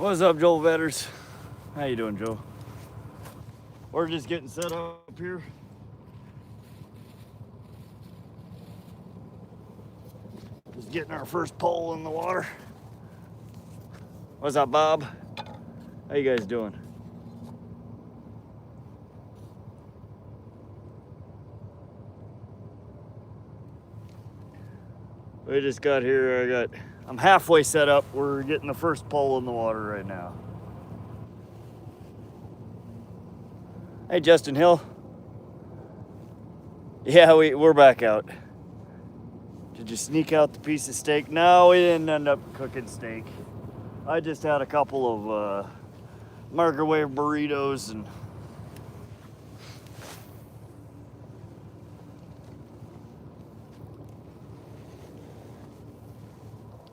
What's up, Joel Vetters? How you doing, Joe? We're just getting set up here. Just getting our first pole in the water. What's up, Bob? How you guys doing? We just got here. I'm halfway set up. We're getting the first pole in the water right now. Hey, Justin Hill. Yeah, we're back out. Did you sneak out the piece of steak? No, we didn't end up cooking steak. I just had a couple of microwave burritos and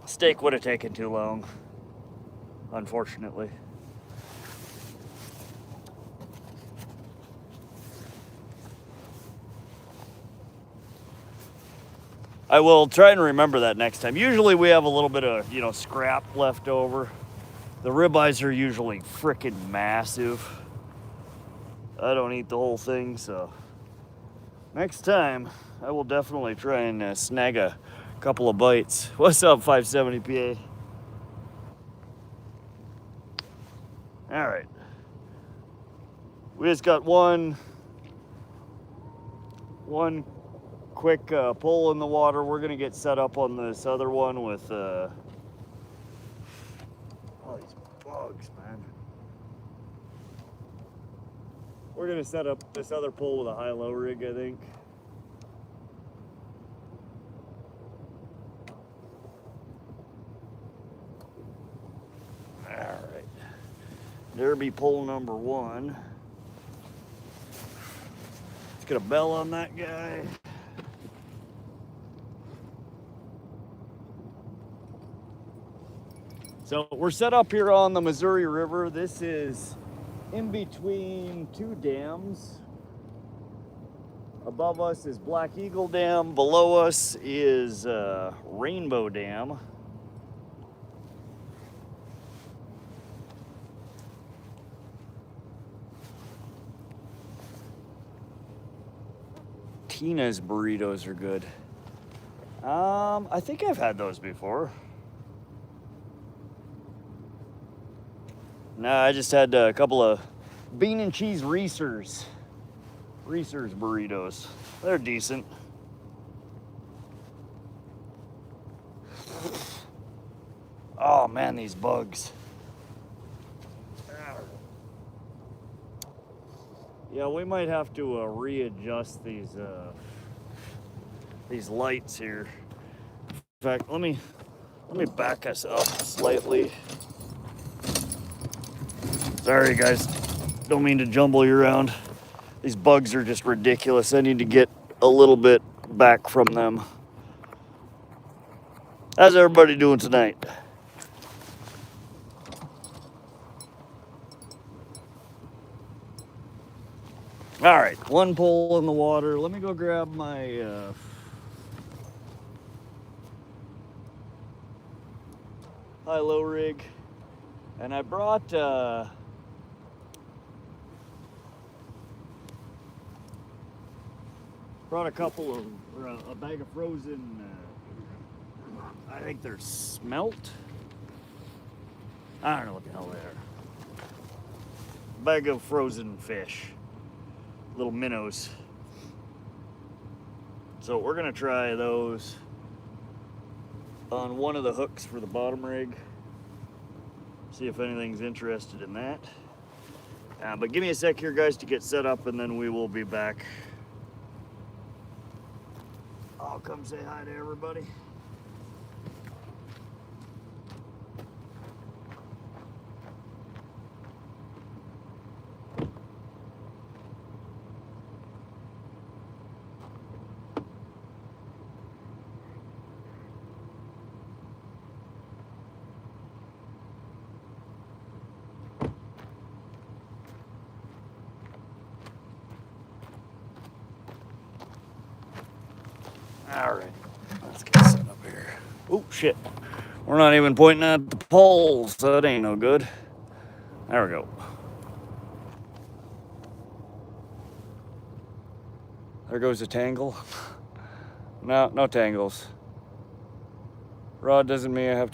steak would have taken too long, unfortunately. I will try and remember that next time. Usually we have a little bit of, scrap left over. The ribeyes are usually freaking massive. I don't eat the whole thing, so next time I will definitely try and snag a couple of bites. What's up, 570 PA? All right. We just got one quick pull in the water. We're gonna get set up on this other one with all these bugs, man. We're gonna set up this other pull with a high-low rig, I think. All right, derby pull number one. Let's get a bell on that guy. So we're set up here on the Missouri River. This is in between two dams. Above us is Black Eagle Dam. Below us is Rainbow Dam. Tina's burritos are good. I think I've had those before. No, I just had a couple of bean and cheese Reese's burritos. They're decent. Oh man, these bugs. Yeah, we might have to readjust these lights here. In fact, let me back us up slightly. Sorry guys, don't mean to jumble you around. These bugs are just ridiculous. I need to get a little bit back from them. How's everybody doing tonight? All right, one pole in the water. Let me go grab my high-low rig. And I brought a couple of, or a bag of frozen, I think they're smelt. I don't know what the hell they are. Bag of frozen fish, little minnows. So we're gonna try those on one of the hooks for the bottom rig. See if anything's interested in that. But give me a sec here, guys, to get set up, and then we will be back. I'll come say hi to everybody. All right, let's get set up here. Oh, shit. We're not even pointing at the poles. That ain't no good. There we go. There goes a tangle. No, no tangles. Rod doesn't mean I have a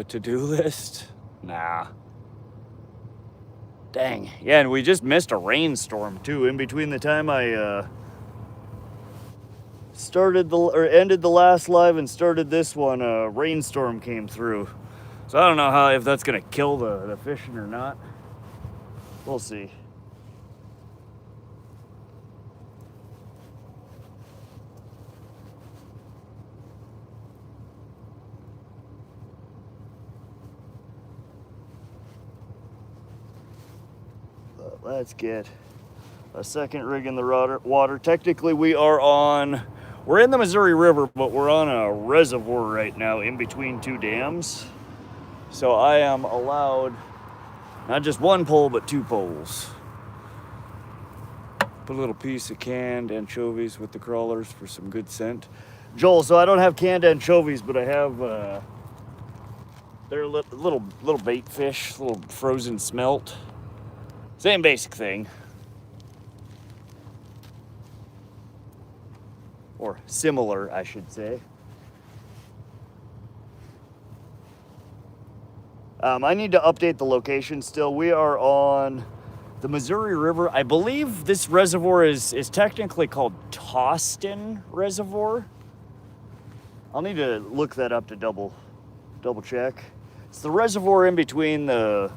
to-do list. Nah. Dang. Yeah, and we just missed a rainstorm too. In between the time I ended the last live and started this one, a rainstorm came through. So I don't know if that's gonna kill the fishing or not. We'll see. But let's get a second rig in the water. Technically we're in the Missouri River, but we're on a reservoir right now in between two dams. So I am allowed not just one pole, but two poles. Put a little piece of canned anchovies with the crawlers for some good scent. Joel, so I don't have canned anchovies, but I have, they're little bait fish, little frozen smelt. Same basic thing. Or similar, I should say. I need to update the location still. We are on the Missouri River. I believe this reservoir is technically called Toston Reservoir. I'll need to look that up to double check. It's the reservoir in between the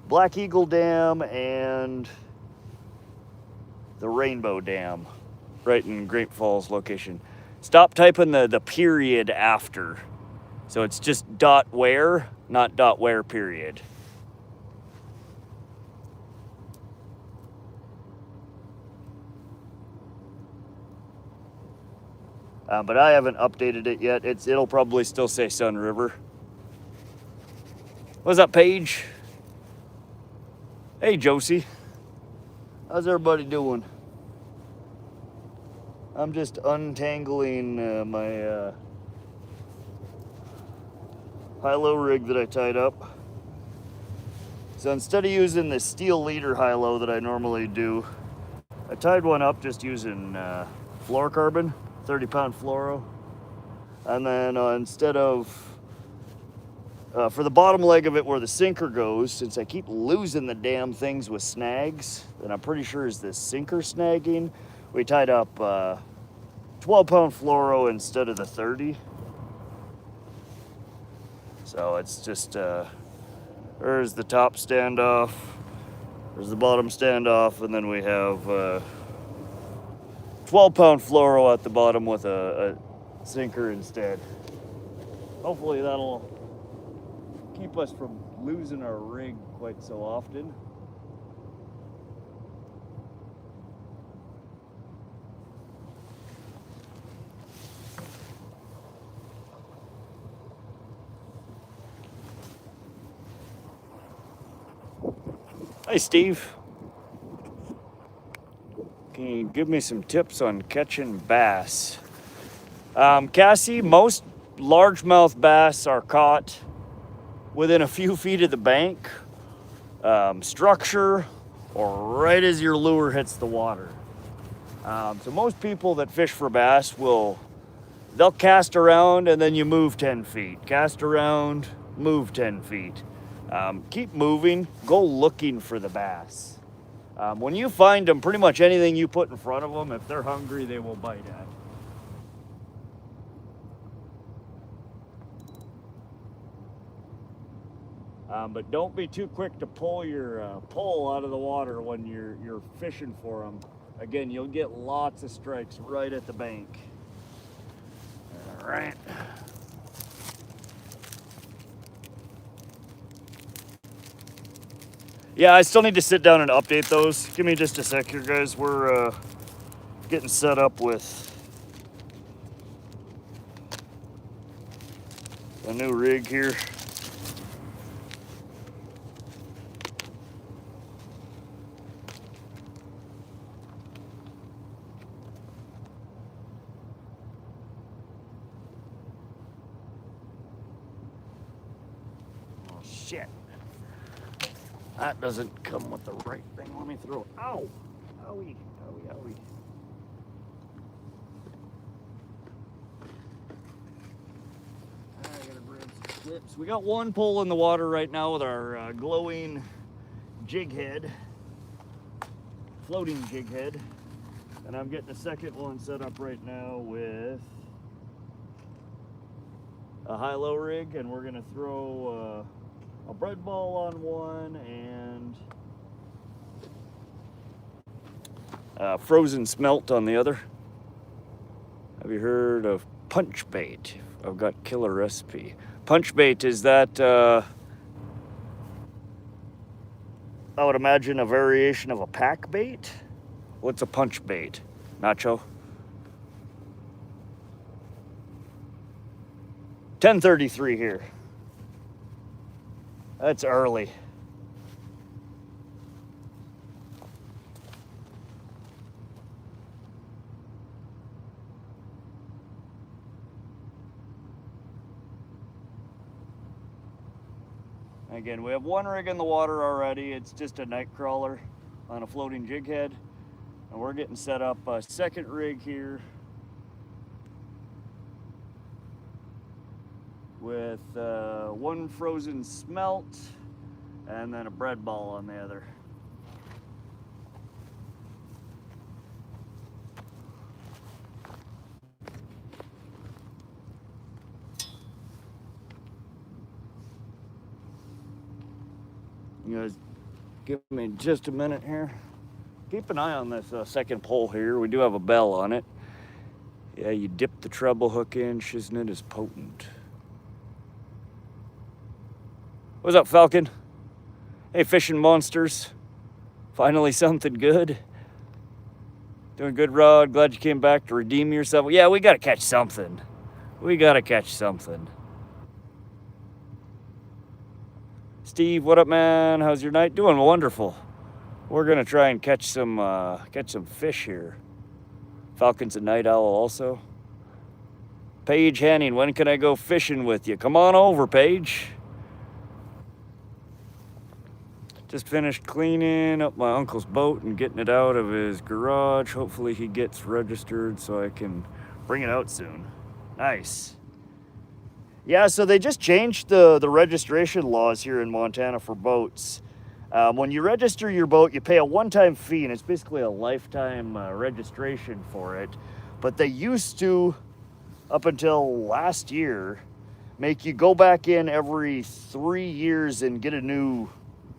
Black Eagle Dam and the Rainbow Dam, right in Great Falls location. Stop typing the period after. So it's just .where, not .where period. But I haven't updated it yet. It'll probably still say Sun River. What's up, Paige? Hey, Josie. How's everybody doing? I'm just untangling my high-low rig that I tied up. So instead of using the steel leader high-low that I normally do, I tied one up just using fluorocarbon, 30-pound fluoro. And then instead of, for the bottom leg of it where the sinker goes, since I keep losing the damn things with snags, and I'm pretty sure is the sinker snagging, we tied up 12-pound fluoro instead of the 30. So it's just, there's the top standoff, there's the bottom standoff, and then we have 12-pound fluoro at the bottom with a sinker instead. Hopefully that'll keep us from losing our rig quite so often. Hey, Steve. Can you give me some tips on catching bass? Cassie, most largemouth bass are caught within a few feet of the bank, structure, or right as your lure hits the water. So most people that fish for bass they'll cast around and then you move 10 feet. Cast around, move 10 feet. Keep moving, go looking for the bass. When you find them, pretty much anything you put in front of them, if they're hungry, they will bite at. But don't be too quick to pull your pole out of the water when you're fishing for them. Again, you'll get lots of strikes right at the bank. All right. Yeah, I still need to sit down and update those. Give me just a sec here, guys. We're getting set up with a new rig here. shit. That doesn't come with the right thing. Let me throw it. Ow! Owie, owie, owie. I gotta grab some clips. We got one pole in the water right now with our glowing jig head, floating jig head. And I'm getting a second one set up right now with a high-low rig, and we're gonna throw a bread ball on one and frozen smelt on the other. Have you heard of punch bait? I've got killer recipe. Punch bait is that I would imagine a variation of a pack bait. What's a punch bait, Nacho? 10:33 here. That's early. Again, we have one rig in the water already. It's just a night crawler on a floating jig head. And we're getting set up a second rig here with one frozen smelt and then a bread ball on the other. You guys give me just a minute here. Keep an eye on this second pole here. We do have a bell on it. Yeah, you dip the treble hook in. Shiznit is potent. What's up, Falcon? Hey, fishing monsters. Finally something good. Doing good, Rod. Glad you came back to redeem yourself. Yeah, we gotta catch something. We gotta catch something. Steve, what up, man? How's your night? Doing wonderful. We're gonna try and catch some fish here. Falcon's a night owl also. Paige Hanning, when can I go fishing with you? Come on over, Paige. Just finished cleaning up my uncle's boat and getting it out of his garage. Hopefully he gets registered so I can bring it out soon. Nice. Yeah, so they just changed the registration laws here in Montana for boats. When you register your boat, you pay a one-time fee, and it's basically a lifetime registration for it. But they used to, up until last year, make you go back in every 3 years and get a new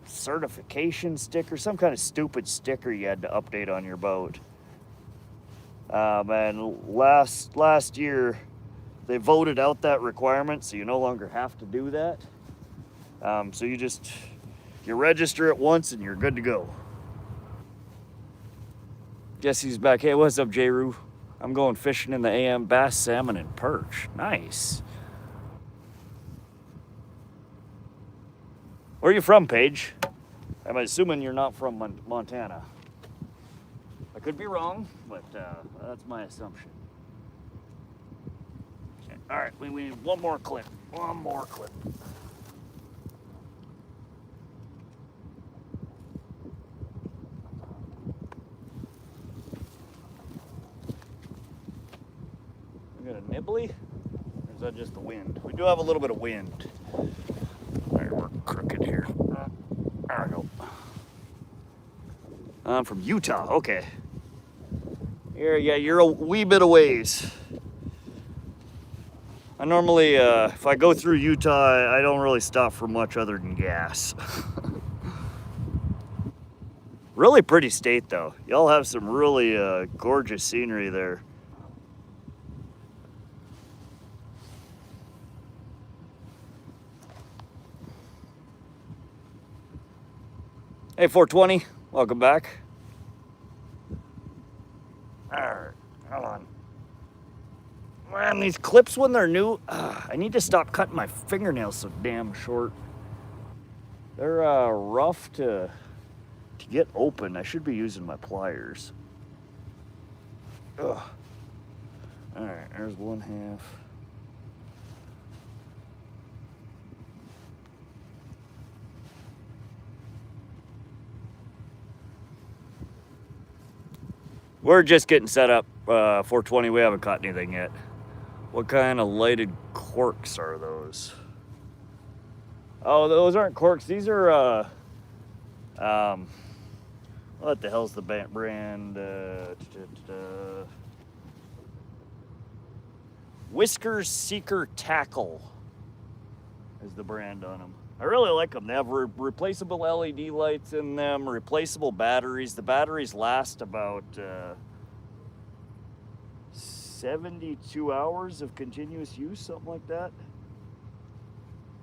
certification sticker, some kind of stupid sticker you had to update on your boat. And last year, they voted out that requirement, so you no longer have to do that. So you register it once and you're good to go. Jesse's back. Hey, what's up, J-Roo? I'm going fishing in the AM, bass, salmon, and perch. Nice. Where are you from, Paige? I'm assuming you're not from Montana. I could be wrong, but that's my assumption. Okay. All right, we need one more clip. One more clip. We got a nibbly? Or is that just the wind? We do have a little bit of wind. All right, we're crooked here. There we go. I'm from Utah. Okay. Yeah, you're a wee bit of ways. I normally, if I go through Utah, I don't really stop for much other than gas. Really pretty state, though. Y'all have some really gorgeous scenery there. Hey, 420, welcome back. All right, hold on. Man, these clips when they're new, I need to stop cutting my fingernails so damn short. They're rough to get open. I should be using my pliers. Ugh. All right, there's one half. We're just getting set up. 420. We haven't caught anything yet. What kind of lighted corks are those? Oh, those aren't corks. These are what the hell's the brand? Whiskers Seeker Tackle is the brand on them. I really like them. They have replaceable LED lights in them, replaceable batteries. The batteries last about 72 hours of continuous use, something like that.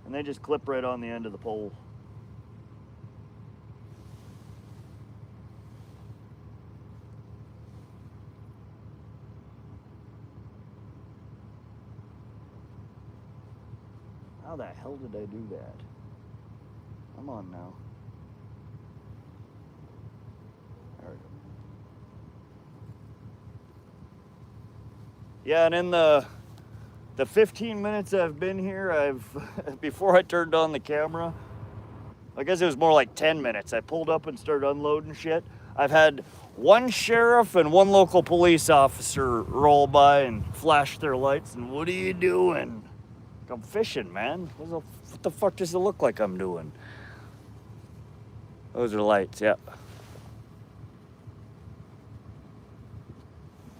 And they just clip right on the end of the pole. How the hell did I do that? I'm on now. There we go. Yeah, and in the 15 minutes I've been here, before I turned on the camera, I guess it was more like 10 minutes, I pulled up and started unloading shit. I've had one sheriff and one local police officer roll by and flash their lights, and what are you doing? I'm fishing, man. What the fuck does it look like I'm doing? Those are lights, yeah.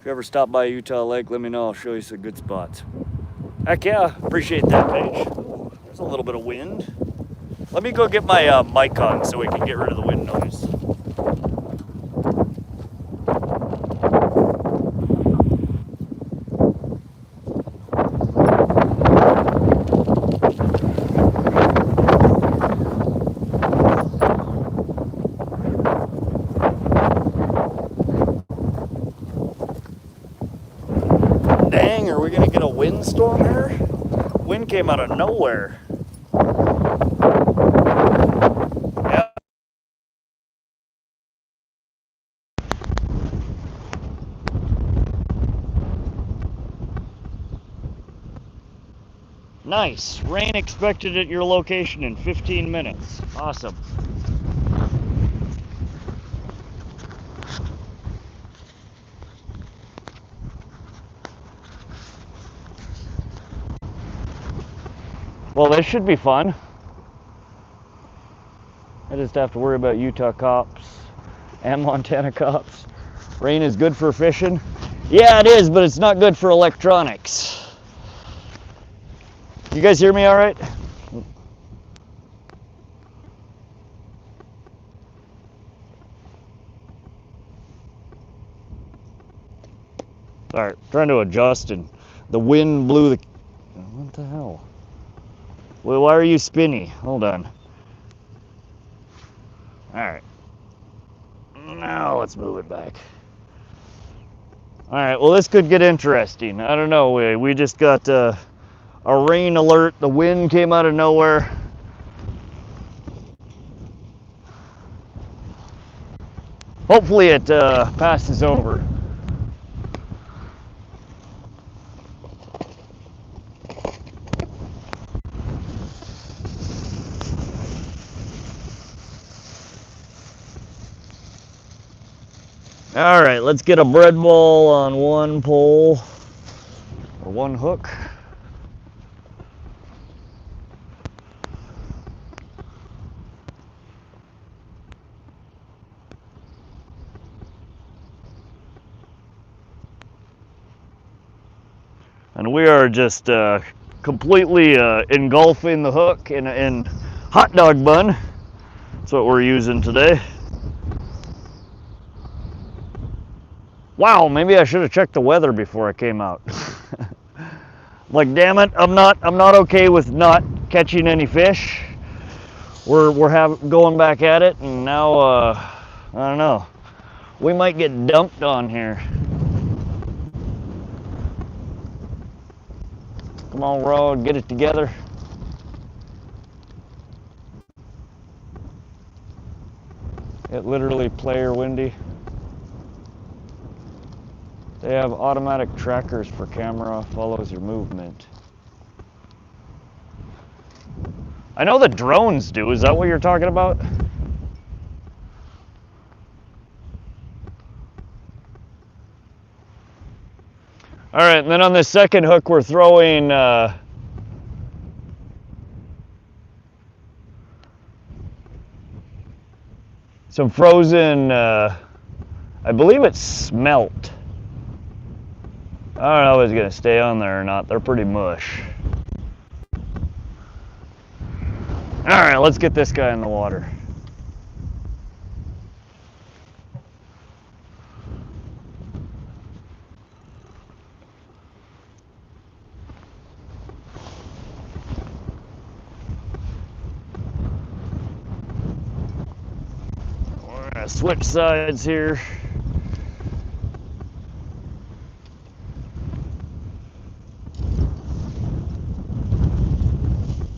If you ever stop by Utah Lake, let me know. I'll show you some good spots. Heck yeah, appreciate that, Paige. Ooh, there's a little bit of wind. Let me go get my mic on so we can get rid of the wind noise. Dang, are we gonna get a windstorm here? Wind came out of nowhere. Yep. Nice. Rain expected at your location in 15 minutes. Awesome. Well, this should be fun. I just have to worry about Utah cops and Montana cops. Rain is good for fishing. Yeah, it is, but it's not good for electronics. You guys hear me all right? All right, trying to adjust, and the wind blew the... What the hell? Well, why are you spinny? Hold on. All right. Now let's move it back. All right, well, this could get interesting. I don't know. We just got a rain alert. The wind came out of nowhere. Hopefully it passes over. All right, let's get a bread ball on one pole or one hook. And we are just completely engulfing the hook in hot dog bun. That's what we're using today. Wow, maybe I should have checked the weather before I came out. Like, damn it, I'm not okay with not catching any fish. We're going back at it, and now I don't know. We might get dumped on here. Come on, road, get it together. It literally player windy. They have automatic trackers for camera, follows your movement. I know the drones do. Is that what you're talking about? All right, and then on this second hook, we're throwing some frozen, I believe it's smelt. I don't know if it's gonna stay on there or not. They're pretty mush. All right, let's get this guy in the water. We're gonna switch sides here.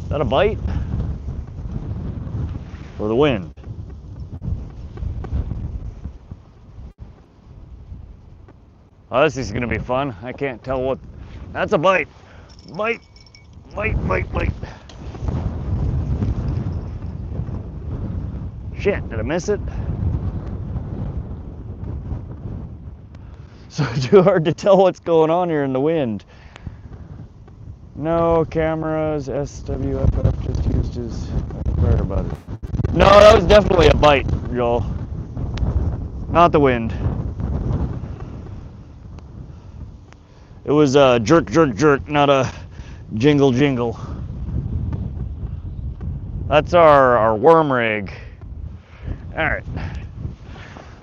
Is that a bite? Or the wind? Oh, this is gonna be fun. I can't tell what. That's a bite. Bite, bite, bite, bite. Shit, did I miss it? So too hard to tell what's going on here in the wind. No cameras, SWFF just used his. I heard about it. No, that was definitely a bite, Joel. Not the wind. It was a jerk, jerk, jerk, not a jingle, jingle. That's our worm rig. All right.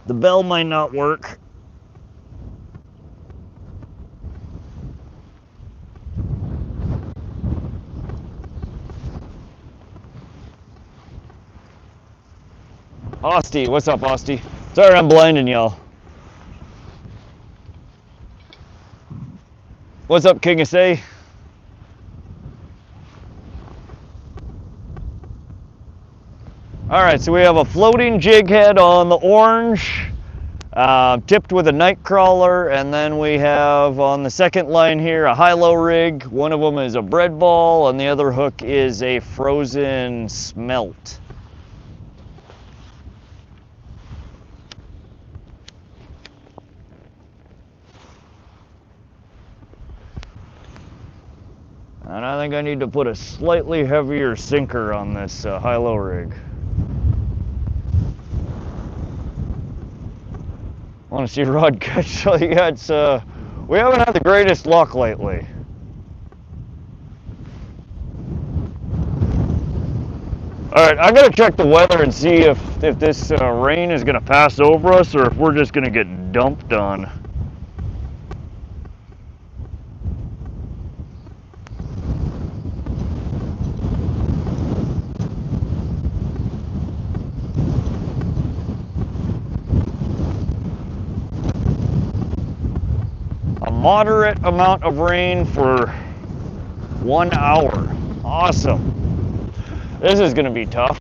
The bell might not work. Osty, what's up, Osty? Sorry I'm blinding y'all. What's up, King of Say? All right, so we have a floating jig head on the orange, tipped with a night crawler, and then we have on the second line here a high-low rig. One of them is a bread ball, and the other hook is a frozen smelt. And I think I need to put a slightly heavier sinker on this high-low rig. Want to see rod catch? So yeah, it's we haven't had the greatest luck lately. All right, I gotta check the weather and see if this rain is gonna pass over us or if we're just gonna get dumped on. Moderate amount of rain for 1 hour. Awesome. This is going to be tough.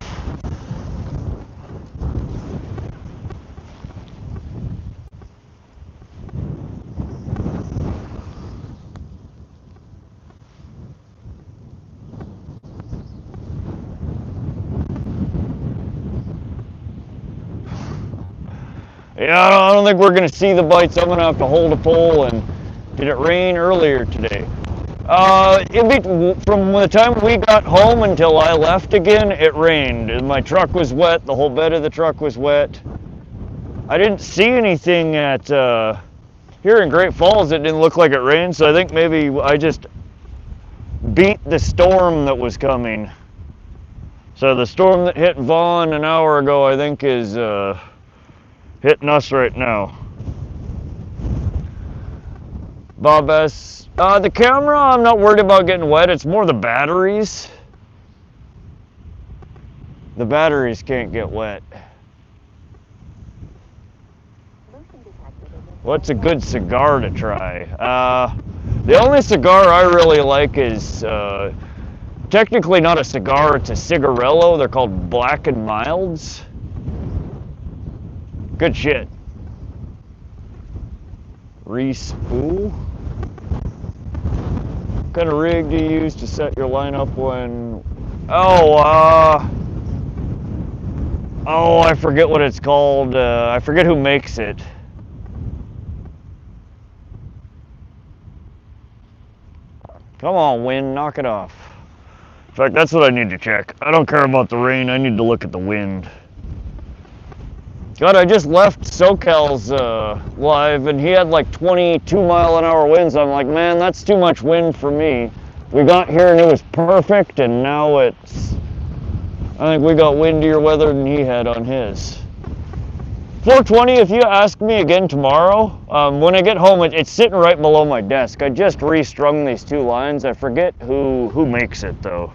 Yeah, I don't think we're going to see the bites. I'm going to have to hold a pole. And did it rain earlier today? From the time we got home until I left again, it rained. My truck was wet. The whole bed of the truck was wet. I didn't see anything at here in Great Falls. It didn't look like it rained, so I think maybe I just beat the storm that was coming. So the storm that hit Vaughn an hour ago, I think, is hitting us right now. Bob S. The camera, I'm not worried about getting wet. It's more the batteries. The batteries can't get wet. What's a good cigar to try? The only cigar I really like is technically not a cigar, it's a cigarillo. They're called Black and Milds. Good shit. Reese Pool. What kind of rig do you use to set your lineup when... Oh, I forget what it's called. I forget who makes it. Come on, wind, knock it off. In fact, that's what I need to check. I don't care about the rain, I need to look at the wind. God, I just left SoCal's live, and he had like 22-mile-an-hour winds. I'm like, man, that's too much wind for me. We got here and it was perfect, and now it's... I think we got windier weather than he had on his. 420, if you ask me again tomorrow, when I get home, it's sitting right below my desk. I just restrung these two lines. I forget who makes it, though.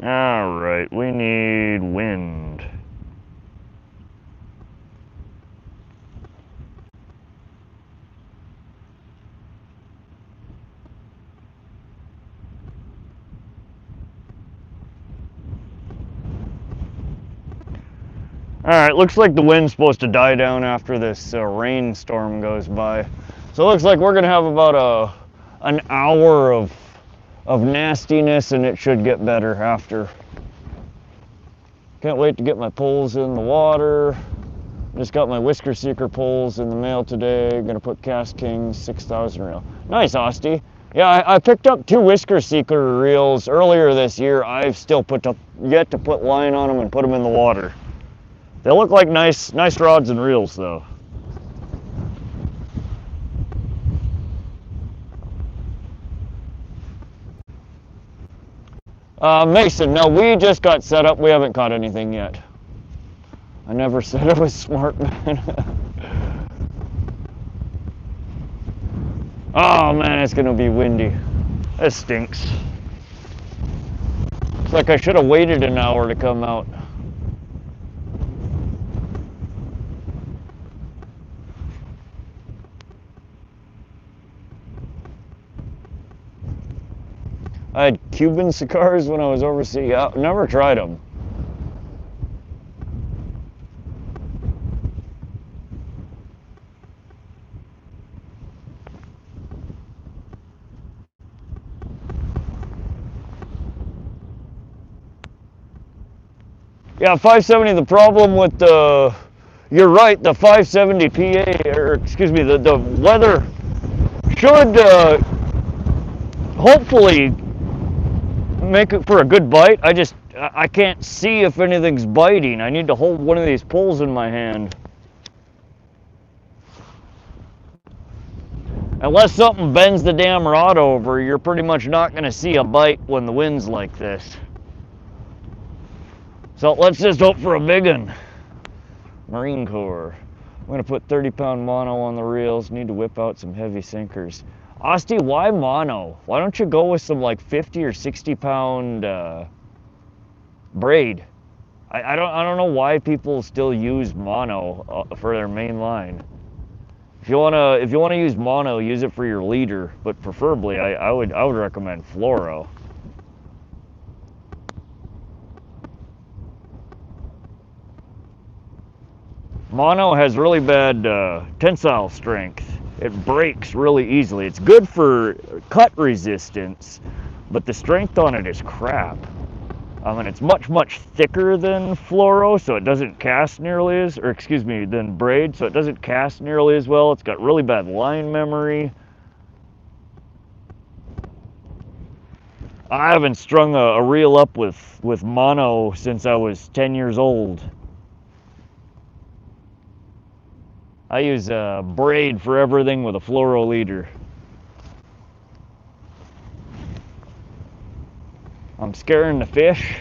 All right, we need wind. All right, looks like the wind's supposed to die down after this rainstorm goes by. So it looks like we're gonna have about an hour of nastiness, and it should get better after. Can't wait to get my poles in the water. Just got my Whisker Seeker poles in the mail today. Gonna put Cast King 6,000 reel. Nice, Austie. Yeah, I picked up 2 Whisker Seeker reels earlier this year. I've still yet to put line on them and put them in the water. They look like nice rods and reels, though. Mason, no, we just got set up. We haven't caught anything yet. I never said I was smart, man. Oh, man, it's gonna be windy. That stinks. It's like I should have waited an hour to come out. I had Cuban cigars when I was overseas. I never tried them. Yeah, 570, the problem with the... You're right, the 570 PA, or excuse me, the weather should hopefully make it for a good bite. I can't see if anything's biting. I need to hold one of these poles in my hand. Unless something bends the damn rod over, you're pretty much not going to see a bite when the wind's like this. So let's just hope for a big one. Marine Corps. I'm going to put 30-pound mono on the reels. Need to whip out some heavy sinkers. Austie, why mono? Why don't you go with some like 50 or 60-pound braid? I don't know why people still use mono for their main line. If you wanna use mono, use it for your leader, but preferably I would recommend fluoro. Mono has really bad tensile strength. It breaks really easily. It's good for cut resistance, but the strength on it is crap. And it's much thicker than fluoro, so it doesn't cast nearly as, or excuse me, than braid, so it doesn't cast nearly as well. It's got really bad line memory. I haven't strung a reel up with mono since I was 10 years old. I use a braid for everything with a fluoro leader. I'm scaring the fish.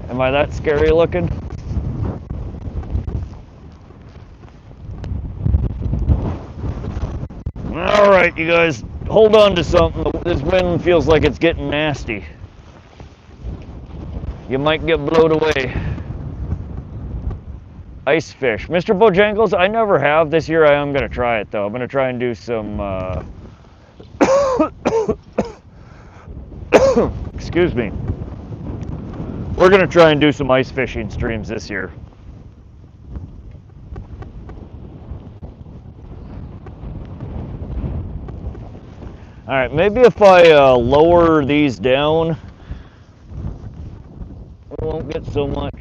Am I that scary looking? All right, you guys, hold on to something. This wind feels like it's getting nasty. You might get blown away. Ice fish. Mr. Bojangles, I never have. This year I am going to try it, though. I'm going to try and do some... excuse me. We're going to try and do some ice fishing streams this year. All right, maybe if I lower these down, won't get so much.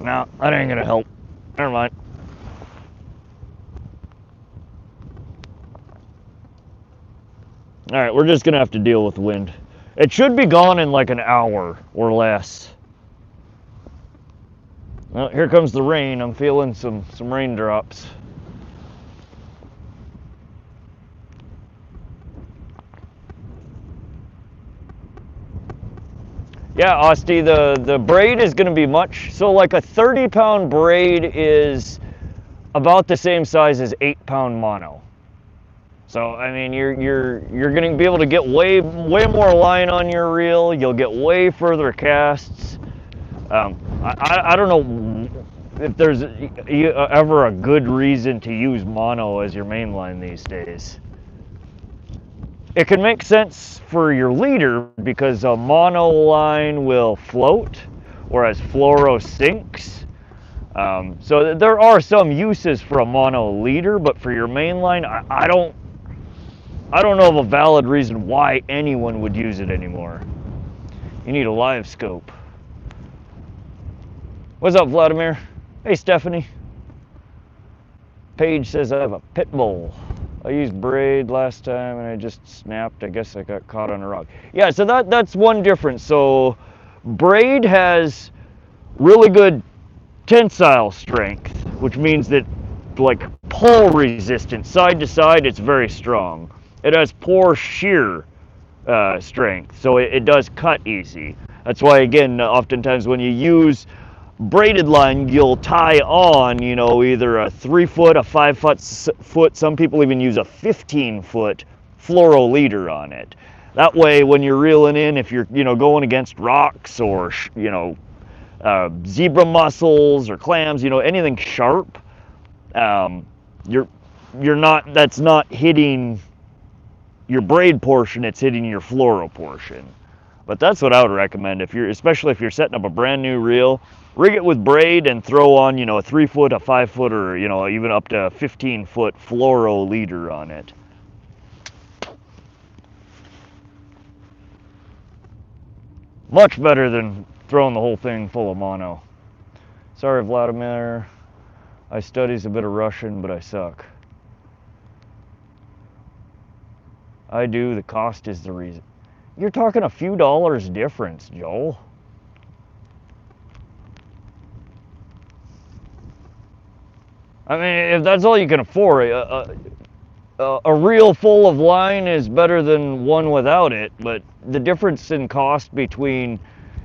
No, that ain't gonna help. Never mind. Alright, we're just gonna have to deal with the wind. It should be gone in like an hour or less. Well, here comes the rain. I'm feeling some raindrops. Yeah, Austie, the braid is going to be much, so like a 30-pound braid is about the same size as 8-pound mono. So I mean, you're going to be able to get way more line on your reel. You'll get way further casts. I don't know if there's ever a good reason to use mono as your main line these days. It can make sense for your leader because a mono line will float, whereas fluoro sinks. So there are some uses for a mono leader, but for your main line, I don't know of a valid reason why anyone would use it anymore. You need a live scope. What's up, Vladimir? Hey, Stephanie. Paige says I have a pit bull. I used braid last time and I just snapped. I guess I got caught on a rock. Yeah, so that's one difference. So braid has really good tensile strength, which means that like pull resistance, side to side, it's very strong. It has poor shear strength, so it does cut easy. That's why, again, oftentimes when you use braided line, you'll tie on, you know, either a 3-foot, a 5-foot, some people even use a 15-foot fluoro leader on it. That way, when you're reeling in, if you're, you know, going against rocks or, you know, zebra mussels or clams, you know, anything sharp, you're not, that's not hitting your braid portion, it's hitting your fluoro portion. But that's what I would recommend if you're, especially if you're setting up a brand new reel. Rig it with braid and throw on, you know, a 3-foot, a 5-foot, or, you know, even up to a 15-foot fluoro leader on it. Much better than throwing the whole thing full of mono. Sorry, Vladimir. I studies a bit of Russian, but I suck. I do. The cost is the reason. You're talking a few dollars difference, Joel. I mean, if that's all you can afford, a reel full of line is better than one without it, but the difference in cost between,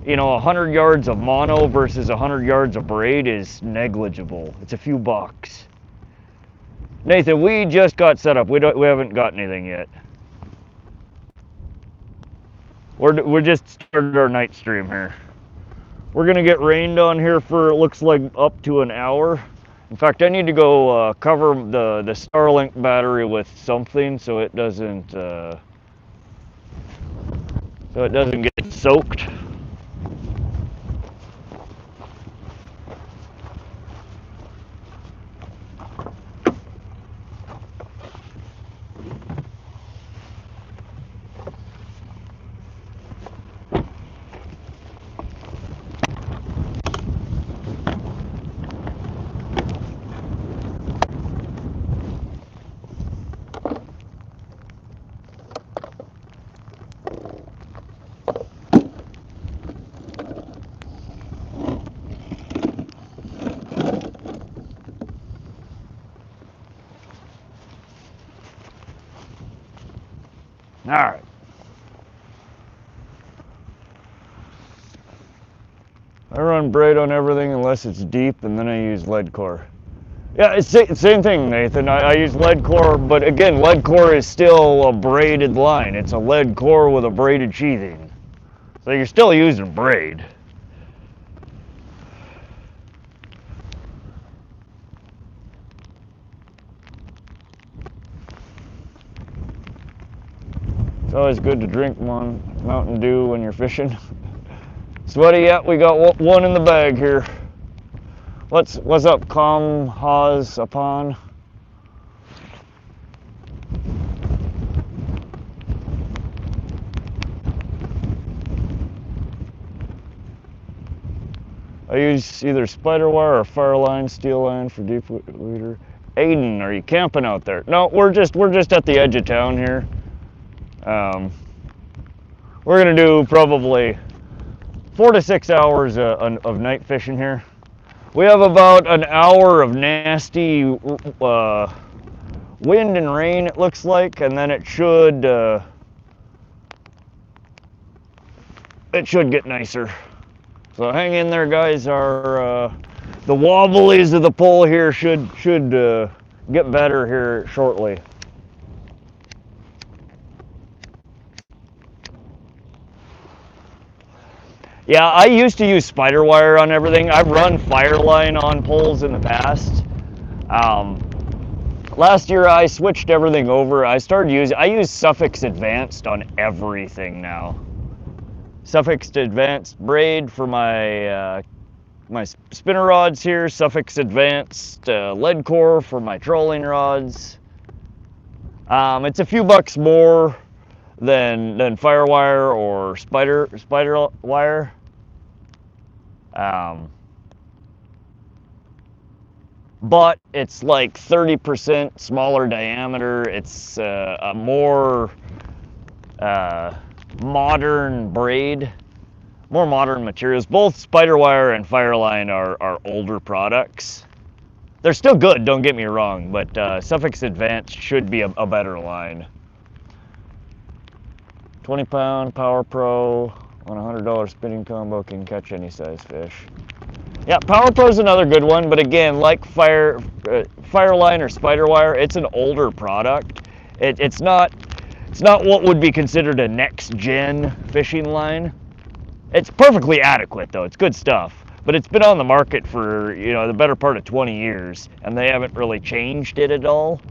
you know, 100 yards of mono versus 100 yards of braid is negligible. It's a few bucks. Nathan, we just got set up. We haven't got anything yet. We're just started our night stream here. We're gonna get rained on here for, it looks like, up to an hour. In fact, I need to go cover the Starlink battery with something so it doesn't get soaked. All right. I run braid on everything unless it's deep, and then I use lead core. Yeah, it's the same thing, Nathan. I use lead core, but again, lead core is still a braided line. It's a lead core with a braided sheathing. So you're still using braid. It's always good to drink Mountain Dew when you're fishing. Sweaty, yeah, we got one in the bag here. What's up, Haz upon? I use either spider wire or fire line, steel line for deep leader. Aiden, are you camping out there? No, we're just at the edge of town here. We're gonna do probably 4 to 6 hours of night fishing here. We have about an hour of nasty wind and rain, it looks like, and then it should get nicer. So hang in there, guys. The wobblies of the pole here should get better here shortly. Yeah, I used to use spider wire on everything. I've run Fireline on poles in the past. Last year I switched everything over. I use Suffix Advanced on everything now. Suffix Advanced braid for my my spinner rods here. Suffix Advanced lead core for my trolling rods. It's a few bucks more than Firewire or spider wire. But it's like 30% smaller diameter. It's a more modern braid, more modern materials. Both spider wire and Fireline are older products. They're still good, don't get me wrong, but Suffix Advanced should be a better line. 20-pound Power Pro on a $100 spinning combo can catch any size fish. Yeah, Power Pro's another good one, but again, like Fireline or spider wire, it's an older product. It's not what would be considered a next-gen fishing line. It's perfectly adequate, though. It's good stuff. But it's been on the market for, the better part of 20 years, and they haven't really changed it at all.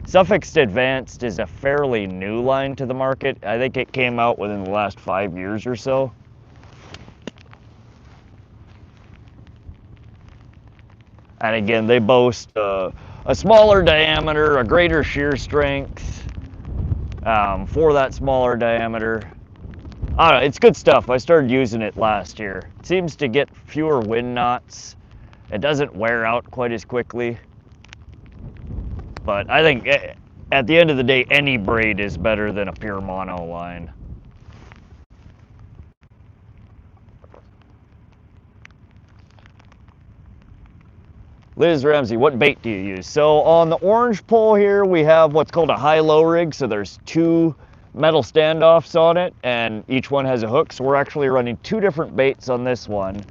Suffix Advanced is a fairly new line to the market. I think it came out within the last 5 years or so. And again, they boast a smaller diameter, a greater shear strength for that smaller diameter. I don't know, it's good stuff. I started using it last year. It seems to get fewer wind knots. It doesn't wear out quite as quickly. But I think at the end of the day, any braid is better than a pure mono line. Liz Ramsey, what bait do you use? So on the orange pole here, we have what's called a high-low rig. So there's 2 metal standoffs on it, and each one has a hook. So we're actually running 2 different baits on this one.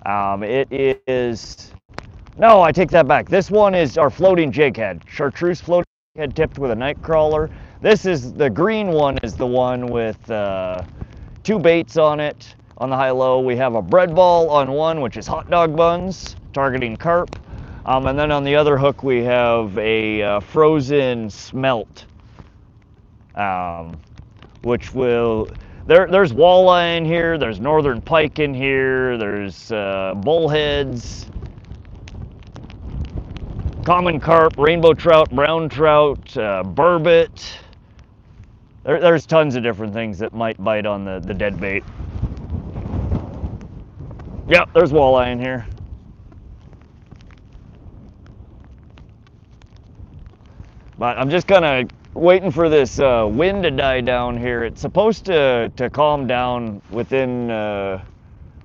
It is, no, I take that back. This one is our floating jig head, chartreuse floating jig head tipped with a night crawler. This is, the green one is the one with 2 baits on it. On the high-low, we have a bread ball on one, which is hot dog buns, targeting carp. And then on the other hook, we have a frozen smelt, which will, there's walleye in here, there's northern pike in here, there's bullheads, common carp, rainbow trout, brown trout, burbot. There's tons of different things that might bite on the dead bait. Yep, there's walleye in here. But I'm just kind of waiting for this wind to die down here. It's supposed to calm down within the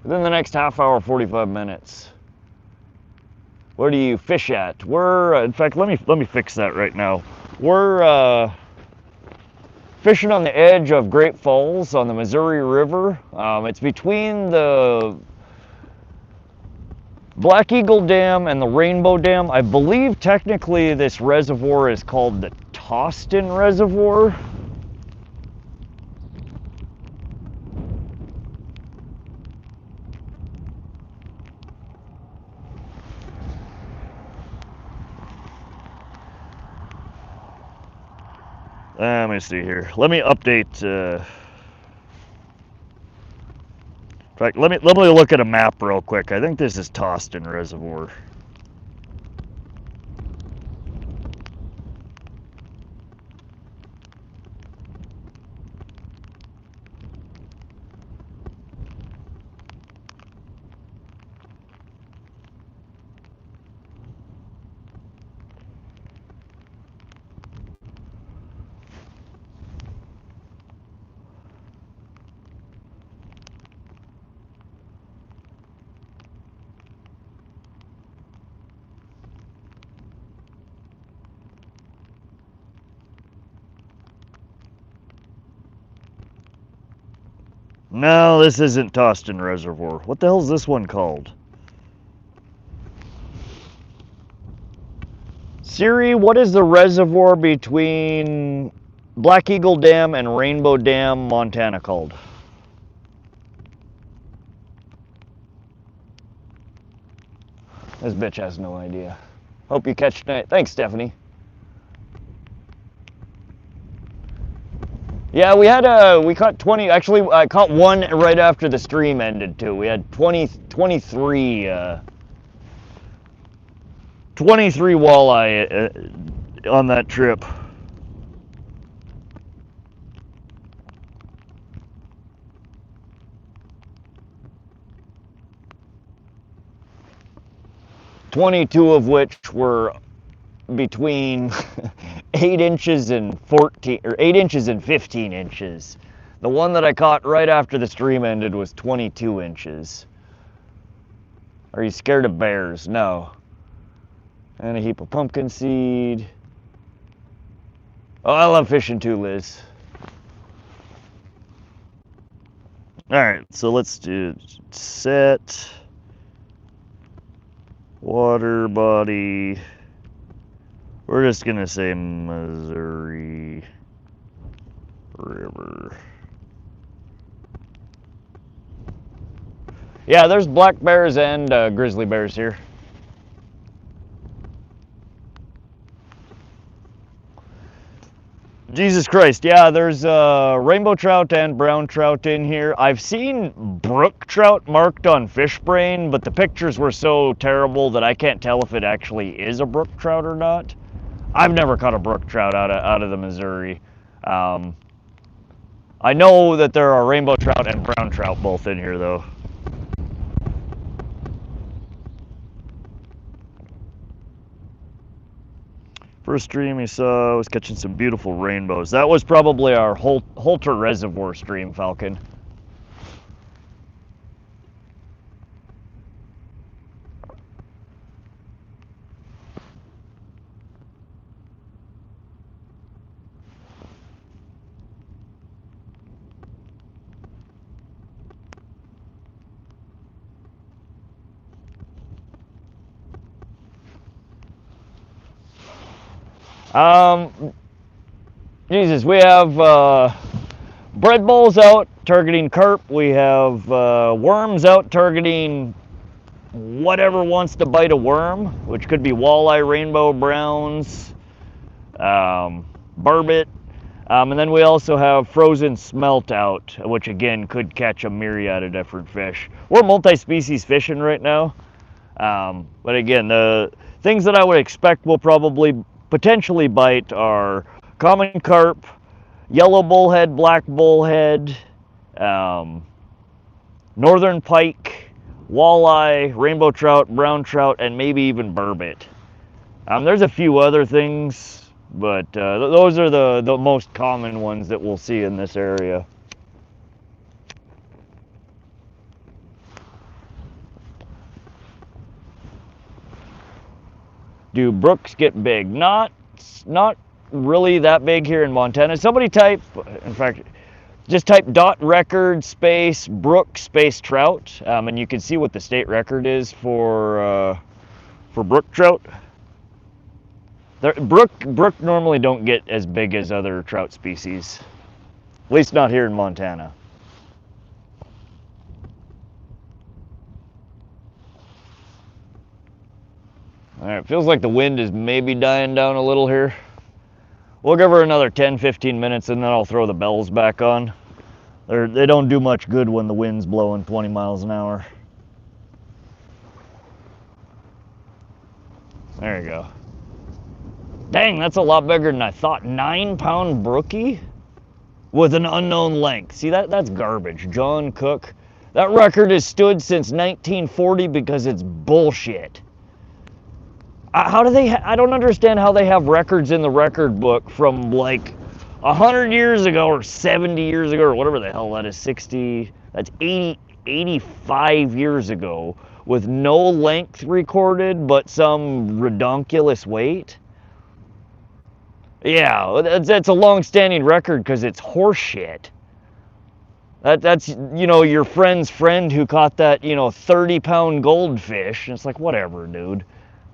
next half hour, 45 minutes. Where do you fish at? We're in fact, let me fix that right now. We're fishing on the edge of Great Falls on the Missouri River. It's between the Black Eagle Dam and the Rainbow Dam. I believe technically this reservoir is called the Toston Reservoir. Let me see here. Let me update. In fact, let me look at a map real quick. I think this is Toston Reservoir. No, this isn't Toston Reservoir. What the hell is this one called? Siri, what is the reservoir between Black Eagle Dam and Rainbow Dam, Montana called? This bitch has no idea. Hope you catch tonight. Thanks, Stephanie. Yeah, we caught 20. Actually, I caught one right after the stream ended too. We had 23 walleye on that trip. $22 of which were between 8 inches and 14, or 8 inches and 15 inches. The one that I caught right after the stream ended was 22 inches. Are you scared of bears? No. And a heap of pumpkin seed. Oh, I love fishing too, Liz. Alright, so let's do set, water body. We're just gonna say Missouri River. Yeah, there's black bears and grizzly bears here. Jesus Christ, yeah, there's rainbow trout and brown trout in here. I've seen brook trout marked on FishBrain, but the pictures were so terrible that I can't tell if it actually is a brook trout or not. I've never caught a brook trout out of the Missouri. I know that there are rainbow trout and brown trout both in here, though. First stream you saw, I was catching some beautiful rainbows. That was probably our Holter Reservoir stream, Falcon. Jesus, we have bread bowls out targeting carp. We have worms out targeting whatever wants to bite a worm, which could be walleye, rainbow browns, burbot. And then we also have frozen smelt out, which again could catch a myriad of different fish. We're multi-species fishing right now. But again, the things that I would expect will probably potentially bite are common carp, yellow bullhead, black bullhead, northern pike, walleye, rainbow trout, brown trout, and maybe even burbot. There's a few other things, but those are the most common ones that we'll see in this area. Do brooks get big? Not really that big here in Montana. Somebody type, in fact, just type .record space brook space trout, and you can see what the state record is for brook trout. Brook normally don't get as big as other trout species, at least not here in Montana. All right, feels like the wind is maybe dying down a little here. We'll give her another 10-15 minutes and then I'll throw the bells back on. They don't do much good when the wind's blowing 20 miles an hour. There you go. Dang, that's a lot bigger than I thought. 9-pound brookie with an unknown length. See, that's garbage. John Cook. That record has stood since 1940 because it's bullshit. How do they? I don't understand how they have records in the record book from like 100 years ago or 70 years ago or whatever the hell that is. 60. That's 80, 85 years ago with no length recorded, but some redonkulous weight. Yeah, that's a long-standing record because it's horseshit. That's, you know, your friend's friend who caught that, you know, 30-pound goldfish. And it's like, whatever, dude.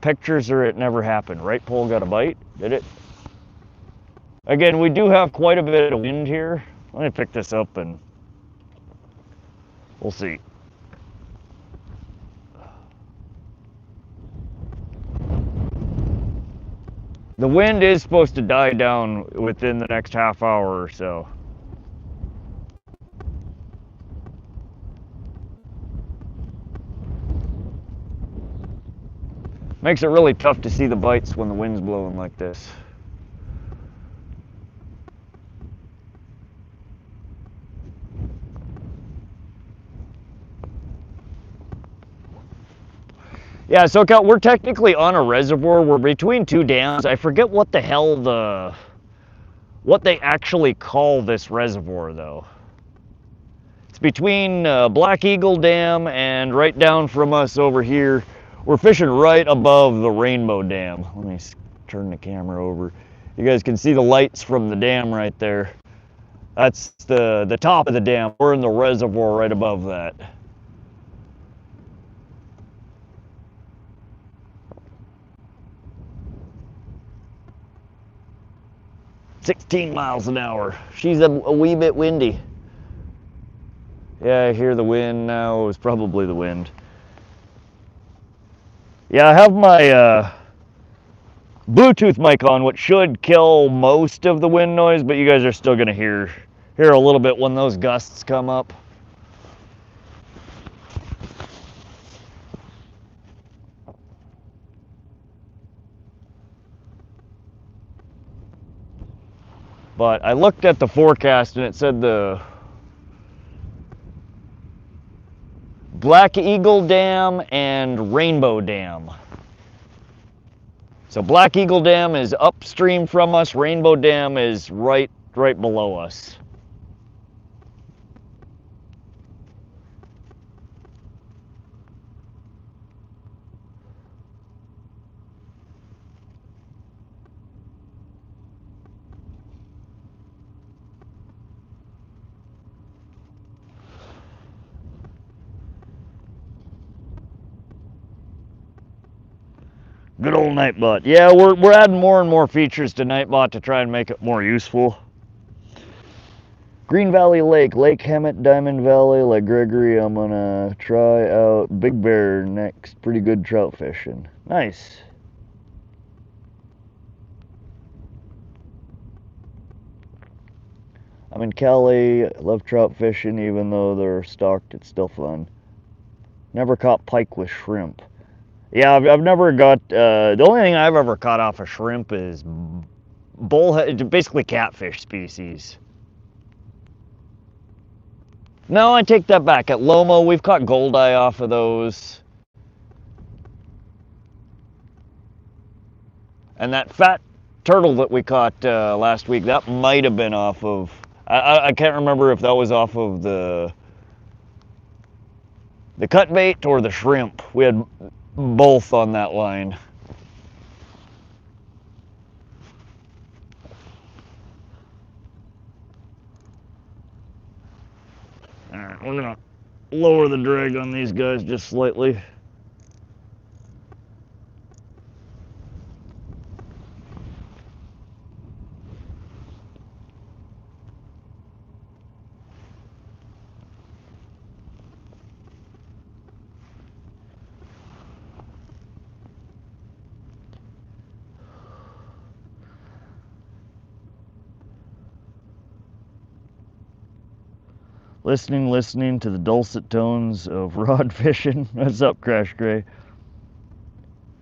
Pictures or it never happened. Right pole got a bite? Did it? Again, we do have quite a bit of wind here. Let me pick this up and we'll see. The wind is supposed to die down within the next half hour or so. Makes it really tough to see the bites when the wind's blowing like this. Yeah, so we're technically on a reservoir. We're between two dams. I forget what the hell what they actually call this reservoir though. It's between Black Eagle Dam and right down from us over here. We're fishing right above the Rainbow Dam. Let me turn the camera over. You guys can see the lights from the dam right there. That's the top of the dam. We're in the reservoir right above that. "16 miles an hour. She's a wee bit windy." Yeah, I hear the wind now. It was probably the wind. Yeah, I have my Bluetooth mic on, which should kill most of the wind noise, but you guys are still gonna hear a little bit when those gusts come up. But I looked at the forecast and it said the Black Eagle Dam and Rainbow Dam. So Black Eagle Dam is upstream from us, Rainbow Dam is right below us. Good old Nightbot. Yeah, we're adding more and more features to Nightbot to try and make it more useful. Green Valley Lake, Lake Hemet, Diamond Valley, Lake Gregory. I'm gonna try out Big Bear next. Pretty good trout fishing. Nice. I'm in Cali. Love trout fishing, even though they're stocked. It's still fun. Never caught pike with shrimp. Yeah, I've never got, the only thing I've ever caught off a shrimp is bullhead, basically catfish species. No, I take that back. At Lomo, we've caught goldeye off of those. And that fat turtle that we caught last week, that might have been off of, I can't remember if that was off of the cut bait or the shrimp. We had both on that line. Alright, we're gonna lower the drag on these guys just slightly. Listening to the dulcet tones of rod fishing. What's up, Crash Gray?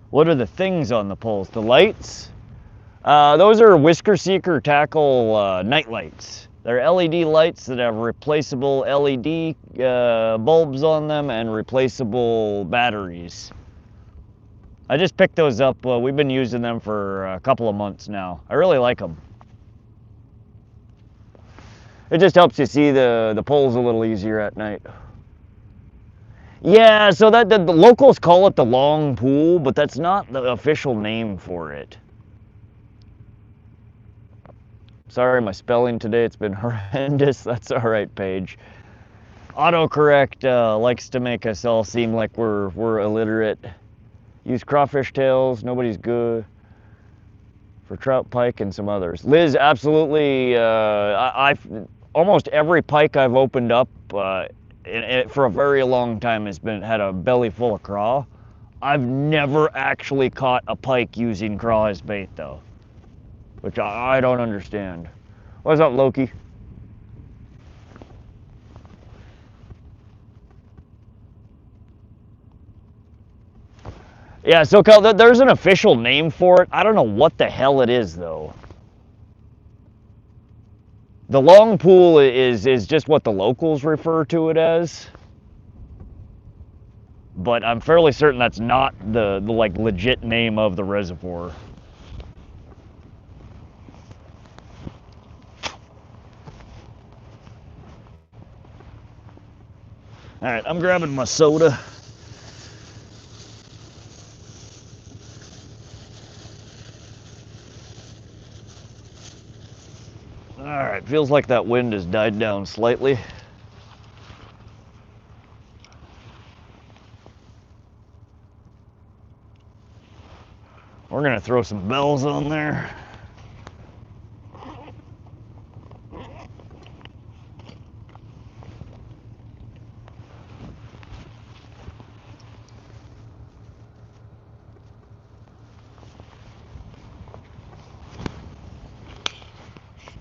What are the things on the poles? The lights? Those are Whisker Seeker Tackle night lights. They're LED lights that have replaceable LED bulbs on them and replaceable batteries. I just picked those up. We've been using them for a couple of months now. I really like them. It just helps you see the poles a little easier at night. Yeah, so that the locals call it the long pool, but that's not the official name for it. Sorry, my spelling today, it's been horrendous. That's all right, Paige. Autocorrect likes to make us all seem like we're illiterate. Use crawfish tails. Nobody's good for trout, pike, and some others. Liz, absolutely. I've almost every pike I've opened up for a very long time had a belly full of craw. I've never actually caught a pike using craw as bait though, which I don't understand. What's up, Loki? Yeah, so Cal, there's an official name for it. I don't know what the hell it is though. The long pool is just what the locals refer to it as. But I'm fairly certain that's not the like legit name of the reservoir. All right, I'm grabbing my soda. All right, feels like that wind has died down slightly. We're gonna throw some bells on there.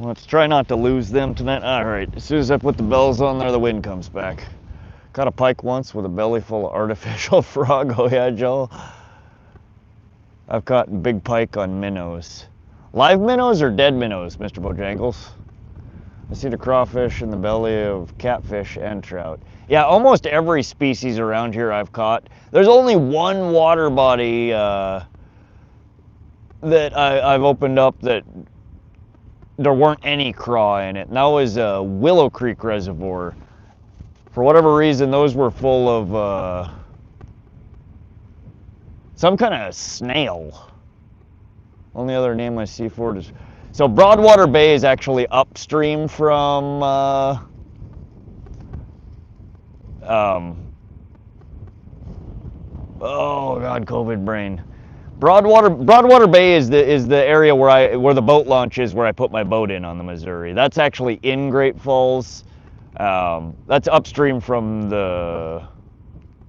Let's try not to lose them tonight. All right, as soon as I put the bells on there, the wind comes back. Caught a pike once with a belly full of artificial frog. Oh yeah, Joel. I've caught big pike on minnows. Live minnows or dead minnows, Mr. Bojangles? I see the crawfish in the belly of catfish and trout. Yeah, almost every species around here I've caught. There's only one water body that I've opened up that there weren't any craw in it, and that was Willow Creek Reservoir. For whatever reason, those were full of some kind of snail. Only other name I see for it is... So Broadwater Bay is actually upstream from oh God, COVID brain. Broadwater Bay is the area where the boat launch is, where I put my boat in on the Missouri. That's actually in Great Falls. That's upstream from the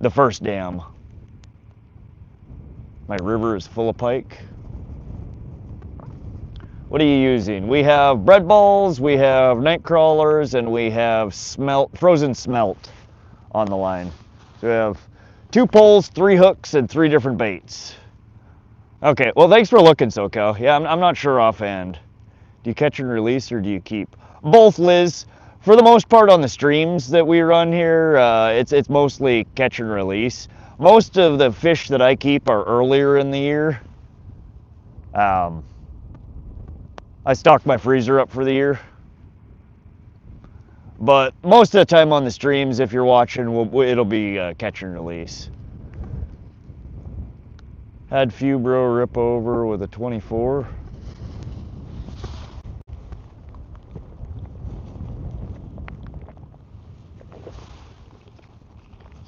first dam. My river is full of pike. What are you using? We have bread balls, we have night crawlers, and we have frozen smelt on the line. So we have 2 poles, 3 hooks, and 3 different baits. Okay, well, thanks for looking, SoCal. Yeah, I'm not sure offhand. Do you catch and release, or do you keep? Both, Liz. For the most part on the streams that we run here, it's mostly catch and release. Most of the fish that I keep are earlier in the year. I stock my freezer up for the year. But most of the time on the streams, if you're watching, it'll be catch and release. Had Fubro rip over with a 24.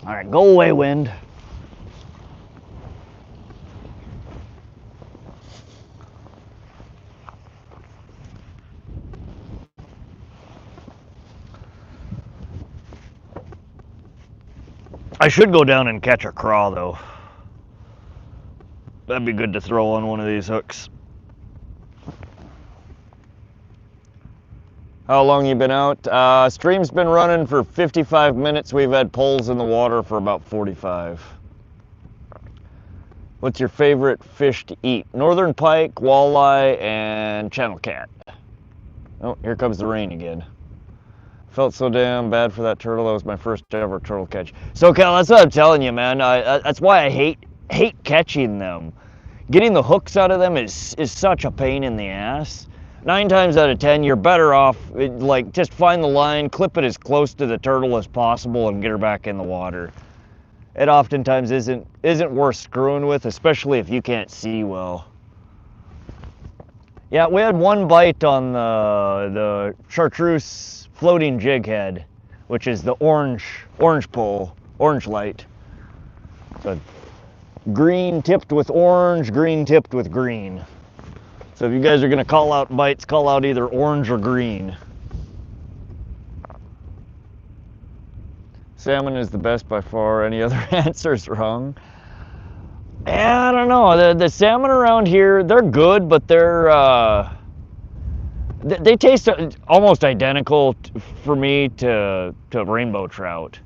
All right, go away, wind. I should go down and catch a craw though. That'd be good to throw on one of these hooks. How long you been out? Stream's been running for 55 minutes. We've had poles in the water for about 45. What's your favorite fish to eat? Northern pike, walleye, and channel cat. Oh, here comes the rain again. Felt so damn bad for that turtle. That was my first ever turtle catch. So Cal, that's what I'm telling you, man. That's why I hate catching them. Getting the hooks out of them is such a pain in the ass. 9 times out of 10, you're better off, like, just find the line, clip it as close to the turtle as possible, and get her back in the water. It oftentimes isn't worth screwing with, especially if you can't see well. Yeah, we had one bite on the chartreuse floating jig head. which is the orange pole, orange light. So green tipped with orange, green tipped with green. So if you guys are gonna call out bites, call out either orange or green. Salmon is the best by far. Any other answer's wrong. I don't know. The salmon around here, they're good, but they taste almost identical for me to rainbow trout.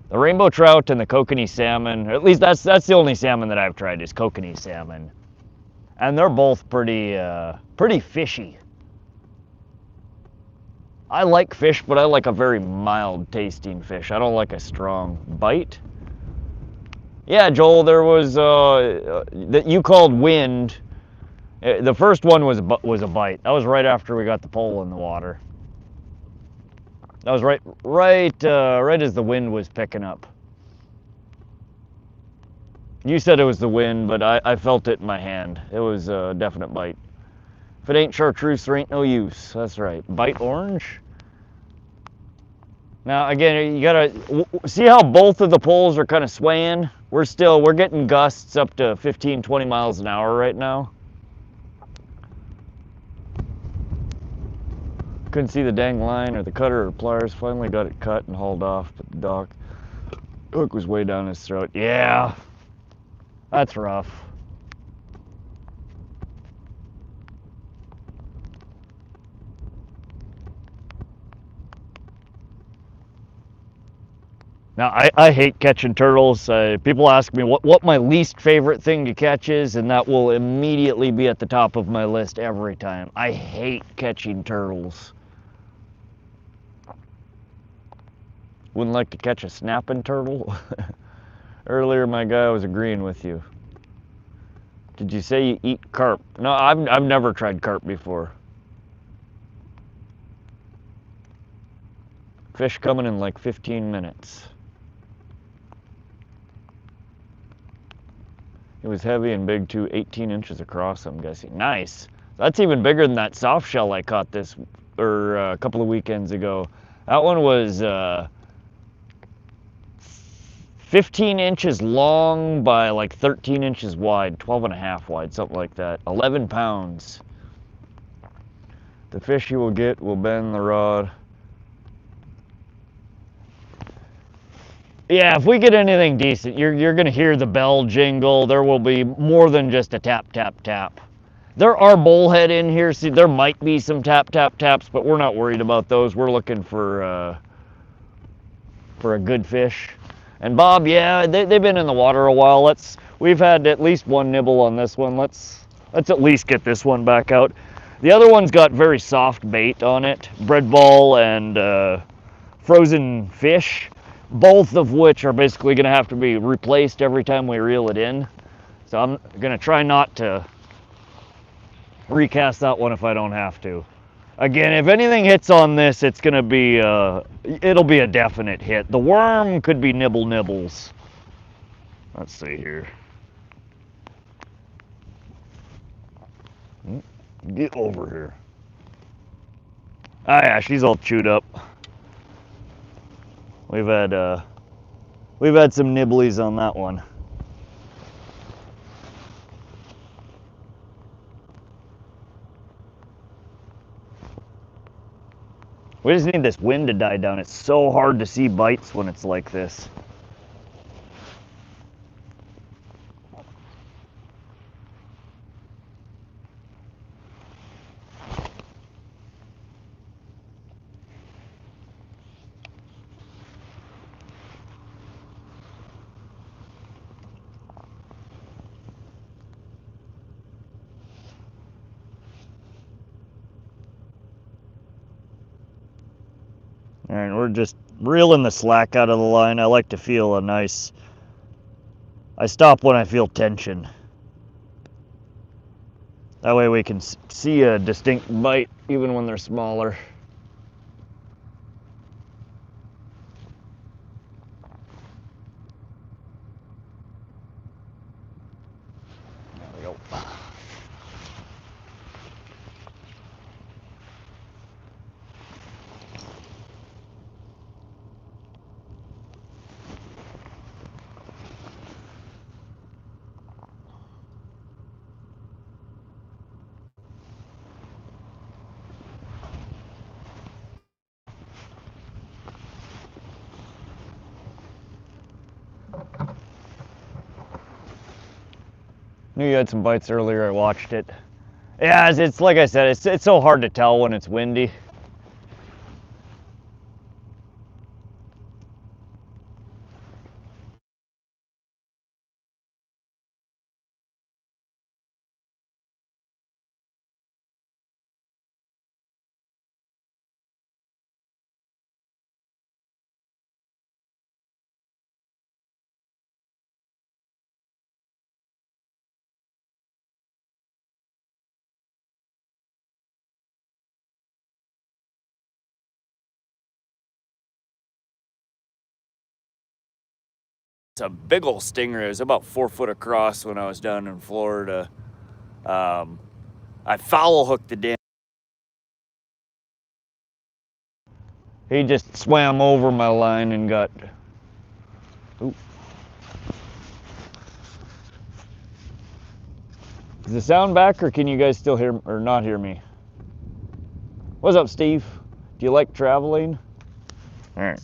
The rainbow trout and the kokanee salmon, or at least that's the only salmon that I've tried is kokanee salmon, and they're both pretty fishy. I like fish, but I like a very mild tasting fish. I don't like a strong bite. Yeah, Joel, there was that you called wind. The first one was a bite. That was right after we got the pole in the water. That was right as the wind was picking up. You said it was the wind, but I felt it in my hand. It was a definite bite. If it ain't chartreuse, there ain't no use. That's right. Bite orange. Now again, you gotta see how both of the poles are kind of swaying. We're getting gusts up to 15, 20 miles an hour right now. Couldn't see the dang line or the cutter or pliers. Finally got it cut and hauled off, but the dock hook was way down his throat. Yeah, that's rough. Now, I hate catching turtles. People ask me what my least favorite thing to catch is, and that will immediately be at the top of my list every time. I hate catching turtles. Wouldn't like to catch a snapping turtle? Earlier, my guy was agreeing with you. Did you say you eat carp? No, I've never tried carp before. Fish coming in like 15 minutes. It was heavy and big too, 18 inches across, I'm guessing. Nice. That's even bigger than that soft shell I caught a couple of weekends ago. That one was 15 inches long by like 13 inches wide, 12 and a half wide, something like that. 11 pounds. The fish you will get will bend the rod. Yeah, if we get anything decent, you're gonna hear the bell jingle. There will be more than just a tap, tap, tap. There are bullhead in here. See, there might be some tap, tap, taps, but we're not worried about those. We're looking for a good fish. And Bob, yeah, they've been in the water a while. We've had at least one nibble on this one. Let's at least get this one back out. The other one's got very soft bait on it, bread ball and frozen fish, both of which are basically going to have to be replaced every time we reel it in. So I'm going to try not to recast that one if I don't have to. Again, if anything hits on this, it's going to be it'll be a definite hit. The worm could be nibbles. Let's see here. Get over here. Ah, yeah, she's all chewed up. We've had some nibblies on that one. We just need this wind to die down. It's so hard to see bites when it's like this. All right, we're just reeling the slack out of the line. I like to feel I stop when I feel tension. That way we can see a distinct bite even when they're smaller. There we go. Knew you had some bites earlier. I watched it. Yeah, it's like I said, it's so hard to tell when it's windy. It's a big old stingray. It was about 4 foot across when I was down in Florida. I foul hooked the damn. He just swam over my line and got. Ooh. Is the sound back, or can you guys still hear or not hear me? What's up, Steve? Do you like traveling? All right.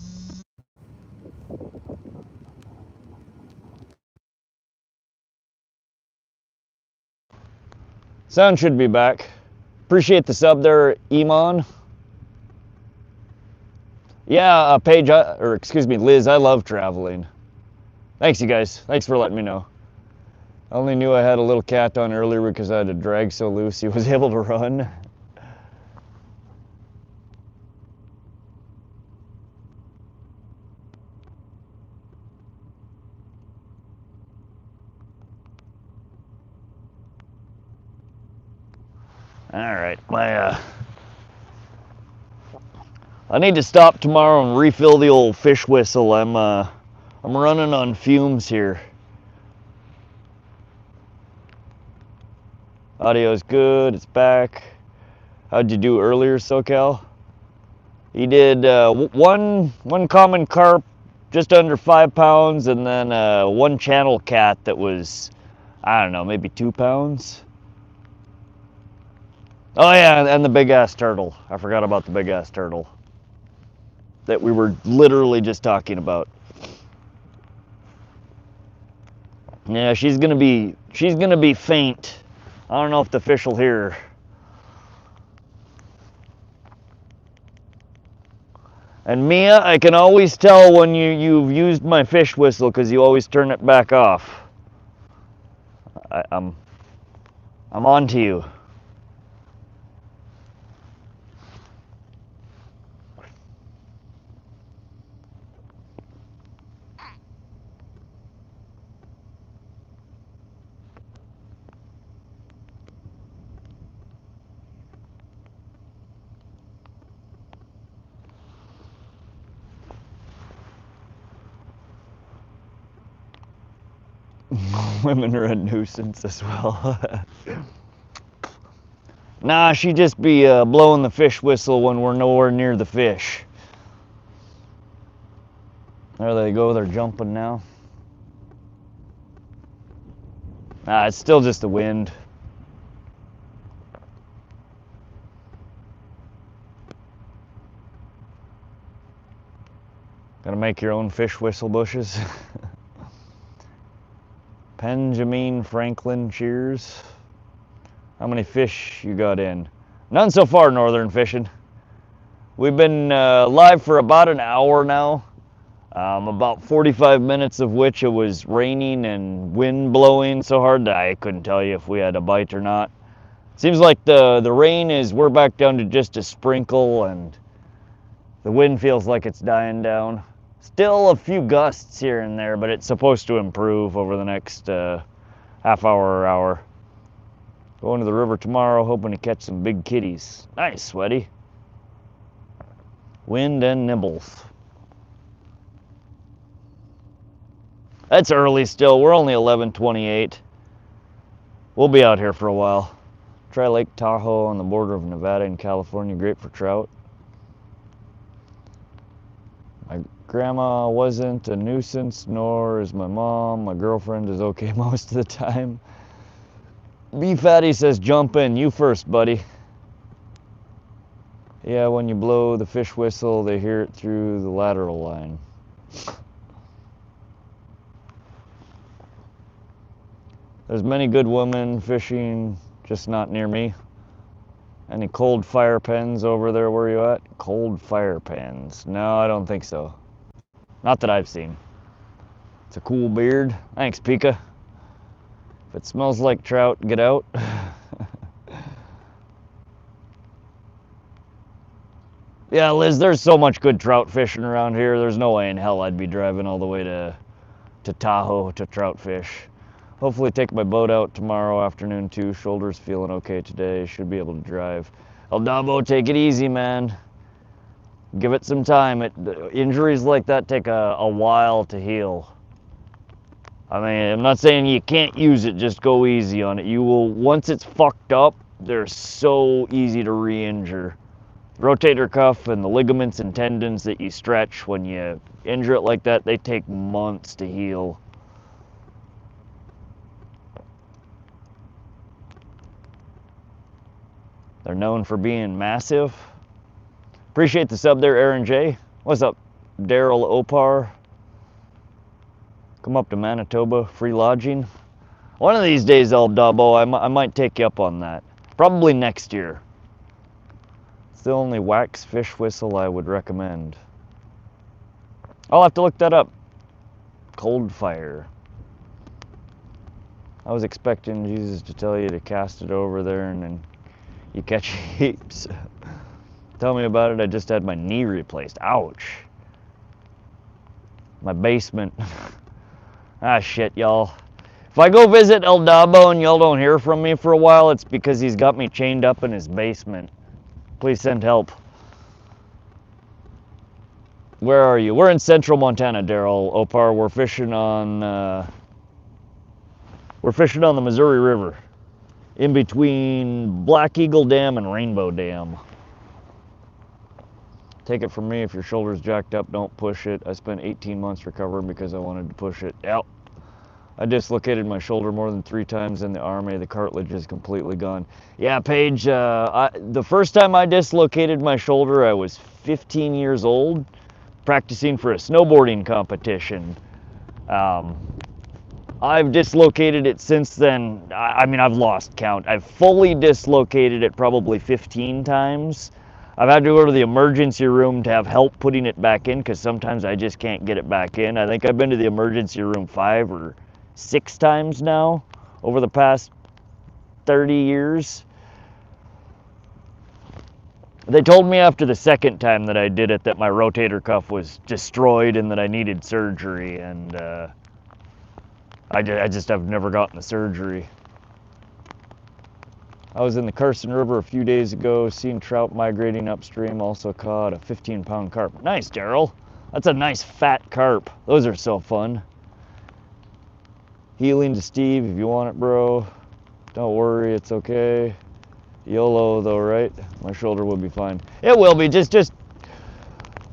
Sound should be back. Appreciate the sub there, Iman. Yeah, Paige, or excuse me, Liz, I love traveling. Thanks, you guys. Thanks for letting me know. I only knew I had a little cat on earlier because I had a drag so loose he was able to run. All right, I need to stop tomorrow and refill the old fish whistle. I'm running on fumes here. Audio's good. It's back. How'd you do earlier, SoCal? He did one common carp, just under 5 pounds, and then one channel cat that was, I don't know, maybe 2 pounds. Oh yeah, and the big ass turtle. I forgot about the big ass turtle that we were literally just talking about. Yeah, she's gonna be faint. I don't know if the fish will hear her. And Mia, I can always tell when you've used my fish whistle because you always turn it back off. I'm on to you. Women are a nuisance as well. Nah, she just be blowing the fish whistle when we're nowhere near the fish. There they go, they're jumping now. Nah, it's still just the wind. Gotta make your own fish whistle bushes. Benjamin Franklin, cheers. How many fish you got in? None so far, Northern Fishing. We've been live for about an hour now. About 45 minutes of which it was raining and wind blowing so hard that I couldn't tell you if we had a bite or not. Seems like the rain we're back down to just a sprinkle, and the wind feels like it's dying down. Still a few gusts here and there, but it's supposed to improve over the next half hour or hour. Going to the river tomorrow, hoping to catch some big kitties. Nice, Sweaty. Wind and nibbles. That's early still. We're only 11:28. We'll be out here for a while. Try Lake Tahoe on the border of Nevada and California. Great for trout. My grandma wasn't a nuisance, nor is my mom. My girlfriend is okay most of the time. B Fatty says, jump in. You first, buddy. Yeah, when you blow the fish whistle, they hear it through the lateral line. There's many good women fishing, just not near me. Any cold fire pens over there where you at? Cold fire pens. No, I don't think so. Not that I've seen. It's a cool beard. Thanks, Pika. If it smells like trout, get out. Yeah, Liz, there's so much good trout fishing around here. There's no way in hell I'd be driving all the way to Tahoe to trout fish. Hopefully take my boat out tomorrow afternoon too. Shoulder's feeling okay today. Should be able to drive. El Dabo, take it easy, man. Give it some time. Injuries like that take a while to heal. I mean, I'm not saying you can't use it, just go easy on it. You will, once it's fucked up, they're so easy to re-injure. Rotator cuff and the ligaments and tendons that you stretch when you injure it like that, they take months to heal. They're known for being massive. Appreciate the sub there, Aaron J. What's up, Daryl Opar? Come up to Manitoba, free lodging. One of these days, El Dabo, I might take you up on that. Probably next year. It's the only wax fish whistle I would recommend. I'll have to look that up. Cold fire. I was expecting Jesus to tell you to cast it over there and then you catch heaps. Tell me about it. I just had my knee replaced. Ouch. My basement. Ah, shit, y'all. If I go visit El Dabo and y'all don't hear from me for a while, it's because he's got me chained up in his basement. Please send help. Where are you? We're in central Montana, Daryl Opar. We're fishing on the Missouri River, in between Black Eagle Dam and Rainbow Dam. Take it from me, if your shoulder's jacked up, don't push it. I spent 18 months recovering because I wanted to push it. Yep. I dislocated my shoulder more than 3 times in the Army. The cartilage is completely gone. Yeah, Paige, the first time I dislocated my shoulder, I was 15 years old, practicing for a snowboarding competition. I've dislocated it since then. I mean, I've lost count. I've fully dislocated it probably 15 times. I've had to go to the emergency room to have help putting it back in because sometimes I just can't get it back in. I think I've been to the emergency room 5 or 6 times now over the past 30 years. They told me after the second time that I did it that my rotator cuff was destroyed and that I needed surgery, and I just have never gotten the surgery. I was in the Carson River a few days ago, seeing trout migrating upstream, also caught a 15-pound carp. Nice, Daryl. That's a nice fat carp. Those are so fun. Healing to Steve, if you want it, bro. Don't worry, it's okay. YOLO though, right? My shoulder will be fine. It will be, just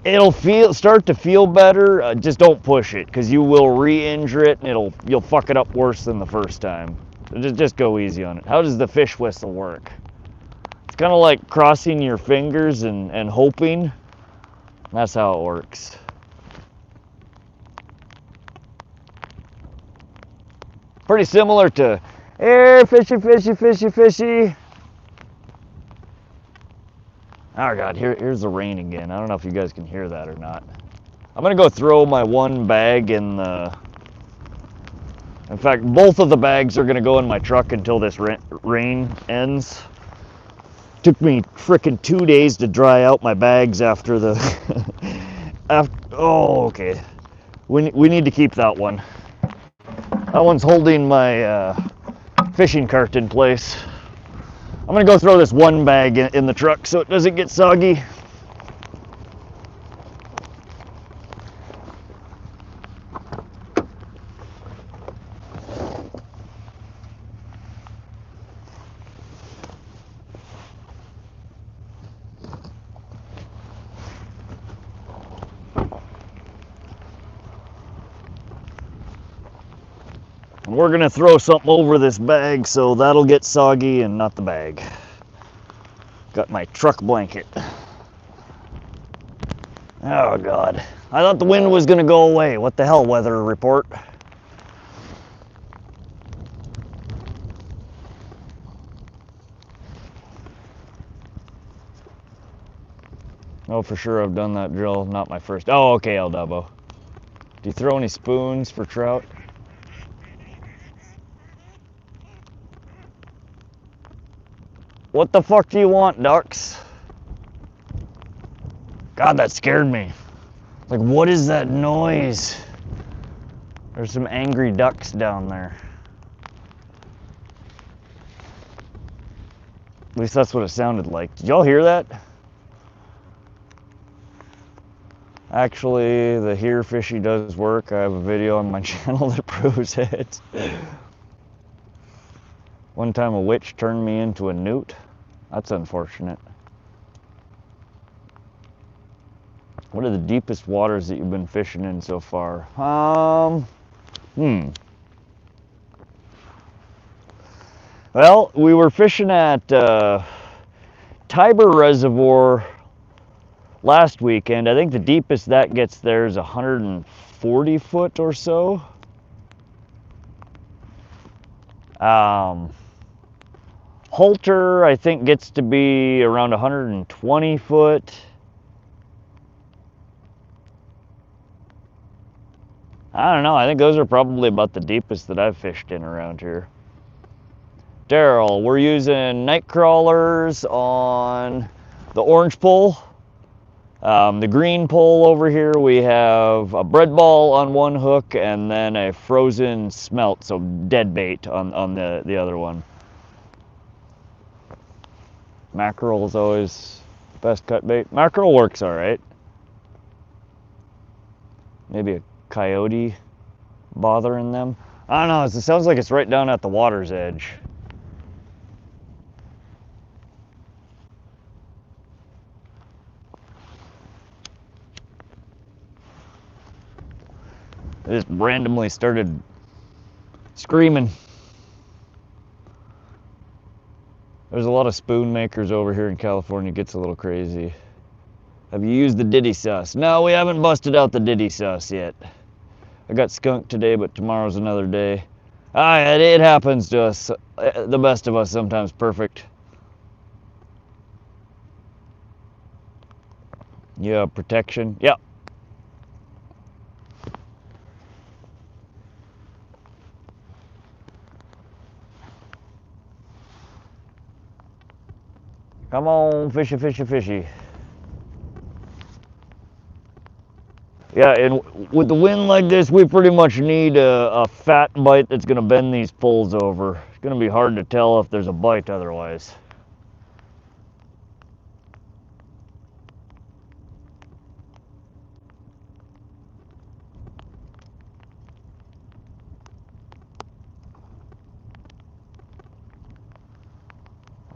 it'll start to feel better. Just don't push it, because you will re-injure it and you'll fuck it up worse than the first time. Just go easy on it. How does the fish whistle work? It's kind of like crossing your fingers and hoping. That's how it works. Pretty similar to air fishy, fishy, fishy, fishy. Oh God, here's the rain again. I don't know if you guys can hear that or not. I'm gonna go throw my one bag in the... In fact, both of the bags are gonna go in my truck until this rain ends. Took me frickin' 2 days to dry out my bags after the... Oh, okay. We need to keep that one. That one's holding my fishing cart in place. I'm gonna go throw this one bag in the truck so it doesn't get soggy. We're gonna throw something over this bag so that'll get soggy and not the bag. Got my truck blanket. Oh God. I thought the wind was gonna go away. What the hell, weather report? Oh, for sure I've done that drill. Not my first. Oh, okay, El Dubbo. Do you throw any spoons for trout? What the fuck do you want, ducks? God, that scared me. Like, what is that noise? There's some angry ducks down there. At least that's what it sounded like. Did y'all hear that? Actually, the Here Fishy does work. I have a video on my channel that proves it. One time a witch turned me into a newt. That's unfortunate. What are the deepest waters that you've been fishing in so far? Well, we were fishing at Tiber Reservoir last weekend. I think the deepest that gets there is 140 foot or so. Halter, I think, gets to be around 120 foot. I don't know. I think those are probably about the deepest that I've fished in around here. Daryl, we're using night crawlers on the orange pole. The green pole over here, we have a bread ball on one hook and then a frozen smelt, so dead bait on the other one. Mackerel is always best cut bait. Mackerel works all right. Maybe a coyote bothering them. I don't know, it sounds like it's right down at the water's edge. It just randomly started screaming. There's a lot of spoon makers over here in California. It gets a little crazy. Have you used the Diddy sauce? No, we haven't busted out the Diddy sauce yet. I got skunked today, but tomorrow's another day. It happens to us. The best of us sometimes perfect. Yeah, protection. Yep. Come on, fishy, fishy, fishy. Yeah, and with the wind like this, we pretty much need a fat bite that's gonna bend these poles over. It's gonna be hard to tell if there's a bite otherwise.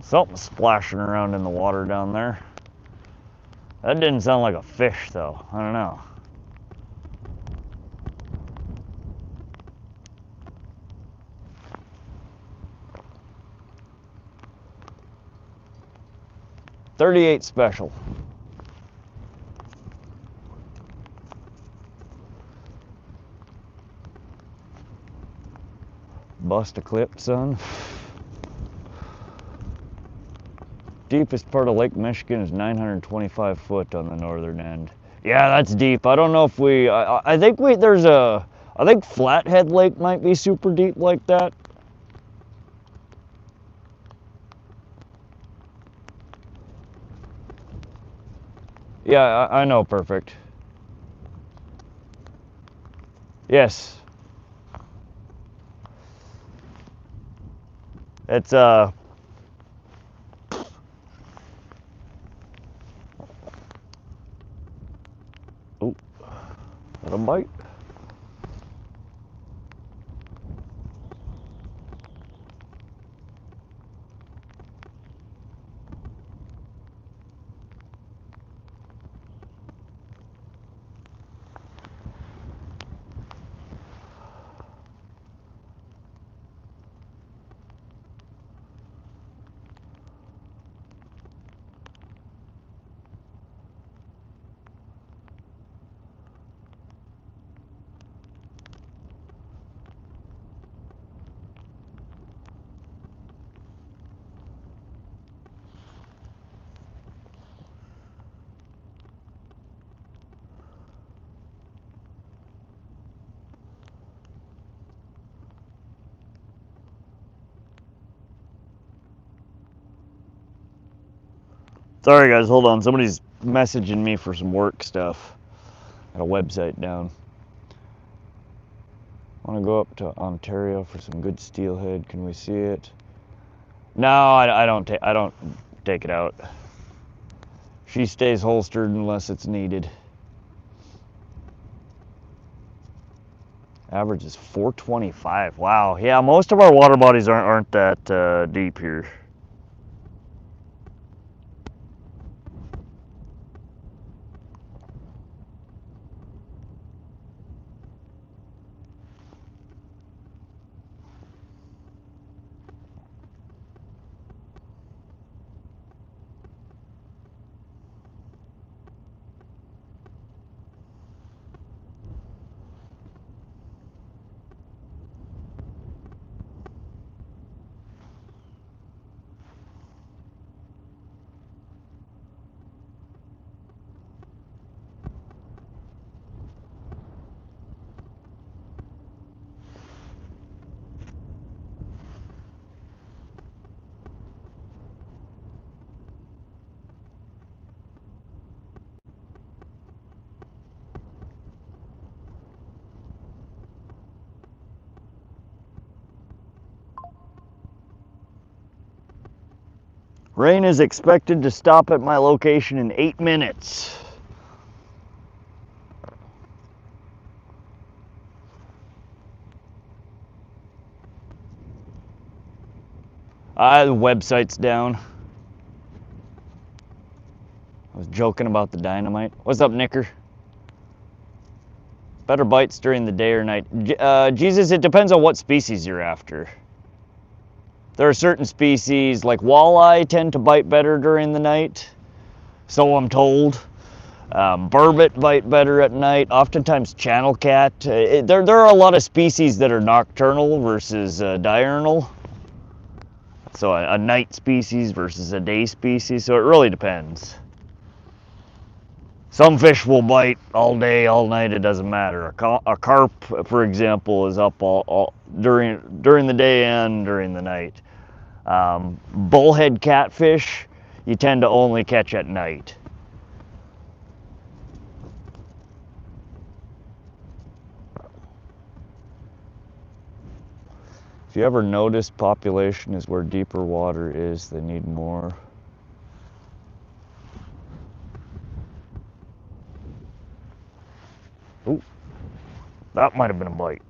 Something's splashing around in the water down there. That didn't sound like a fish though. I don't know. .38 special. Bust a clip, son. Deepest part of Lake Michigan is 925 foot on the northern end. Yeah, that's deep. I don't know if I think I think Flathead Lake might be super deep like that. Yeah, I know, perfect. Yes. It's Oh, got a bite. Sorry guys, hold on. Somebody's messaging me for some work stuff. Got a website down. Want to go up to Ontario for some good steelhead. Can we see it? No, I don't take it out. She stays holstered unless it's needed. Average is 425. Wow. Yeah, most of our water bodies aren't that deep here. Rain is expected to stop at my location in 8 minutes. The website's down. I was joking about the dynamite. What's up, Nicker? Better bites during the day or night. Jesus, it depends on what species you're after. There are certain species, like walleye, tend to bite better during the night. So I'm told. Burbot bite better at night. Oftentimes channel cat. There are a lot of species that are nocturnal versus diurnal. So a night species versus a day species. So it really depends. Some fish will bite all day, all night. It doesn't matter. A carp, for example, is up all during the day and during the night. Bullhead catfish, you tend to only catch at night. If you ever notice, population is where deeper water is. They need more. Ooh, that might have been a bite.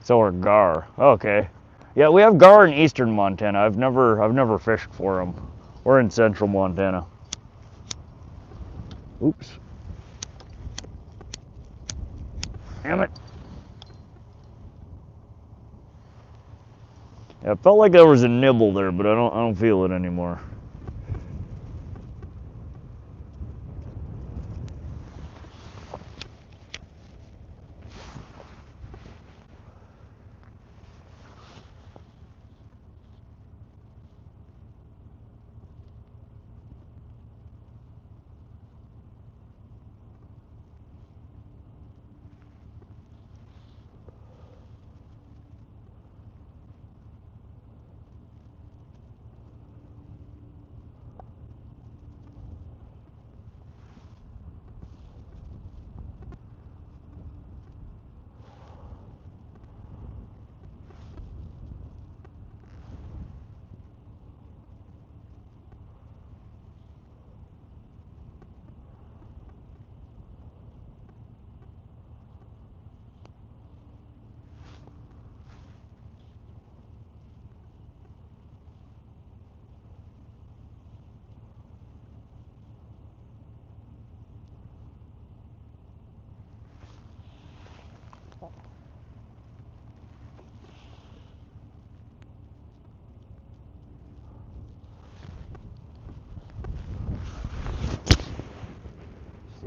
So are gar. Okay. Yeah, we have gar in eastern Montana. I've never fished for them. We're in central Montana. Oops. Damn it. Yeah, it felt like there was a nibble there, but I don't feel it anymore.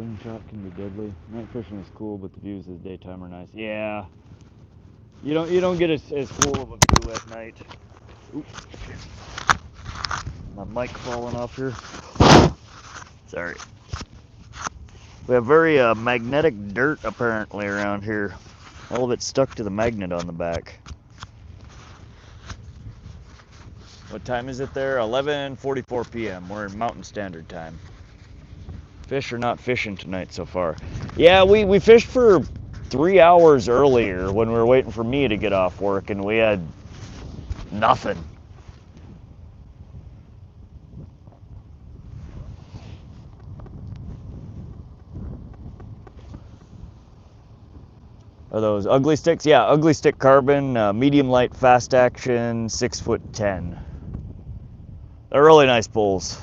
Evening shot can be deadly. Night fishing is cool, but the views of the daytime are nice. Yeah. You don't get as cool of a view at night. Oop, shit. My mic falling off here. Sorry. We have very magnetic dirt apparently around here. All of it stuck to the magnet on the back. What time is it there? 11:44 p.m. We're in Mountain Standard Time. Fish are not fishing tonight so far. Yeah, we fished for 3 hours earlier when we were waiting for me to get off work, and we had nothing. Are those ugly sticks? Yeah, ugly stick carbon, medium light, fast action, 6'10". They're really nice poles.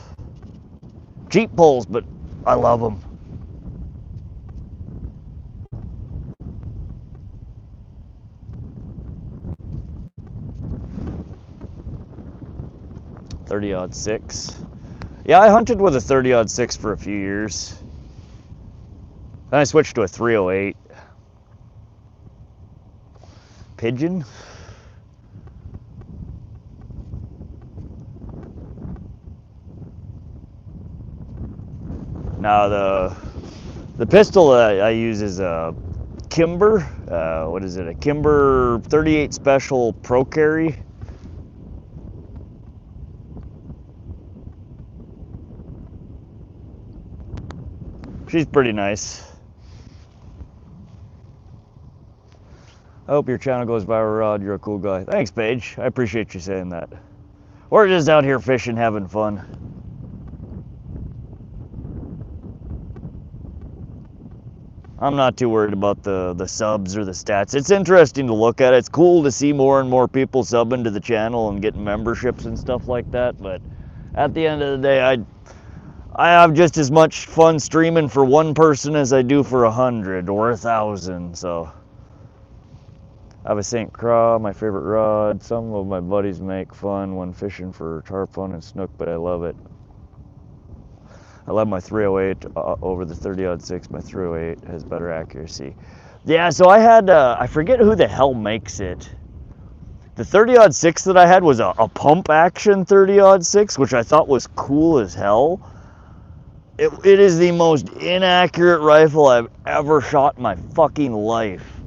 Cheap poles, but I love them. .30-06. Yeah, I hunted with a 30-06 for a few years. Then I switched to a 308. Pigeon? Now the pistol that I use is a Kimber. What is it? A Kimber 38 Special Pro Carry. She's pretty nice. I hope your channel goes viral, Rod. You're a cool guy. Thanks, Paige. I appreciate you saying that. We're just out here fishing, having fun. I'm not too worried about the subs or the stats. It's interesting to look at. It's cool to see more and more people subbing to the channel and getting memberships and stuff like that. But at the end of the day, I have just as much fun streaming for one person as I do for 100 or 1,000. So I have a St. Croix, my favorite rod. Some of my buddies make fun when fishing for tarpon and snook, but I love it. I love my 308 over the 30-06. My 308 has better accuracy. Yeah, so I had, I forget who the hell makes it. The 30-06 that I had was a pump action 30-06, which I thought was cool as hell. It is the most inaccurate rifle I've ever shot in my fucking life.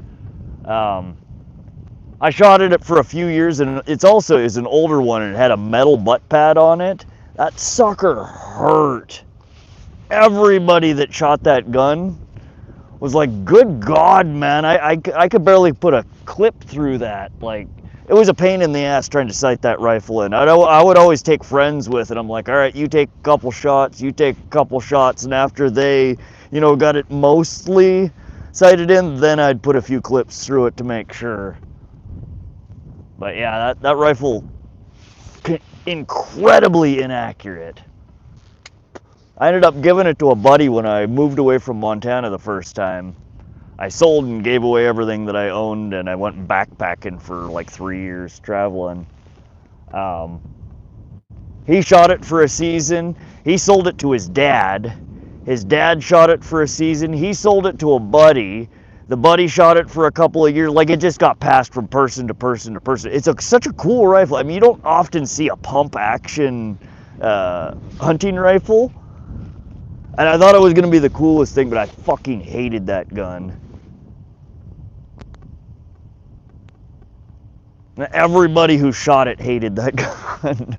I shot it for a few years, and it's also is an older one, and it had a metal butt pad on it. That sucker hurt. Everybody that shot that gun was like, good God, man, I could barely put a clip through that. Like, it was a pain in the ass trying to sight that rifle in. I would always take friends with it. I'm like, all right, you take a couple shots, you take a couple shots, and after they, you know, got it mostly sighted in, then I'd put a few clips through it to make sure. But yeah, that rifle, incredibly inaccurate. I ended up giving it to a buddy when I moved away from Montana the first time. I sold and gave away everything that I owned, and I went backpacking for like 3 years traveling. He shot it for a season. He sold it to his dad. His dad shot it for a season. He sold it to a buddy. The buddy shot it for a couple of years. Like, it just got passed from person to person to person. It's such a cool rifle. I mean, you don't often see a pump action hunting rifle. And I thought it was going to be the coolest thing, but I fucking hated that gun. Everybody who shot it hated that gun.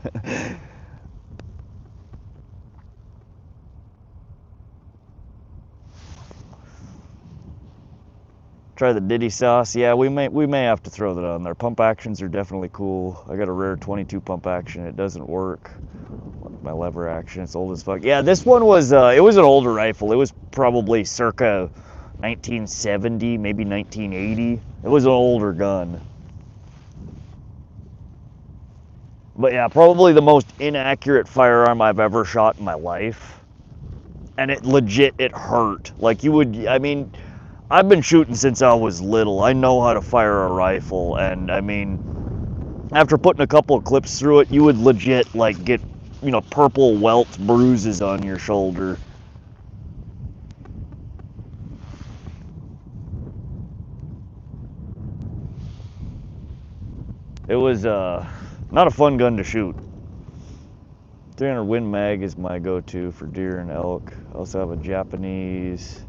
Try the Diddy sauce. Yeah, we may have to throw that on there. Pump actions are definitely cool. I got a rare 22 pump action. It doesn't work. My lever action, it's old as fuck. Yeah, this one was, it was an older rifle. It was probably circa 1970, maybe 1980. It was an older gun. But yeah, probably the most inaccurate firearm I've ever shot in my life. And it legit, it hurt. Like, you would, I mean, I've been shooting since I was little. I know how to fire a rifle, and I mean, after putting a couple of clips through it, you would legit, like, get, you know, purple welts, bruises on your shoulder. It was not a fun gun to shoot. 300 Win Mag is my go-to for deer and elk. I also have a Japanese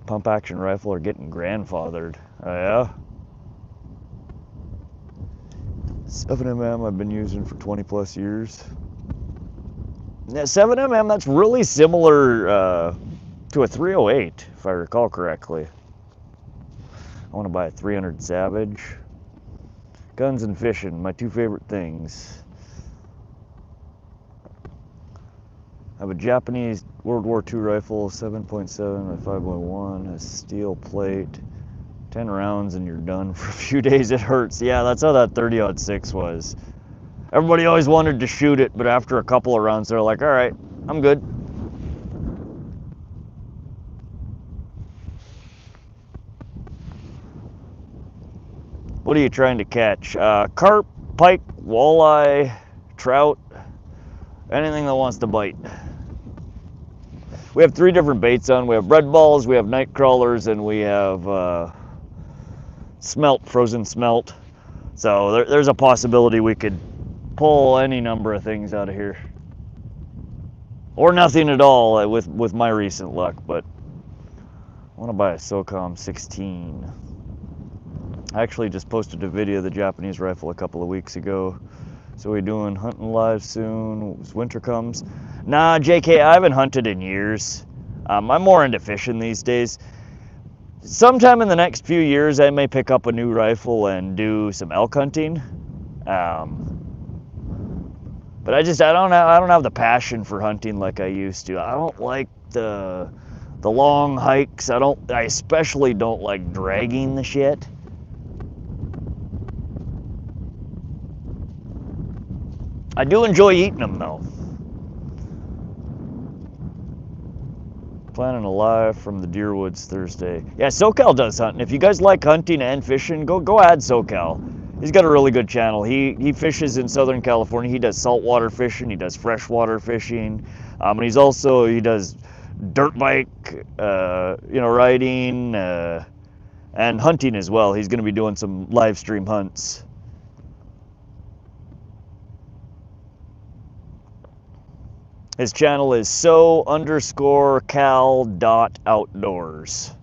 pump action rifle are getting grandfathered. Oh yeah? 7mm I've been using for 20 plus years. Yeah, 7mm, that's really similar to a 308, if I recall correctly. I want to buy a 300 Savage. Guns and fishing, my two favorite things. I have a Japanese World War II rifle, 7.7 by 5.1, a steel plate, 10 rounds and you're done for a few days. It hurts. Yeah, that's how that 30-06 was. Everybody always wanted to shoot it, but after a couple of rounds, they're like, all right, I'm good. What are you trying to catch? Carp, pike, walleye, trout, anything that wants to bite. We have 3 different baits on. We have red balls, we have night crawlers, and we have smelt, frozen smelt. So there's a possibility we could pull any number of things out of here. Or nothing at all with my recent luck, but I want to buy a SOCOM 16. I actually just posted a video of the Japanese rifle a couple of weeks ago. So we're doing hunting live soon as winter comes. Nah, JK, I haven't hunted in years. I'm more into fishing these days. Sometime in the next few years, I may pick up a new rifle and do some elk hunting. But I don't have the passion for hunting like I used to. I don't like the long hikes. I especially don't like dragging the shit. I do enjoy eating them though. Planning a live from the deer woods Thursday. Yeah, SoCal does hunting. If you guys like hunting and fishing, go add SoCal. He's got a really good channel. He fishes in Southern California. He does saltwater fishing. He does freshwater fishing. And he does dirt bike, riding, and hunting as well. He's going to be doing some live stream hunts. His channel is so_cal.outdoors.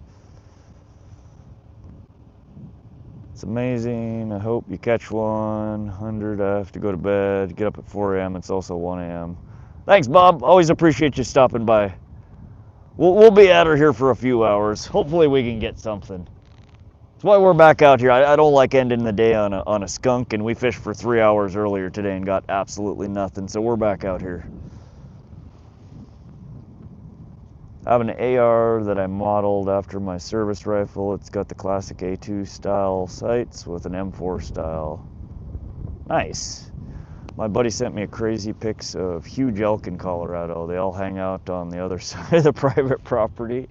It's amazing. I hope you catch one. 100. I have to go to bed. Get up at 4 a.m. It's also 1 a.m. Thanks, Bob. Always appreciate you stopping by. We'll be at her here for a few hours. Hopefully we can get something. That's why we're back out here. I don't like ending the day on a skunk, and we fished for 3 hours earlier today and got absolutely nothing. So we're back out here. I have an AR that I modeled after my service rifle. It's got the classic A2 style sights with an M4 style. Nice. My buddy sent me a crazy pics of huge elk in Colorado. They all hang out on the other side of the private property.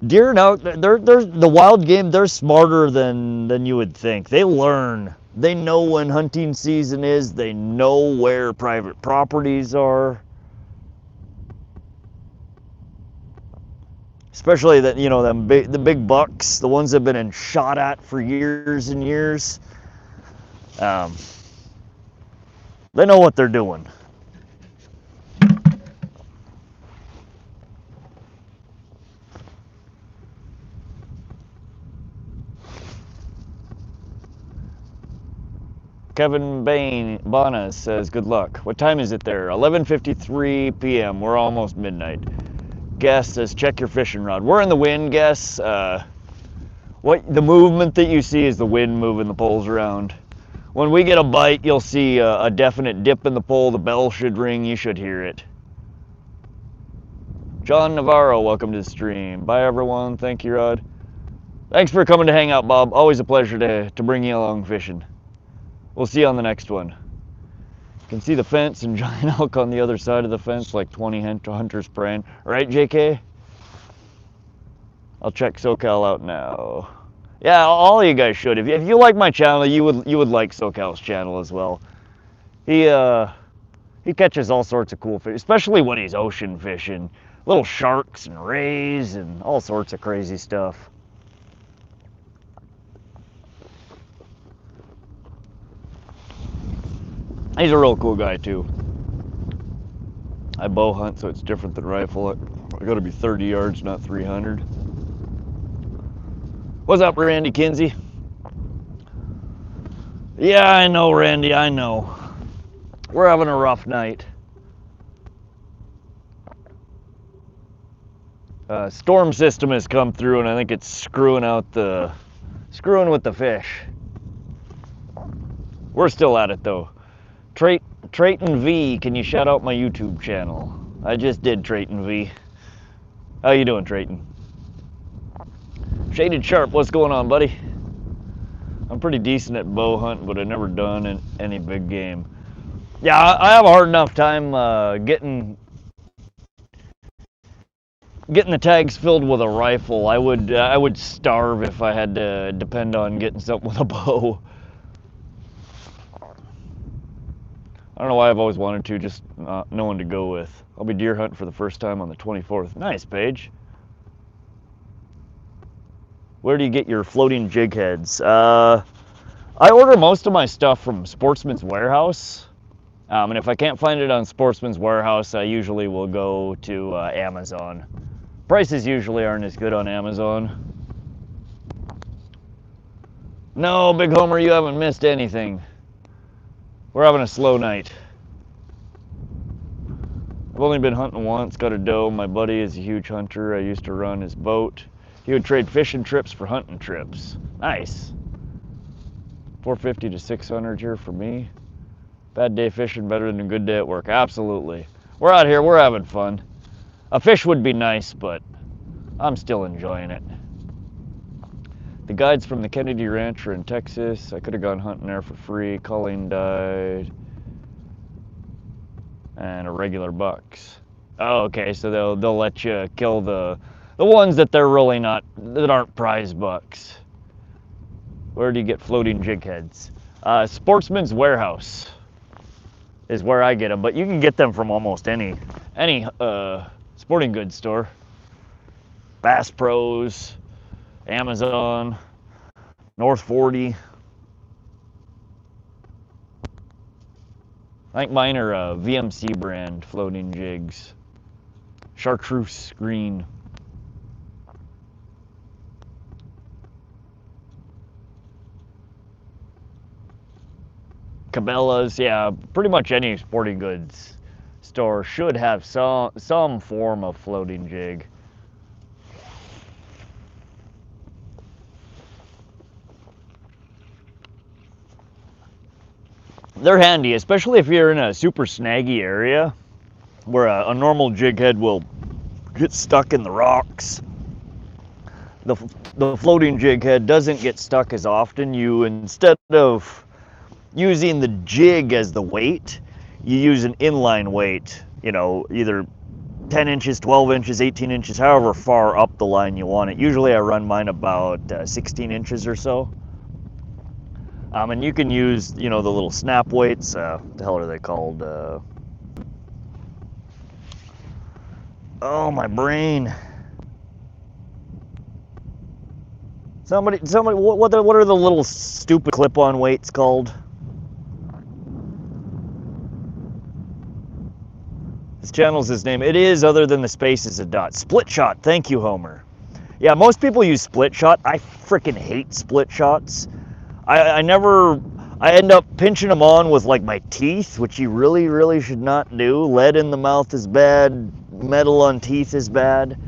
Deer and elk, they're the wild game. They're smarter than you would think. They learn. They know when hunting season is. They know where private properties are. Especially that, the big bucks, the ones that have been shot at for years and years. They know what they're doing. Kevin Bana says, good luck. What time is it there? 11:53 p.m. We're almost midnight. Guess says, check your fishing rod. We're in the wind, Guess. The movement that you see is the wind moving the poles around. When we get a bite, you'll see a definite dip in the pole. The bell should ring. You should hear it. John Navarro, welcome to the stream. Bye, everyone. Thank you, Rod. Thanks for coming to hang out, Bob. Always a pleasure to bring you along fishing. We'll see you on the next one. You can see the fence and giant elk on the other side of the fence, like 20 hunters praying. Right, JK? I'll check SoCal out now. Yeah, all of you guys should. If you like my channel, you would like SoCal's channel as well. He catches all sorts of cool fish, especially when he's ocean fishing. Little sharks and rays and all sorts of crazy stuff. He's a real cool guy too. I bow hunt, so it's different than rifle. I gotta be 30 yards, not 300. What's up, Randy Kinsey? Yeah, I know, Randy, I know. We're having a rough night. Storm system has come through, and I think it's screwing with the fish. We're still at it though. Trayton V, can you shout out my YouTube channel? I just did, Trayton V. How you doing, Trayton? Shaded Sharp, what's going on, buddy? I'm pretty decent at bow hunting, but I've never done any big game. Yeah, I have a hard enough time getting the tags filled with a rifle. I would starve if I had to depend on getting something with a bow. I don't know why I've always wanted to, just no one to go with. I'll be deer hunting for the first time on the 24th. Nice, Paige. Where do you get your floating jig heads? I order most of my stuff from Sportsman's Warehouse. And if I can't find it on Sportsman's Warehouse, I usually will go to Amazon. Prices usually aren't as good on Amazon. No, Big Homer, you haven't missed anything. We're having a slow night. I've only been hunting once, got a doe. My buddy is a huge hunter. I used to run his boat. He would trade fishing trips for hunting trips. Nice. 450 to 600 here for me. Bad day fishing better than a good day at work. Absolutely. We're out here, we're having fun. A fish would be nice, but I'm still enjoying it. The guides from the Kennedy Ranch are in Texas. I could have gone hunting there for free. Colleen died. And irregular bucks. Oh, okay, so they'll let you kill the ones that they're really not, that aren't prize bucks. Where do you get floating jig heads? Sportsman's Warehouse is where I get them, but you can get them from almost any sporting goods store. Bass Pros, Amazon, North 40. I think mine are VMC brand floating jigs. Chartreuse green. Cabela's, yeah, pretty much any sporting goods store should have some form of floating jig. They're handy, especially if you're in a super snaggy area where a normal jig head will get stuck in the rocks. The floating jig head doesn't get stuck as often. You, instead of using the jig as the weight, you use an inline weight, you know, either 10 inches, 12 inches, 18 inches, however far up the line you want it. Usually I run mine about 16 inches or so. And you can use, you know, the little snap weights. What the hell are they called? Oh, my brain. Somebody, what are the little stupid clip-on weights called? This channel's his name. It is, other than the space is a dot. Split shot. Thank you, Homer. Yeah, most people use split shot. I freaking hate split shots. I end up pinching them on with like my teeth, which you really should not do. Lead in the mouth is bad. Metal on teeth is bad.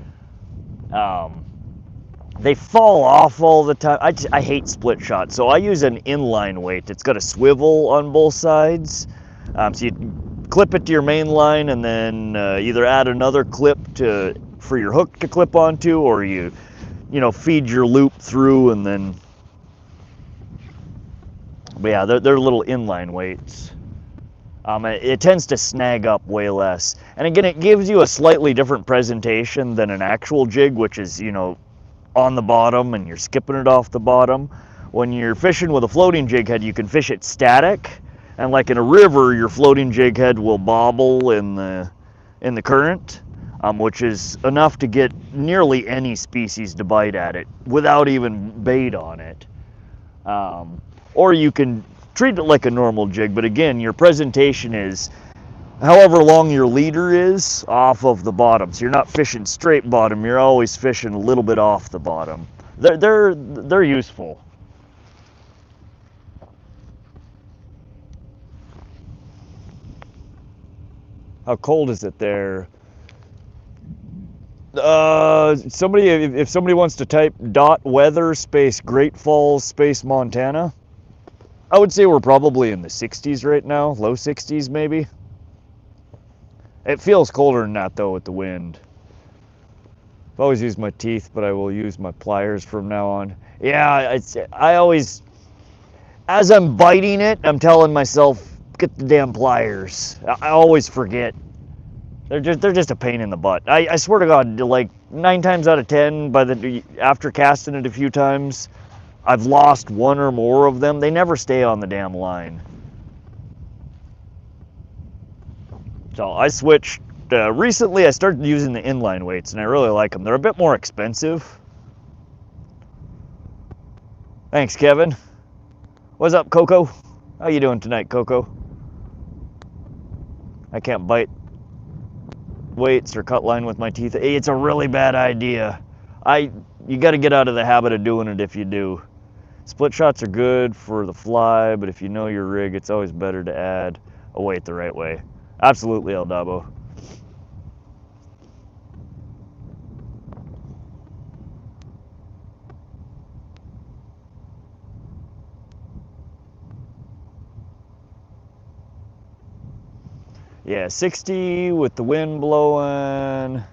They fall off all the time. I hate split shot, so I use an inline weight. It's got a swivel on both sides. So you clip it to your main line and then either add another clip for your hook to clip onto, or you feed your loop through and then. But yeah, they're little inline weights. It tends to snag up way less. And again, it gives you a slightly different presentation than an actual jig, which is, on the bottom and you're skipping it off the bottom. When you're fishing with a floating jig head, you can fish it static. And like in a river, your floating jig head will bobble in the current, which is enough to get nearly any species to bite at it without even bait on it. Or you can treat it like a normal jig, but again, your presentation is however long your leader is off of the bottom. So you're not fishing straight bottom, you're always fishing a little bit off the bottom. They're useful. How cold is it there? If somebody wants to type .weather space Great Falls space Montana, I would say we're probably in the 60s right now, low 60s maybe. It feels colder than that though with the wind. I've always used my teeth, but I will use my pliers from now on. Yeah, I always, as I'm biting it, I'm telling myself, get the damn pliers. I always forget. They're just a pain in the butt. I swear to God, like 9 times out of 10, after casting it a few times, I've lost one or more of them. They never stay on the damn line. So I switched. Recently, I started using the inline weights, and I really like them. They're a bit more expensive. Thanks, Kevin. What's up, Coco? How you doing tonight, Coco? I can't bite weights or cut line with my teeth. It's a really bad idea. You got to get out of the habit of doing it if you do. Split shots are good for the fly, but if you know your rig, it's always better to add a weight the right way. Absolutely, El Dabo. Yeah, 60 with the wind blowing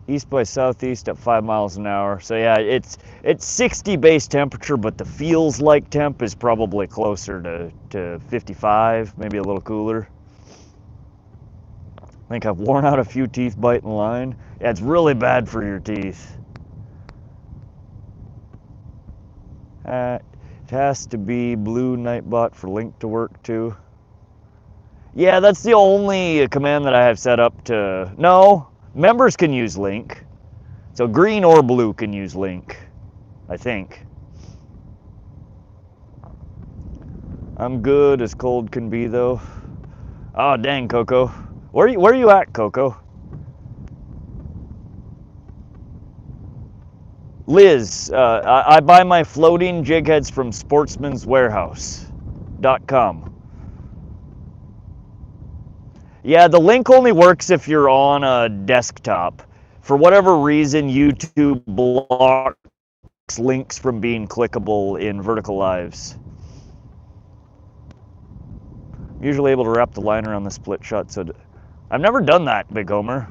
east by southeast at 5 miles an hour. So yeah, it's 60 base temperature, but the feels like temp is probably closer to 55, maybe a little cooler. I think I've worn out a few teeth biting line. Yeah, it's really bad for your teeth. It has to be blue Nightbot for Link to work too. Yeah, that's the only command that I have set up to... No, members can use Link. So green or blue can use Link, I think. I'm good as cold can be though. Oh, dang, Coco. Where are you at, Coco? Liz, I buy my floating jig heads from sportsmanswarehouse.com. Yeah, the link only works if you're on a desktop. For whatever reason, YouTube blocks links from being clickable in vertical lives. I'm usually able to wrap the line around the split shot, so I've never done that, Big Homer.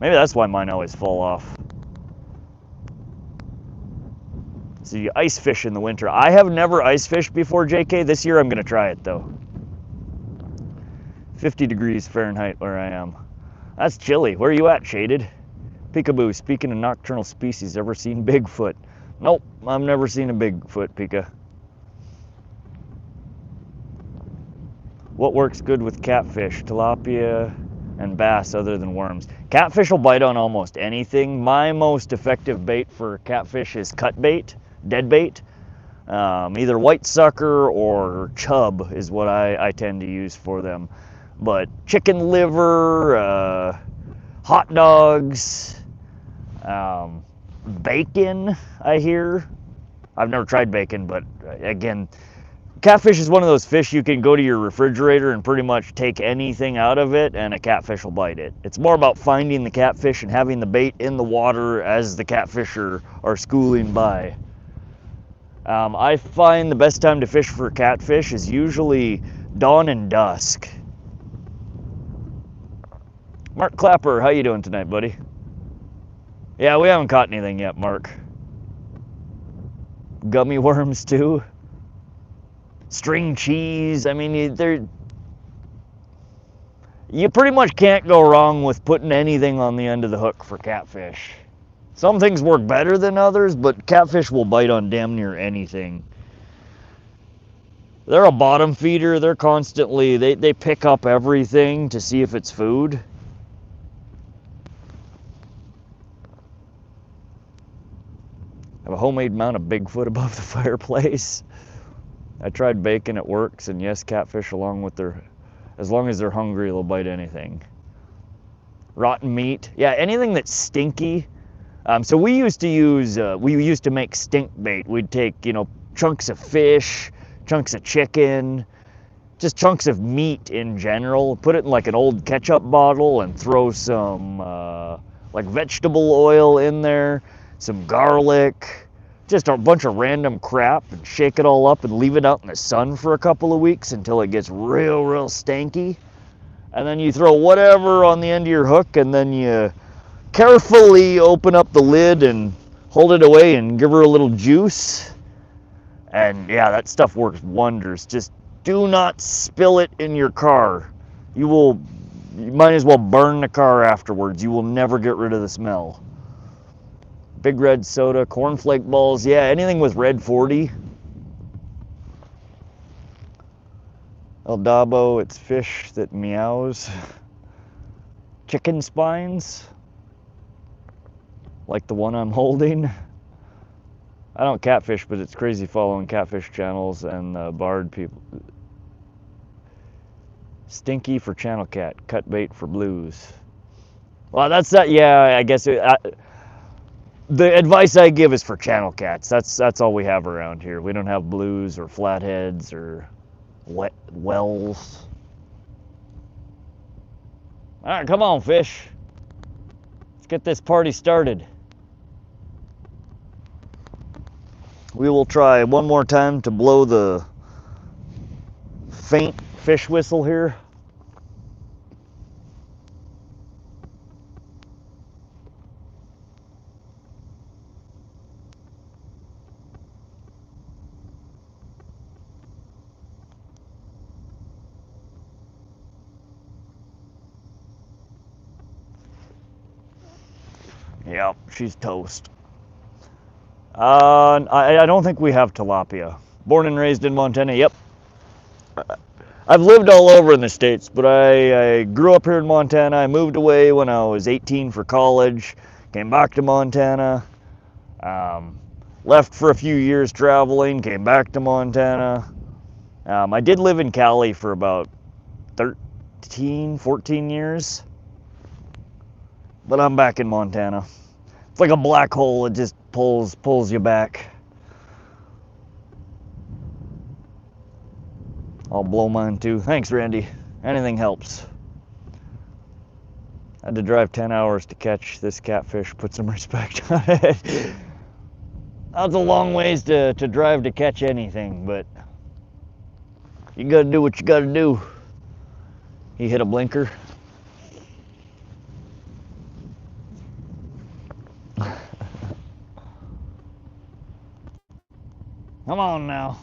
Maybe that's why mine always fall off. So you ice fish in the winter. I have never ice fished before, JK. This year I'm going to try it, though. 50 degrees Fahrenheit where I am. That's chilly. Where are you at, Shaded? Peekaboo, speaking of nocturnal species, ever seen Bigfoot? Nope, I've never seen a Bigfoot, Pika. What works good with catfish, tilapia, and bass other than worms? Catfish will bite on almost anything. My most effective bait for catfish is cut bait, dead bait. Either white sucker or chub is what I tend to use for them. But chicken liver, hot dogs, bacon, I hear. I've never tried bacon, but again, catfish is one of those fish you can go to your refrigerator and pretty much take anything out of it and a catfish will bite it. It's more about finding the catfish and having the bait in the water as the catfish are schooling by. I find the best time to fish for catfish is usually dawn and dusk. Mark Clapper, how you doing tonight, buddy? Yeah, we haven't caught anything yet, Mark. Gummy worms too. String cheese. I mean, you pretty much can't go wrong with putting anything on the end of the hook for catfish. Some things work better than others, but catfish will bite on damn near anything. They're a bottom feeder. They're constantly, they pick up everything to see if it's food. Have a homemade mount of Bigfoot above the fireplace. I tried bacon, it works, and yes, catfish as long as they're hungry, they'll bite anything. Rotten meat, yeah, anything that's stinky. So we used to make stink bait. We'd take, chunks of fish, chunks of chicken, just chunks of meat in general, put it in like an old ketchup bottle and throw some like vegetable oil in there, some garlic, just a bunch of random crap, and shake it all up and leave it out in the sun for a couple of weeks until it gets real stanky. And then you throw whatever on the end of your hook, and then you carefully open up the lid and hold it away and give her a little juice. And yeah, that stuff works wonders. Just do not spill it in your car. You might as well burn the car afterwards. You will never get rid of the smell. Big Red soda, cornflake balls, yeah, anything with red 40. El Dabo, it's fish that meows. Chicken spines, like the one I'm holding. I don't catfish, but it's crazy following catfish channels and barred people. Stinky for channel cat, cut bait for blues. Well, that's that. Yeah, I guess the advice I give is for channel cats. That's all we have around here. We don't have blues or flatheads or wells. All right, come on, fish. Let's get this party started. We will try one more time to blow the faint fish whistle here. Yep, she's toast. I don't think we have tilapia. Born and raised in Montana, yep. I've lived all over in the States, but I grew up here in Montana. I moved away when I was 18 for college, came back to Montana, left for a few years traveling, came back to Montana. I did live in Cali for about 14 years, but I'm back in Montana. It's like a black hole, it just pulls you back. I'll blow mine too. Thanks, Randy. Anything helps. I had to drive 10 hours to catch this catfish. Put some respect on it. That's a long ways to drive to catch anything, but you gotta do what you gotta do. He hit a blinker. Come on now.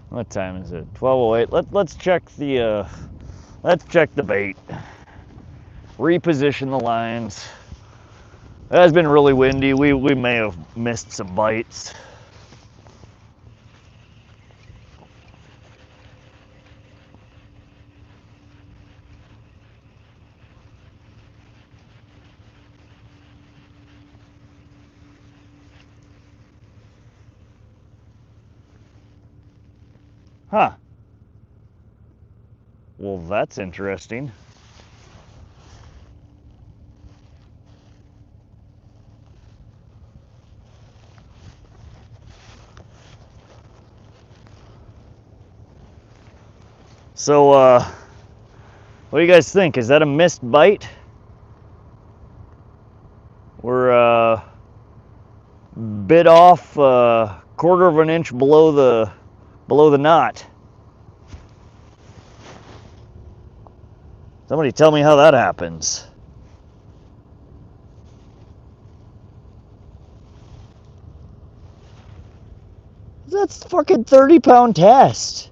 What time is it? 12:08. Let's check the bait. Reposition the lines. It has been really windy. We may have missed some bites. Huh. Well, that's interesting. So, what do you guys think? Is that a missed bite? We're bit off a quarter of an inch below the knot. Somebody tell me how that happens. That's fucking 30-pound test.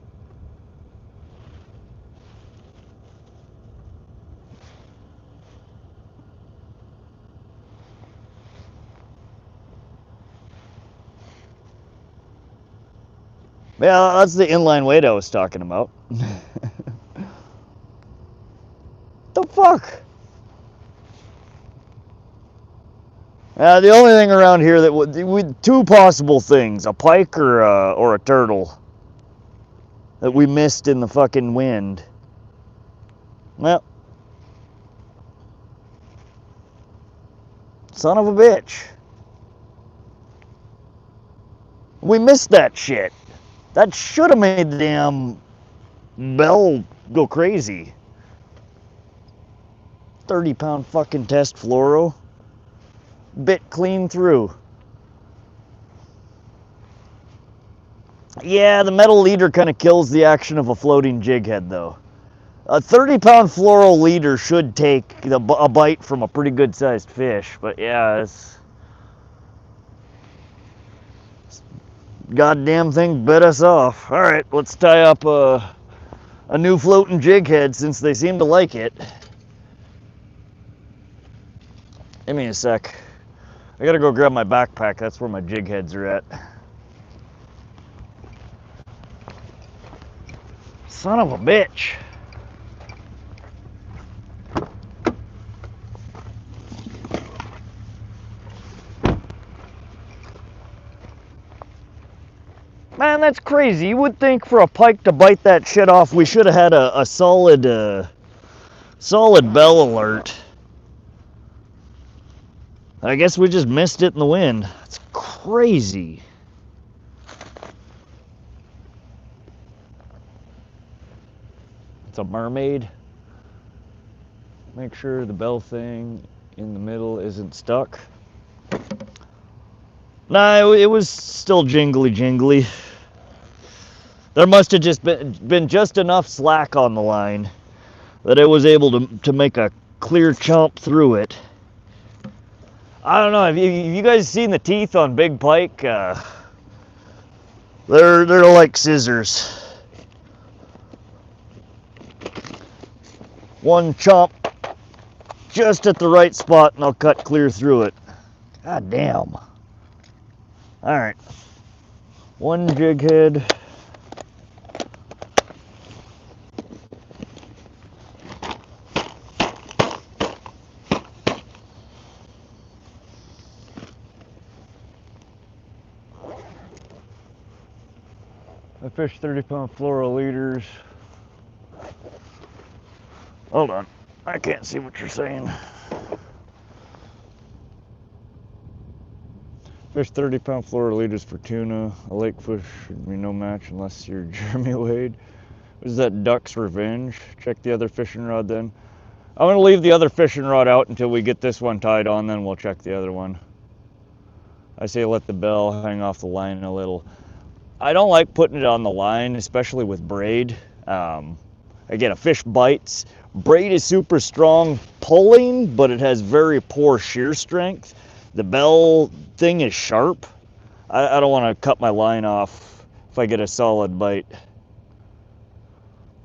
Yeah, that's the inline weight I was talking about. The fuck? The only thing around here that would two possible things: a pike or a turtle that we missed in the fucking wind. Well, son of a bitch. We missed that shit. That should have made the damn bell go crazy. 30-pound fucking test fluoro. Bit clean through. Yeah, the metal leader kind of kills the action of a floating jig head, though. A 30-pound fluoro leader should take a bite from a pretty good-sized fish, but yeah, this goddamn thing bit us off. All right, let's tie up a new floating jig head since they seem to like it. Give me a sec. I gotta go grab my backpack. That's where my jig heads are at. Son of a bitch. Man, that's crazy. You would think for a pike to bite that shit off, we should have had a solid bell alert. I guess we just missed it in the wind. It's crazy. It's a mermaid. Make sure the bell thing in the middle isn't stuck. Nah, it was still jingly. There must have just been just enough slack on the line that it was able to make a clear chomp through it. I don't know. Have you guys seen the teeth on big pike? They're like scissors. One chomp just at the right spot, and I'll cut clear through it. God damn. All right. One jig head. I fished 30-pound fluoro leaders. Hold on, I can't see what you're saying. Fish 30-pound fluoro leaders for tuna. A lake fish should be no match unless you're Jeremy Wade. What is that, Duck's Revenge? Check the other fishing rod then. I'm gonna leave the other fishing rod out until we get this one tied on, then we'll check the other one. I say let the bell hang off the line a little. I don't like putting it on the line, especially with braid. Again, a fish bites. Braid is super strong pulling, but it has very poor shear strength. The bell thing is sharp. I don't want to cut my line off if I get a solid bite. Do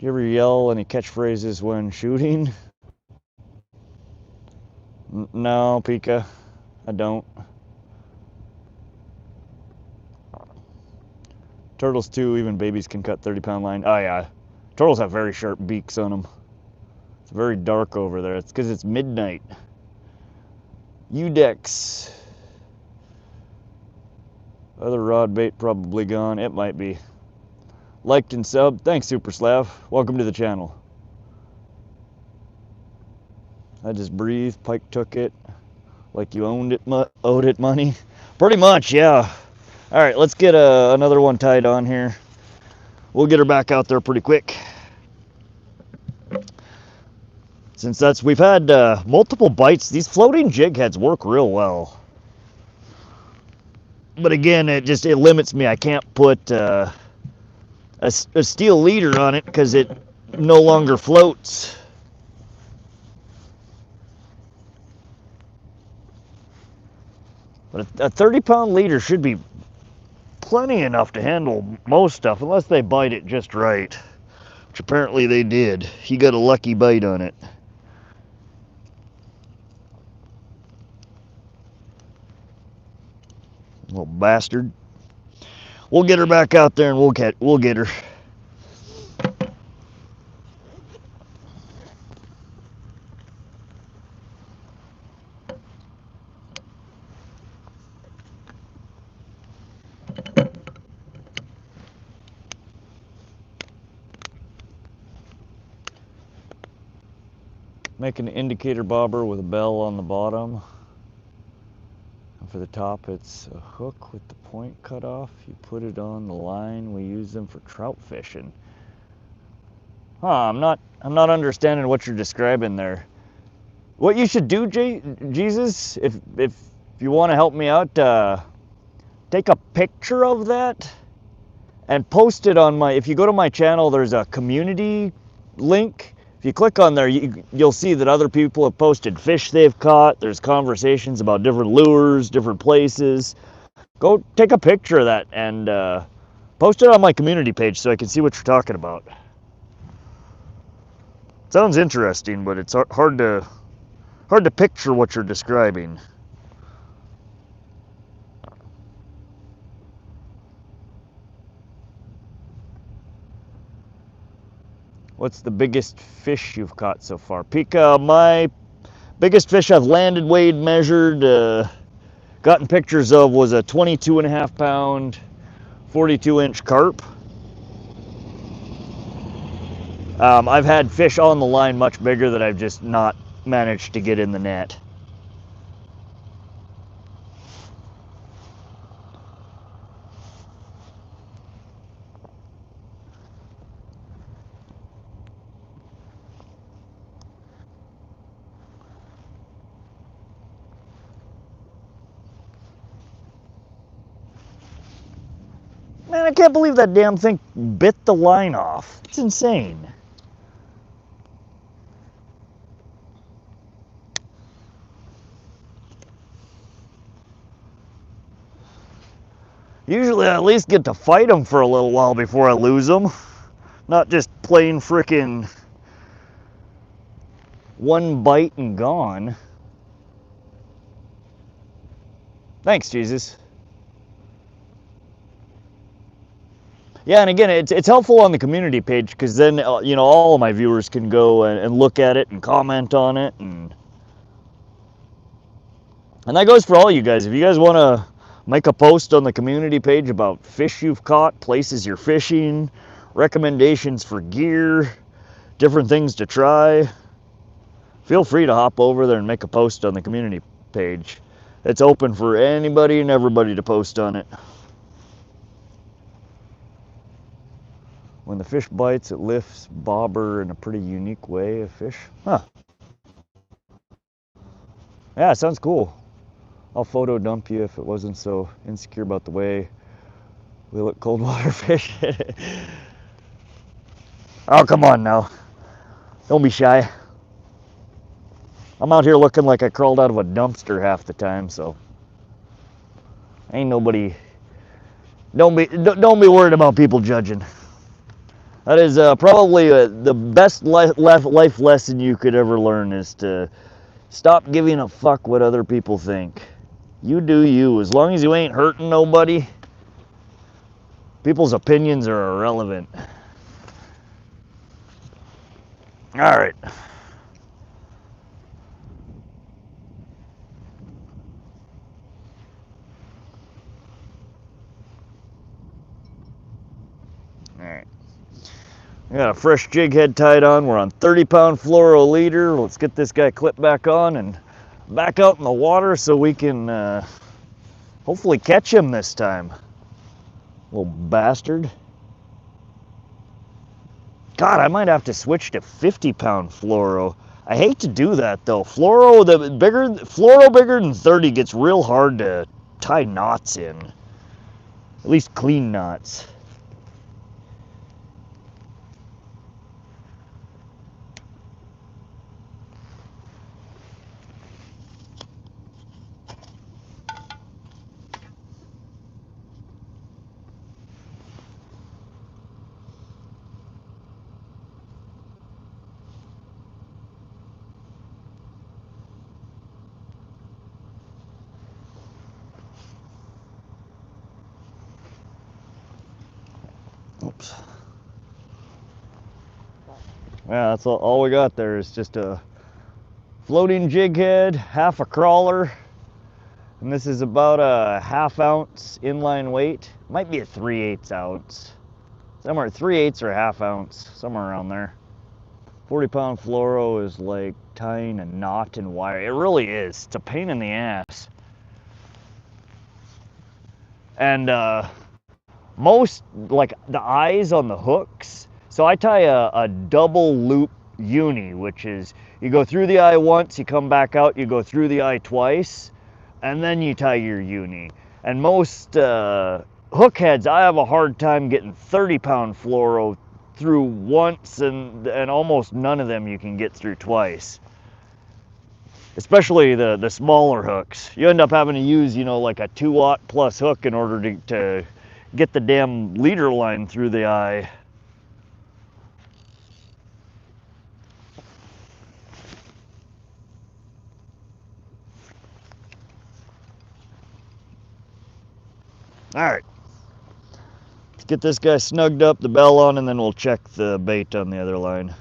you ever yell any catchphrases when shooting? No, Pika, I don't. Turtles too, even babies can cut 30-pound line. Oh yeah, turtles have very sharp beaks on them. It's very dark over there. It's because it's midnight. Udex. Other rod bait probably gone. It might be. Liked and subbed. Thanks, Super Slav. Welcome to the channel. I just breathed. Pike took it like you owed it money. Pretty much, yeah. All right, let's get another one tied on here. We'll get her back out there pretty quick. Since we've had multiple bites, these floating jig heads work real well. But again, it limits me. I can't put a steel leader on it because it no longer floats. But a 30-pound leader should be plenty enough to handle most stuff, unless they bite it just right, which apparently they did. He got a lucky bite on it. Little bastard. We'll get her back out there and we'll get her. Make an indicator bobber with a bell on the bottom. And for the top, it's a hook with the point cut off. You put it on the line. We use them for trout fishing. Huh, I'm not understanding what you're describing there. What you should do, Jesus, if you want to help me out, take a picture of that and post it on my, if you go to my channel, there's a community link. If you click on there, you'll see that other people have posted fish they've caught. There's conversations about different lures, different places. Go take a picture of that and post it on my community page so I can see what you're talking about. Sounds interesting, but it's hard to picture what you're describing. What's the biggest fish you've caught so far? Pika, my biggest fish I've landed, weighed, measured, gotten pictures of was a 22.5 pound, 42-inch carp. I've had fish on the line much bigger that I've just not managed to get in the net. Man, I can't believe that damn thing bit the line off. It's insane. Usually I at least get to fight them for a little while before I lose them. Not just plain frickin' one bite and gone. Thanks, Jesus. Yeah, and again, it's helpful on the community page because then, you know, all of my viewers can go and look at it and comment on it. And that goes for all you guys. If you guys want to make a post on the community page about fish you've caught, places you're fishing, recommendations for gear, different things to try, feel free to hop over there and make a post on the community page. It's open for anybody and everybody to post on it. When the fish bites, it lifts bobber in a pretty unique way of fish. Huh. Yeah, it sounds cool. I'll photo dump you if it wasn't so insecure about the way we look cold water fish. Oh, come on now. Don't be shy. I'm out here looking like I crawled out of a dumpster half the time, so ain't nobody. Don't be worried about people judging. That is probably the best life lesson you could ever learn, is to stop giving a fuck what other people think. You do you. As long as you ain't hurting nobody, people's opinions are irrelevant. All right. All right. We got a fresh jig head tied on. We're on 30-pound fluoro leader. Let's get this guy clipped back on and back out in the water so we can hopefully catch him this time. Little bastard. God, I might have to switch to 50-pound fluoro. I hate to do that though. Fluoro bigger than 30 gets real hard to tie knots in. At least clean knots. Oops. Yeah, that's all we got there is just a floating jig head, half a crawler, and this is about a 1/2 ounce inline weight. Might be a 3/8 ounce. Somewhere 3/8 or a 1/2 ounce, somewhere around there. 40-pound fluoro is like tying a knot and wire. It really is. It's a pain in the ass. And most, like the eyes on the hooks, so I tie a double loop uni, which is you go through the eye once, you come back out, you go through the eye twice, and then you tie your uni. And most hook heads, I have a hard time getting 30-pound fluoro through once, and almost none of them you can get through twice. Especially the smaller hooks. You end up having to use, you know, like a 2-aught plus hook in order to get the damn leader line through the eye. All right, let's get this guy snugged up, the bell on, and then we'll check the bait on the other line.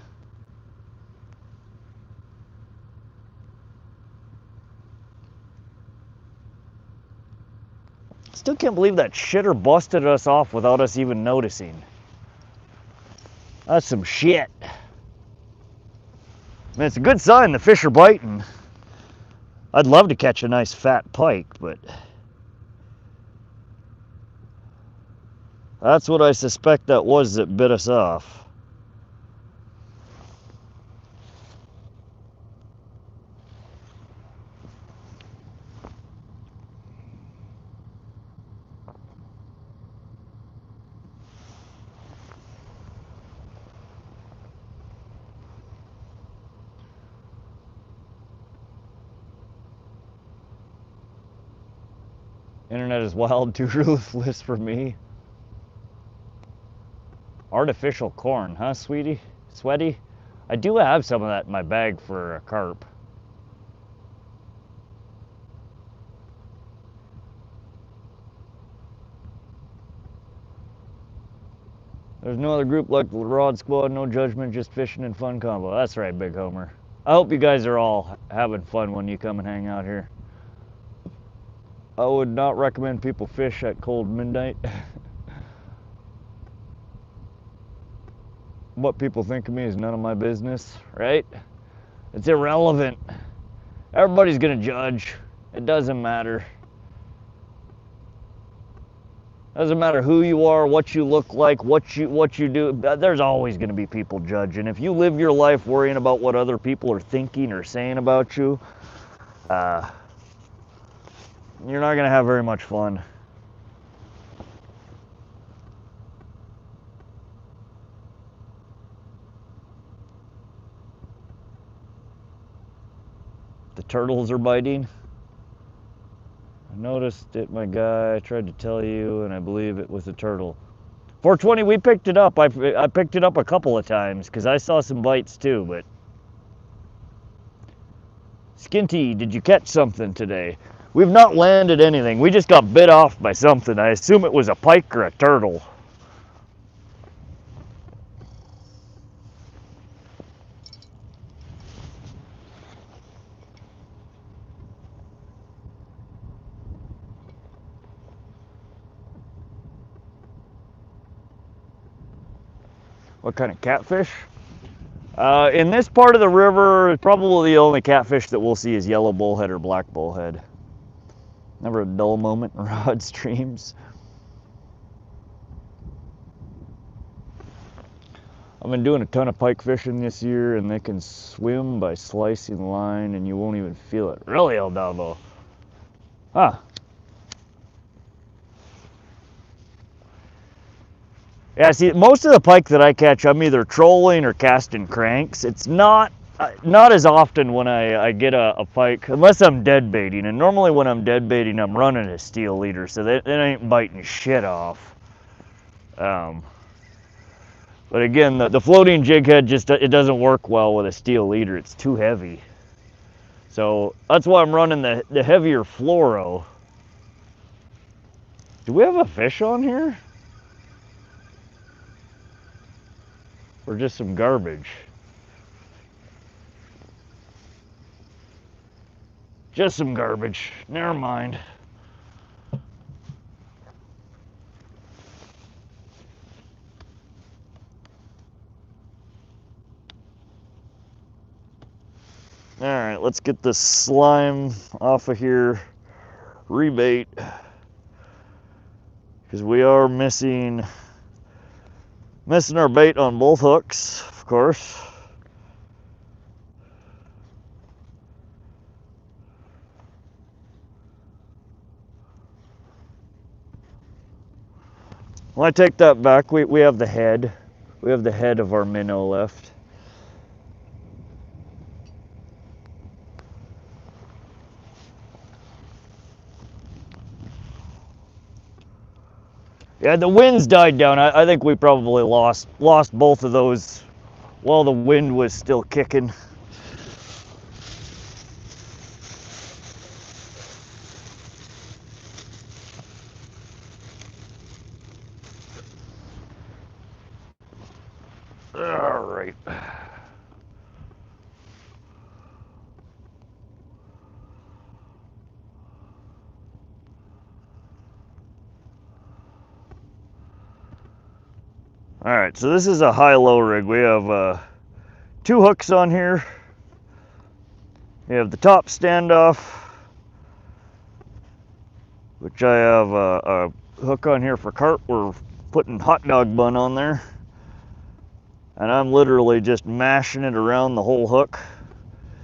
Still can't believe that shitter busted us off without us even noticing. That's some shit. I mean, it's a good sign the fish are biting. I'd love to catch a nice fat pike, but that's what I suspect that was that bit us off. Internet is wild, too ruthless for me. Artificial corn, huh, sweetie? Sweaty? I do have some of that in my bag for a carp. There's no other group like the Rod Squad, no judgment, just fishing and fun combo. That's right, Big Homer. I hope you guys are all having fun when you come and hang out here. I would not recommend people fish at cold midnight. What people think of me is none of my business, right? It's irrelevant. Everybody's gonna judge. It doesn't matter. Doesn't matter who you are, what you look like, what you do. There's always gonna be people judging. If you live your life worrying about what other people are thinking or saying about you, you're not gonna have very much fun. The turtles are biting. I noticed it, my guy. I tried to tell you, and I believe it was a turtle. 420, we picked it up. I picked it up a couple of times because I saw some bites too, but... Skinty, did you catch something today? We've not landed anything. We just got bit off by something. I assume it was a pike or a turtle. What kind of catfish? In this part of the river, probably the only catfish that we'll see is yellow bullhead or black bullhead. Never a dull moment in rod streams. I've been doing a ton of pike fishing this year, and they can swim by slicing the line and you won't even feel it. Really, El Davo? Huh. Yeah, see, most of the pike that I catch, I'm either trolling or casting cranks. It's not as often when I get a pike, unless I'm dead baiting. And normally when I'm dead baiting, I'm running a steel leader, so that ain't biting shit off. But again, the floating jig head it doesn't work well with a steel leader. It's too heavy. So that's why I'm running the heavier fluoro. Do we have a fish on here? Or just some garbage? Just some garbage. Never mind. let's get this slime off of here, rebait, because we are missing our bait on both hooks, of course. Well, I take that back. We have the head. We have the head of our minnow left. Yeah, the wind's died down. I think we probably lost both of those while the wind was still kicking. All right. All right, so this is a high-low rig. We have 2 hooks on here. We have the top standoff, which I have a hook on here for carp. We're putting hot dog bun on there. And I'm literally just mashing it around the whole hook.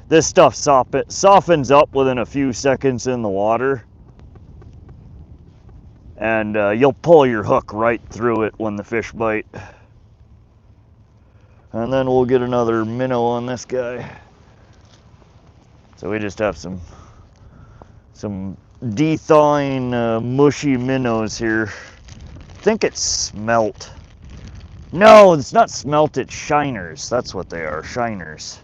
This stuff softens up within a few seconds in the water. And you'll pull your hook right through it when the fish bite. And then we'll get another minnow on this guy. So we just have some de-thawing mushy minnows here. I think it's smelt. No, it's not smelt, it's shiners. That's what they are, shiners.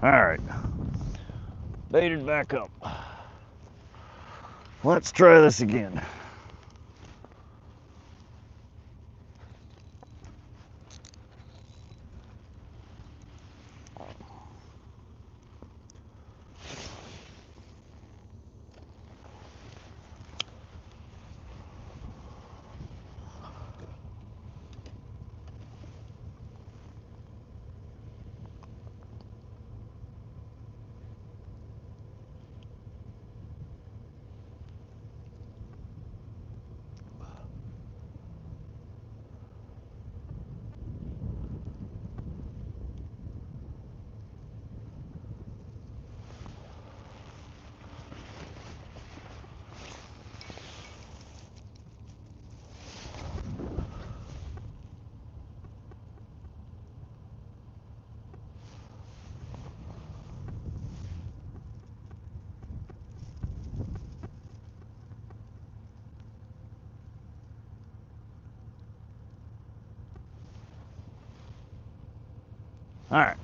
All right, baited back up. Let's try this again. All right,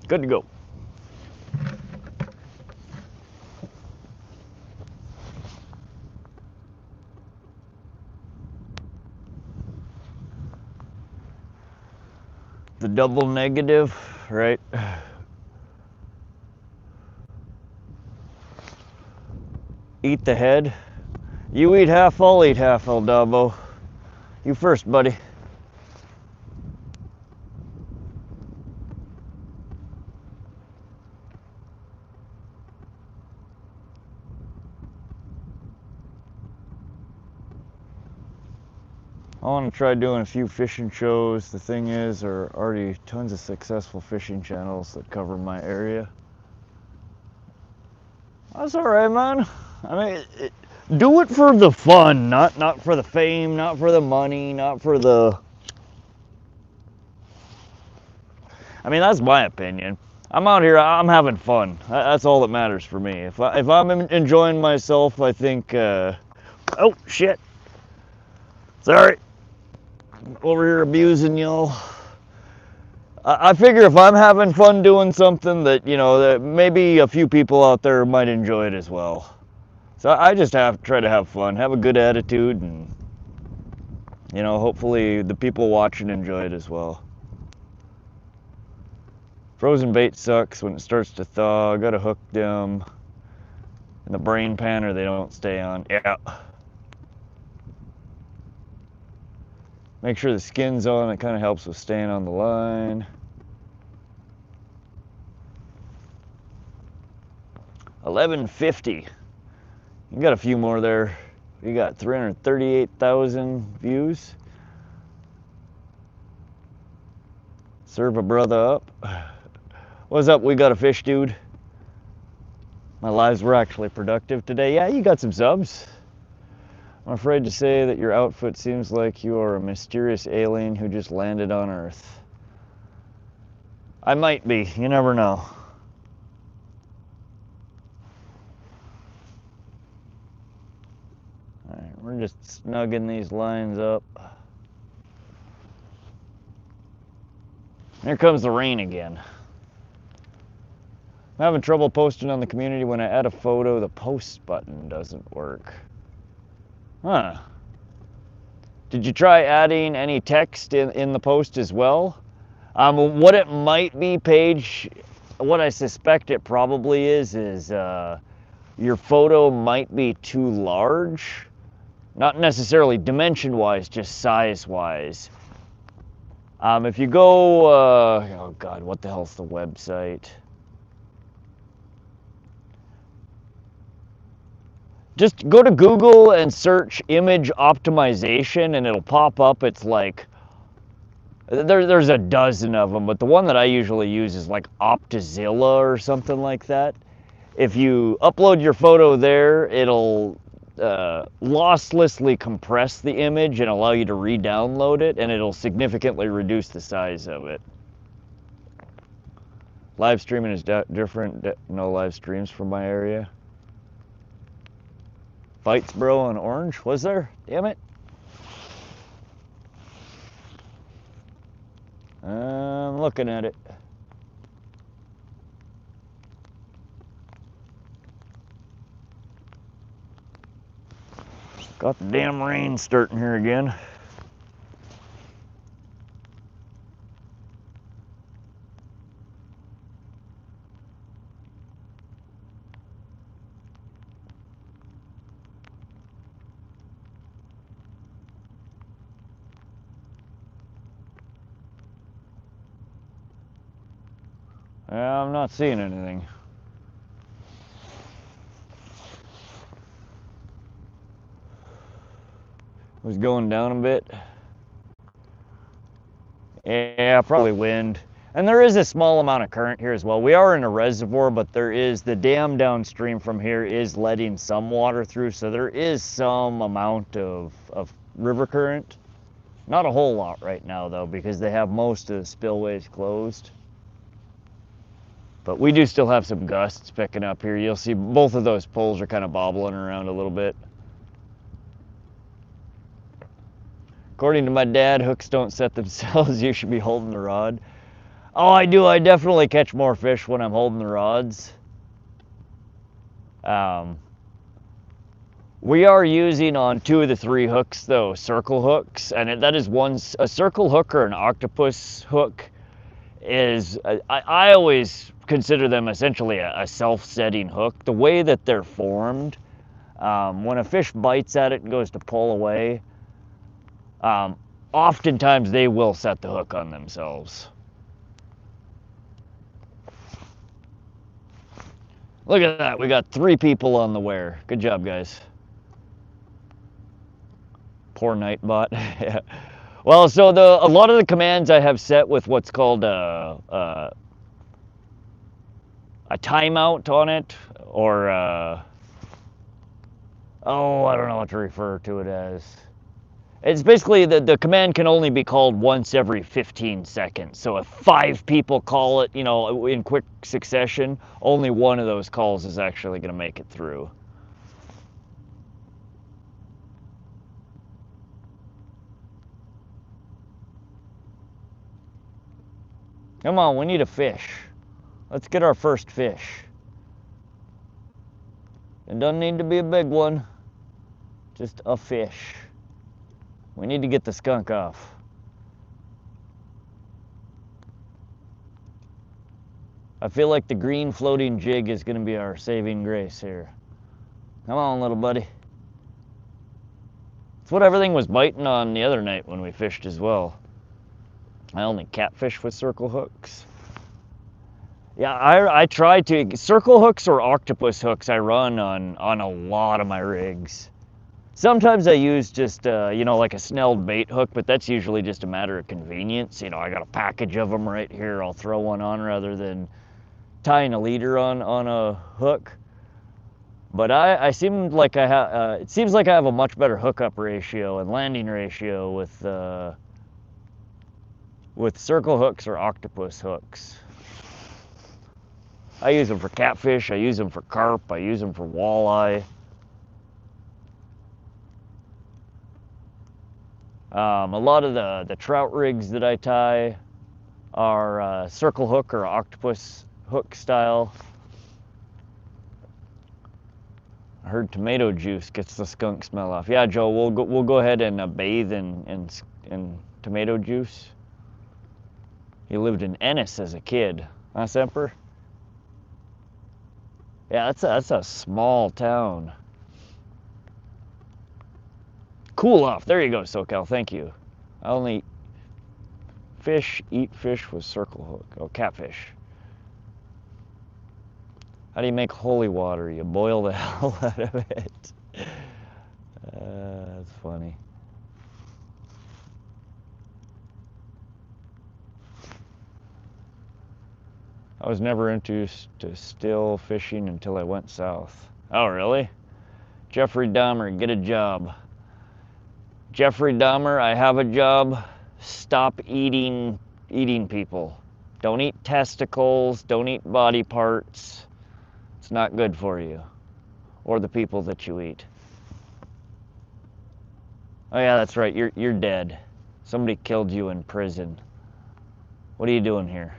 good to go. The double negative, right? Eat the head. You eat half, I'll eat half, El Dabo. You first, buddy. I want to try doing a few fishing shows. The thing is, there are already tons of successful fishing channels that cover my area. That's all right, man. I mean, do it for the fun, not for the fame, not for the money, not for the... I mean, that's my opinion. I'm out here, I'm having fun. That's all that matters for me. If I'm enjoying myself, I think, oh, shit. Sorry. Over here abusing y'all. I figure if I'm having fun doing something that, you know, that maybe a few people out there might enjoy it as well. So I just have to try to have fun, have a good attitude, and, you know, hopefully the people watching enjoy it as well. Frozen bait sucks when it starts to thaw. Gotta hook them in the brain pan or they don't stay on. Yeah. Make sure the skin's on. It kind of helps with staying on the line. 1150. You got a few more there. You got 338,000 views. Serve a brother up. What's up? We got a fish, dude. My lives were actually productive today. Yeah, you got some subs. I'm afraid to say that your outfit seems like you are a mysterious alien who just landed on Earth. I might be. You never know. Alright, we're just snugging these lines up. Here comes the rain again. I'm having trouble posting on the community. When I add a photo, the post button doesn't work. Huh. Did you try adding any text in the post as well? What it might be, Paige, what I suspect it probably is your photo might be too large. Not necessarily dimension-wise, just size-wise. If you go, oh God, what the hell's the website? Just go to Google and search image optimization and it'll pop up. It's like, there's a dozen of them, but the one that I usually use is like Optizilla or something like that. If you upload your photo there, it'll losslessly compress the image and allow you to re-download it, and it'll significantly reduce the size of it. Live streaming is different. No live streams from my area. Fights, bro, on orange? Was there? Damn it. I'm looking at it. Got the damn rain starting here again. I'm not seeing anything. It was going down a bit. Yeah, probably wind. And there is a small amount of current here as well. We are in a reservoir, but there is, the dam downstream from here is letting some water through, so there is some amount of river current. Not a whole lot right now though, because they have most of the spillways closed. But we do still have some gusts picking up here. You'll see both of those poles are kind of bobbling around a little bit. According to my dad, hooks don't set themselves. You should be holding the rod. Oh, I do. I definitely catch more fish when I'm holding the rods. We are using on 2 of the 3 hooks though, circle hooks, and that is a circle hook or an octopus hook is, I always consider them essentially a self-setting hook. The way that they're formed, when a fish bites at it and goes to pull away, oftentimes they will set the hook on themselves. Look at that, we got 3 people on the wear. Good job, guys. Poor Nightbot. Yeah. Well, so a lot of the commands I have set with what's called a timeout on it, or oh, I don't know what to refer to it as. It's basically the command can only be called once every 15 seconds. So if 5 people call it, you know, in quick succession, only one of those calls is actually going to make it through. Come on, we need a fish. Let's get our first fish. It doesn't need to be a big one, just a fish. We need to get the skunk off. I feel like the green floating jig is going to be our saving grace here. Come on, little buddy. It's what everything was biting on the other night when we fished as well. I only catfish with circle hooks. Yeah, I try to. Circle hooks or octopus hooks I run on a lot of my rigs. Sometimes I use just, you know, like a snelled bait hook, but that's usually just a matter of convenience. You know, I got a package of them right here. I'll throw one on rather than tying a leader on a hook. But I seem like I have, it seems like I have a much better hookup ratio and landing ratio with circle hooks or octopus hooks. I use them for catfish, I use them for carp, I use them for walleye. A lot of the trout rigs that I tie are circle hook or octopus hook style. I heard tomato juice gets the skunk smell off. Yeah, Joe, we'll go ahead and bathe in tomato juice. He lived in Ennis as a kid, huh, Semper? Yeah, that's a small town. Cool off. There you go, SoCal. Thank you. I only eat fish with circle hook. Oh, catfish. How do you make holy water? You boil the hell out of it. That's funny. I was never introduced to still fishing until I went south. Oh, really? Jeffrey Dahmer, get a job. Jeffrey Dahmer, I have a job. Stop eating people. Don't eat testicles, don't eat body parts. It's not good for you or the people that you eat. Oh yeah, that's right. You're dead. Somebody killed you in prison. What are you doing here?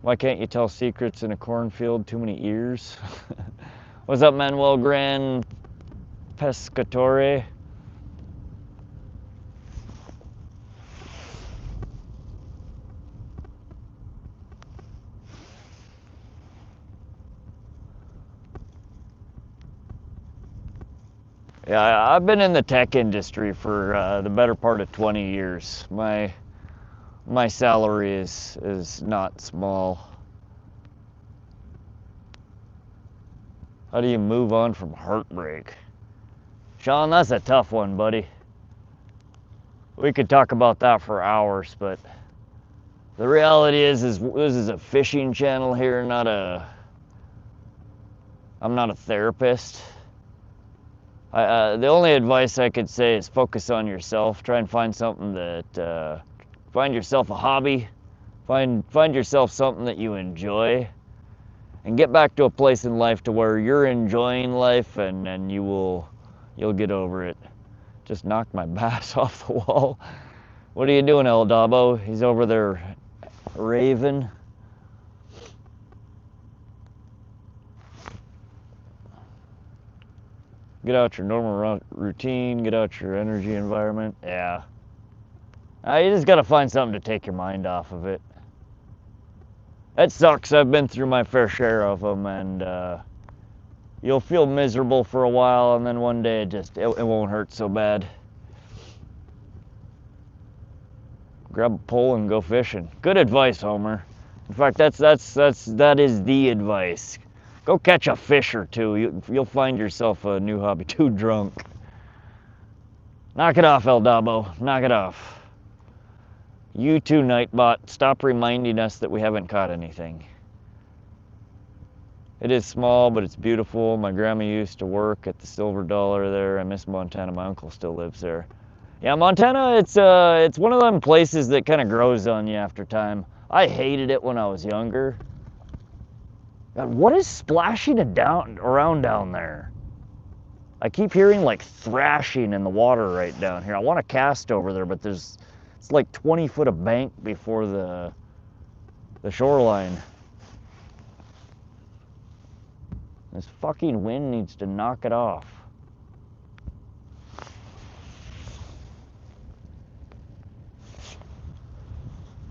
Why can't you tell secrets in a cornfield? Too many ears? What's up, Manuel Gran Pescatore? Yeah, I've been in the tech industry for the better part of 20 years. My salary is not small. How do you move on from heartbreak? Sean, that's a tough one, buddy. We could talk about that for hours, but the reality is this is a fishing channel here, I'm not a therapist. The only advice I could say is focus on yourself. Try and find something that, find yourself a hobby. Find yourself something that you enjoy. And get back to a place in life to where you're enjoying life and you'll get over it. Just knocked my bass off the wall. What are you doing, El Dabo? He's over there raving. Get out your normal routine, get out your energy environment. Yeah. You just gotta find something to take your mind off of it. That sucks. I've been through my fair share of them, and you'll feel miserable for a while, and then one day it won't hurt so bad. Grab a pole and go fishing. Good advice, Homer. In fact, that is the advice. Go catch a fish or two. You'll find yourself a new hobby. Too drunk. Knock it off, El Dabo. Knock it off. You too, Nightbot. Stop reminding us that we haven't caught anything. It is small, but it's beautiful. My grandma used to work at the Silver Dollar there. I miss Montana. My uncle still lives there. Yeah, Montana, it's one of them places that kind of grows on you after time. I hated it when I was younger. God, what is splashing around down there? I keep hearing like thrashing in the water right down here. I want to cast over there, but it's like 20 foot of bank before the the shoreline. This fucking wind needs to knock it off.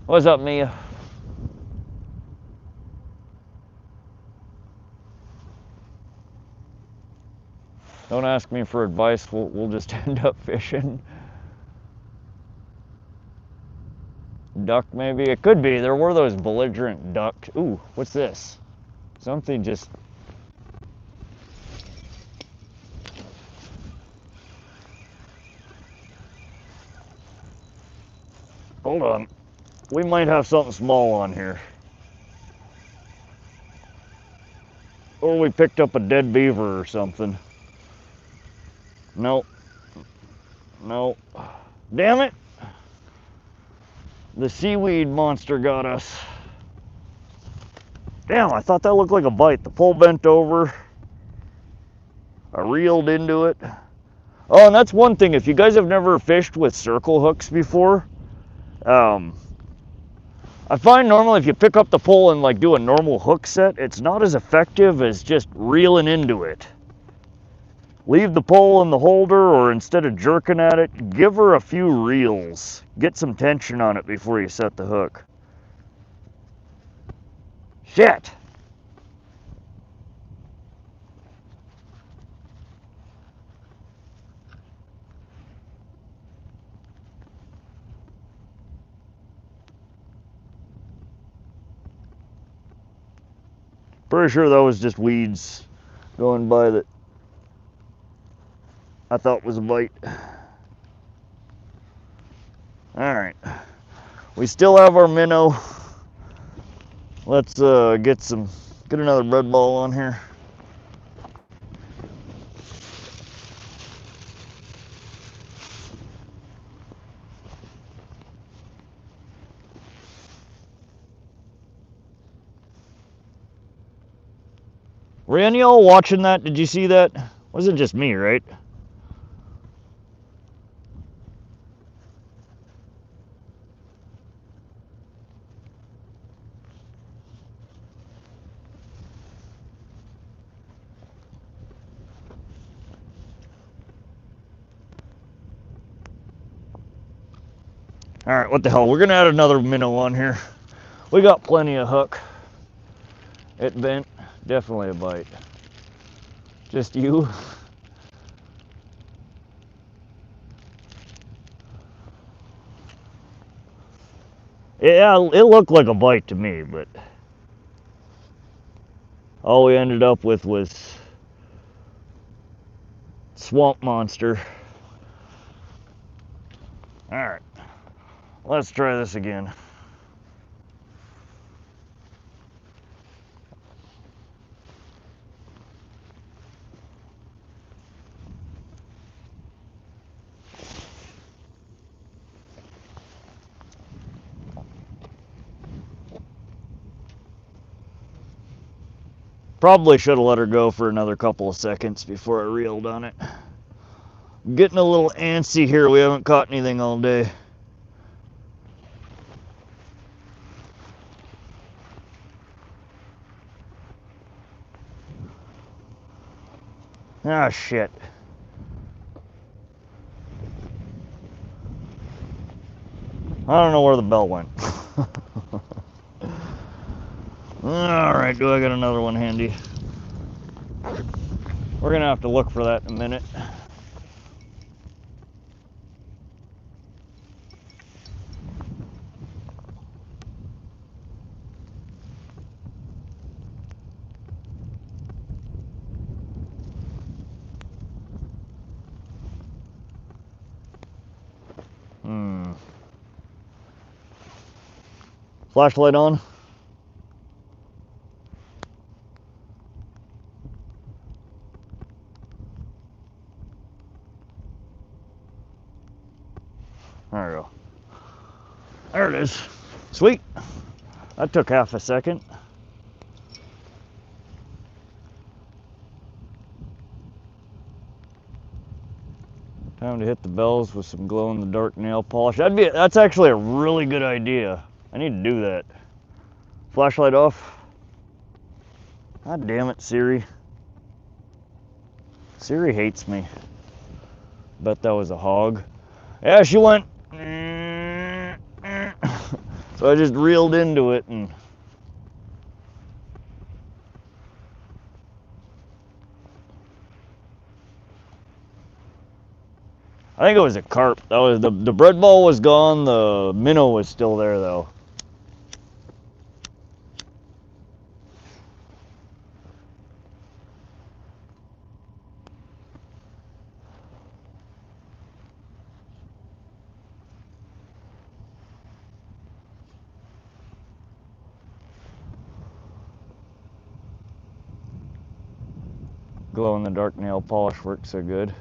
What's up, Mia? Don't ask me for advice, we'll just end up fishing. Duck, maybe? It could be. There were those belligerent ducks. Ooh, what's this? Something just... Hold on. We might have something small on here. Or we picked up a dead beaver or something. Nope. Nope. Damn it! The seaweed monster got us. Damn, I thought that looked like a bite. The pole bent over. I reeled into it. Oh, and that's one thing. If you guys have never fished with circle hooks before, I find normally if you pick up the pole and like do a normal hook set, it's not as effective as just reeling into it. Leave the pole in the holder, or instead of jerking at it, give her a few reels. Get some tension on it before you set the hook. Shit! Pretty sure that was just weeds going by that I thought was a bite. Alright. We still have our minnow. Let's get another red ball on here. Were any of y'all watching that? Did you see that? Wasn't just me, right? Alright, what the hell? We're gonna add another minnow on here. We got plenty of hook. It bent. Definitely a bite. Just you. Yeah, it looked like a bite to me, but all we ended up with was swamp monster. Alright, let's try this again. Probably should have let her go for another couple of seconds before I reeled on it. I'm getting a little antsy here. We haven't caught anything all day. Ah, shit. I don't know where the bell went. Alright, do I got another one handy? We're gonna have to look for that in a minute. Flashlight on. There we go. There it is. Sweet. That took half a second. Time to hit the bells with some glow-in-the-dark nail polish. That's actually a really good idea. I need to do that. Flashlight off. God damn it, Siri. Siri hates me. Bet that was a hog. Yeah, she went. So I just reeled into it and. I think it was a carp. That was the bread ball was gone. The minnow was still there though. Glow in the dark nail polish works so good.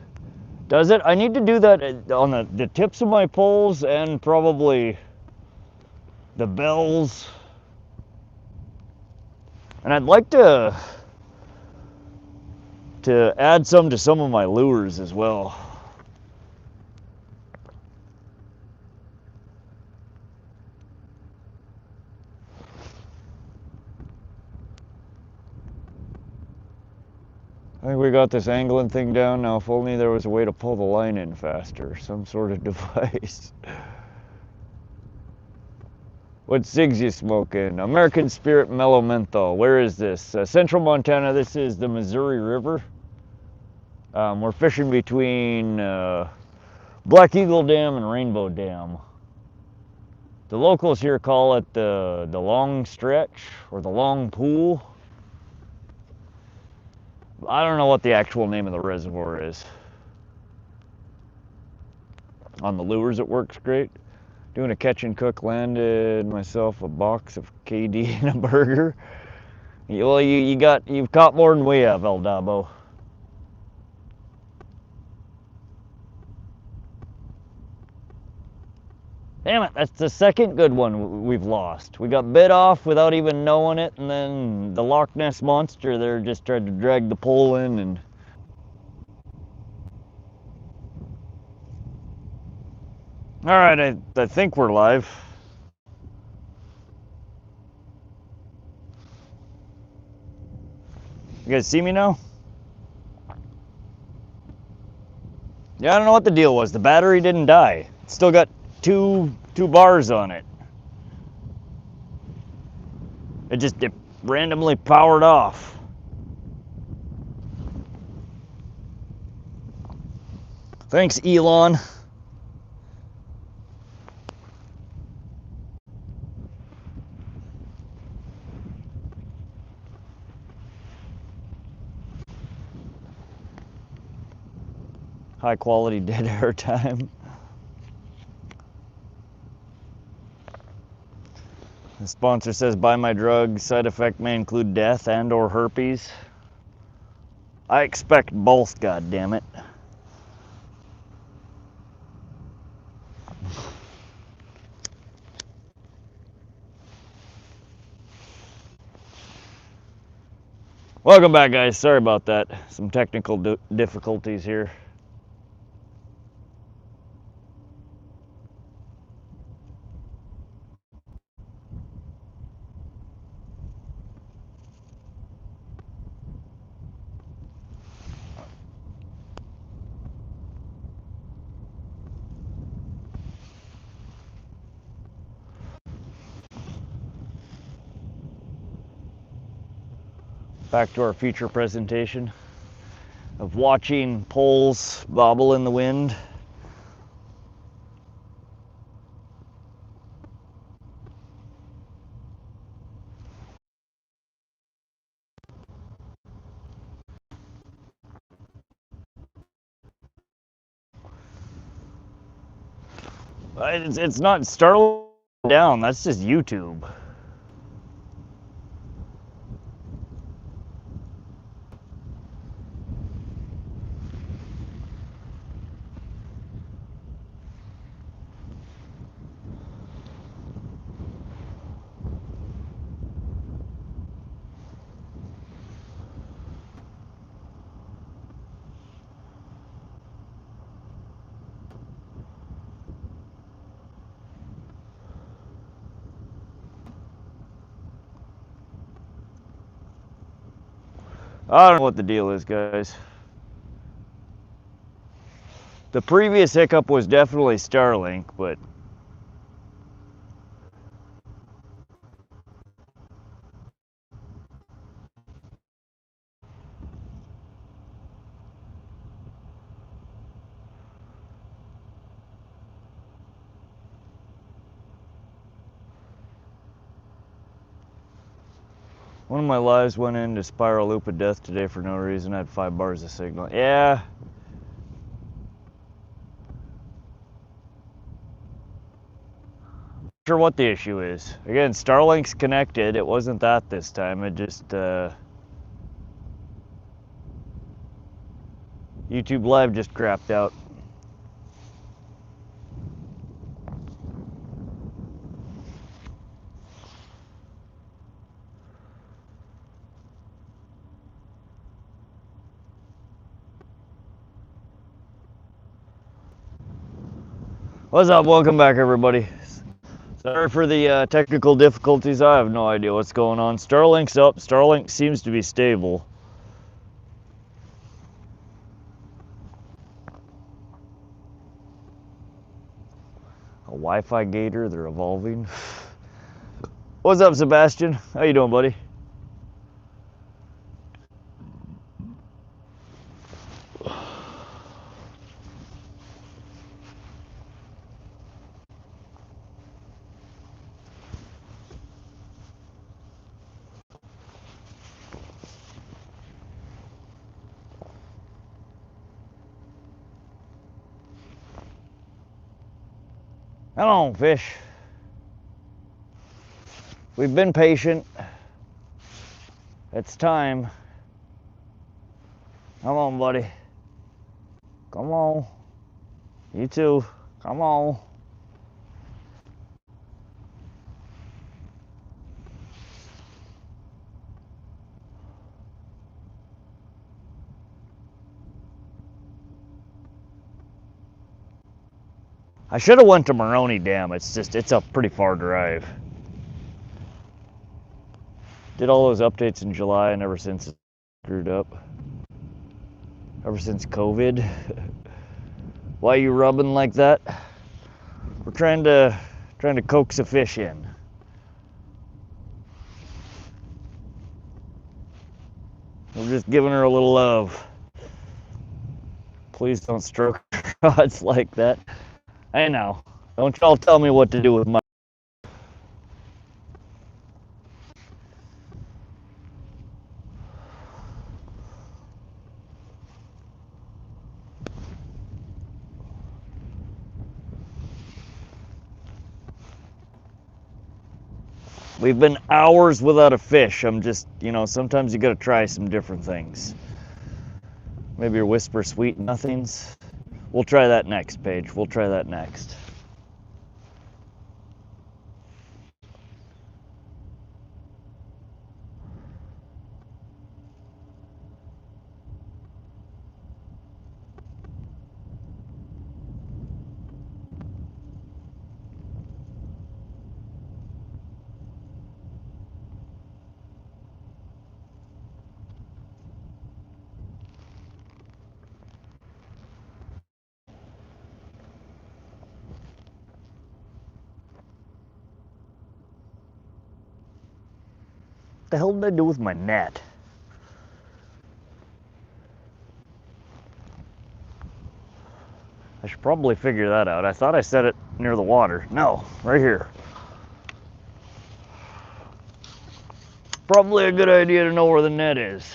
Does it? I need to do that on the tips of my poles and probably the bells. And I'd like to add some to some of my lures as well. I think we got this angling thing down now. If only there was a way to pull the line in faster, some sort of device. What cigs you smoking? American Spirit Mellow Menthol. Where is this? Central Montana. This is the Missouri River. We're fishing between Black Eagle Dam and Rainbow Dam. The locals here call it the long stretch or the long pool. I don't know what the actual name of the reservoir is. On the lures it works great. Doing a catch and cook, landed myself a box of KD and a burger. Well, you've caught more than we have, El Dabo. Damn it, that's the second good one we've lost. We got bit off without even knowing it, and then the Loch Ness Monster there just tried to drag the pole in and... Alright, I think we're live. You guys see me now? Yeah, I don't know what the deal was. The battery didn't die. It's still got two bars on it. It randomly powered off. Thanks, Elon. High quality dead air time. The sponsor says buy my drug. Side effect may include death and or herpes. I expect both, goddammit. Welcome back, guys. Sorry about that. Some technical difficulties here. Back to our feature presentation of watching poles bobble in the wind. It's not Starlink down, that's just YouTube. I don't know what the deal is, guys. The previous hiccup was definitely Starlink, but one of my lives went into spiral loop of death today for no reason. I had 5 bars of signal. Yeah. Not sure what the issue is. Again, Starlink's connected. It wasn't that this time. It just YouTube Live just crapped out. What's up? Welcome back, everybody. Sorry for the technical difficulties. I have no idea what's going on. Starlink's up. Starlink seems to be stable. A Wi-Fi gator, they're evolving. What's up, Sebastian? How you doing, buddy? Come on, fish. We've been patient. It's time. Come on, buddy. Come on. You too. Come on. I should have went to Maroney Dam. It's a pretty far drive. Did all those updates in July, and ever since it's screwed up. Ever since COVID. Why are you rubbing like that? We're trying to coax a fish in. We're just giving her a little love. Please don't stroke rods like that. I know. Don't y'all tell me what to do with my... We've been hours without a fish. I'm just, sometimes you gotta try some different things. Maybe your whisper sweet nothings. We'll try that next, Paige. We'll try that next. What the hell did I do with my net? I should probably figure that out. I thought I set it near the water. No, right here. Probably a good idea to know where the net is.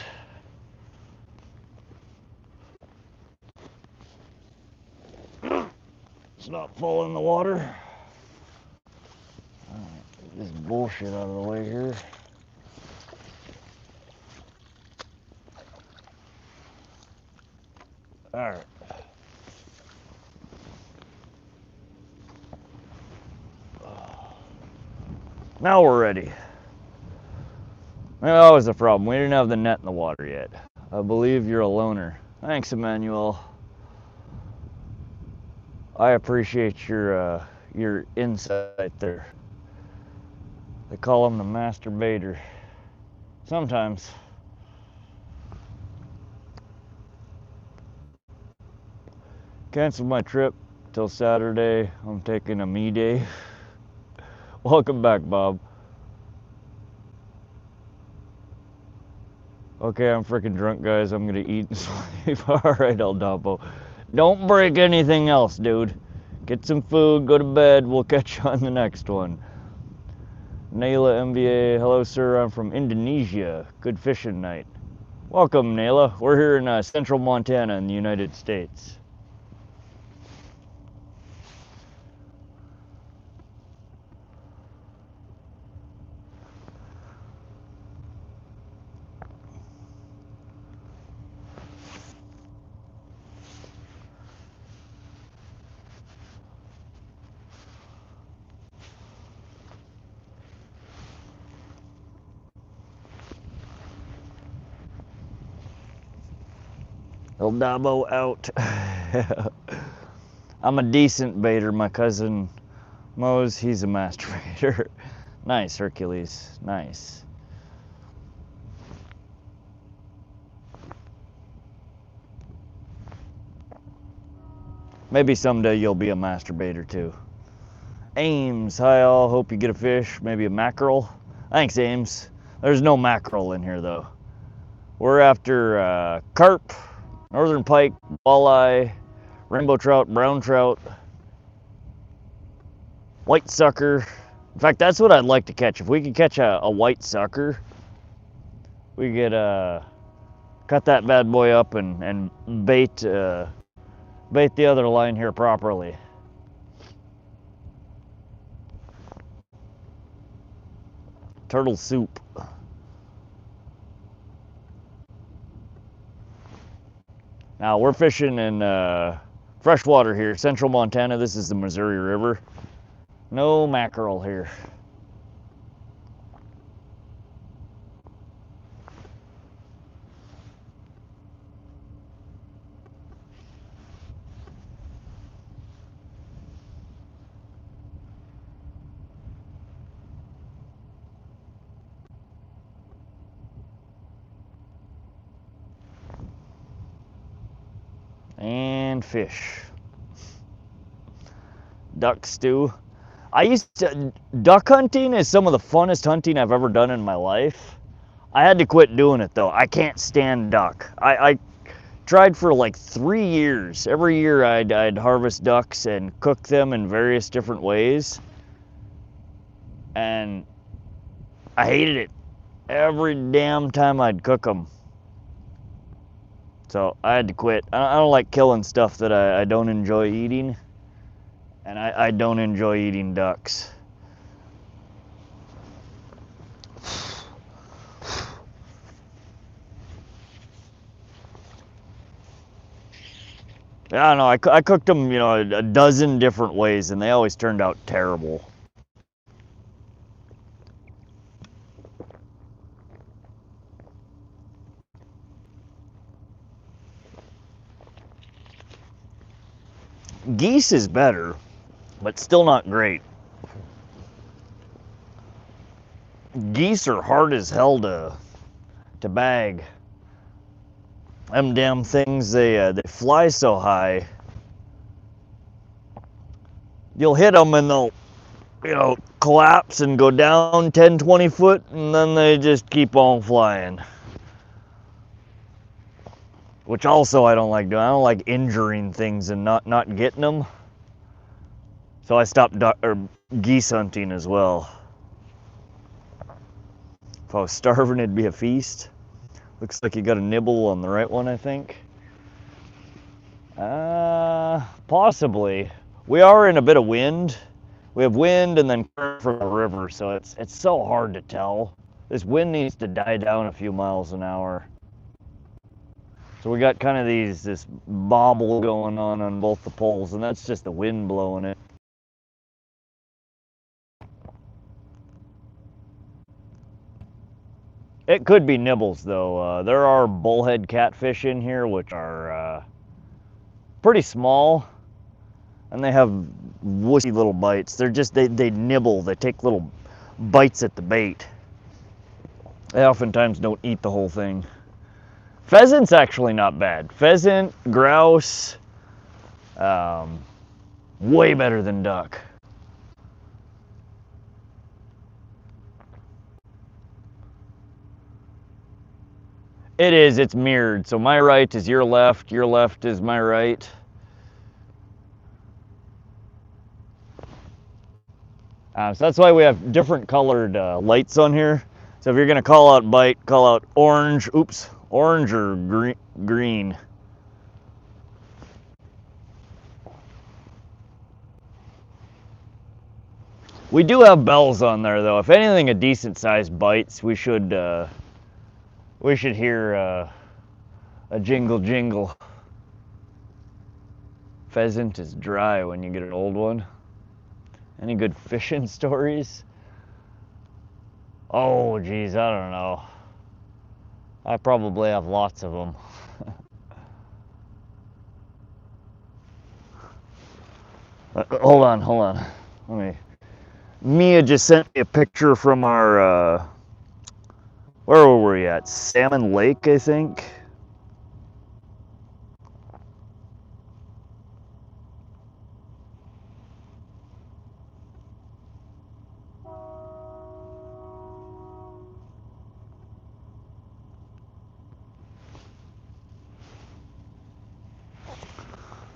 It's not falling in the water. Alright, get this bullshit out of the way here. Alright. Now we're ready. That was the problem. We didn't have the net in the water yet. I believe you're a loner. Thanks, Emmanuel. I appreciate your insight there. They call him the masturbator. Sometimes. Canceled my trip till Saturday. I'm taking a me day. Welcome back, Bob. Okay, I'm freaking drunk, guys. I'm gonna eat and sleep. Alright, El Dapo. Don't break anything else, dude. Get some food, go to bed. We'll catch you on the next one. Nayla MBA, hello sir, I'm from Indonesia. Good fishing night. Welcome, Nayla. We're here in central Montana in the United States. El Dabo out. I'm a decent baiter. My cousin Mose, he's a masturbator. Nice, Hercules. Nice. Maybe someday you'll be a masturbator too. Ames, hi all. Hope you get a fish. Maybe a mackerel. Thanks, Ames. There's no mackerel in here though. We're after carp, northern pike, walleye, rainbow trout, brown trout, white sucker. In fact, that's what I'd like to catch. If we could catch a white sucker, we could cut that bad boy up and bait the other line here properly. Turtle soup. Now we're fishing in freshwater here, central Montana. This is the Missouri River. No mackerel here. And fish. Duck stew. Duck hunting is some of the funnest hunting I've ever done in my life. I had to quit doing it though. I can't stand duck. I tried for like 3 years. Every year I'd harvest ducks and cook them in various different ways. And I hated it. Every damn time I'd cook them. So I had to quit. I don't like killing stuff that I don't enjoy eating. And I don't enjoy eating ducks. I don't know, I cooked them, you know, a dozen different ways and they always turned out terrible. Geese is better, but still not great. Geese are hard as hell to bag. Them damn things, they fly so high. You'll hit them and they'll, you know, collapse and go down 10, 20 foot, and then they just keep on flying. Which also I don't like doing. I don't like injuring things and not getting them. So I stopped geese hunting as well. If I was starving, it'd be a feast. Looks like you got a nibble on the right one, I think. Possibly. We are in a bit of wind. We have wind and then current from the river, so it's so hard to tell. This wind needs to die down a few miles an hour. So we got kind of this bobble going on both the poles, and that's just the wind blowing it. It could be nibbles though. There are bullhead catfish in here, which are pretty small, and they have wussy little bites. They're just, they nibble, they take little bites at the bait. They oftentimes don't eat the whole thing. Pheasant's actually not bad. Pheasant, grouse, Way better than duck. It is, it's mirrored. So my right is your left is my right. So that's why we have different colored lights on here. So if you're gonna call out bite, call out orange, orange or green. We do have bells on there though. If anything a decent size bites, we should hear a jingle jingle. Pheasant is dry when you get an old one. Any good fishing stories? Oh geez, I don't know. I probably have lots of them. Hold on. Let me. Mia just sent me a picture from our, where were we at? Salmon Lake, I think.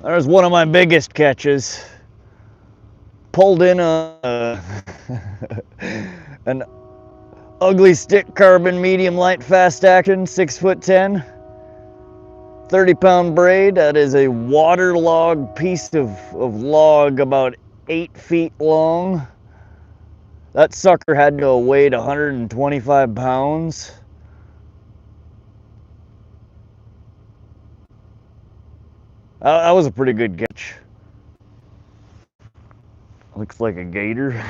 There's one of my biggest catches. Pulled in an ugly stick carbon medium light fast action 6'10", 30-pound braid. That is a waterlogged piece of log about 8 feet long. That sucker had to have weighed 125 pounds. That was a pretty good catch. Looks like a gator.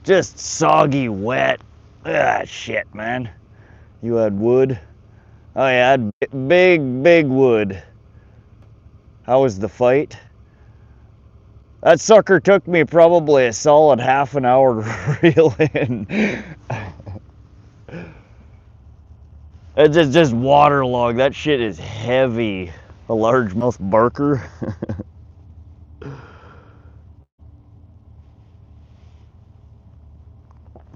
Just soggy wet. Ah, shit, man. You had wood? Oh yeah, I had big wood. How was the fight? That sucker took me probably a solid half an hour to reel in. It's just waterlogged. That shit is heavy. A largemouth barker.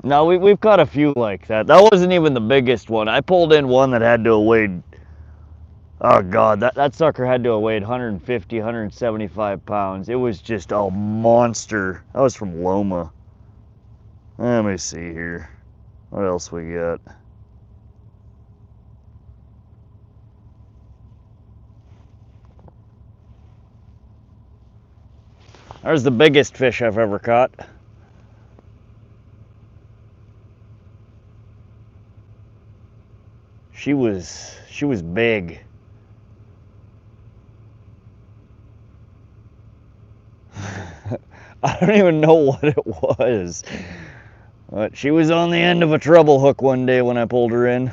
No, we've caught a few like that. That wasn't even the biggest one. I pulled in one that had to have weighed, oh god, that sucker had to have weighed 150, 175 pounds. It was just a monster. That was from Loma. Let me see here. What else we got? There's the biggest fish I've ever caught. She was big. I don't even know what it was. But she was on the end of a treble hook one day when I pulled her in.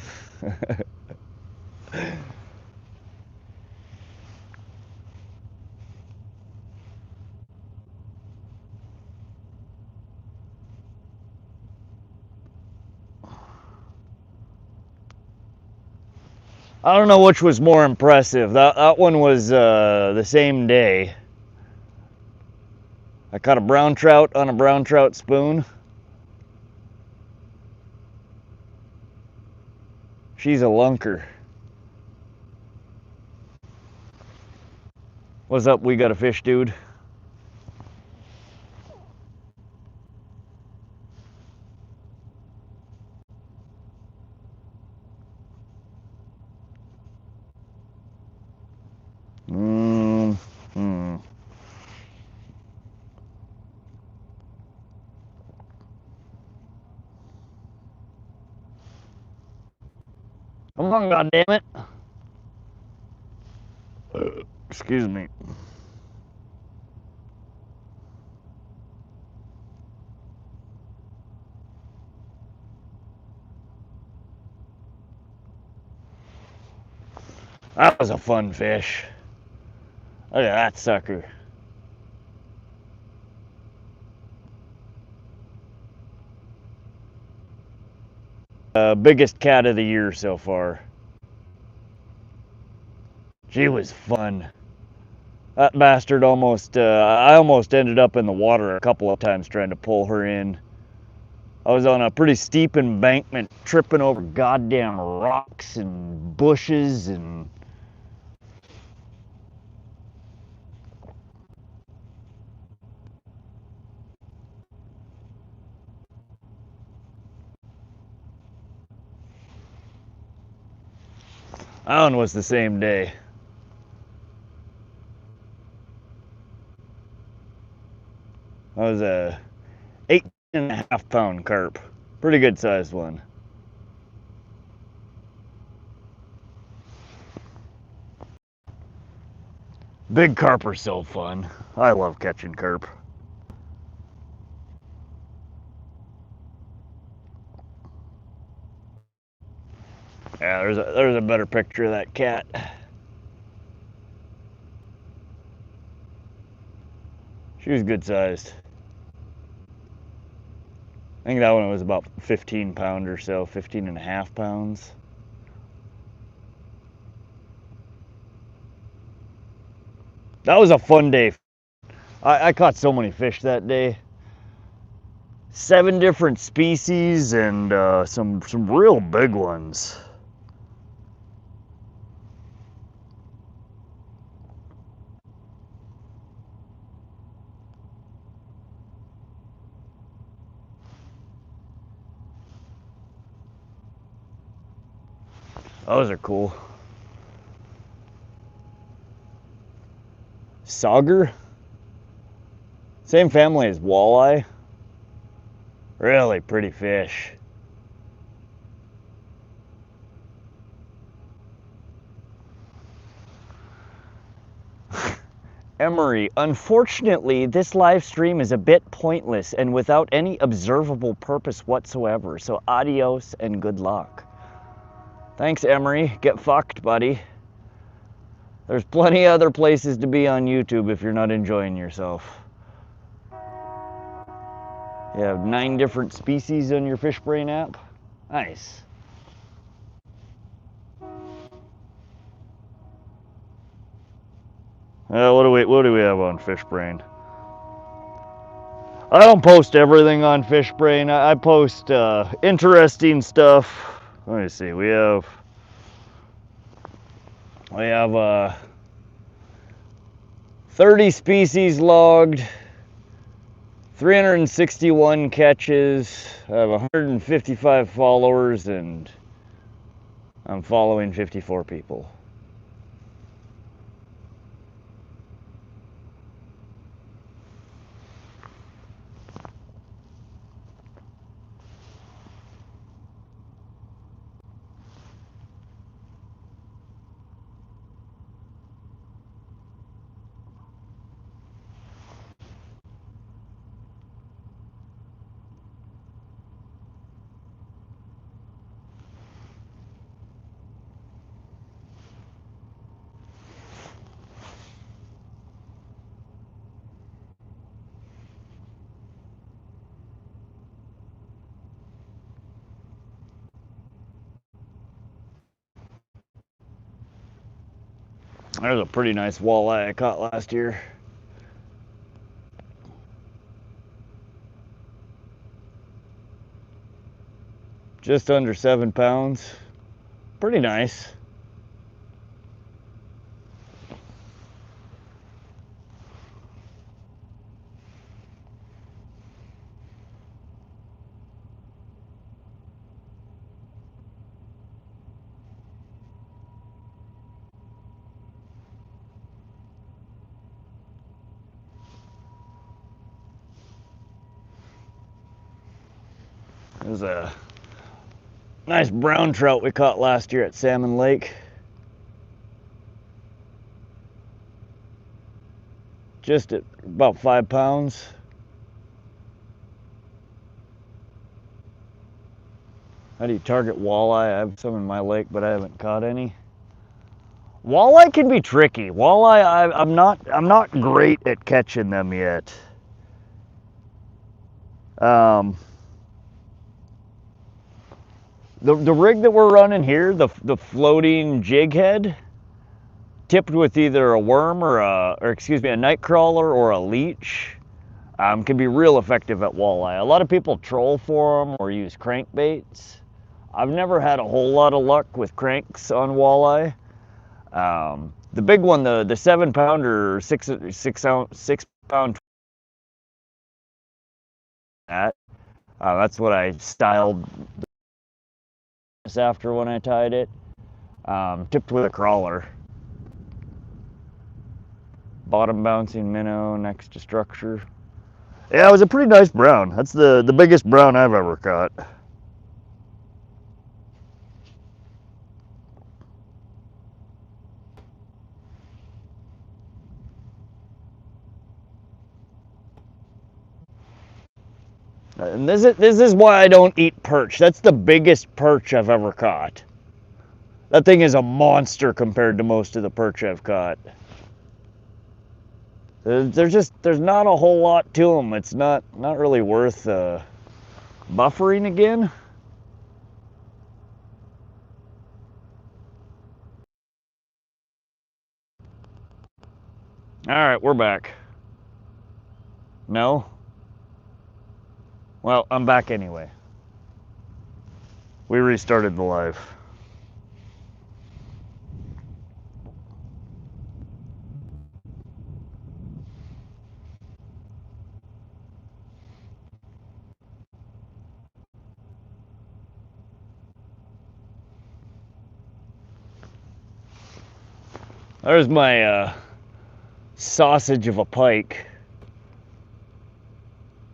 I don't know which was more impressive. That one was the same day. I caught a brown trout on a brown trout spoon. She's a lunker. What's up? We got a fish, dude. Come on, goddammit. Excuse me. That was a fun fish. Look at that sucker. biggest cat of the year so far. She was fun. That bastard almost, I almost ended up in the water a couple of times trying to pull her in. I was on a pretty steep embankment, tripping over goddamn rocks and bushes and... That one was the same day. That was a 8.5 pound carp. Pretty good sized one. Big carp are so fun. I love catching carp. Yeah, there's a better picture of that cat. She was good sized. I think that one was about 15 pound or so, 15.5 pounds. That was a fun day. I caught so many fish that day. 7 different species and some real big ones. Those are cool. Sauger? Same family as walleye. Really pretty fish. Emery, unfortunately, this live stream is a bit pointless and without any observable purpose whatsoever, so adios and good luck. Thanks, Emery. Get fucked, buddy. There's plenty of other places to be on YouTube if you're not enjoying yourself. You have 9 different species on your fish brain app? Nice. What do we have on Fishbrain? I don't post everything on Fishbrain. I post interesting stuff. Let me see. We have 30 species logged, 361 catches. I have 155 followers, and I'm following 54 people. There's a pretty nice walleye I caught last year. Just under 7 pounds. Pretty nice. There's a nice brown trout we caught last year at Salmon Lake. Just at about 5 pounds. How do you target walleye? I have some in my lake, but I haven't caught any. Walleye can be tricky. Walleye, I'm not great at catching them yet. The rig that we're running here, the floating jig head, tipped with either a worm or a night crawler or a leech, can be real effective at walleye. A lot of people troll for them or use crankbaits. I've never had a whole lot of luck with cranks on walleye. The big one, the 7-pounder, 6-pound, that's what I styled after when I tied it. Tipped with a crawler. Bottom bouncing minnow next to structure. Yeah, it was a pretty nice brown. That's the biggest brown I've ever caught. And this is why I don't eat perch. That's the biggest perch I've ever caught. That thing is a monster compared to most of the perch I've caught. There's not a whole lot to them. It's not really worth buffering again. All right, we're back. No? Well, I'm back anyway. We restarted the live. There's my sausage of a pike.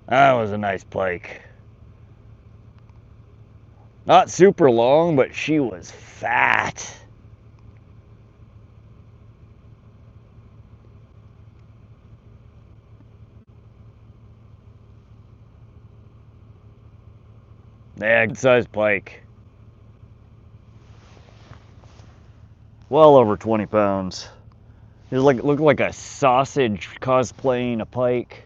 That was a nice pike. Not super long, but she was fat. Yeah, good sized pike. Well over 20 pounds. It looked like a sausage cosplaying a pike.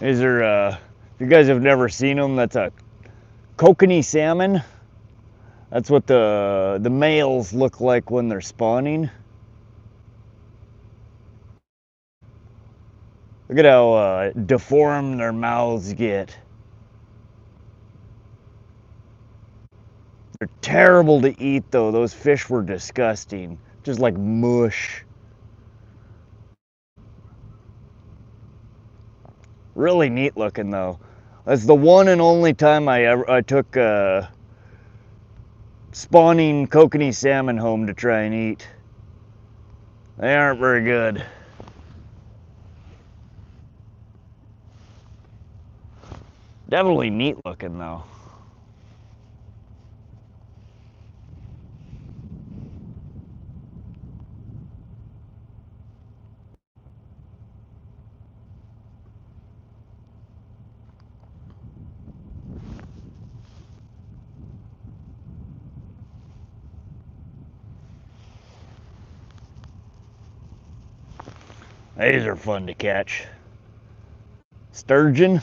These are, if you guys have never seen them, that's a kokanee salmon. That's what the males look like when they're spawning. Look at how deformed their mouths get. They're terrible to eat though. Those fish were disgusting. Just like mush. Really neat looking though. That's the one and only time I took spawning kokanee salmon home to try and eat. They aren't very good. Definitely neat looking though. These are fun to catch. Sturgeon.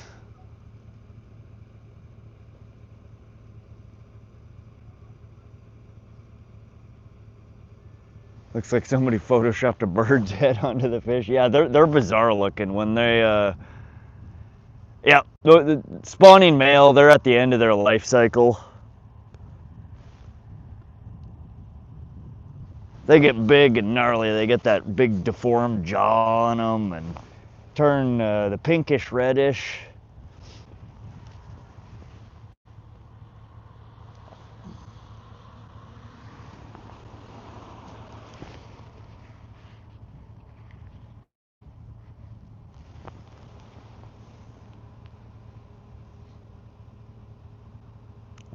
Looks like somebody photoshopped a bird's head onto the fish. Yeah, they're bizarre looking when they yeah, the spawning male, they're at the end of their life cycle. They get big and gnarly. They get that big deformed jaw on them and turn the pinkish reddish.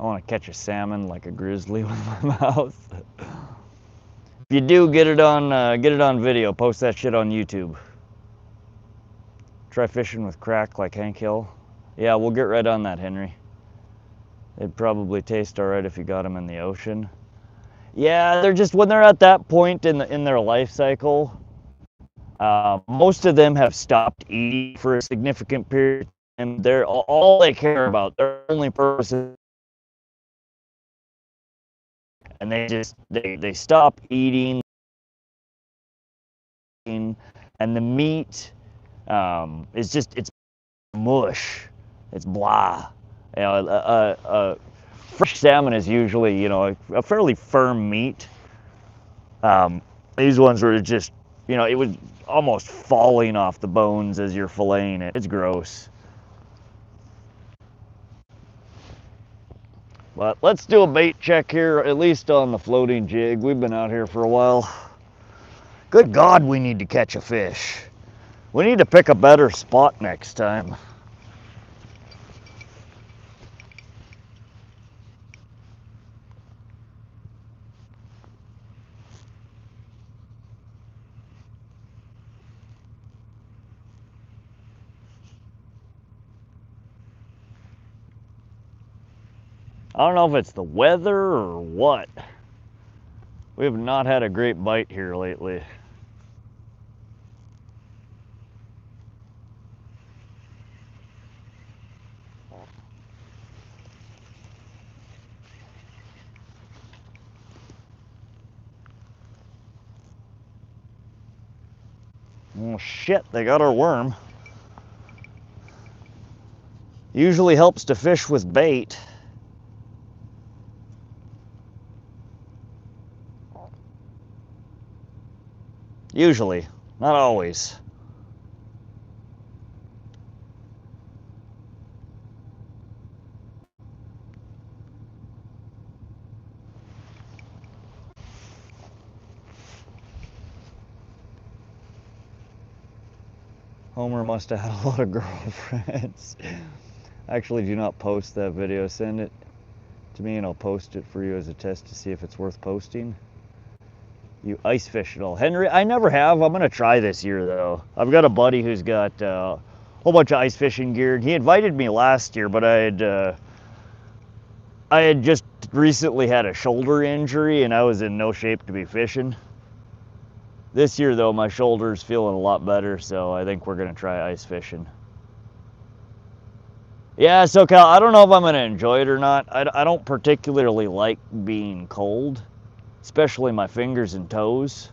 I want to catch a salmon like a grizzly with my mouth. If you do, get it on video. Post that shit on YouTube. Try fishing with crack like Hank Hill. Yeah, we'll get right on that, Henry. They'd probably taste all right if you got them in the ocean. Yeah, they're just, when they're at that point in their life cycle, most of them have stopped eating for a significant period, and they're all they care about. Their only purpose is, and they stop eating, and the meat is just, it's mush, it's blah. You know, fresh salmon is usually, you know, a fairly firm meat. These ones were just, you know, it was almost falling off the bones as you're filleting it. It's gross. But let's do a bait check here, at least on the floating jig. We've been out here for a while. Good God, we need to catch a fish. We need to pick a better spot next time. I don't know if it's the weather or what. We have not had a great bite here lately. Oh shit, they got our worm. Usually helps to fish with bait. Usually, not always. Homer must have had a lot of girlfriends. Actually, do not post that video. Send it to me and I'll post it for you as a test to see if it's worth posting. You ice fish at all? Henry, I never have. I'm going to try this year, though. I've got a buddy who's got a whole bunch of ice fishing gear. He invited me last year, but I had just recently had a shoulder injury, and I was in no shape to be fishing. This year, though, my shoulder's feeling a lot better, so I think we're going to try ice fishing. Yeah, so Cal, I don't know if I'm going to enjoy it or not. I don't particularly like being cold, especially my fingers and toes.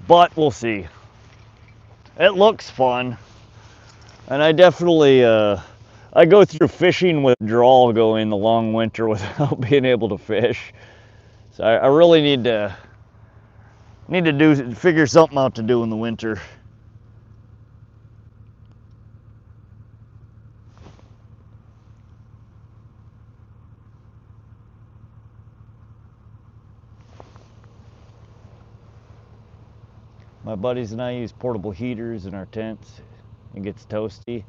But we'll see. It looks fun. And I definitely, I go through fishing withdrawal going the long winter without being able to fish. So I really need to figure something out to do in the winter. My buddies and I use portable heaters in our tents. It gets toasty.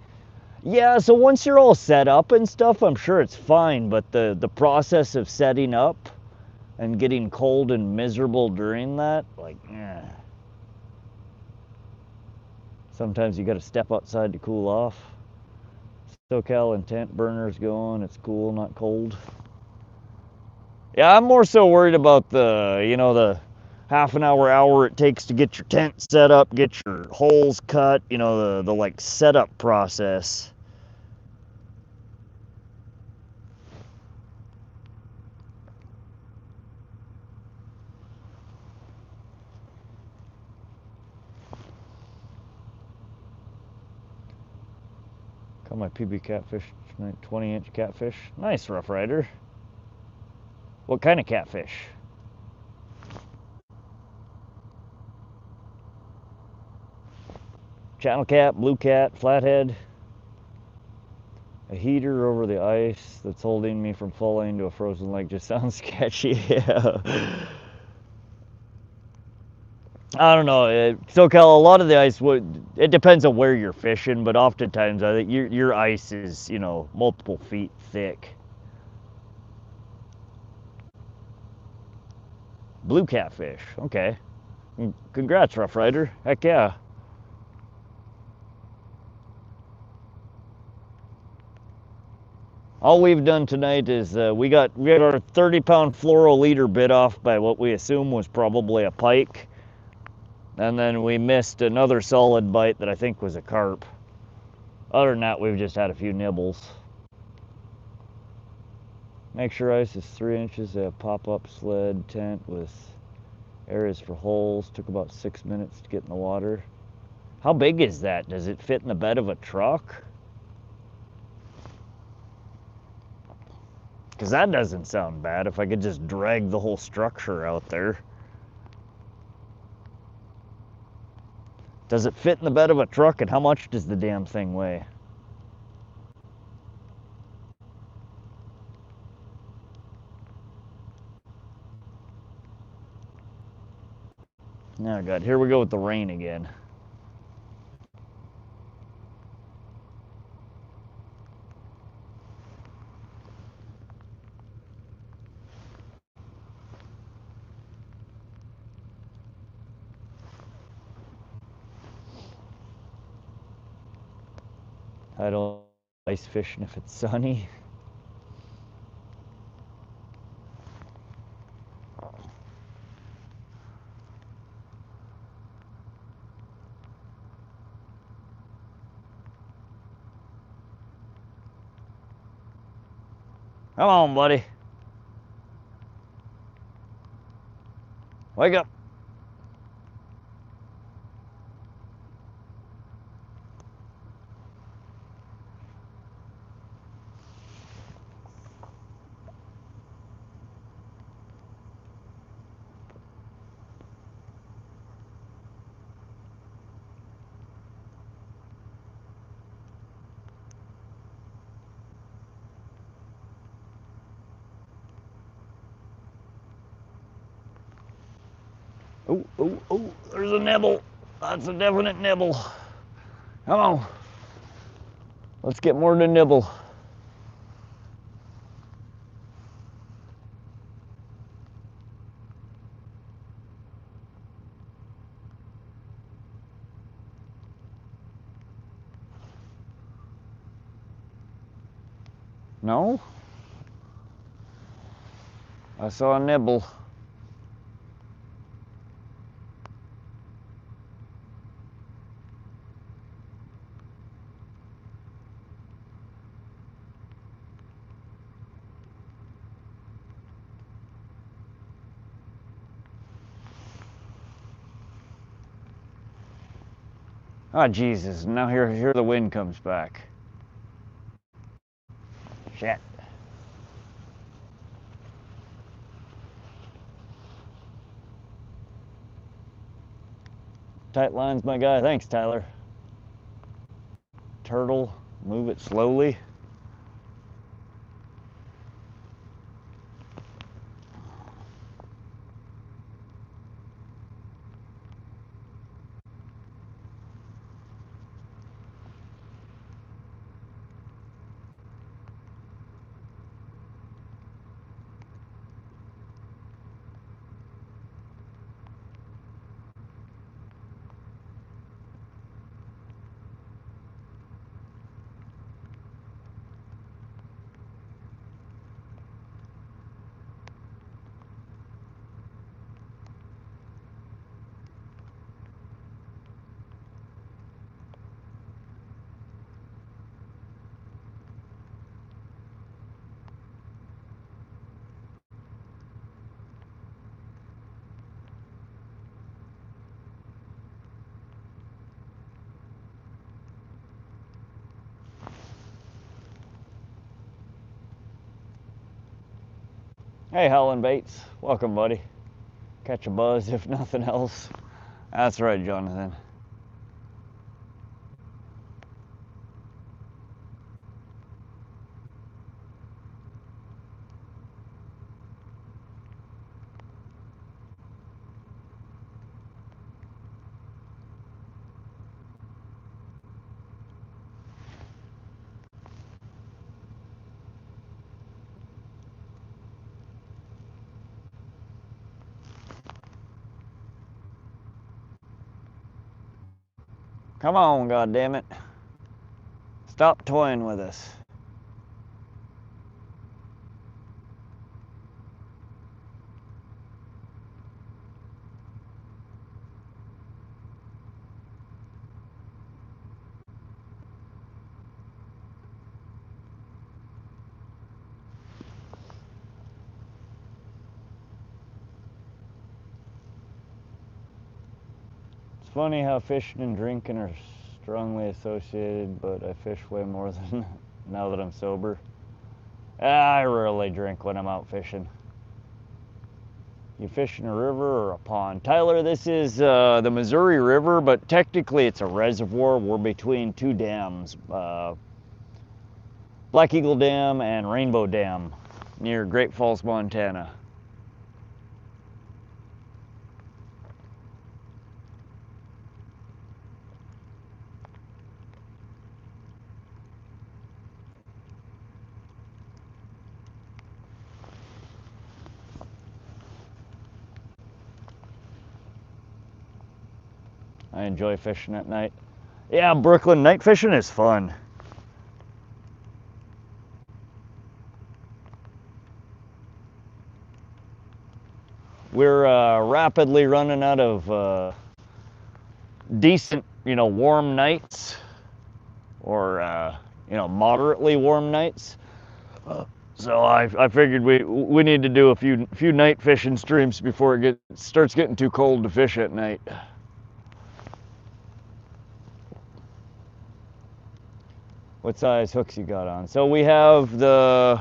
Yeah, so once you're all set up and stuff, I'm sure it's fine, but the process of setting up and getting cold and miserable during that, like, eh. Sometimes you gotta step outside to cool off. SoCal and tent burners going, it's cool, not cold. Yeah, I'm more so worried about the, you know, the half an hour it takes to get your tent set up, get your holes cut, you know, the like setup process. Caught my PB catfish, 20-inch catfish. Nice, Rough Rider. What kind of catfish? Channel cat, blue cat, flathead. A heater over the ice that's holding me from falling into a frozen lake just sounds sketchy. Yeah. I don't know. SoCal, a lot of the ice it depends on where you're fishing, but oftentimes I think your ice is, you know, multiple feet thick. Blue catfish. Okay. Congrats, Rough Rider. Heck yeah. All we've done tonight is we got our 30-pound fluoro leader bit off by what we assume was probably a pike. And then we missed another solid bite that I think was a carp. Other than that, we've just had a few nibbles. Make sure ice is 3 inches. A pop-up sled tent with areas for holes. Took about 6 minutes to get in the water. How big is that? Does it fit in the bed of a truck? Because that doesn't sound bad if I could just drag the whole structure out there. Does it fit in the bed of a truck, and how much does the damn thing weigh? Oh God, here we go with the rain again. I don't ice fishing if it's sunny. Come on, buddy. Wake up. Oh, oh, oh, there's a nibble. That's a definite nibble. Come on. Let's get more than a nibble. No? I saw a nibble. Oh, Jesus. Now here the wind comes back. Shit. Tight lines, my guy. Thanks, Tyler. Turtle, move it slowly. Hey, Howlin' Baits. Welcome, buddy. Catch a buzz, if nothing else. That's right, Jonathan. Come on, goddammit. Stop toying with us. It's funny how fishing and drinking are strongly associated, but I fish way more than now that I'm sober. I rarely drink when I'm out fishing. You fish in a river or a pond? Tyler, this is the Missouri River, but technically it's a reservoir. We're between two dams, Black Eagle Dam and Rainbow Dam near Great Falls, Montana. I enjoy fishing at night. Yeah, Brooklyn, night fishing is fun. We're rapidly running out of decent, warm nights, or moderately warm nights. So I figured we need to do a few night fishing streams before it starts getting too cold to fish at night. What size hooks you got on? So we have the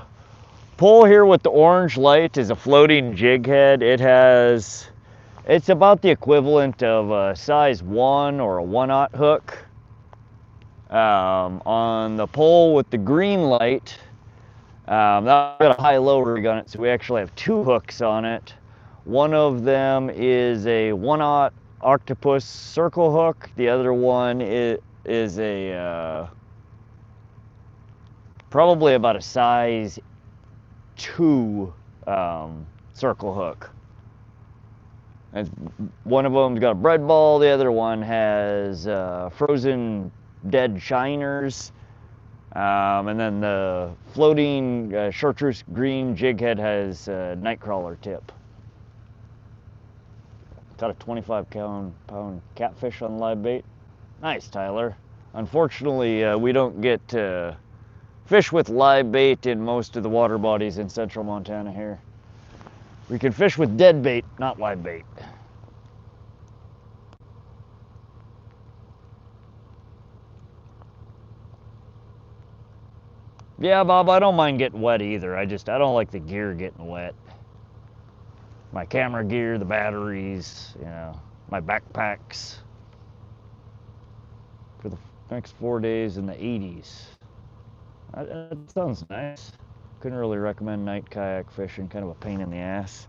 pole here with the orange light is a floating jig head. It's about the equivalent of a size 1 or a 1/0 hook. On the pole with the green light, that's got a high-low rig on it, so we actually have 2 hooks on it. One of them is a 1/0 octopus circle hook. The other one is a probably about a size 2 circle hook. And one of them's got a bread ball, the other one has frozen dead shiners, and then the floating chartreuse green jig head has a nightcrawler tip. Got a 25-pound catfish on live bait. Nice, Tyler. Unfortunately, we don't get fish with live bait in most of the water bodies in central Montana here. We can fish with dead bait, not live bait. Yeah, Bob, I don't mind getting wet either. I don't like the gear getting wet. My camera gear, the batteries, my backpacks. For the next 4 days in the 80s. That sounds nice. Couldn't really recommend night kayak fishing, kind of a pain in the ass.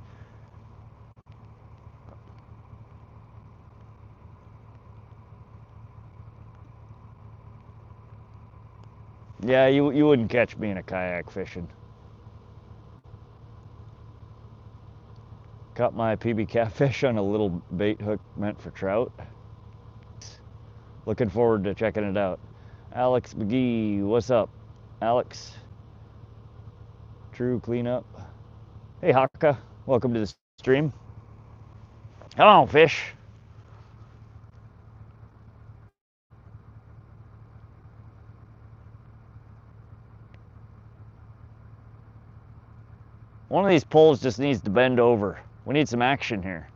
Yeah, you wouldn't catch me in a kayak fishing. Caught my PB catfish on a little bait hook meant for trout. Looking forward to checking it out. Alex McGee, what's up? Alex? True cleanup. Hey Haka, welcome to the stream. Come on, fish. One of these poles just needs to bend over. We need some action here.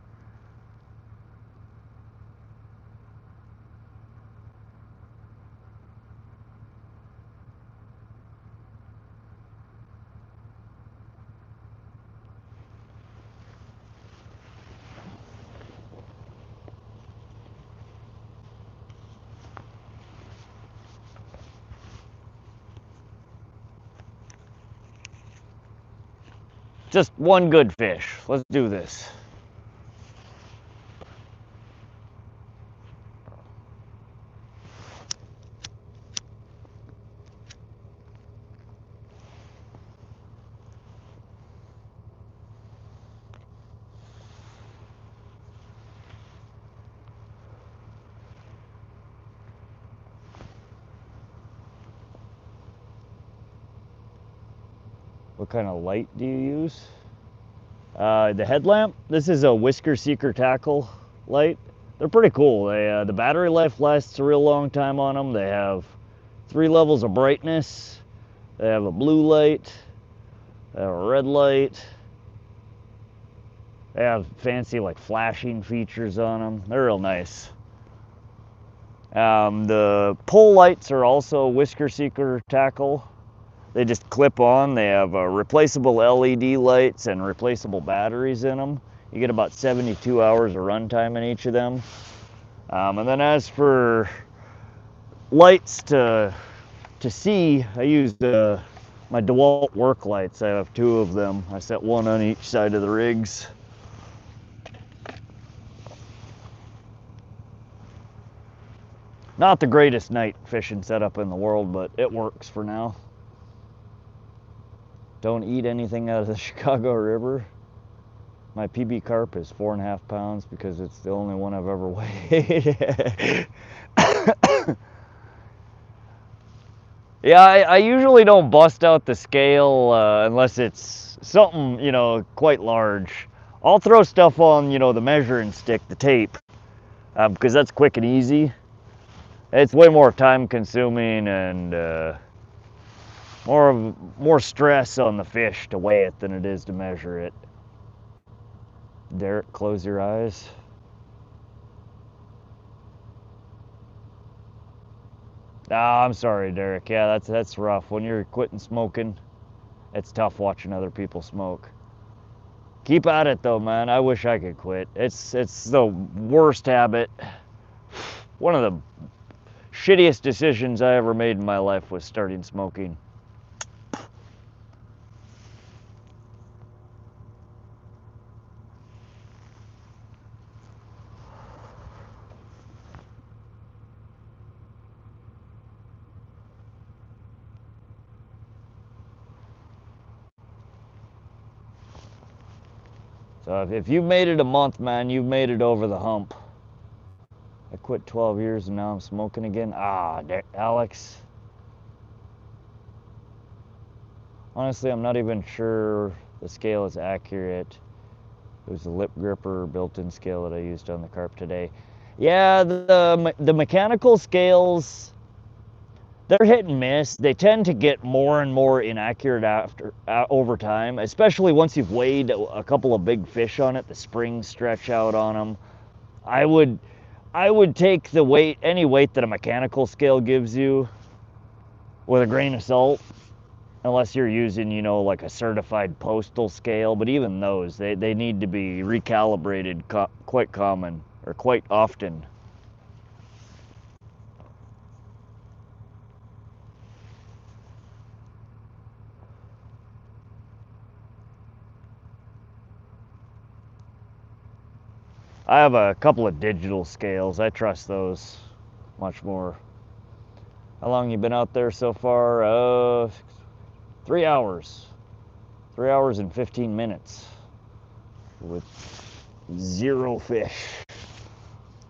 Just one good fish. Let's do this. What kind of light do you use? The headlamp, this is a Whisker Seeker tackle light. They're pretty cool. The battery life lasts a real long time on them. They have 3 levels of brightness. They have a blue light, they have a red light. They have fancy like flashing features on them. They're real nice. The pole lights are also Whisker Seeker tackle. They just clip on. They have replaceable LED lights and replaceable batteries in them. You get about 72 hours of runtime in each of them. And then as for lights to see, I use my DeWalt work lights. I have 2 of them. I set 1 on each side of the rigs. Not the greatest night fishing setup in the world, but it works for now. Don't eat anything out of the Chicago River. My PB carp is 4.5 pounds because it's the only one I've ever weighed. Yeah, I usually don't bust out the scale unless it's something, you know, quite large. I'll throw stuff on, you know, the measuring stick, the tape, because that's quick and easy. It's way more time consuming and more stress on the fish to weigh it than it is to measure it. Derek, close your eyes. Ah, I'm sorry, Derek. Yeah, that's rough. When you're quitting smoking, it's tough watching other people smoke. Keep at it though, man. I wish I could quit. It's the worst habit. One of the shittiest decisions I ever made in my life was starting smoking. So if you've made it a month, man, you've made it over the hump. I quit 12 years and now I'm smoking again. Ah, Alex. Honestly, I'm not even sure the scale is accurate. It was a lip gripper built-in scale that I used on the carp today. Yeah, the mechanical scales, they're hit and miss. They tend to get more and more inaccurate over time, especially once you've weighed a couple of big fish on it. The springs stretch out on them. I would take the weight, any weight that a mechanical scale gives you, with a grain of salt, unless you're using, you know, like a certified postal scale. But even those, they need to be recalibrated quite common, or quite often. I have a couple of digital scales. I trust those much more. How long you been out there so far? 3 hours. 3 hours and 15 minutes with 0 fish.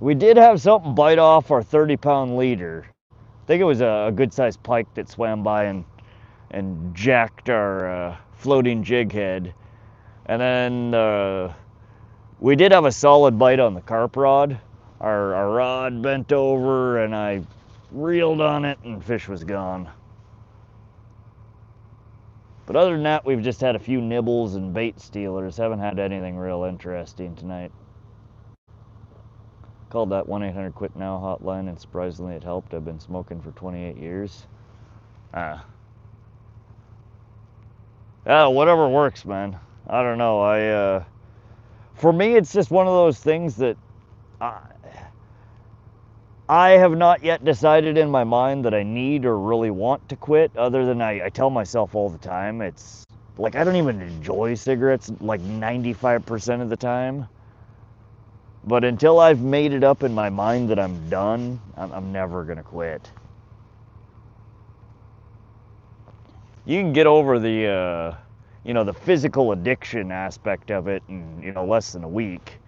We did have something bite off our 30-pound leader. I think it was a good-sized pike that swam by and jacked our floating jig head. And then we did have a solid bite on the carp rod. Our rod bent over and I reeled on it and fish was gone. But other than that, we've just had a few nibbles and bait stealers. Haven't had anything real interesting tonight. Called that 1-800-QUIT-NOW hotline and surprisingly it helped. I've been smoking for 28 years. Whatever works, man. I don't know. For me, it's just one of those things that I have not yet decided in my mind that I need or really want to quit, other than I tell myself all the time. It's like I don't even enjoy cigarettes like 95% of the time. But until I've made it up in my mind that I'm done, I'm never gonna quit. You can get over the you know, the physical addiction aspect of it in, you know, less than a week.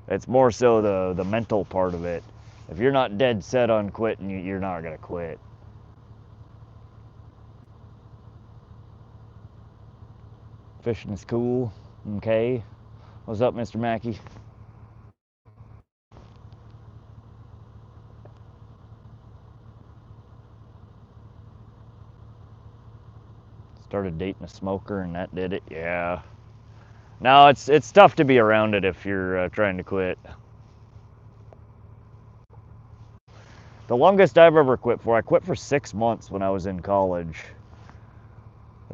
It's more so the mental part of it. If you're not dead set on quitting, you're not gonna quit. Fishing is cool. Okay. What's up, Mr. Mackey? Started dating a smoker and that did it. Yeah. No, it's tough to be around it if you're trying to quit. The longest I've ever quit for, I quit for 6 months when I was in college.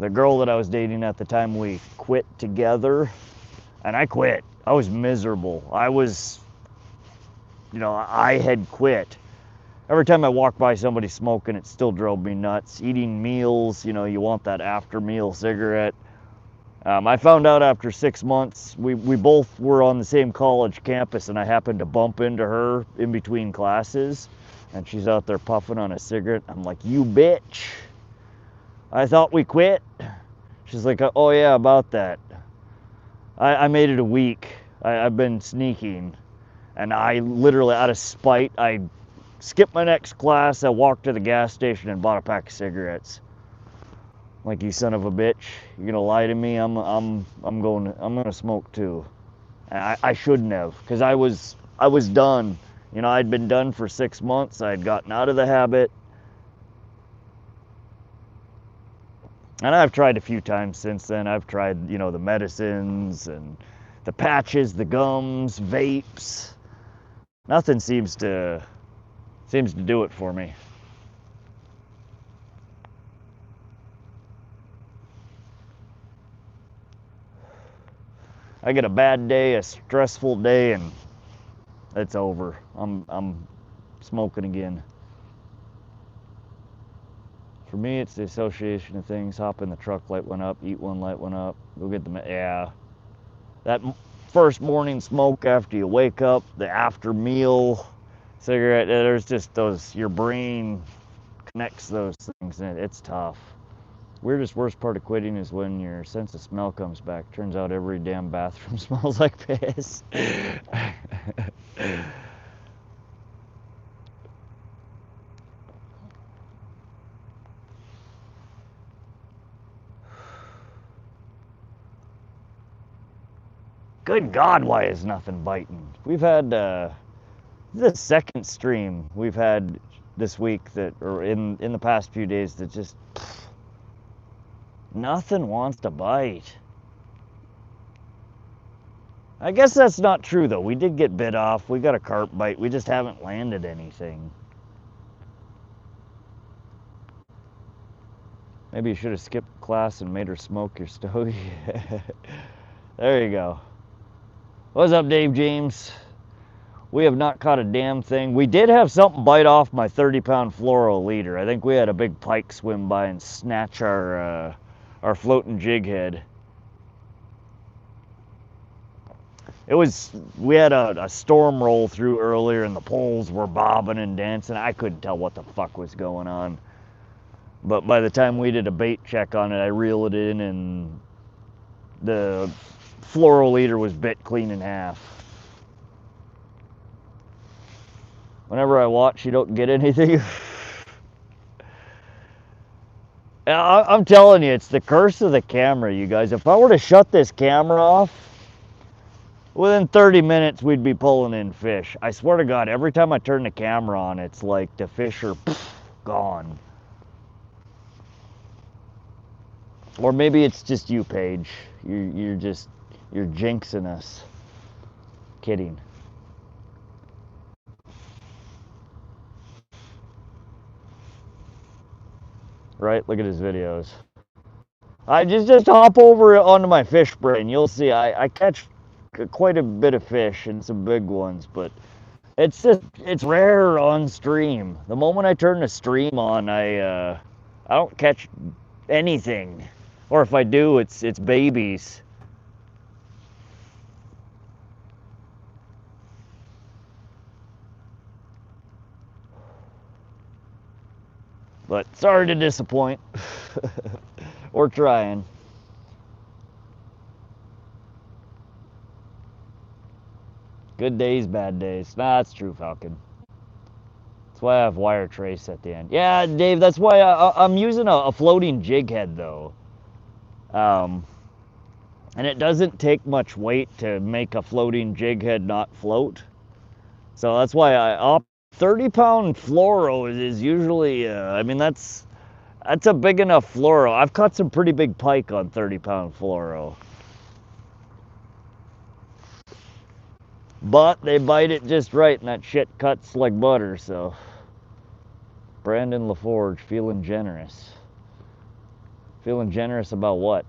The girl that I was dating at the time, we quit together, and I quit. I was miserable. I had quit. Every time I walked by somebody smoking, it still drove me nuts. Eating meals, you want that after meal cigarette. I found out after 6 months, we both were on the same college campus, and I happened to bump into her in between classes, and she's out there puffing on a cigarette. I'm like, you bitch. I thought we quit. She's like, oh yeah, about that. I made it a week. I've been sneaking. And I literally, out of spite, I skipped my next class. I walked to the gas station and bought a pack of cigarettes. Like, you son of a bitch, you're gonna lie to me? I'm gonna smoke too. And I shouldn't have, because I was done. I'd been done for 6 months. I'd gotten out of the habit. And I've tried a few times since then. I've tried, the medicines and the patches, the gums, vapes. Nothing seems to do it for me. I get a bad day, a stressful day, and it's over. I'm smoking again. For me, it's the association of things. Hop in the truck, light one up, eat one, light one up, go get yeah. That first morning smoke after you wake up, the after meal cigarette, there's just those, your brain connects those things, and it's tough. Worst part of quitting is when your sense of smell comes back. Turns out every damn bathroom smells like piss. Good God, why is nothing biting? We've had the second stream we've had this week or in the past few days that just nothing wants to bite. I guess that's not true though. We did get bit off. We got a carp bite. We just haven't landed anything. Maybe you should have skipped class and made her smoke your stogie. There you go. What's up, Dave James? We have not caught a damn thing. We did have something bite off my 30-pound fluoro leader. I think we had a big pike swim by and snatch our floating jig head. We had a storm roll through earlier and the poles were bobbing and dancing. I couldn't tell what the fuck was going on. But by the time we did a bait check on it, I reeled it in and the fluoro leader was bit clean in half. Whenever I watch, you don't get anything. I'm telling you, it's the curse of the camera, you guys. If I were to shut this camera off, within 30 minutes, we'd be pulling in fish. I swear to God, every time I turn the camera on, it's like the fish are gone. Or maybe it's just you, Paige. You're jinxing us. Kidding. Right? Look at his videos. I just hop over onto my fish brain. You'll see I catch quite a bit of fish and some big ones, but it's rare on stream. The moment I turn the stream on, I don't catch anything. Or if I do, it's babies. But sorry to disappoint. We're trying. Good days, bad days. Nah, that's true, Falcon. That's why I have wire trace at the end. Yeah, Dave, that's why I'm using a floating jig head, though. And it doesn't take much weight to make a floating jig head not float. So that's why I opt 30-pound fluoro is usually, I mean, that's a big enough fluoro. I've caught some pretty big pike on 30-pound fluoro. But they bite it just right and that shit cuts like butter, so. Brandon LaForge, feeling generous. Feeling generous about what?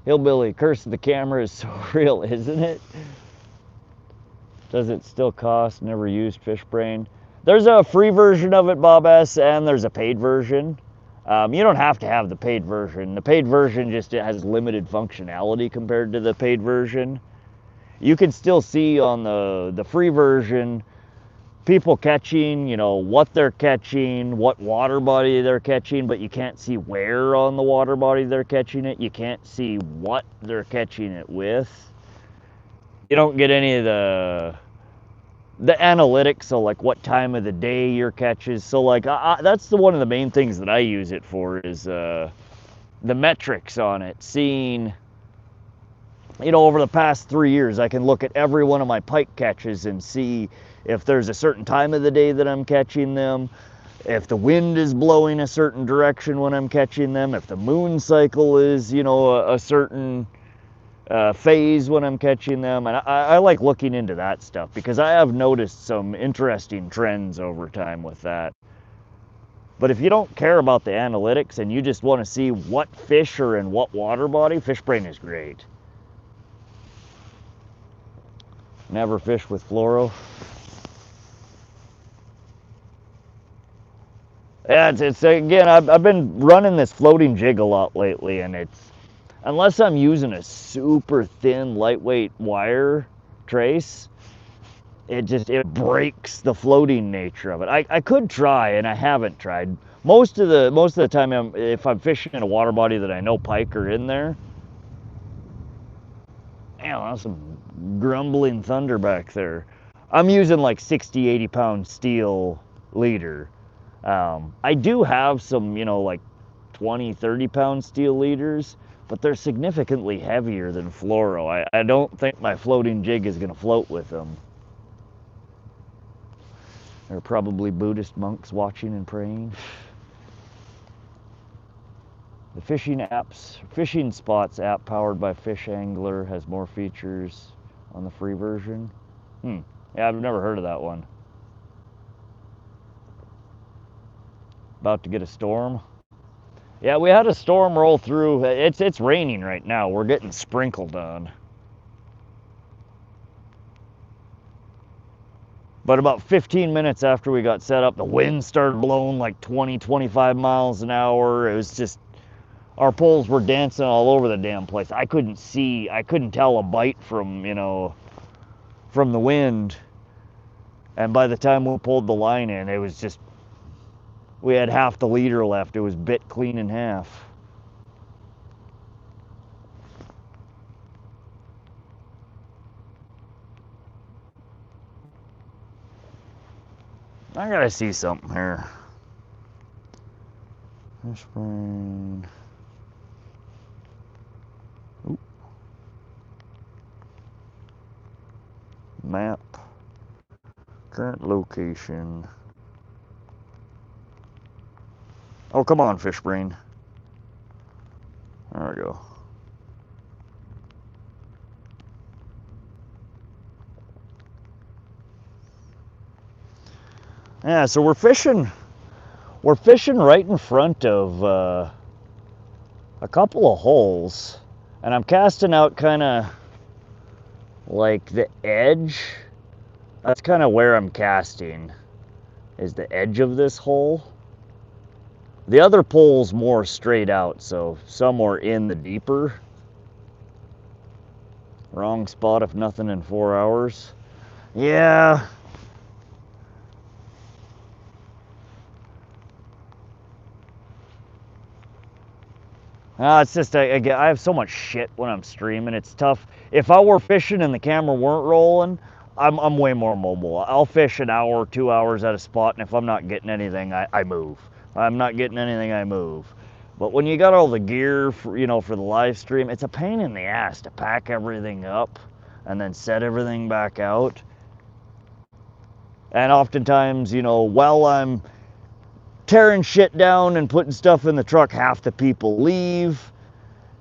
Hillbilly, curse of the camera is so real, isn't it? Does it still cost? Never used fish brain. There's a free version of it, Bob S, and there's a paid version. You don't have to have the paid version. The paid version just has limited functionality compared to the paid version. You can still see on the free version people catching, you know, what they're catching, what water body they're catching, but you can't see where on the water body they're catching it. You can't see what they're catching it with. You don't get any of the analytics, so like what time of the day your catches. So like that's one of the main things that I use it for is the metrics on it. Seeing, you know, over the past 3 years, I can look at every one of my pike catches and see if there's a certain time of the day that I'm catching them, if the wind is blowing a certain direction when I'm catching them, if the moon cycle is, you know, a certain phase when I'm catching them. And I like looking into that stuff because I have noticed some interesting trends over time with that. But if you don't care about the analytics and you just want to see what fish are in what water body, fish brain is great. Never fish with fluoro. Yeah, it's again, I've been running this floating jig a lot lately, and it's, unless I'm using a super thin, lightweight wire trace, it breaks the floating nature of it. I could try, and I haven't tried. Most of the time, if I'm fishing in a water body that I know pike are in there. Damn, that's some grumbling thunder back there. I'm using like 60, 80-pound steel leader. I do have some, you know, like 20, 30-pound steel leaders, but they're significantly heavier than fluoro. I don't think my floating jig is going to float with them. There are probably Buddhist monks watching and praying. The fishing spots app powered by Fish Angler has more features on the free version. Yeah, I've never heard of that one. About to get a storm. Yeah, we had a storm roll through. It's raining right now. We're getting sprinkled on. But about 15 minutes after we got set up, the wind started blowing like 20, 25 miles an hour. It was just, our poles were dancing all over the damn place. I couldn't tell a bite from, you know, from the wind. And by the time we pulled the line in, it was just, we had half the leader left. It was bit clean in half. I gotta see something here. Fish brain. Oop. Map. Current location. Oh, come on, fish brain. There we go. Yeah, so we're fishing right in front of a couple of holes, and I'm casting out kind of like the edge. That's kind of where I'm casting, is the edge of this hole. The other pole's more straight out, so somewhere in the deeper. Wrong spot if nothing in 4 hours. Yeah. It's just, I have so much shit when I'm streaming. It's tough. If I were fishing and the camera weren't rolling, I'm way more mobile. I'll fish an hour, 2 hours at a spot, and if I'm not getting anything, I move. I'm not getting anything, I move. But when you got all the gear for, you know, for the live stream, it's a pain in the ass to pack everything up and then set everything back out. And oftentimes, you know, while I'm tearing shit down and putting stuff in the truck, half the people leave.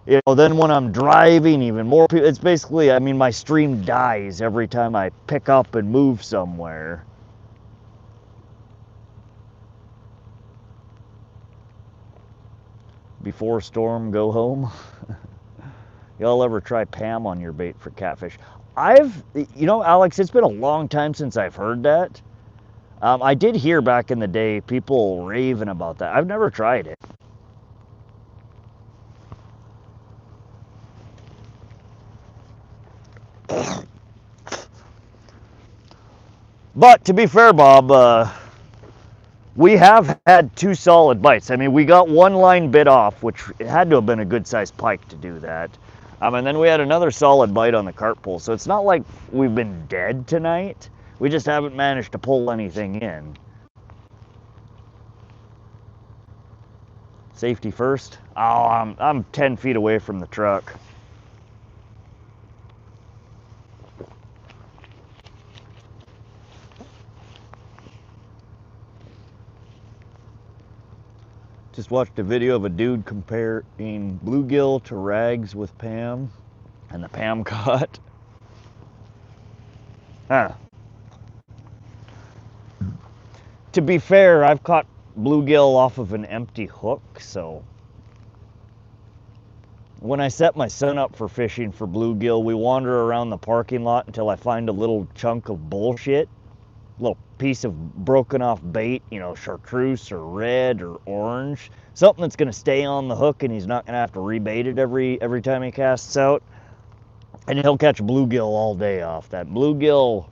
You know, then when I'm driving, even more people, it's basically, I mean, my stream dies every time I pick up and move somewhere. Before storm, go home. Y'all ever try Pam on your bait for catfish? You know, Alex, it's been a long time since I've heard that. I did hear back in the day people raving about that. I've never tried it. But to be fair, Bob, we have had 2 solid bites. I mean, we got one line bit off, which it had to have been a good-sized pike to do that. And then we had another solid bite on the carp pole. So it's not like we've been dead tonight. We just haven't managed to pull anything in. Safety first. Oh, I'm 10 feet away from the truck. Just watched a video of a dude comparing bluegill to rags with Pam, and the Pam caught. Huh. To be fair, I've caught bluegill off of an empty hook, so when I set my son up for fishing for bluegill, we wander around the parking lot until I find a little chunk of bullshit, a little piece of broken off bait, you know, chartreuse or red or orange, something that's going to stay on the hook and he's not going to have to rebait it every time he casts out. And he'll catch bluegill all day off that. Bluegill,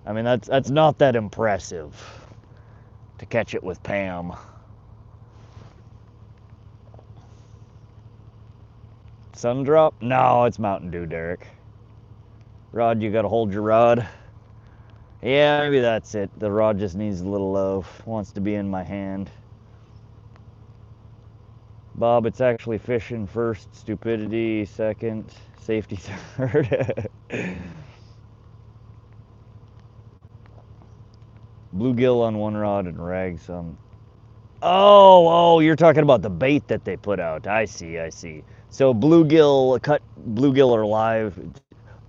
I mean, that's not that impressive to catch it with Pam. Sun drop? No, it's Mountain Dew, Derek. Rod, you gotta hold your rod. Yeah, maybe that's it. The rod just needs a little love. Wants to be in my hand. Bob, it's actually fishing first, stupidity second, safety third. Bluegill on one rod and rags on... Oh, you're talking about the bait that they put out. I see. So bluegill, cut bluegill are live.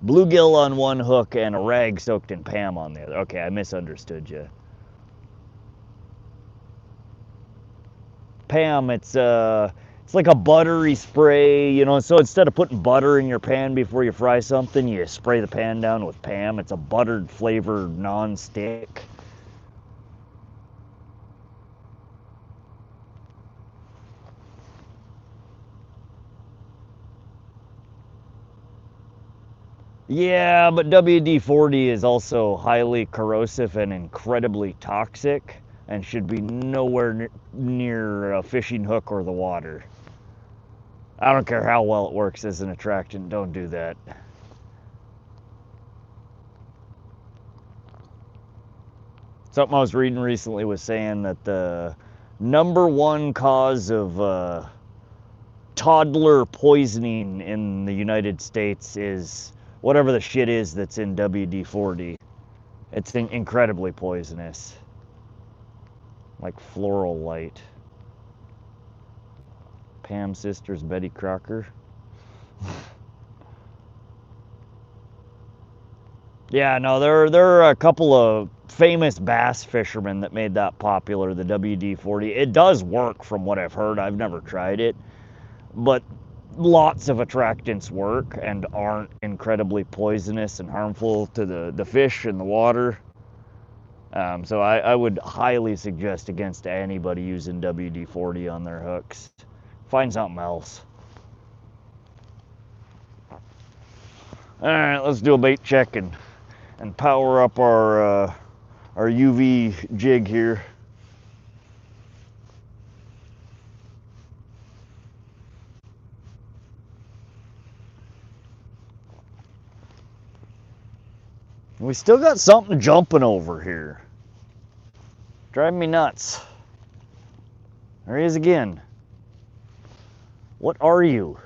Bluegill on one hook and a rag soaked in Pam on the other. Okay, I misunderstood you. Pam, it's like a buttery spray, you know, so instead of putting butter in your pan before you fry something, you spray the pan down with Pam. It's a buttered flavored non-stick. Yeah, but WD-40 is also highly corrosive and incredibly toxic and should be nowhere near a fishing hook or the water. I don't care how well it works as an attractant, don't do that. Something I was reading recently was saying that the #1 cause of toddler poisoning in the United States is whatever the shit is that's in WD-40. It's incredibly poisonous. Like floral light. Pam sisters, Betty Crocker. Yeah, no, there are a couple of famous bass fishermen that made that popular, the WD-40. It does work from what I've heard. I've never tried it. But lots of attractants work and aren't incredibly poisonous and harmful to the fish and the water. So I would highly suggest against anybody using WD-40 on their hooks. Find something else. Alright, let's do a bait check and power up our UV jig here. We still got something jumping over here. Driving me nuts. There he is again. What are you?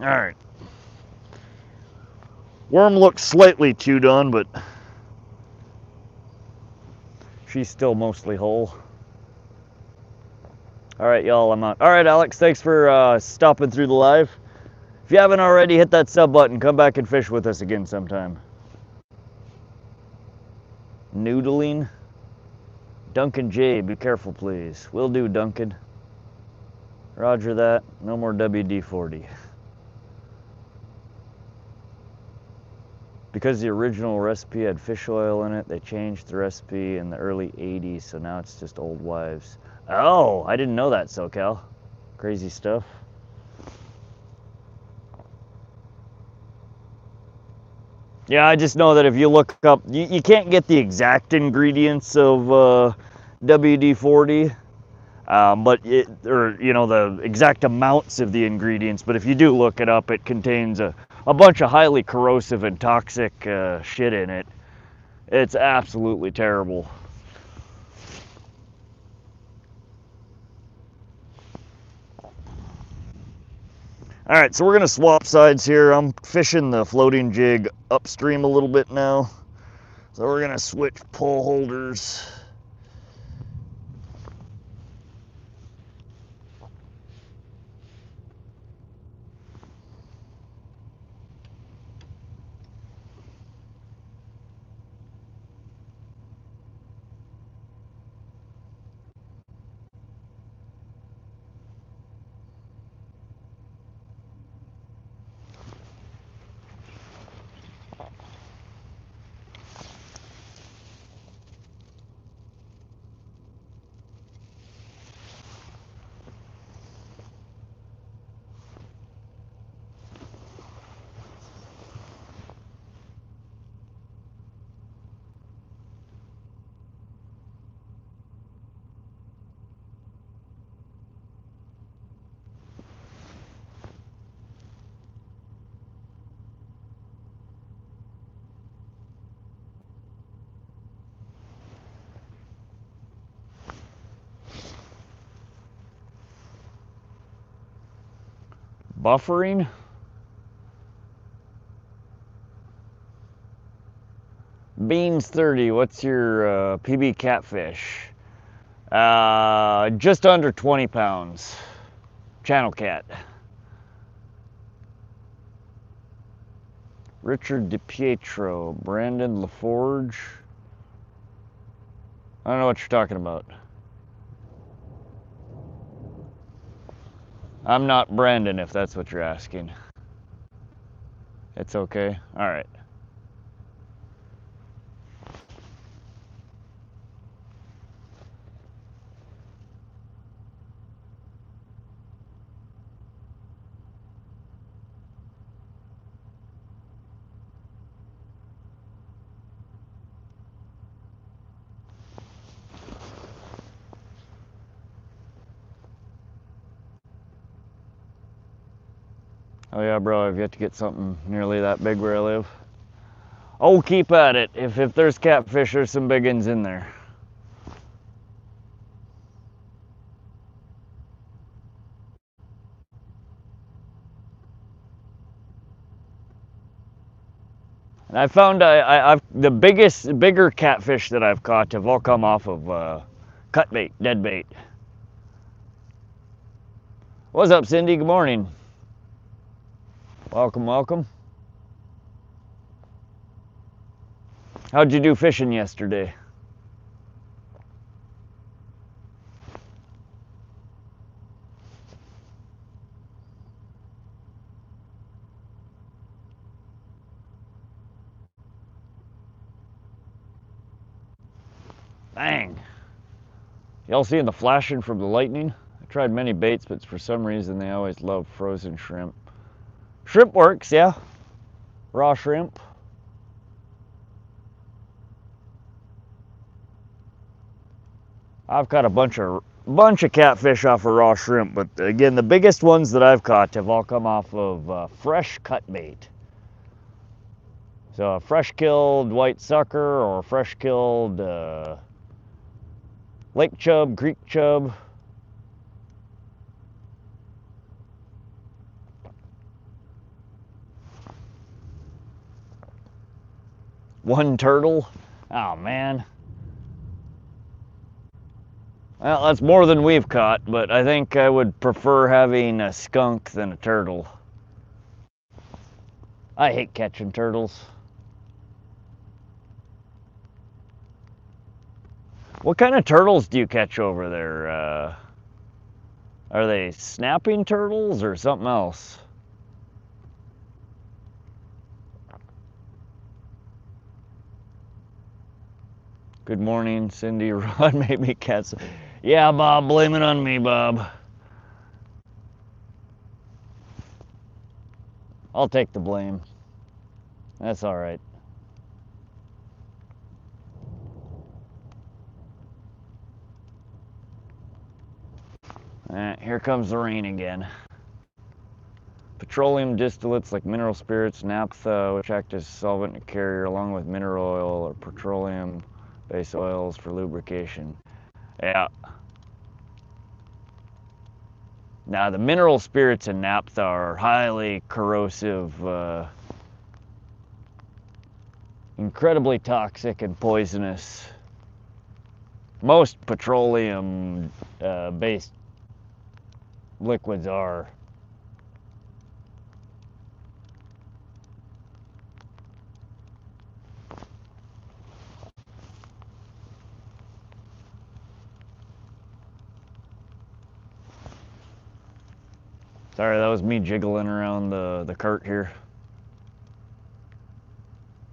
All right. Worm looks slightly chewed on, but she's still mostly whole. All right, y'all, I'm out. All right, Alex, thanks for stopping through the live. If you haven't already, hit that sub button. Come back and fish with us again sometime. Noodling. Duncan J, be careful, please. Will do, Duncan. Roger that. No more WD-40. Because the original recipe had fish oil in it, they changed the recipe in the early 80s, so now it's just old wives. Oh, I didn't know that, SoCal. Crazy stuff. Yeah, I just know that if you look up, you can't get the exact ingredients of WD-40, or you know, the exact amounts of the ingredients. But if you do look it up, it contains a bunch of highly corrosive and toxic shit in it. It's absolutely terrible. All right, so we're gonna swap sides here. I'm fishing the floating jig upstream a little bit now. So we're gonna switch pole holders. Buffering. Beans 30, what's your PB catfish? Just under 20 pounds. Channel cat. Richard DiPietro, Brandon LaForge. I don't know what you're talking about. I'm not Brandon, if that's what you're asking. It's okay. All right. Oh yeah, bro, I've yet to get something nearly that big where I live. Oh, keep at it. If there's catfish, there's some big ones in there. And I found I've the bigger catfish that I've caught have all come off of cut bait, dead bait. What's up, Cindy? Good morning. Welcome, welcome. How'd you do fishing yesterday? Dang. Y'all seeing the flashing from the lightning? I tried many baits, but for some reason they always love frozen shrimp. Shrimp works, yeah. Raw shrimp. I've caught a bunch of catfish off of raw shrimp, but again, the biggest ones that I've caught have all come off of fresh cut bait. So a fresh killed white sucker or fresh killed lake chub, creek chub. One turtle. Oh man. Well, that's more than we've caught, but I think I would prefer having a skunk than a turtle. I hate catching turtles. What kind of turtles do you catch over there? Are they snapping turtles or something else? Good morning, Cindy. Rod made me catch. Yeah, Bob, blame it on me, Bob. I'll take the blame. That's all right. Here comes the rain again. Petroleum distillates like mineral spirits, naphtha, which act as solvent and carrier, along with mineral oil or petroleum-based oils for lubrication. Yeah. Now, the mineral spirits and naphtha are highly corrosive, incredibly toxic and poisonous. Most petroleum-based liquids are. Sorry, that was me jiggling around the cart here.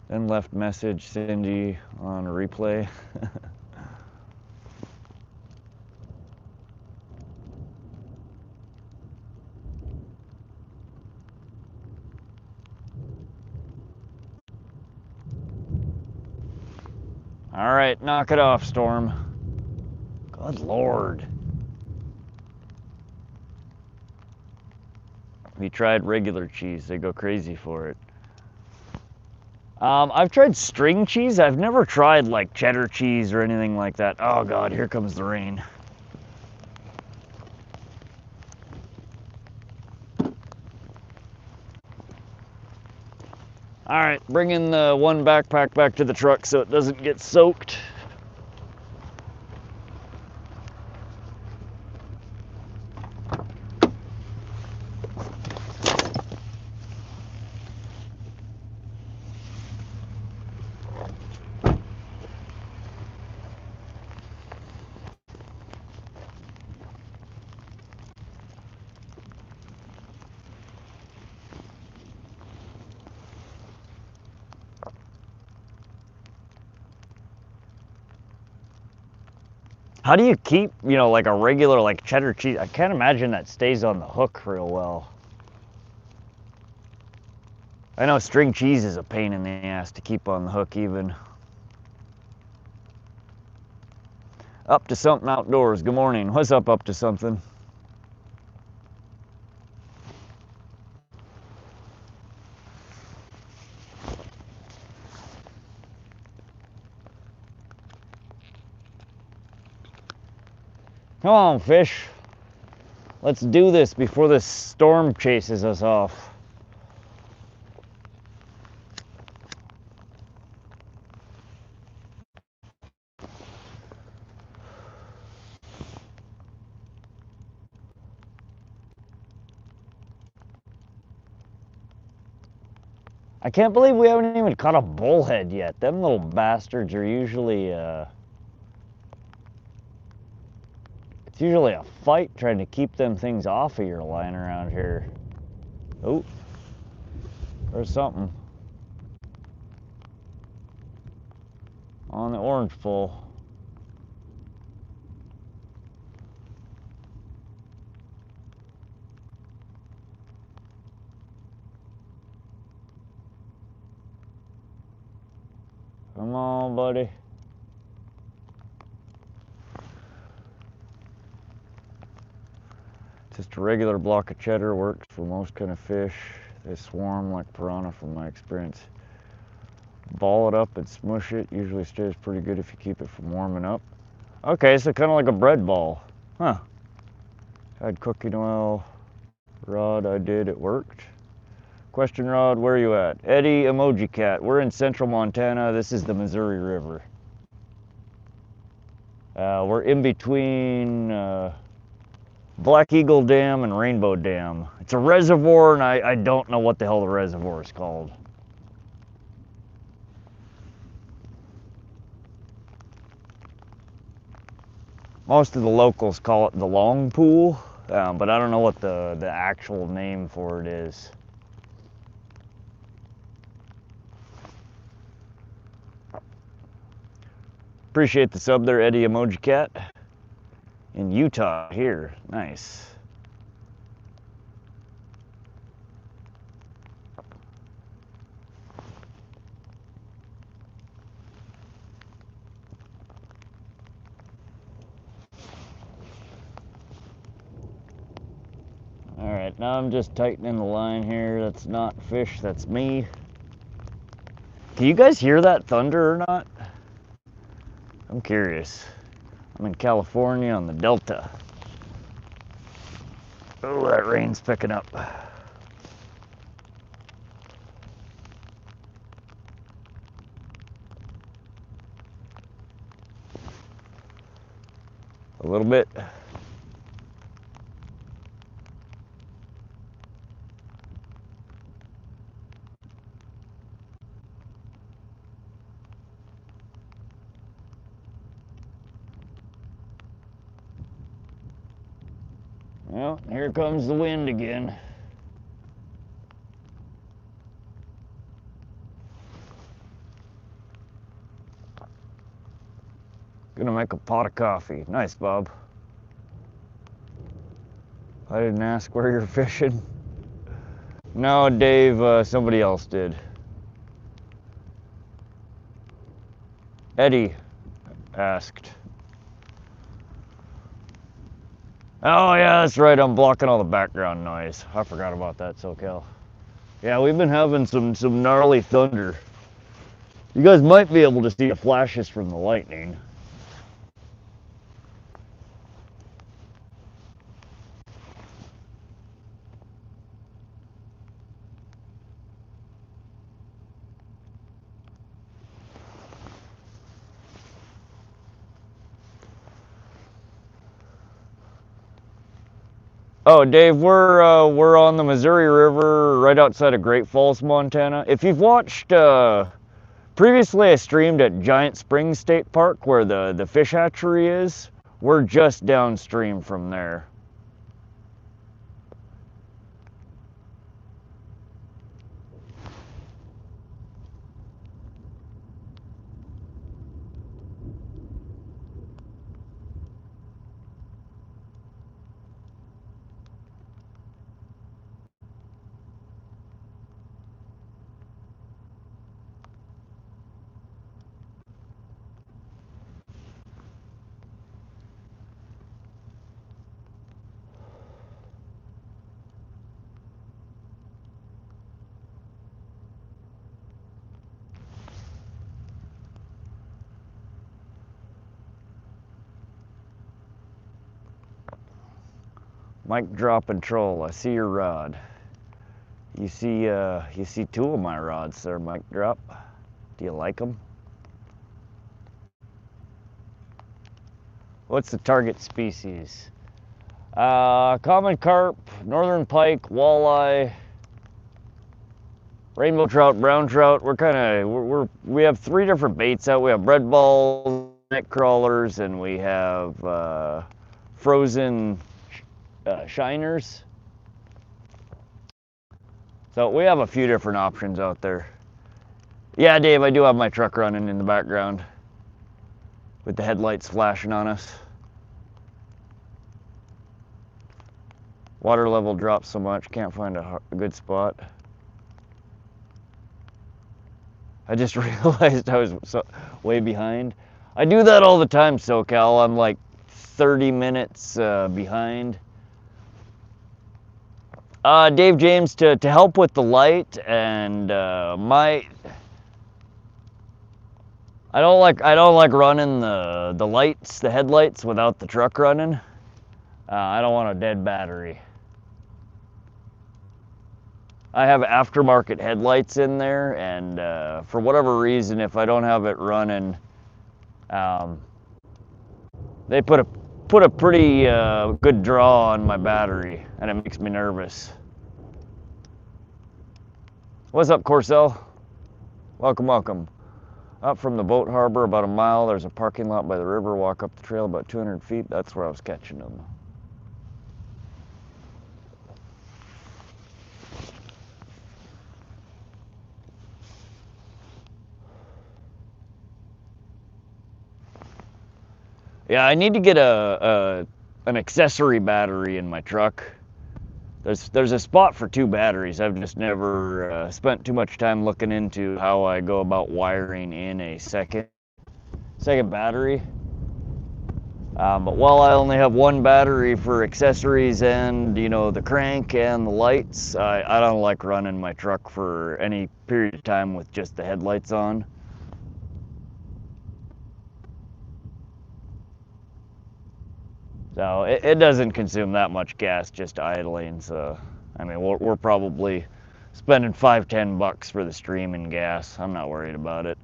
Then left message, Cindy, on a replay. All right, knock it off, Storm. Good Lord. Have you tried regular cheese? They go crazy for it. I've tried string cheese. I've never tried like cheddar cheese or anything like that. Oh God, here comes the rain. All right, bringing the one backpack back to the truck so it doesn't get soaked. How do you keep, like a regular, like cheddar cheese? I can't imagine that stays on the hook real well. I know string cheese is a pain in the ass to keep on the hook even. Up to something outdoors. Good morning. What's up to something? Come on, fish. Let's do this before this storm chases us off. I can't believe we haven't even caught a bullhead yet. Them little bastards are usually, it's usually a fight trying to keep them things off of your line around here. Oh, there's something on the orange pole. Oh, buddy. Just a regular block of cheddar works for most kind of fish. They swarm like piranha from my experience. Ball it up and smush it. Usually stays pretty good if you keep it from warming up. Okay, so kind of like a bread ball. Huh. Had cooking oil rod I did, it worked. Question rod, where are you at? Eddie Emoji Cat. We're in central Montana. This is the Missouri River. We're in between Black Eagle Dam and Rainbow Dam. It's a reservoir, and I don't know what the hell the reservoir is called. Most of the locals call it the Long Pool, but I don't know what the actual name for it is. Appreciate the sub there, Eddie Emoji Cat. In Utah here, nice. All right, now I'm just tightening the line here. That's not fish, that's me. Can you guys hear that thunder or not? I'm curious. I'm in California on the Delta. Oh, that rain's picking up. A little bit. Well, here comes the wind again. Gonna make a pot of coffee. Nice, Bob. I didn't ask where you're fishing. No, Dave, somebody else did. Eddie asked. Oh yeah, that's right, I'm blocking all the background noise. I forgot about that, SoCal. Yeah, we've been having some gnarly thunder. You guys might be able to see the flashes from the lightning. Oh, Dave, we're on the Missouri River right outside of Great Falls, Montana. If you've watched, previously I streamed at Giant Springs State Park where the fish hatchery is. We're just downstream from there. Mic drop and troll, I see your rod. You see two of my rods there, mic drop. Do you like them? What's the target species? Common carp, northern pike, walleye, rainbow trout, brown trout. We have three different baits out. We have bread balls, neck crawlers, and we have frozen shiners. So we have a few different options out there. Yeah, Dave, I do have my truck running in the background with the headlights flashing on us. Water level drops so much, can't find a good spot. I just realized I was way behind. I do that all the time, SoCal. I'm like 30 minutes behind. Dave James, to help with the light and I don't like running the lights, the headlights without the truck running. I don't want a dead battery. I have aftermarket headlights in there, and for whatever reason, if I don't have it running, they put a pretty good draw on my battery, and it makes me nervous. What's up, Corcel? Welcome, welcome. Up from the boat harbor about a mile, there's a parking lot by the river. Walk up the trail about 200 feet. That's where I was catching them. Yeah, I need to get an accessory battery in my truck. There's a spot for 2 batteries. I've just never spent too much time looking into how I go about wiring in a second battery. But while I only have 1 battery for accessories and, you know, the crank and the lights, I don't like running my truck for any period of time with just the headlights on. So it doesn't consume that much gas just idling. So I mean, we're probably spending $5-10 for the stream in gas. I'm not worried about it.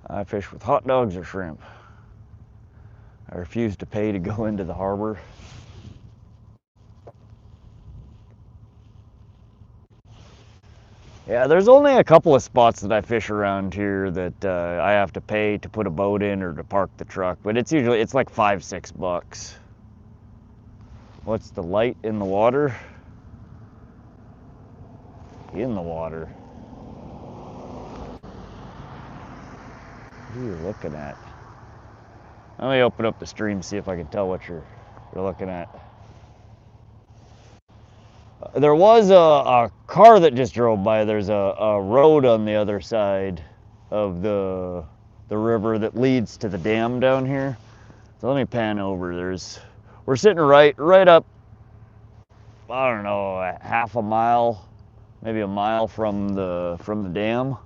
I fish with hot dogs or shrimp. I refuse to pay to go into the harbor. Yeah, there's only a couple of spots that I fish around here that I have to pay to put a boat in or to park the truck, but it's like $5-6. What's the light in the water? In the water. What are you looking at? Let me open up the stream, see if I can tell what you're looking at. There was a car that just drove by. There's a road on the other side of the river that leads to the dam down here. So let me pan over. We're sitting right up, I don't know, half a mile, maybe a mile from the dam.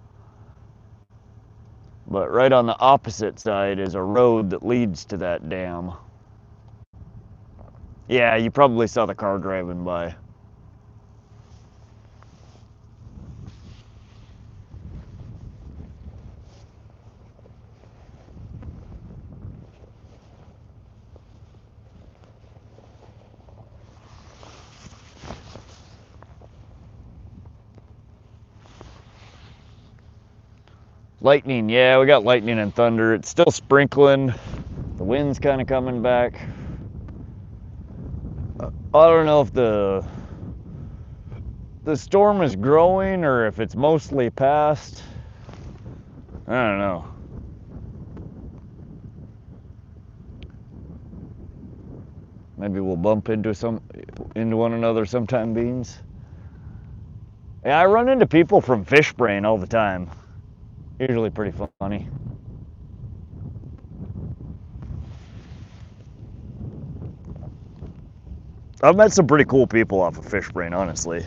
But right on the opposite side is a road that leads to that dam. Yeah, you probably saw the car driving by. Lightning, yeah, we got lightning and thunder. It's still sprinkling. The wind's kind of coming back. I don't know if the storm is growing or if it's mostly past. I don't know. Maybe we'll bump into one another sometime, Beans. Yeah, I run into people from Fishbrain all the time. Usually pretty funny. I've met some pretty cool people off of Fishbrain, honestly.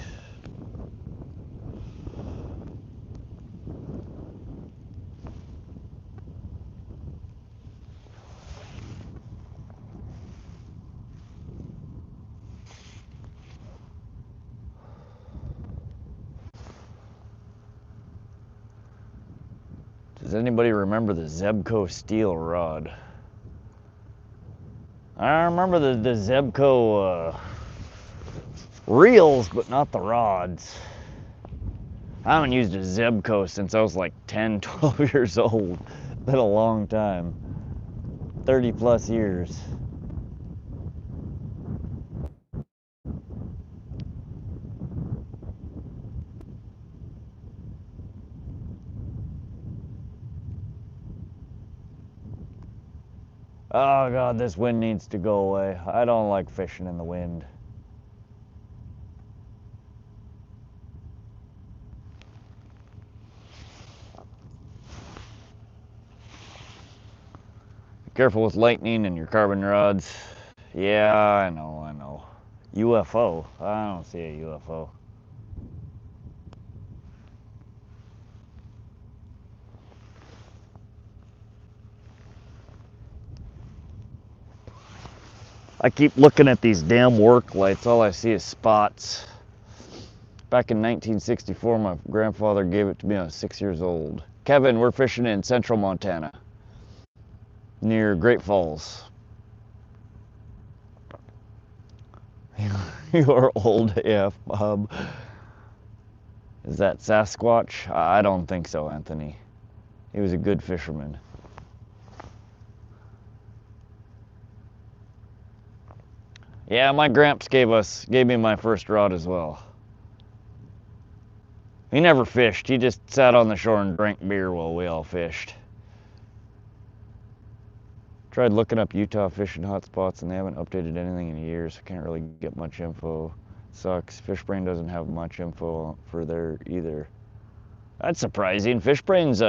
Does anybody remember the Zebco steel rod? I remember the Zebco reels, but not the rods. I haven't used a Zebco since I was like 10, 12 years old. Been a long time. 30 plus years. Oh God, this wind needs to go away. I don't like fishing in the wind. Be careful with lightning and your carbon rods. Yeah, I know. UFO? I don't see a UFO. I keep looking at these damn work lights. All I see is spots. Back in 1964, my grandfather gave it to me when I was 6 years old. Kevin, we're fishing in central Montana, near Great Falls. You're old AF, Bob. Is that Sasquatch? I don't think so, Anthony. He was a good fisherman. Yeah, my gramps gave me my first rod as well. He never fished. He just sat on the shore and drank beer while we all fished. Tried looking up Utah fishing hotspots and they haven't updated anything in years. I can't really get much info. Sucks. Fishbrain doesn't have much info for there either. That's surprising. Fishbrain's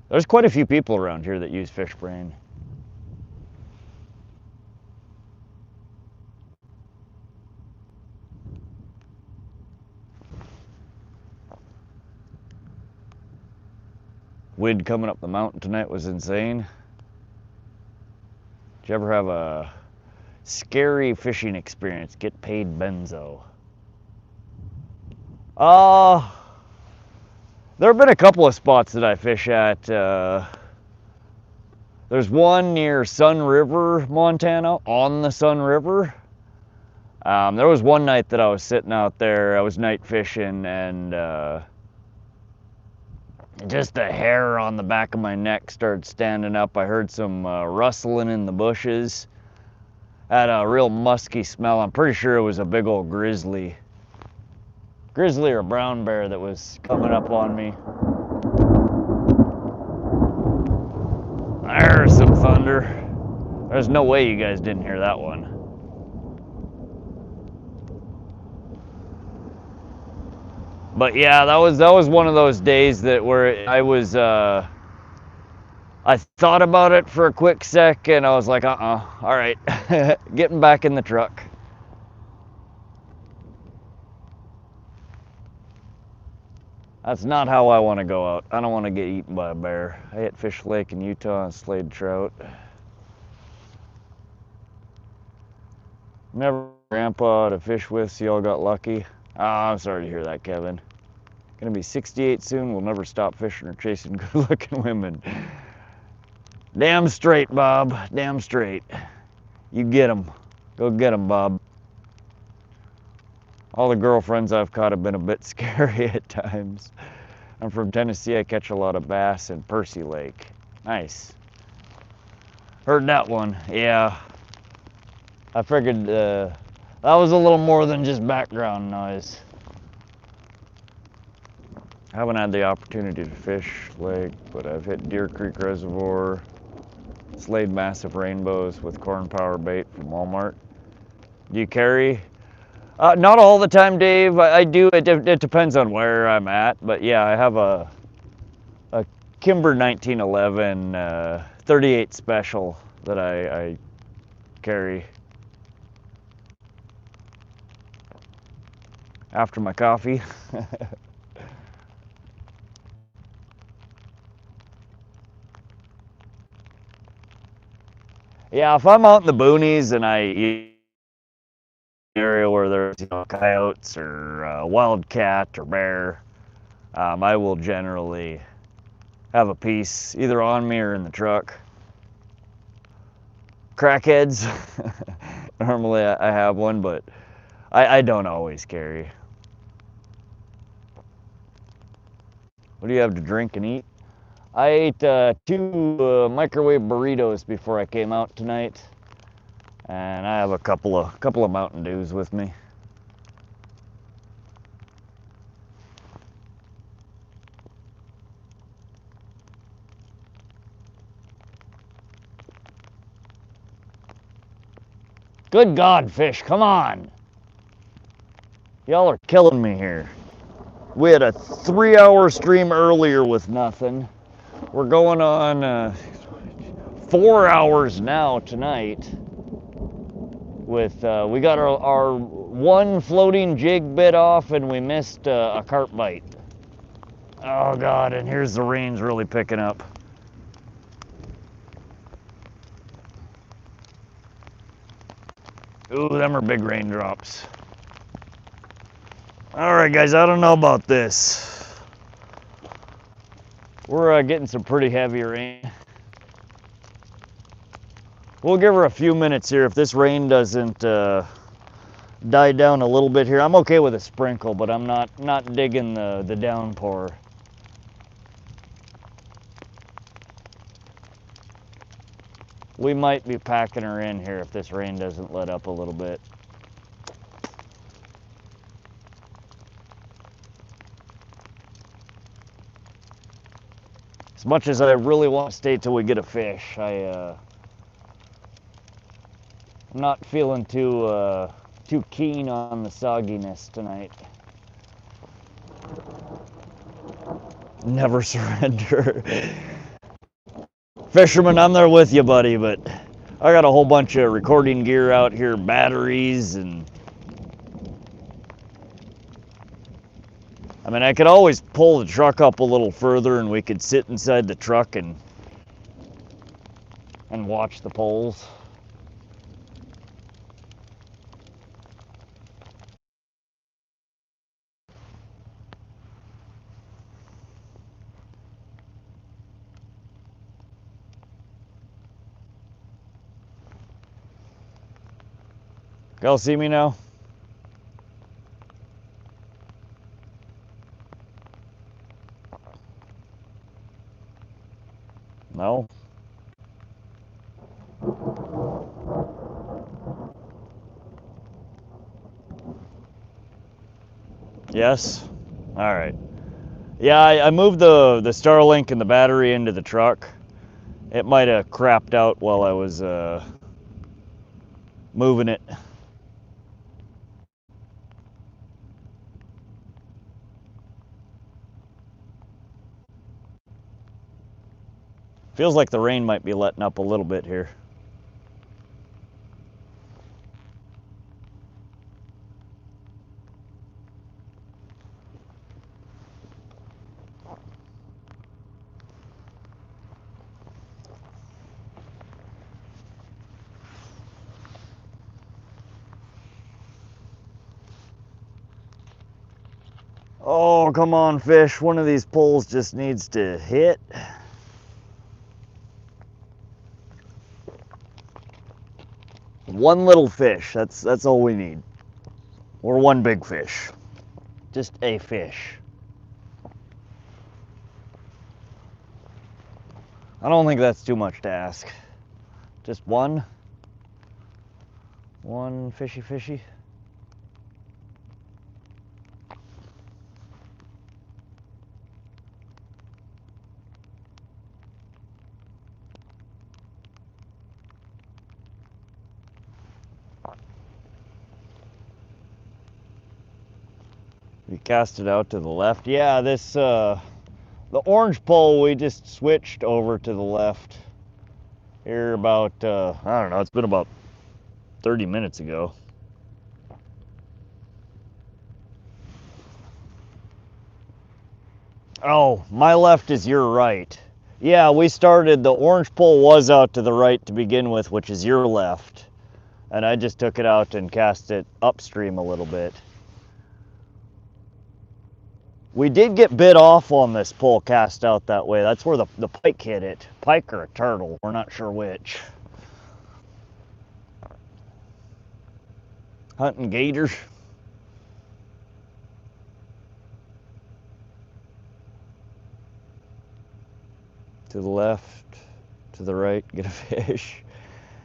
there's quite a few people around here that use Fishbrain. Wind coming up the mountain tonight was insane. Did you ever have a scary fishing experience? Get paid benzo. There have been a couple of spots that I fish at. There's one near Sun River, Montana, on the Sun River. There was one night that I was sitting out there, I was night fishing, and just the hair on the back of my neck started standing up. I heard some rustling in the bushes. Had a real musky smell. I'm pretty sure it was a big old grizzly or brown bear that was coming up on me. There's some thunder. There's no way you guys didn't hear that one. But yeah, that was one of those days that where I was I thought about it for a quick sec and I was like, all right, getting back in the truck. That's not how I want to go out. I don't want to get eaten by a bear. I hit Fish Lake in Utah and slayed trout. Never grandpa to fish with, so y'all got lucky. I'm sorry to hear that, Kevin. Gonna be 68 soon. We'll never stop fishing or chasing good-looking women. Damn straight, Bob. Damn straight. You get them. Go get them, Bob. All the girlfriends I've caught have been a bit scary at times. I'm from Tennessee. I catch a lot of bass in Percy Lake. Nice. Heard that one. Yeah. I figured that was a little more than just background noise. I haven't had the opportunity to fish lake, but I've hit Deer Creek Reservoir, slayed massive rainbows with corn power bait from Walmart. Do you carry? Not all the time, Dave. I do. It depends on where I'm at, but yeah, I have a Kimber 1911 38 special that I carry after my coffee. Yeah, if I'm out in the boonies and area where there's coyotes or wildcat or bear, I will generally have a piece either on me or in the truck. Crackheads, normally I have one, but I don't always carry. What do you have to drink and eat? I ate 2 microwave burritos before I came out tonight, and I have a couple of Mountain Dews with me. Good God, fish, come on! Y'all are killing me here. We had a 3-hour stream earlier with nothing. We're going on 4 hours now tonight. With we got our one floating jig bit off, and we missed a carp bite. Oh God! And here's the rain's really picking up. Ooh, them are big raindrops. All right, guys, I don't know about this. We're getting some pretty heavy rain. We'll give her a few minutes here. If this rain doesn't die down a little bit here, I'm okay with a sprinkle, but I'm not digging the downpour. We might be packing her in here if this rain doesn't let up a little bit. As much as I really want to stay till we get a fish, I'm not feeling too keen on the sogginess tonight. Never surrender. Fisherman, I'm there with you, buddy, but I got a whole bunch of recording gear out here, batteries, and I mean, I could always pull the truck up a little further and we could sit inside the truck and watch the poles. Y'all see me now? No? Yes? All right. Yeah, I moved the Starlink and the battery into the truck. It might have crapped out while I was moving it. Feels like the rain might be letting up a little bit here. Oh, come on, fish. One of these poles just needs to hit. One little fish. That's all we need. Or one big fish. Just a fish. I don't think that's too much to ask. Just one. One fishy. We cast it out to the left. Yeah, this the orange pole we just switched over to the left here about I don't know, it's been about 30 minutes ago. Oh, my left is your right. Yeah, we started, the orange pole was out to the right to begin with, which is your left. And I just took it out and cast it upstream a little bit. We did get bit off on this pole cast out that way. That's where the pike hit it. Pike or a turtle, we're not sure which. Hunting gators. To the left, to the right, get a fish.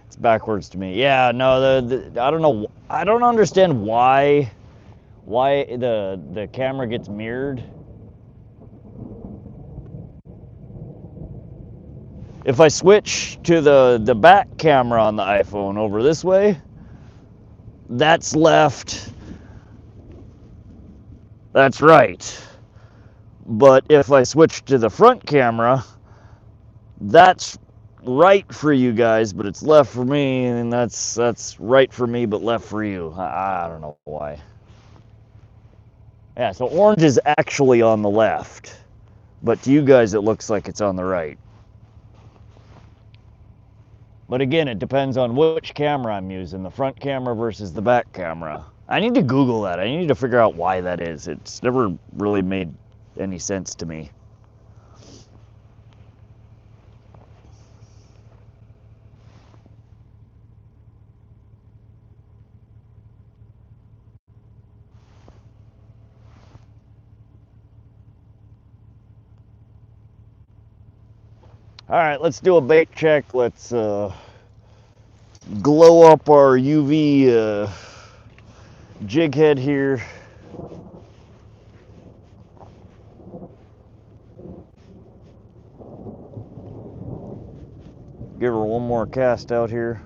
It's backwards to me. Yeah, no, I don't know. I don't understand why the camera gets mirrored. If I switch to the back camera on the iPhone over this way, that's left, that's right. But if I switch to the front camera, that's right for you guys, but it's left for me, and that's right for me, but left for you. I don't know why. Yeah, so orange is actually on the left, but to you guys it looks like it's on the right. But again, it depends on which camera I'm using, the front camera versus the back camera. I need to Google that. I need to figure out why that is. It's never really made any sense to me. All right, let's do a bait check. Let's glow up our UV jig head here. Give her one more cast out here.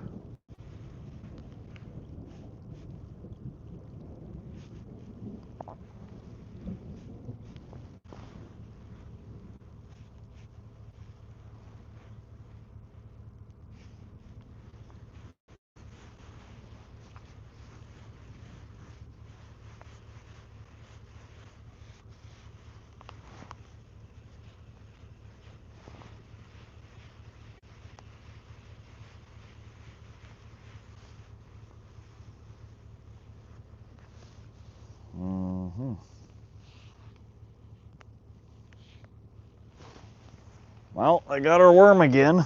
Well, I got our worm again.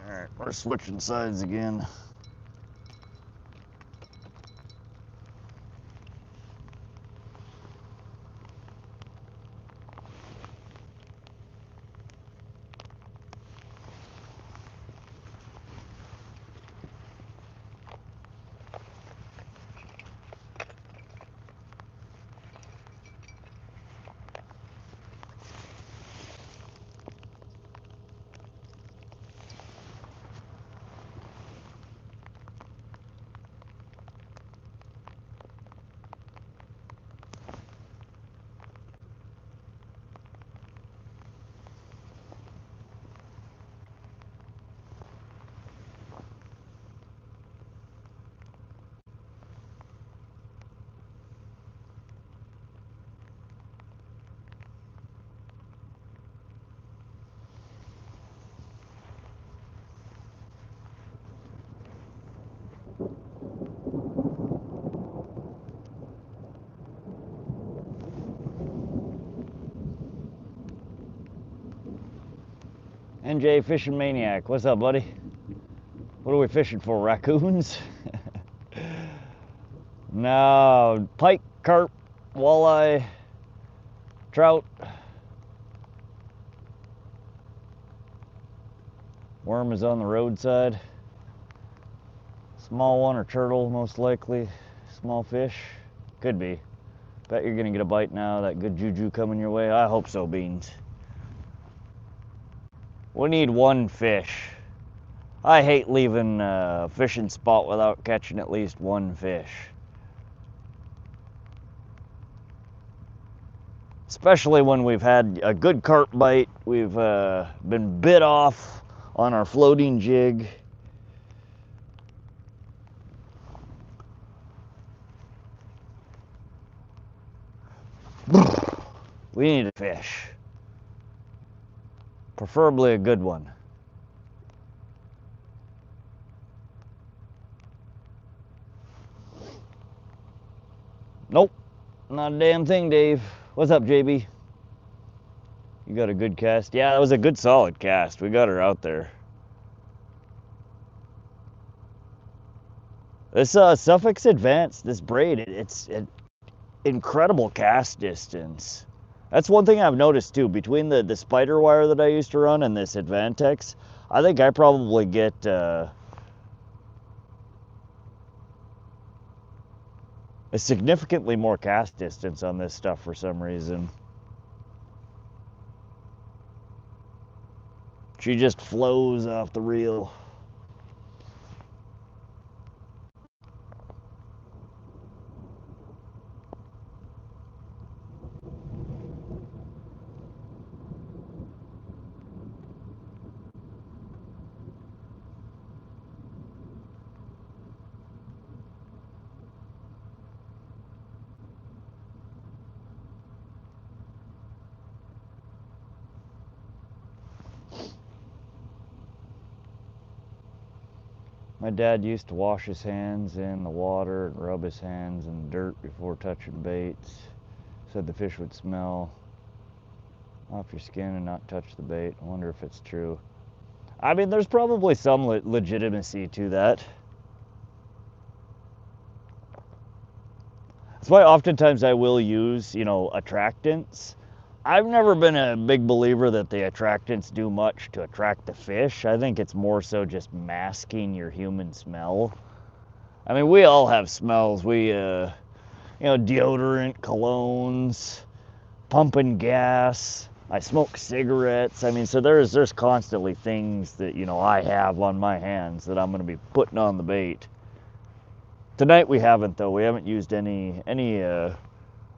All right, we're switching sides again. NJ Fishing Maniac, what's up, buddy? What are we fishing for, raccoons? No, pike, carp, walleye, trout. Worm is on the roadside. Small one or turtle, most likely. Small fish. Could be. Bet you're gonna get a bite now. That good juju coming your way. I hope so, Beans. We need one fish. I hate leaving a fishing spot without catching at least one fish. Especially when we've had a good carp bite. We've been bit off on our floating jig. We need a fish. Preferably a good one. Nope, not a damn thing, Dave. What's up, JB? You got a good cast? Yeah, that was a good solid cast. We got her out there. This Suffix Advanced, this braid, it's an incredible cast distance. That's one thing I've noticed too, between the spider wire that I used to run and this Advantex, I think I probably get a significantly more cast distance on this stuff for some reason. She just flows off the reel. My dad used to wash his hands in the water and rub his hands in the dirt before touching baits. Said the fish would smell off your skin and not touch the bait. I wonder if it's true. I mean, there's probably some legitimacy to that. That's why oftentimes I will use, you know, attractants. I've never been a big believer that the attractants do much to attract the fish. I think it's more so just masking your human smell. I mean, we all have smells. We, you know, deodorant, colognes, pumping gas. I smoke cigarettes. I mean, so there's constantly things that, you know, I have on my hands that I'm going to be putting on the bait. Tonight we haven't, though. We haven't used any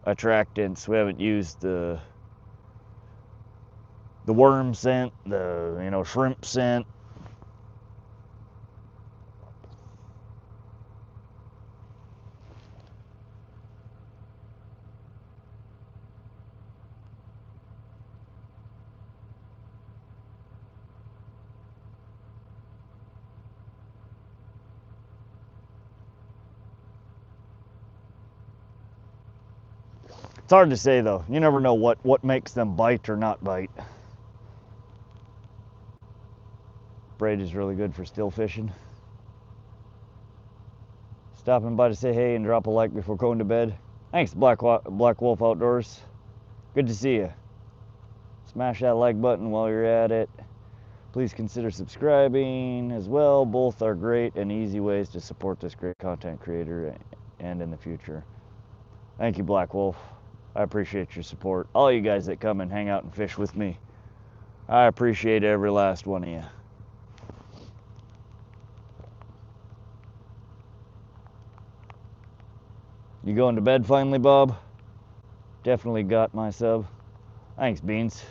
attractants. We haven't used the worm scent, the, you know, shrimp scent. It's hard to say, though. You never know what makes them bite or not bite. Braid is really good for still fishing. Stopping by to say hey and drop a like before going to bed. Thanks, Black Wolf Outdoors. Good to see you. Smash that like button while you're at it. Please consider subscribing as well. Both are great and easy ways to support this great content creator and in the future. Thank you, Black Wolf. I appreciate your support. All you guys that come and hang out and fish with me. I appreciate every last one of you. You going to bed finally, Bob? Definitely got my sub. Thanks, Beans.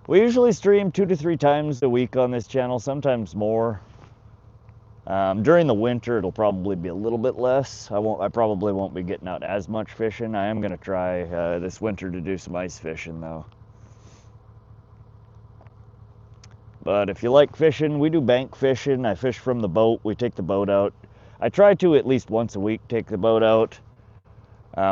We usually stream 2 to 3 times a week on this channel, sometimes more. During the winter, it'll probably be a little bit less. I probably won't be getting out as much fishing. I am gonna try this winter to do some ice fishing, though. But if you like fishing, we do bank fishing. I fish from the boat. We take the boat out. I try to at least once a week take the boat out.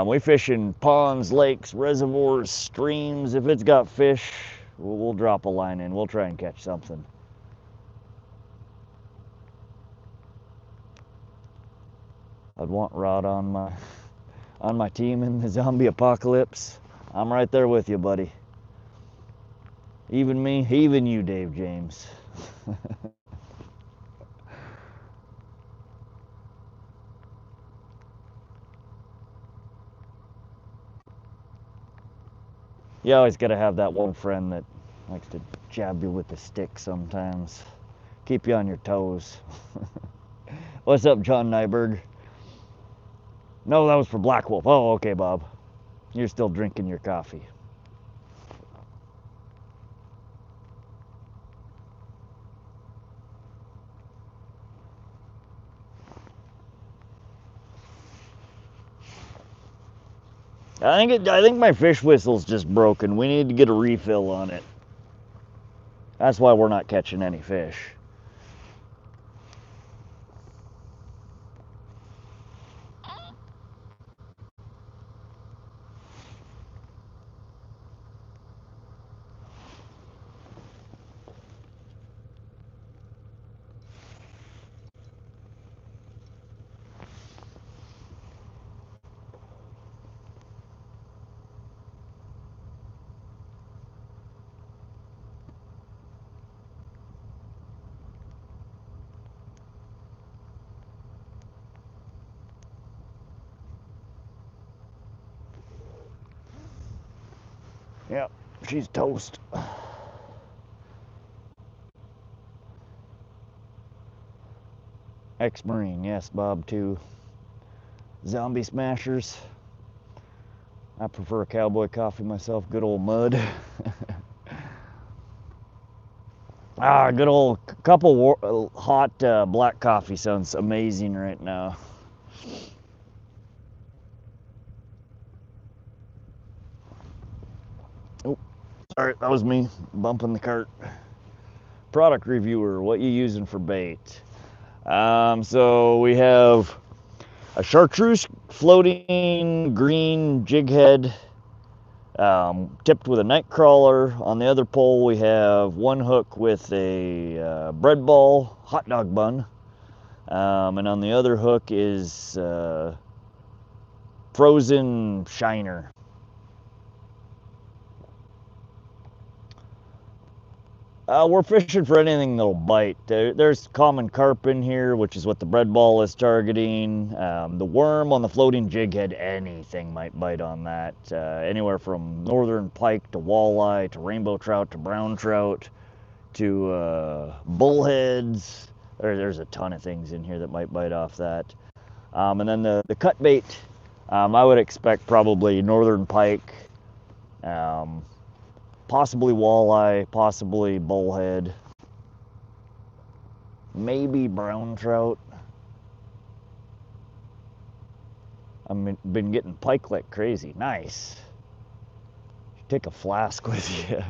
We fish in ponds, lakes, reservoirs, streams. If it's got fish, we'll drop a line in. We'll try and catch something. I'd want Rod on my team in the zombie apocalypse. I'm right there with you, buddy. Even me, even you, Dave James. You always got to have that one friend that likes to jab you with the stick sometimes. Keep you on your toes. What's up, John Nyberg? No, that was for Black Wolf. Oh, okay, Bob. You're still drinking your coffee. I think my fish whistle's just broken. We need to get a refill on it. That's why we're not catching any fish. Yep, she's toast. Ex-Marine, yes, Bob, too. Zombie smashers. I prefer cowboy coffee myself, good old mud. Good old hot black coffee sounds amazing right now. Oh, sorry, that was me bumping the cart. Product reviewer, what you using for bait? So we have a chartreuse floating green jig head, tipped with a night crawler. On the other pole we have one hook with a bread ball hot dog bun, and on the other hook is frozen shiner. We're fishing for anything that'll bite. There's common carp in here, which is what the bread ball is targeting. The worm on the floating jig head, anything might bite on that. Anywhere from northern pike to walleye to rainbow trout to brown trout to bullheads. There's a ton of things in here that might bite off that. And then the cut bait, I would expect probably northern pike, possibly walleye, possibly bullhead, maybe brown trout. I've been getting pike like crazy. Nice. Take a flask with you.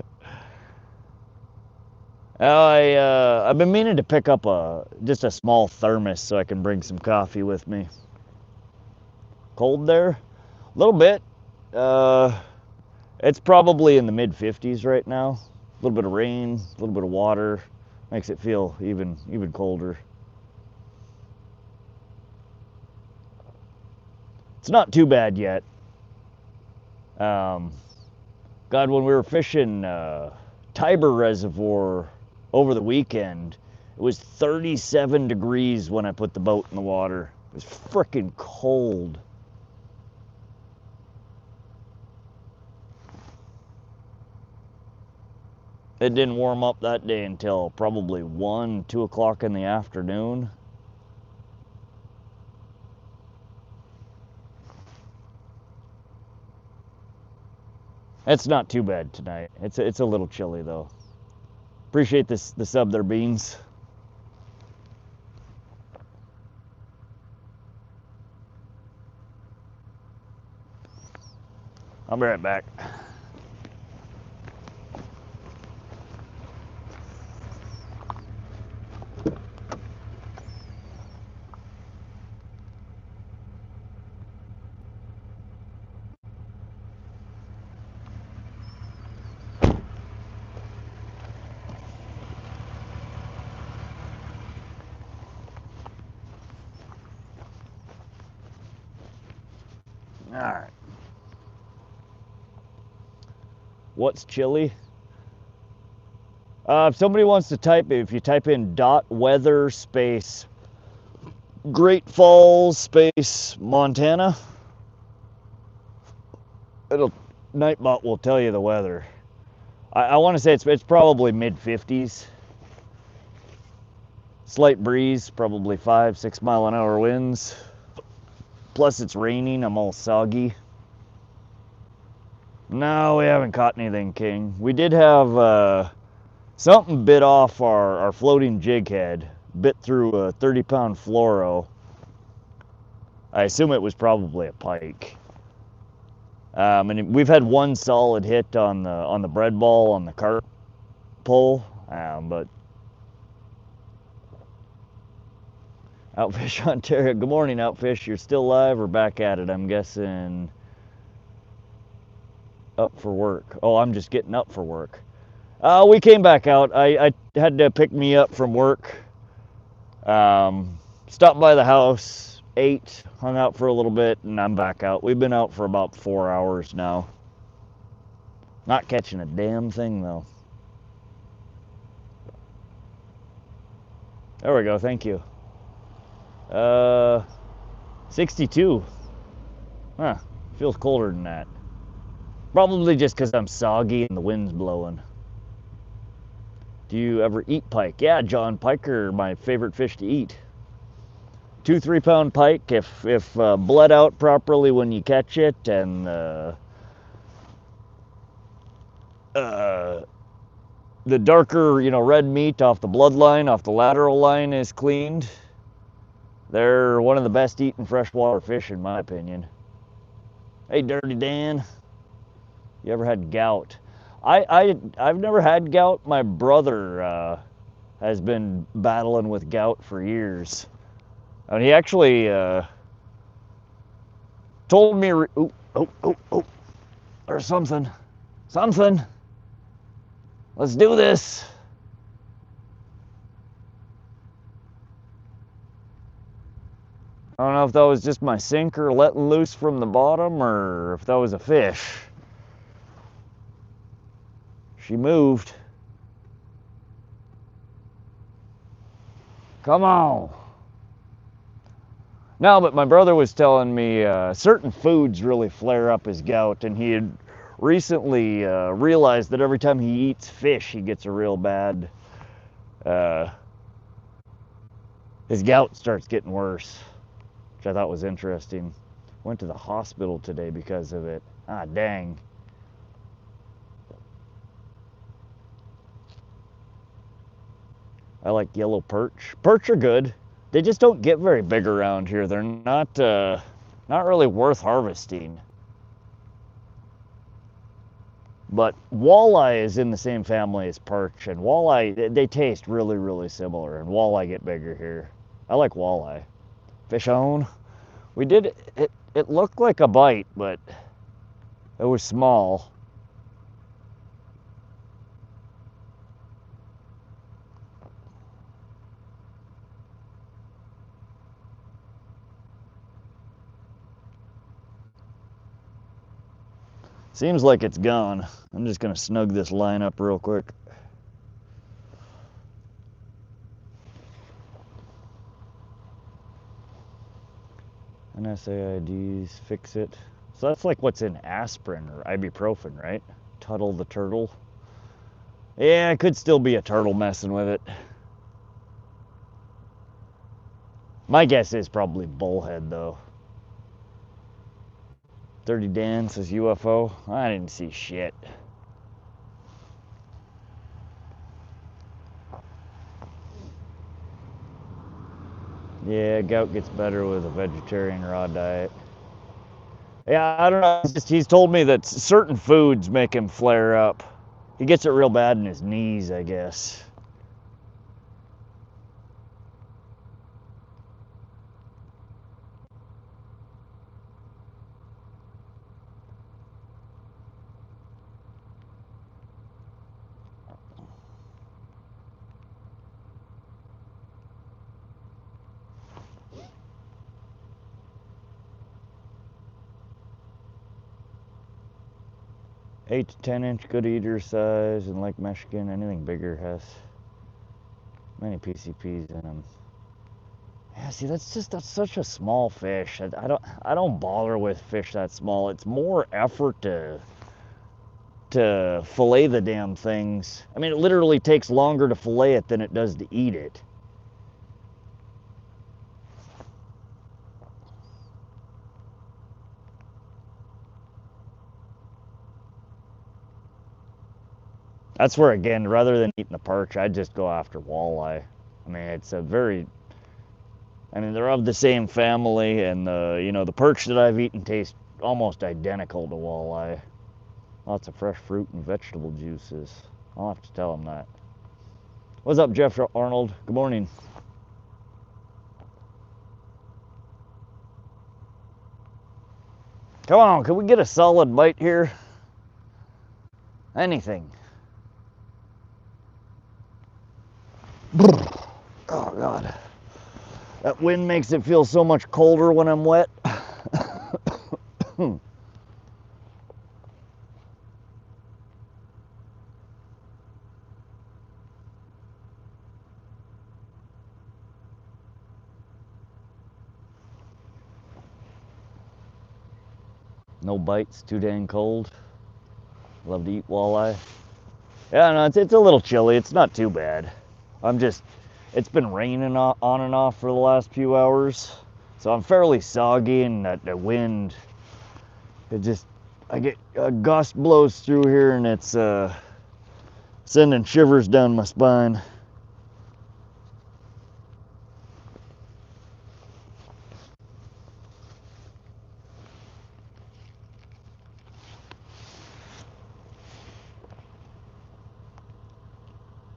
I've been meaning to pick up just a small thermos so I can bring some coffee with me. Cold there? A little bit. It's probably in the mid-50s right now. A little bit of rain, a little bit of water. Makes it feel even colder. It's not too bad yet. God, when we were fishing Tiber Reservoir over the weekend, it was 37 degrees when I put the boat in the water. It was freaking cold. It didn't warm up that day until probably 1, 2 o'clock in the afternoon. It's not too bad tonight. It's a little chilly though. Appreciate the sub there, Beans. I'll be right back. All right. What's chilly? If somebody wants to if you type in .weather space Great Falls space Montana, Nightbot will tell you the weather. I want to say it's probably mid-50s. Slight breeze, probably 5-6 mile an hour winds. Plus it's raining, I'm all soggy. No, we haven't caught anything, King. We did have something bit off our floating jig head. Bit through a 30-pound fluoro. I assume it was probably a pike. And we've had one solid hit on the bread ball on the carp pole, but Outfish Ontario. Good morning, Outfish. You're still live or back at it? I'm guessing up for work. Oh, I'm just getting up for work. We came back out. I had to pick me up from work. Stopped by the house, ate, hung out for a little bit, and I'm back out. We've been out for about 4 hours now. Not catching a damn thing though. There we go, thank you. 62. Huh, feels colder than that. Probably just because I'm soggy and the wind's blowing. Do you ever eat pike? Yeah, John, pike are my favorite fish to eat. 2-3 pound pike if bled out properly when you catch it, and the darker, red meat off the bloodline, off the lateral line is cleaned. They're one of the best eating freshwater fish in my opinion. Hey, Dirty Dan, you ever had gout? I've never had gout. My brother has been battling with gout for years. And he actually told me, oh, there's something. Let's do this. I don't know if that was just my sinker letting loose from the bottom or if that was a fish. She moved. Come on. No, but my brother was telling me certain foods really flare up his gout, and he had recently realized that every time he eats fish, he gets a real bad, his gout starts getting worse, which I thought was interesting. Went to the hospital today because of it. Ah, dang. I like yellow perch. Perch are good. They just don't get very big around here. They're not really worth harvesting. But walleye is in the same family as perch, and walleye, they taste really, really similar, and walleye get bigger here. I like walleye. Fish on. We did, it looked like a bite, but it was small. Seems like it's gone. I'm just gonna snug this line up real quick. NSAIDs, fix it. So that's like what's in aspirin or ibuprofen, right? Tuttle the turtle. Yeah, it could still be a turtle messing with it. My guess is probably bullhead though. 30 Dan says UFO. I didn't see shit. Yeah, gout gets better with a vegetarian raw diet. Yeah, I don't know. He's told me that certain foods make him flare up. He gets it real bad in his knees, I guess. Eight to 10 inch, good eater size, and Lake Michigan, anything bigger has many PCPs in them. Yeah, see, that's such a small fish. I don't bother with fish that small. It's more effort to to fillet the damn things. I mean, it literally takes longer to fillet it than it does to eat it. That's where, again, rather than eating the perch, I'd just go after walleye. I mean, it's a very, I mean, they're of the same family, and the perch that I've eaten tastes almost identical to walleye. Lots of fresh fruit and vegetable juices. I'll have to tell them that. What's up, Jeff Arnold? Good morning. Come on, can we get a solid bite here? Anything. Oh, God. That wind makes it feel so much colder when I'm wet. No bites, too dang cold. Love to eat walleye. Yeah, no, it's a little chilly. It's not too bad. It's been raining on and off for the last few hours. So I'm fairly soggy, and that wind, I get a gust blows through here, and it's sending shivers down my spine.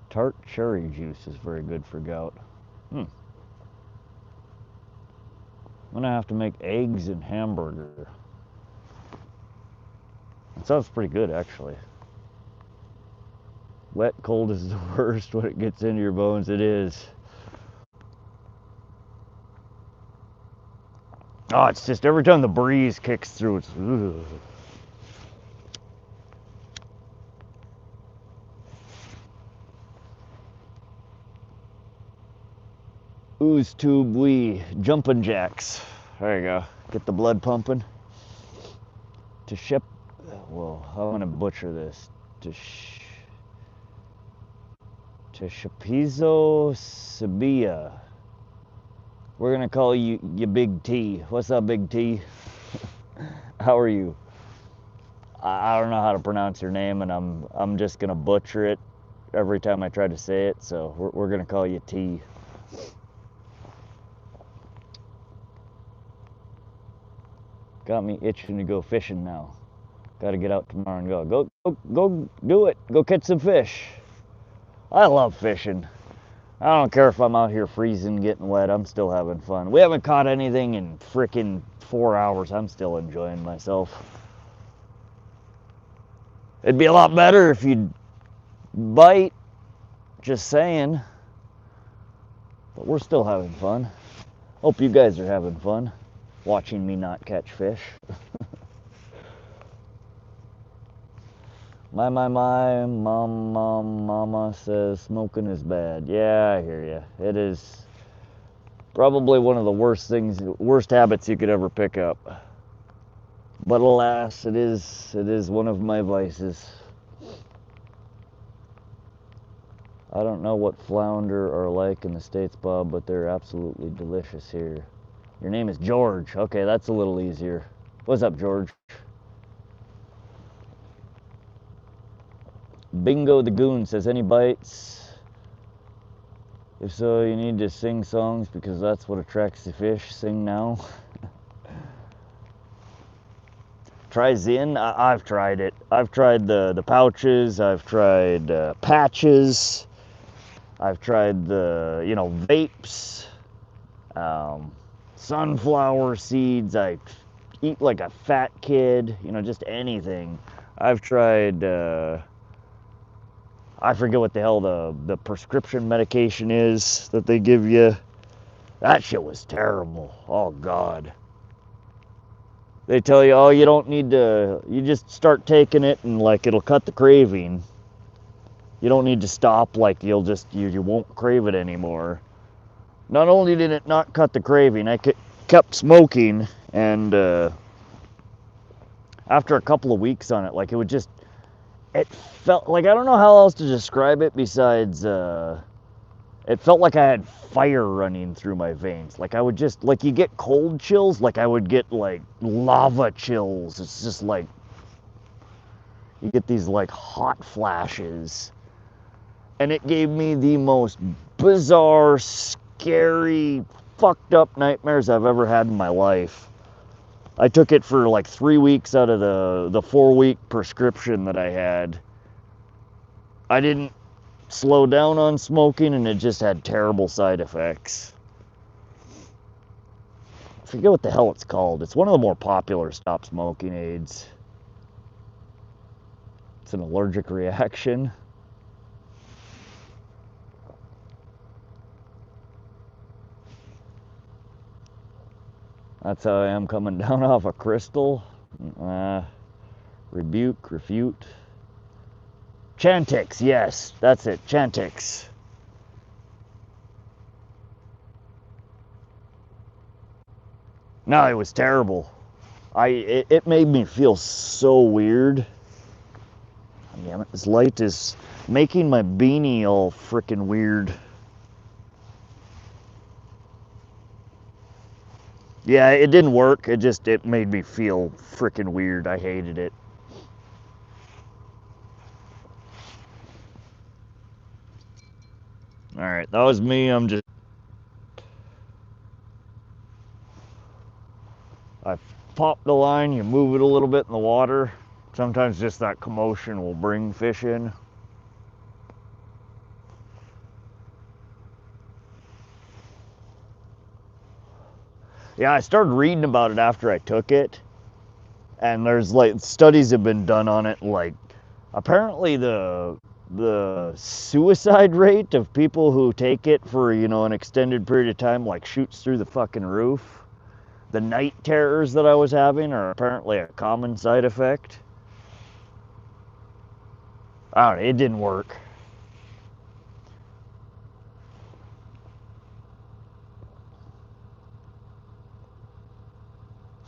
Tart cherry juice is very good for gout. I'm gonna have to make eggs and hamburger. It sounds pretty good, actually. Wet, cold is the worst. When it gets into your bones, it is. Oh, it's just every time the breeze kicks through, it's ugh. Ooze tube wee, jumping jacks. There you go. Get the blood pumping. Well, I'm gonna butcher this. Teshapizo Sabia. We're gonna call you Big T. What's up, Big T? How are you? I don't know how to pronounce your name, and I'm just gonna butcher it every time I try to say it. So we're gonna call you T. Got me itching to go fishing now. Got to get out tomorrow and go do it. Go catch some fish. I love fishing. I don't care if I'm out here freezing, getting wet. I'm still having fun. We haven't caught anything in frickin' 4 hours. I'm still enjoying myself. It'd be a lot better if you'd bite. Just saying. But we're still having fun. Hope you guys are having fun watching me not catch fish. Mama says smoking is bad. Yeah, I hear you. It is probably one of the worst habits you could ever pick up. But alas, it is one of my vices. I don't know what flounder are like in the States, Bob, but they're absolutely delicious here. Your name is George. Okay, that's a little easier. What's up, George? Bingo the Goon says, any bites? If so, you need to sing songs because that's what attracts the fish. Sing now. Try Zin? I've tried it. I've tried the pouches. I've tried patches. I've tried the, vapes. Sunflower seeds. I eat like a fat kid. Just anything. I've tried... I forget what the hell the prescription medication is that they give you. That shit was terrible. Oh, God. They tell you, oh, you don't need to, you just start taking it and, it'll cut the craving. You don't need to stop, you won't crave it anymore. Not only did it not cut the craving, I kept smoking, and after a couple of weeks on it, it felt like, I don't know how else to describe it besides, it felt like I had fire running through my veins. Like I would just, like you get cold chills, like I would get like lava chills. It's just like, you get these like hot flashes. And it gave me the most bizarre, scary, fucked up nightmares I've ever had in my life. I took it for like 3 weeks out of the 4-week prescription that I had. I didn't slow down on smoking, and it just had terrible side effects. I forget what the hell it's called. It's one of the more popular stop smoking aids. It's an allergic reaction. That's how I am coming down off a crystal. Rebuke, refute. Chantix, yes, that's it, Chantix. No, it was terrible. It made me feel so weird. Damn it, this light is making my beanie all freaking weird. Yeah, it didn't work. It made me feel freaking weird. I hated it. All right, that was me. I pop the line, you move it a little bit in the water. Sometimes just that commotion will bring fish in. Yeah, I started reading about it after I took it. And there's like studies have been done on it. Like apparently the suicide rate of people who take it for, you know, an extended period of time like shoots through the fucking roof. The night terrors that I was having are apparently a common side effect. I don't know, it didn't work.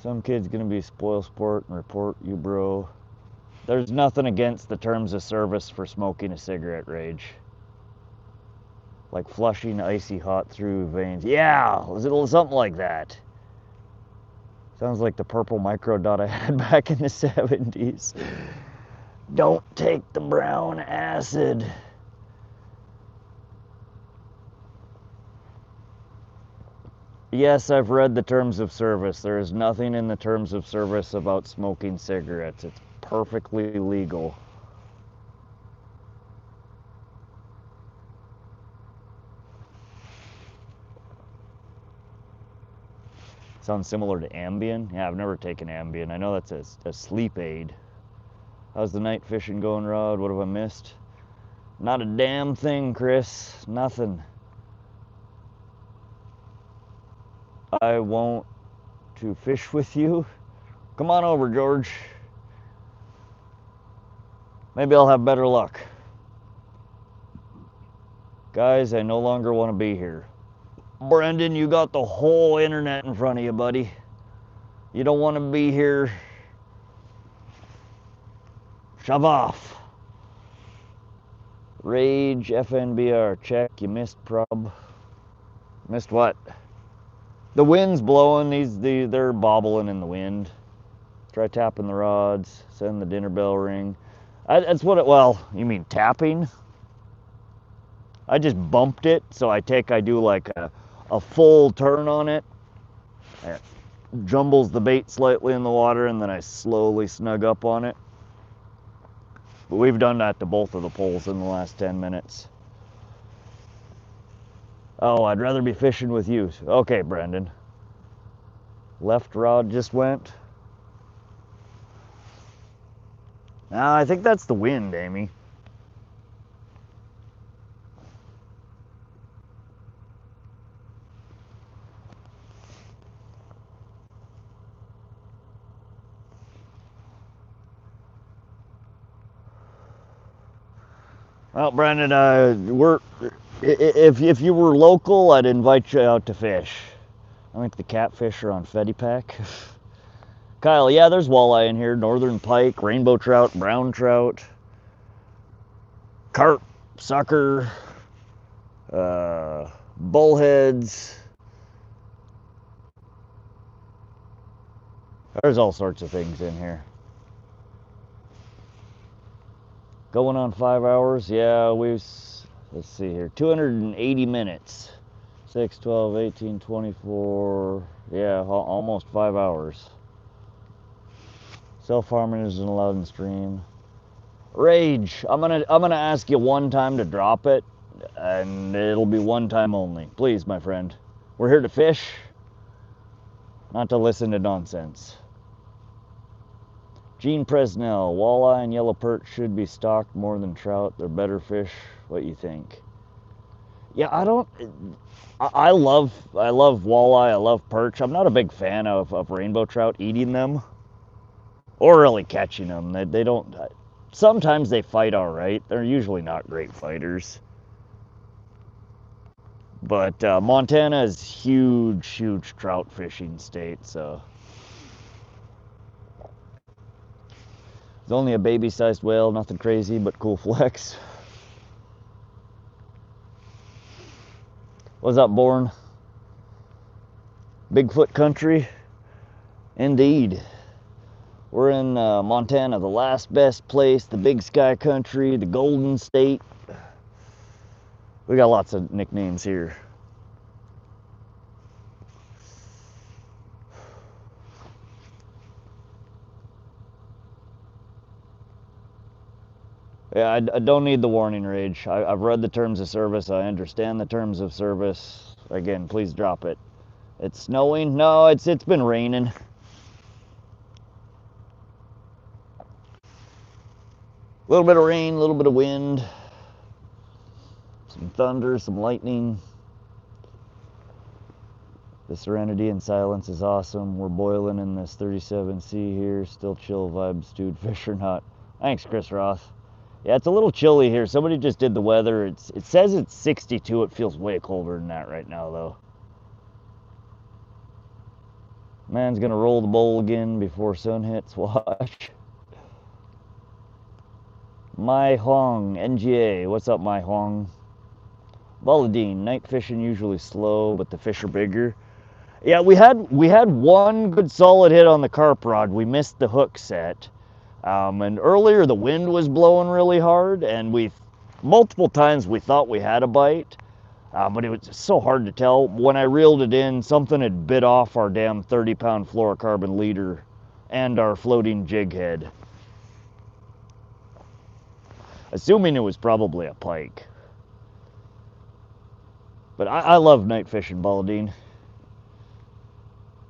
Some kid's gonna be spoil sport and report you, bro. There's nothing against the terms of service for smoking a cigarette, Rage. Like flushing icy hot through veins. Yeah, something like that. Sounds like the purple micro dot I had back in the 70s. Don't take the brown acid. Yes, I've read the terms of service. There is nothing in the terms of service about smoking cigarettes. It's perfectly legal. Sounds similar to Ambien. Yeah, I've never taken Ambien. I know that's a sleep aid. How's the night fishing going, Rod? What have I missed? Not a damn thing, Chris. Nothing. I want to fish with you. Come on over, George. Maybe I'll have better luck. Guys, I no longer want to be here. Brendan, you got the whole internet in front of you, buddy. You don't want to be here. Shove off. Rage, FNBR, check. You missed prob. Missed what? The wind's blowing. They're bobbling in the wind. Try tapping the rods. Send the dinner bell ring. That's what it. Well, you mean tapping? I just bumped it, so I do like a full turn on it. It jumbles the bait slightly in the water, and then I slowly snug up on it. But we've done that to both of the poles in the last 10 minutes. Oh, I'd rather be fishing with you. Okay, Brendan. Left rod just went. Now, I think that's the wind, Amy. Well, Brendan, if you were local, I'd invite you out to fish. I think the catfish are on Fetty Pack. Kyle, yeah, there's walleye in here. Northern pike, rainbow trout, brown trout. carp, sucker, bullheads. There's all sorts of things in here. Going on 5 hours. Yeah, let's see here, 280 minutes. 6, 12, 18, 24, yeah, almost 5 hours. Self-harming isn't allowed in stream. Rage, I'm gonna ask you one time to drop it, and it'll be one time only. Please, my friend. We're here to fish, not to listen to nonsense. Gene Presnell, walleye and yellow perch should be stocked more than trout. They're better fish. What you think? Yeah, I love walleye, I love perch. I'm not a big fan of rainbow trout eating them or really catching them. They don't, sometimes they fight all right. They're usually not great fighters. But Montana is huge trout fishing state, so. It's only a baby-sized whale, nothing crazy, but cool flex. What's up, Born? Bigfoot country? Indeed. We're in Montana, the last best place, the big sky country, the Golden State. We got lots of nicknames here. Yeah, I don't need the warning, Rage. I've read the terms of service. I understand the terms of service. Again, please drop it. It's snowing? No, it's been raining. A little bit of rain, a little bit of wind. Some thunder, some lightning. The serenity and silence is awesome. We're boiling in this 37C here. Still chill vibes, dude. Fish or not. Thanks, Chris Roth. Yeah, it's a little chilly here. Somebody just did the weather. It says it's 62. It feels way colder than that right now, though. Man's gonna roll the bowl again before sun hits. Watch. Mai Hong, NGA. What's up, Mai Hong? Baladine, night fishing usually slow, but the fish are bigger. Yeah, we had one good solid hit on the carp rod. We missed the hook set. And earlier the wind was blowing really hard, and multiple times we thought we had a bite, but it was so hard to tell. When I reeled it in, something had bit off our damn 30-pound fluorocarbon leader and our floating jig head. Assuming it was probably a pike. But I love night fishing, Baladine.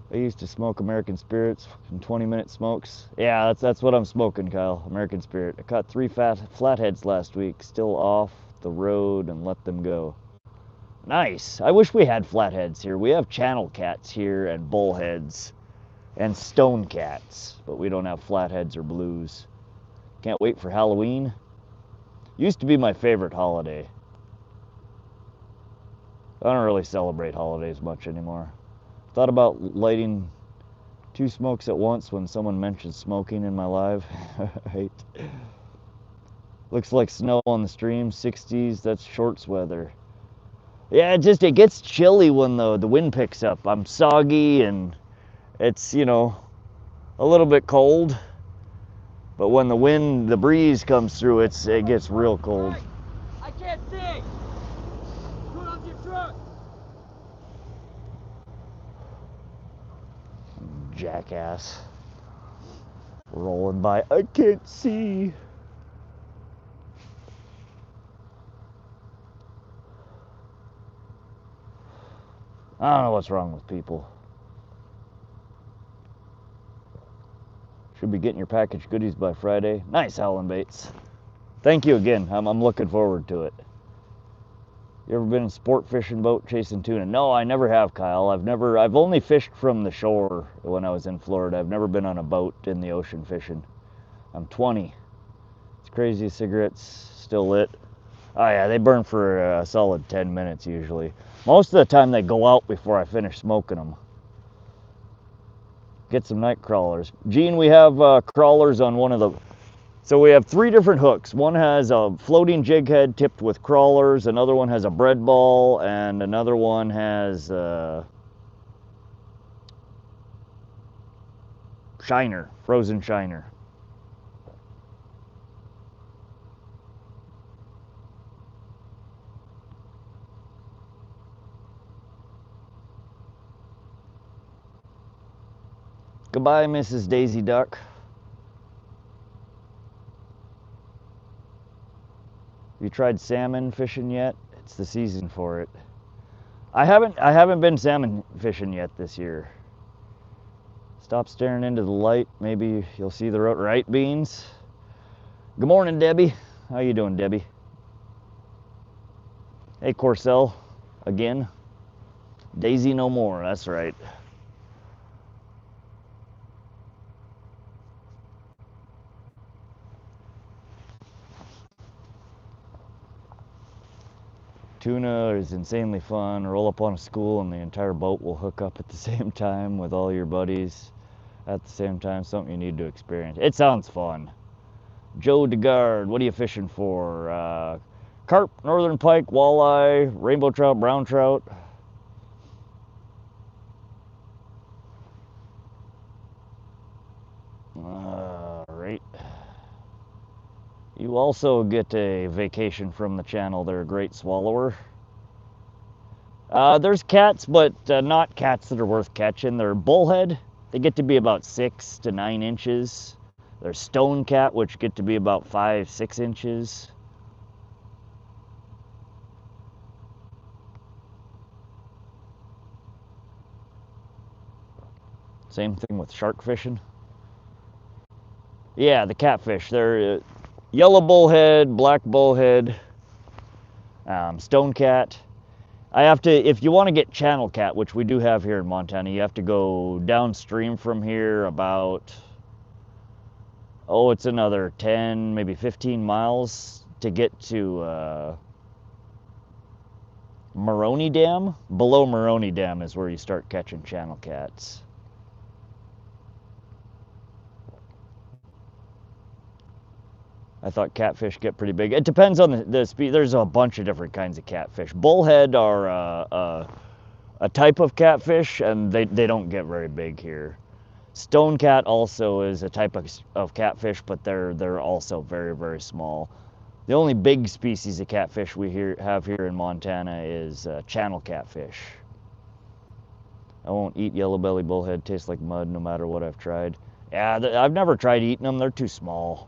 I used to smoke American Spirits in 20-minute smokes. Yeah, that's what I'm smoking, Kyle. American Spirit. I caught 3 flatheads last week, still off the road, and let them go. Nice. I wish we had flatheads here. We have channel cats here and bullheads and stone cats, but we don't have flatheads or blues. Can't wait for Halloween. Used to be my favorite holiday. I don't really celebrate holidays much anymore. Thought about lighting 2 smokes at once when someone mentioned smoking in my live. Right. Looks like snow on the stream, 60s, that's shorts weather. Yeah, it gets chilly when the wind picks up. I'm soggy and it's, you know, a little bit cold. But when the breeze comes through, it gets real cold. I can't see! Put on your truck! Jackass. Rolling by. I can't see. I don't know what's wrong with people. Should be getting your package goodies by Friday. Nice, Howlin' Baits. Thank you again. I'm looking forward to it. You ever been in a sport fishing boat chasing tuna? No, I never have, Kyle. I've only fished from the shore when I was in Florida. I've never been on a boat in the ocean fishing. I'm 20. It's crazy. Cigarettes still lit. Oh yeah, they burn for a solid 10 minutes usually. Most of the time they go out before I finish smoking them. Get some night crawlers. Gene, we have crawlers on one of the So we have 3 different hooks. One has a floating jig head tipped with crawlers, another one has a bread ball, and another one has shiner, frozen shiner. Goodbye, Mrs. Daisy Duck. Have you tried salmon fishing yet? It's the season for it. I haven't been salmon fishing yet this year. Stop staring into the light. Maybe you'll see the right beans. Good morning, Debbie. How you doing, Debbie? Hey, Corcel, again. Daisy no more, that's right. Tuna is insanely fun. Roll up on a school and the entire boat will hook up at the same time with all your buddies at the same time. Something you need to experience. It sounds fun. Joe DeGard, what are you fishing for? Carp, northern pike, walleye, rainbow trout, brown trout. Right. You also get a vacation from the channel. They're a great swallower. There's cats, but not cats that are worth catching. They're bullhead. They get to be about 6 to 9 inches. There's stone cat, which get to be about 5, 6 inches. Same thing with shark fishing. Yeah, the catfish. They're yellow bullhead, black bullhead, stone cat. I have to, if you want to get channel cat, which we do have here in Montana, you have to go downstream from here about, oh, it's another 10, maybe 15 miles to get to Maroney Dam. Below Maroney Dam is where you start catching channel cats. I thought catfish get pretty big. It depends on the speed. There's a bunch of different kinds of catfish. Bullhead are a type of catfish, and they don't get very big here. Stone cat also is a type of catfish, but they're also very, very small. The only big species of catfish we have here in Montana is channel catfish. I won't eat yellow belly bullhead. Tastes like mud no matter what I've tried. Yeah, I've never tried eating them. They're too small.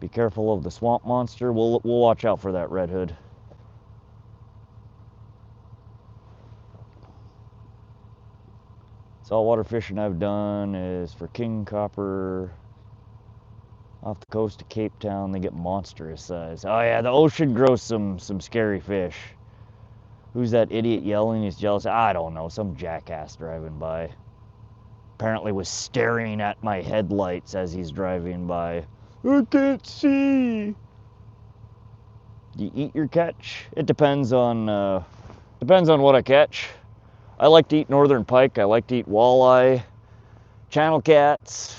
Be careful of the swamp monster. We'll watch out for that red hood. Saltwater fishing I've done is for king copper off the coast of Cape Town. They get monstrous size. Oh yeah, the ocean grows some scary fish. Who's that idiot yelling? He's jealous. I don't know. Some jackass driving by. Apparently was staring at my headlights as he's driving by. I can't see. Do you eat your catch? It depends on what I catch. I like to eat northern pike. I like to eat walleye, channel cats.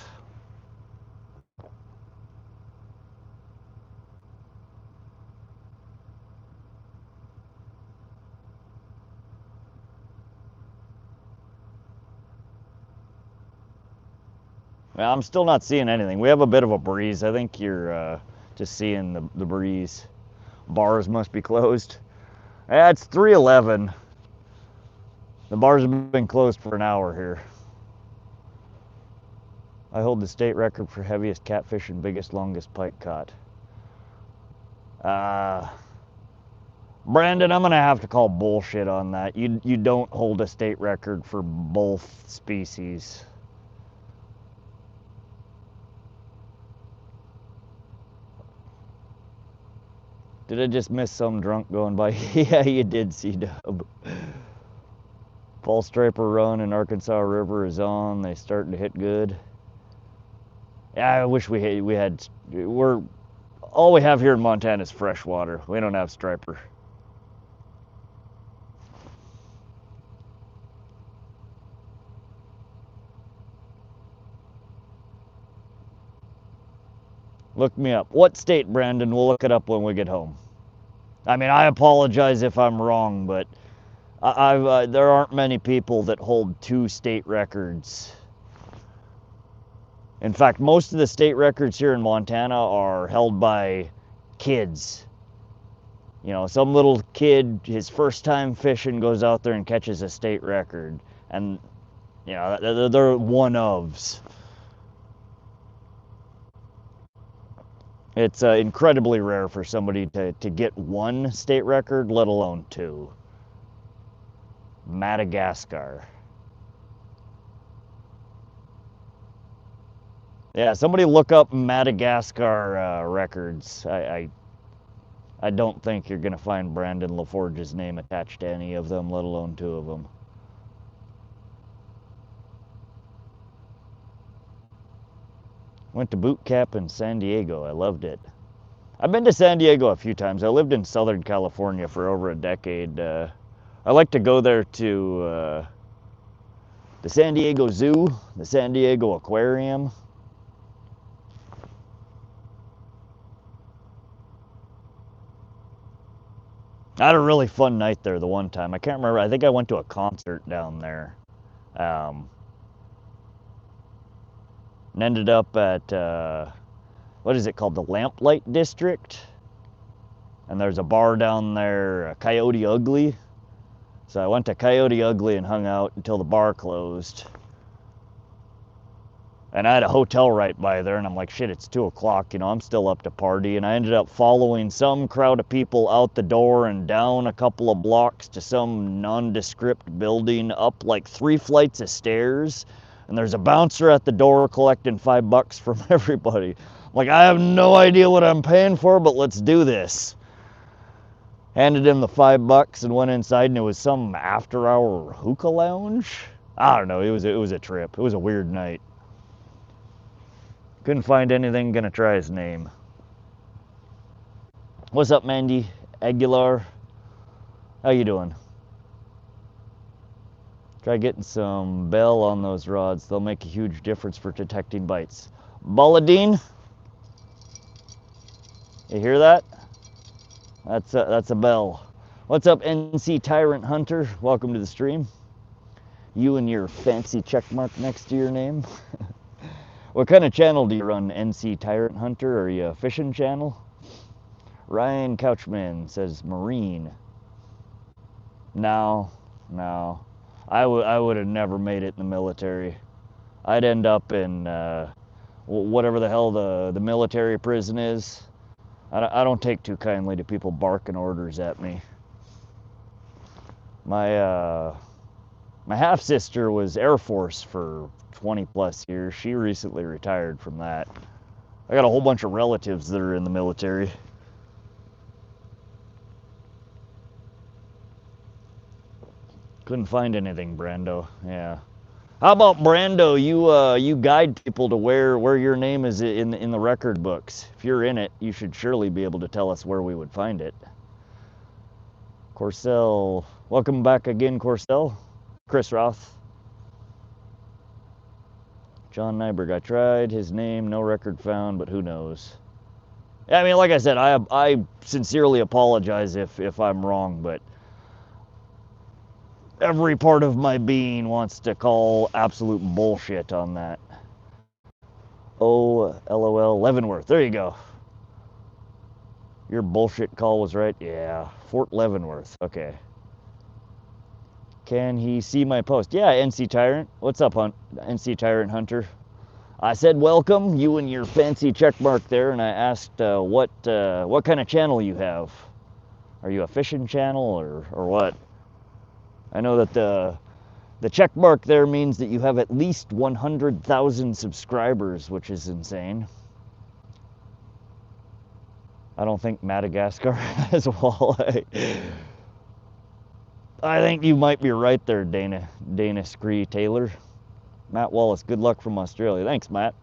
Well, I'm still not seeing anything. We have a bit of a breeze. I think you're just seeing the breeze. Bars must be closed. Yeah, it's 3:11. The bars have been closed for an hour here. I hold the state record for heaviest catfish and biggest, longest pike caught. Brandon, I'm gonna have to call bullshit on that. You don't hold a state record for both species. Did I just miss some drunk going by? Yeah, you did, C-Dub. Fall striper run in Arkansas River is on. They starting to hit good. Yeah, I wish all we have here in Montana is freshwater. We don't have striper. Look me up. What state, Brandon? We'll look it up when we get home. I mean, I apologize if I'm wrong, but there aren't many people that hold 2 state records. In fact, most of the state records here in Montana are held by kids. You know, some little kid, his first time fishing, goes out there and catches a state record. And, you know, they're one-ofs. It's incredibly rare for somebody to get 1 state record, let alone 2. Madagascar. Yeah, somebody look up Madagascar records. I don't think you're going to find Brandon LaForge's name attached to any of them, let alone 2 of them. Went to boot camp in San Diego. I loved it. I've been to San Diego a few times. I lived in Southern California for over a decade. I like to go there to the San Diego Zoo, the San Diego Aquarium. I had a really fun night there the one time. I can't remember. I think I went to a concert down there. And ended up at, what is it called? The Lamplight District. And there's a bar down there, Coyote Ugly. So I went to Coyote Ugly and hung out until the bar closed. And I had a hotel right by there, and I'm like, shit, it's 2 o'clock, you know, I'm still up to party. And I ended up following some crowd of people out the door and down a couple of blocks to some nondescript building, up like 3 flights of stairs. And there's a bouncer at the door collecting $5 from everybody. Like, I have no idea what I'm paying for, but let's do this. Handed him the $5 and went inside, and it was some after-hour hookah lounge. I don't know, it was a trip. It was a weird night. Couldn't find anything, gonna try his name. What's up, Mandy Aguilar? How you doing? Try getting some bell on those rods. They'll make a huge difference for detecting bites. Bulladine? You hear that? That's a bell. What's up, NC Tyrant Hunter? Welcome to the stream. You and your fancy check mark next to your name. What kind of channel do you run, NC Tyrant Hunter? Are you a fishing channel? Ryan Couchman says Marine. No. I would have never made it in the military. I'd end up in whatever the hell the military prison is. I don't take too kindly to people barking orders at me. My half-sister was Air Force for 20 plus years. She recently retired from that. I got a whole bunch of relatives that are in the military. Couldn't find anything, Brando. Yeah. How about Brando? You guide people to where your name is in the record books. If you're in it, you should surely be able to tell us where we would find it. Corcel, welcome back again, Corcel. Chris Roth. John Nyberg, I tried his name, no record found, but who knows? I mean, like I said, I sincerely apologize if I'm wrong, but every part of my being wants to call absolute bullshit on that. Oh, LOL, Leavenworth, there you go. Your bullshit call was right? Yeah, Fort Leavenworth, okay. Can he see my post? Yeah, NC Tyrant. What's up, NC Tyrant Hunter? I said welcome, you and your fancy check mark there, and I asked what kind of channel you have. Are you a fishing channel or what? I know that the check mark there means that you have at least 100,000 subscribers, which is insane. I don't think Madagascar has walleye. I think you might be right there, Dana Scree Taylor. Matt Wallace, good luck from Australia. Thanks, Matt.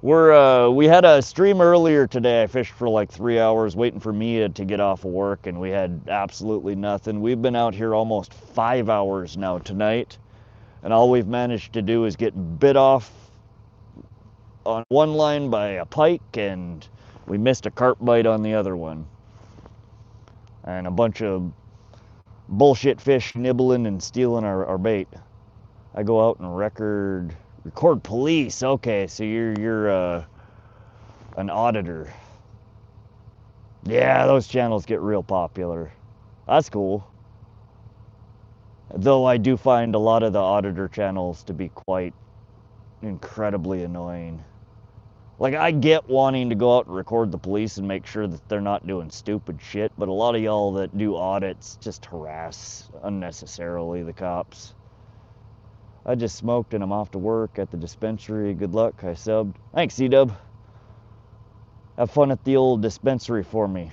We had a stream earlier today. I fished for like 3 hours waiting for Mia to get off of work, and we had absolutely nothing. We've been out here almost 5 hours now tonight, and all we've managed to do is get bit off on one line by a pike, and we missed a carp bite on the other one. And a bunch of bullshit fish nibbling and stealing our bait. I go out and record police. Okay, so you're an auditor. Yeah, those channels get real popular. That's cool. Though I do find a lot of the auditor channels to be quite incredibly annoying. Like, I get wanting to go out and record the police and make sure that they're not doing stupid shit, but a lot of y'all that do audits just harass unnecessarily the cops. I just smoked and I'm off to work at the dispensary. Good luck. I subbed. Thanks, C-Dub. Have fun at the old dispensary for me.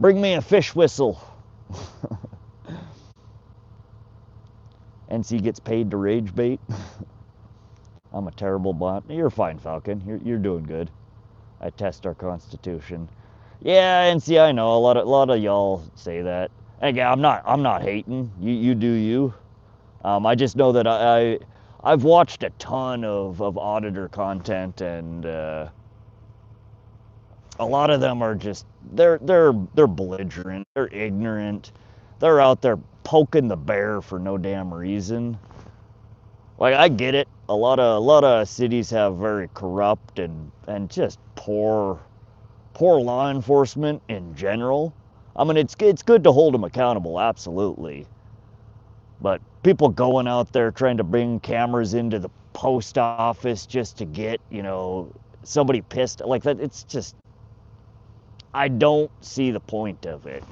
Bring me a fish whistle. NC gets paid to rage bait. I'm a terrible bot. You're fine, Falcon. You're doing good. I test our constitution. Yeah, NC, I know a lot of y'all say that. Again, I'm not hating. You do you. I just know that I've watched a ton of auditor content, and a lot of them are just they're belligerent, they're ignorant, they're out there poking the bear for no damn reason. Like, I get it. A lot of cities have very corrupt and just poor law enforcement in general. I mean, it's good to hold them accountable, absolutely. But people going out there trying to bring cameras into the post office just to get, somebody pissed like that, it's just, I don't see the point of it.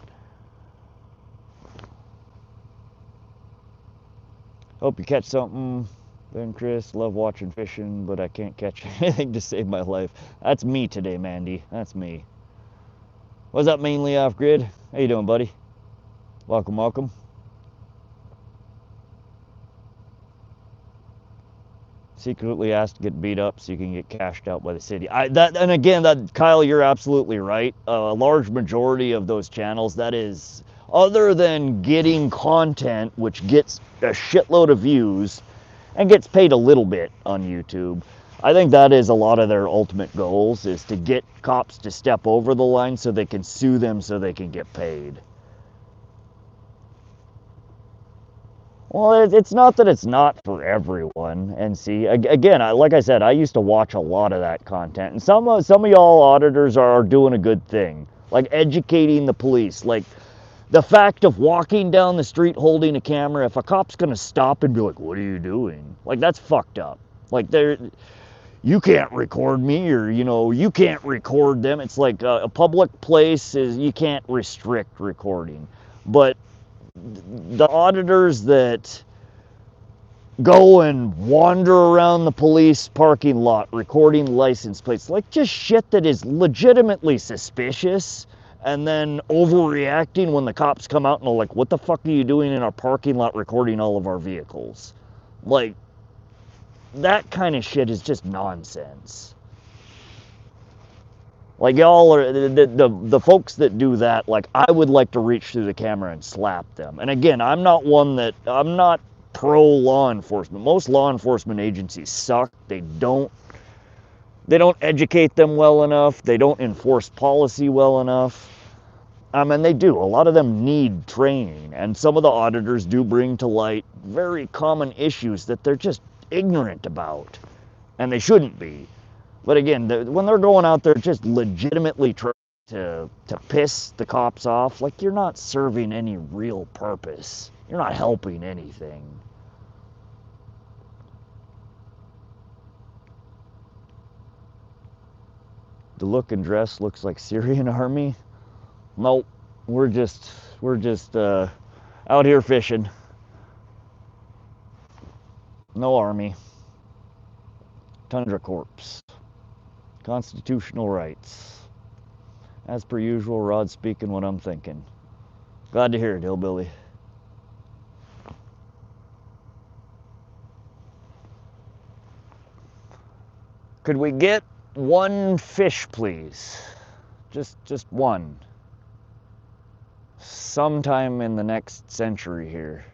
Hope you catch something. Ben Chris, love watching fishing, but I can't catch anything to save my life. That's me today, Mandy. That's me. What's up, mainly off grid? How you doing, buddy? Welcome. Secretly asked to get beat up so you can get cashed out by the city. And again, Kyle, you're absolutely right. A large majority of those channels, that is, other than getting content, which gets a shitload of views and gets paid a little bit on YouTube, I think that is a lot of their ultimate goals, is to get cops to step over the line so they can sue them so they can get paid. Well, it's not that it's not for everyone. And see, again, like I said, I used to watch a lot of that content, and some of y'all auditors are doing a good thing, like educating the police. Like, the fact of walking down the street holding a camera, if a cop's gonna stop and be like, "What are you doing?" Like, that's fucked up. Like, you can't record me, or you can't record them. It's like a public place is, you can't restrict recording. But the auditors that go and wander around the police parking lot recording license plates, like, just shit that is legitimately suspicious, and then overreacting when the cops come out and are like, "What the fuck are you doing in our parking lot recording all of our vehicles?" Like, that kind of shit is just nonsense. Like, y'all are the folks that do that. Like, I would like to reach through the camera and slap them. And again, I'm not pro law enforcement. Most law enforcement agencies suck. They don't educate them well enough. They don't enforce policy well enough. I mean, they do. A lot of them need training, and some of the auditors do bring to light very common issues that they're just ignorant about, and they shouldn't be. But again, when they're going out there just legitimately trying to piss the cops off, like, you're not serving any real purpose. You're not helping anything. The look and dress looks like Syrian army. Nope, we're just out here fishing. No army. Tundra Corps. Constitutional rights. As per usual, Rod speaking what I'm thinking. Glad to hear it, hillbilly. Could we get one fish, please? Just one. Sometime in the next century here.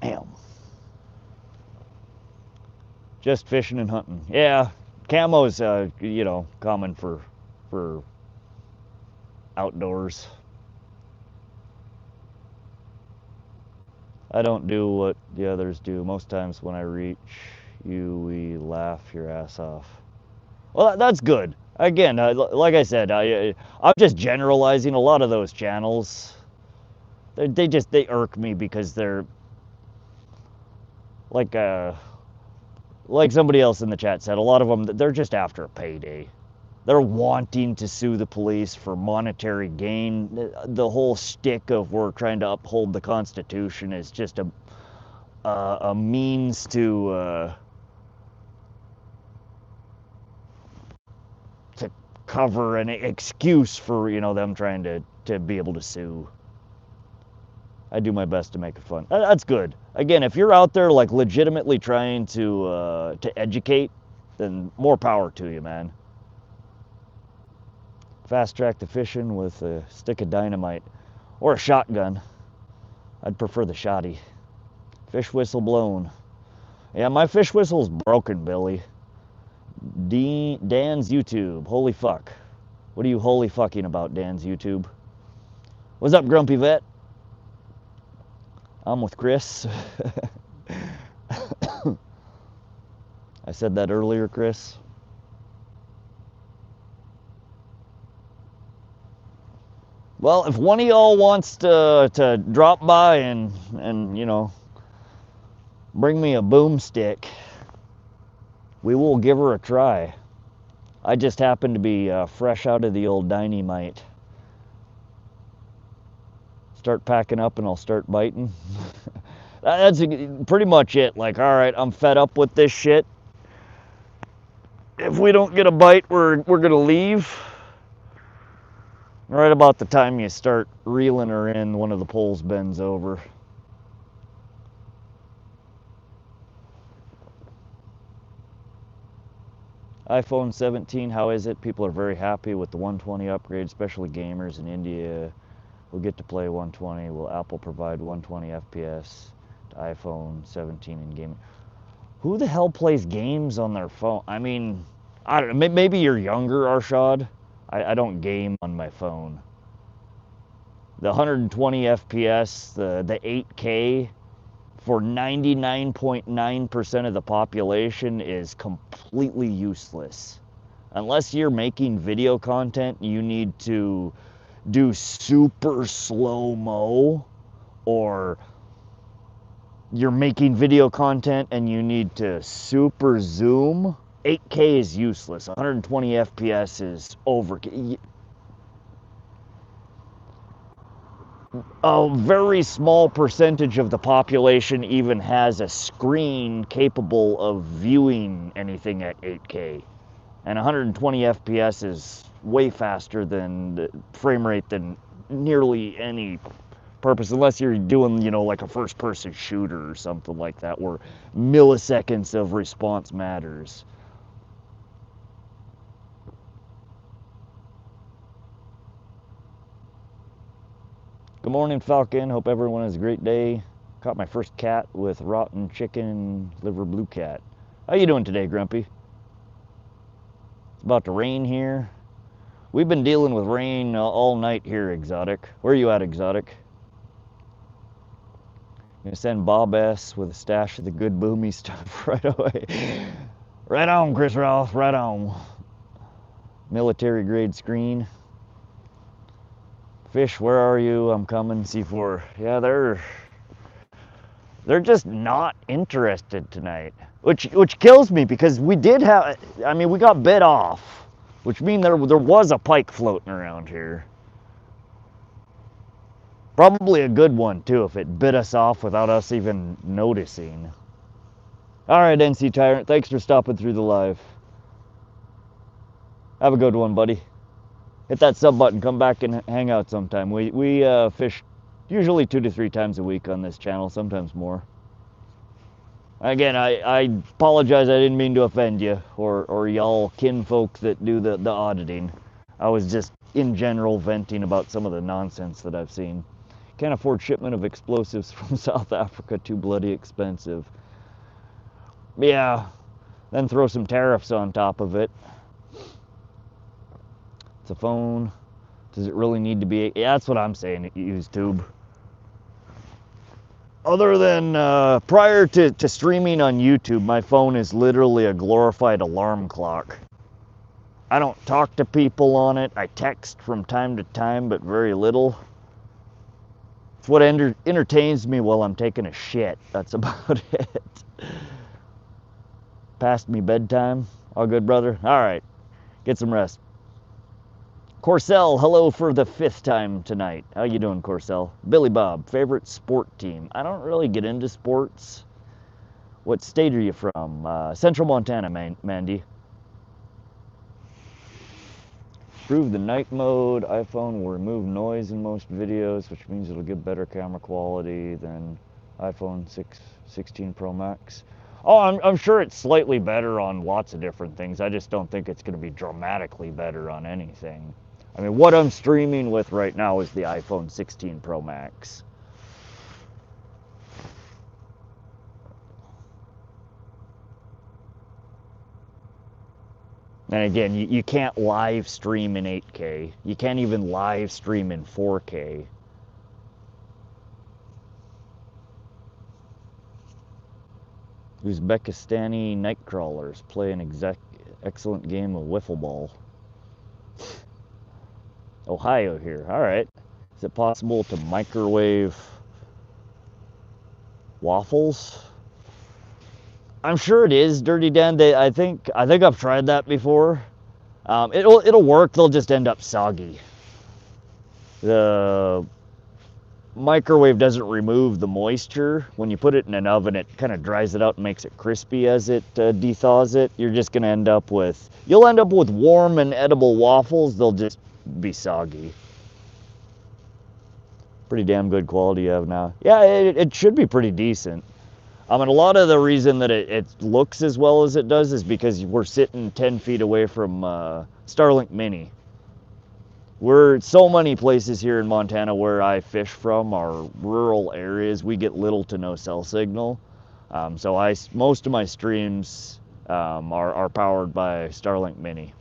Damn. Just fishing and hunting. Yeah, camo's, you know, common for outdoors. I don't do what the others do. Most times when I reach you, we laugh your ass off. Well, that's good. Again, like I said, I'm just generalizing. A lot of those channels, they irk me because they're like somebody else in the chat said, a lot of them, they're just after a payday. They're wanting to sue the police for monetary gain. The whole shtick of we're trying to uphold the Constitution is just a means to cover an excuse for, you know, them trying to be able to sue. I do my best to make it fun. That's good. Again, if you're out there like legitimately trying to educate, then more power to you, man. Fast track to fishing with a stick of dynamite or a shotgun. I'd prefer the shotty. Fish whistle blown. Yeah, my fish whistle's broken, Billy. Dan's YouTube. Holy fuck. What are you holy fucking about, Dan's YouTube? What's up, Grumpy Vet? I'm with Chris. I said that earlier, Chris. Well, if one of y'all wants to drop by and you know, bring me a boomstick, we will give her a try. I just happen to be fresh out of the old dynamite. Start packing up and I'll start biting. That's pretty much it. Like, all right, I'm fed up with this shit. If we don't get a bite, we're gonna leave. Right about the time you start reeling her in, one of the poles bends over. iPhone 17, how is it? People are very happy with the 120 upgrade, especially gamers in India who get to play 120. Will Apple provide 120 FPS to iPhone 17 in gaming? Who the hell plays games on their phone? I mean, I don't know, maybe you're younger, Arshad. I don't game on my phone. The 120 FPS, the 8K, for 99.9% of the population is completely useless. Unless you're making video content, you need to do super slow-mo, or you're making video content and you need to super zoom. 8K is useless. 120 FPS is overkill. A very small percentage of the population even has a screen capable of viewing anything at 8K. And 120 FPS is way faster than the frame rate than nearly any purpose, unless you're doing, you know, like a first-person shooter or something like that, where milliseconds of response matters. Good morning, Falcon. Hope everyone has a great day. Caught my first cat with rotten chicken liver blue cat. How you doing today, Grumpy? It's about to rain here. We've been dealing with rain all night here, Exotic. Where are you at, Exotic? I'm gonna send Bob S with a stash of the good boomy stuff right away. Right on, Chris Roth, right on. Military grade screen. Fish, where are you? I'm coming, C4. Yeah, they're just not interested tonight, which kills me, because we did have, I mean, we got bit off, which means there was a pike floating around here. Probably a good one too, if it bit us off without us even noticing. All right, NC Tyrant, thanks for stopping through the live. Have a good one, buddy. Hit that sub button, come back and hang out sometime. We fish usually 2 to 3 times a week on this channel, sometimes more. Again, I apologize, I didn't mean to offend you, or y'all kinfolk that do the auditing. I was just, in general, venting about some of the nonsense that I've seen. Can't afford shipment of explosives from South Africa, too bloody expensive. Yeah, then throw some tariffs on top of it. It's a phone. Does it really need to be? Yeah, that's what I'm saying. Use tube. Other than prior to streaming on YouTube, my phone is literally a glorified alarm clock. I don't talk to people on it. I text from time to time, but very little. It's what entertains me while I'm taking a shit. That's about it. Past me bedtime. All good, brother? All right. Get some rest. Corcel, hello for the 5th time tonight. How you doing, Corcel? Billy Bob, favorite sport team? I don't really get into sports. What state are you from? Central Montana, Mandy. Improve the night mode. iPhone will remove noise in most videos, which means it'll give better camera quality than iPhone 16 Pro Max. Oh, I'm sure it's slightly better on lots of different things. I just don't think it's going to be dramatically better on anything. I mean, what I'm streaming with right now is the iPhone 16 Pro Max. And again, you can't live stream in 8K. You can't even live stream in 4K. Uzbekistani nightcrawlers play an excellent game of wiffle ball. Ohio here. All right. Is it possible to microwave waffles? I'm sure it is, Dirty Dan. I think I've tried that before. It'll work. They'll just end up soggy. The microwave doesn't remove the moisture. When you put it in an oven, it kind of dries it out and makes it crispy as it dethaws it. You're just gonna end up with warm and edible waffles. They'll just be soggy. Pretty damn good quality you have now. Yeah, it should be pretty decent. And a lot of the reason that it looks as well as it does is because we're sitting 10 feet away from Starlink Mini. We're so many places here in Montana where I fish from are rural areas. We get little to no cell signal. So most of my streams are powered by Starlink Mini.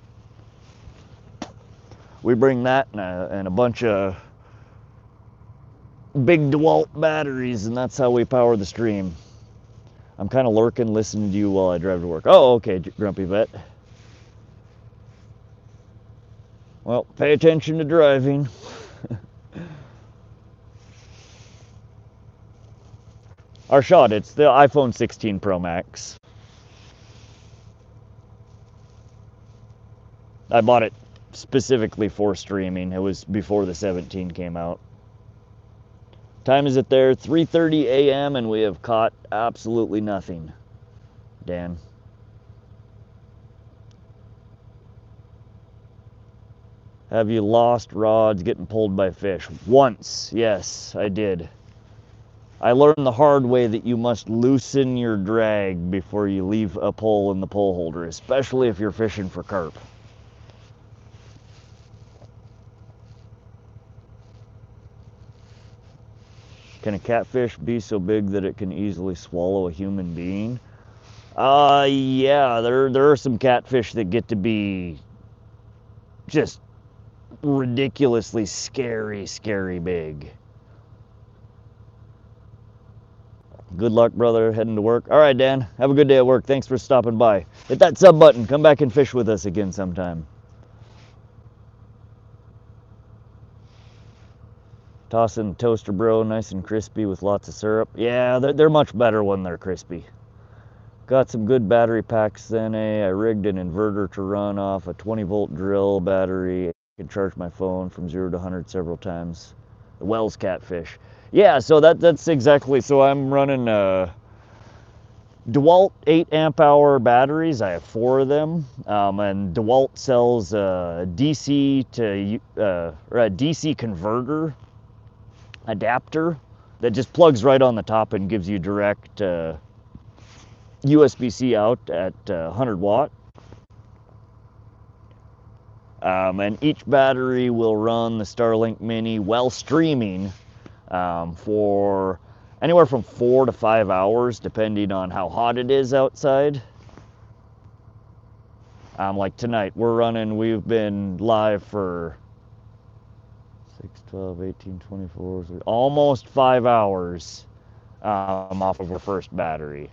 We bring that and a bunch of big DeWalt batteries, and that's how we power the stream. I'm kind of lurking, listening to you while I drive to work. Oh, okay, Grumpy Vet. Well, pay attention to driving. Our shot, it's the iPhone 16 Pro Max. I bought it specifically for streaming. It was before the 17 came out. Time is it there? 3:30 a.m. and we have caught absolutely nothing. Dan. Have you lost rods getting pulled by fish? Once, yes, I did. I learned the hard way that you must loosen your drag before you leave a pole in the pole holder, especially if you're fishing for carp. Can a catfish be so big that it can easily swallow a human being? Yeah, there are some catfish that get to be just ridiculously scary big. Good luck, brother, heading to work. All right, Dan, have a good day at work. Thanks for stopping by. Hit that sub button. Come back and fish with us again sometime. Tossing toaster bro, nice and crispy with lots of syrup. Yeah, they're much better when they're crispy. Got some good battery packs then, I rigged an inverter to run off a 20-volt drill battery. I can charge my phone from 0 to 100 several times. The Wells catfish. Yeah, so that's exactly, so I'm running DeWalt 8 amp hour batteries. I have 4 of them, and DeWalt sells a DC or a DC converter adapter that just plugs right on the top and gives you direct USB-C out at 100 watt. And each battery will run the Starlink Mini while streaming for anywhere from 4 to 5 hours, depending on how hot it is outside. Like tonight, we've been live for 6, 12, 18, 24, almost 5 hours off of our first battery.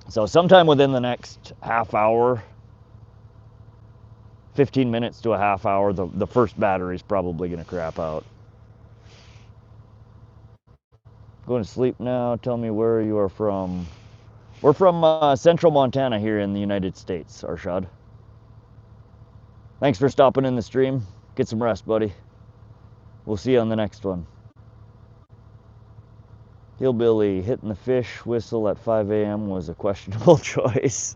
So sometime within the next half hour, 15 minutes to a half hour, the first battery is probably going to crap out. Going to sleep now. Tell me where you are from. We're from central Montana here in the United States, Arshad. Thanks for stopping in the stream. Get some rest, buddy. We'll see you on the next one. Hillbilly, hitting the fish whistle at 5 a.m. was a questionable choice.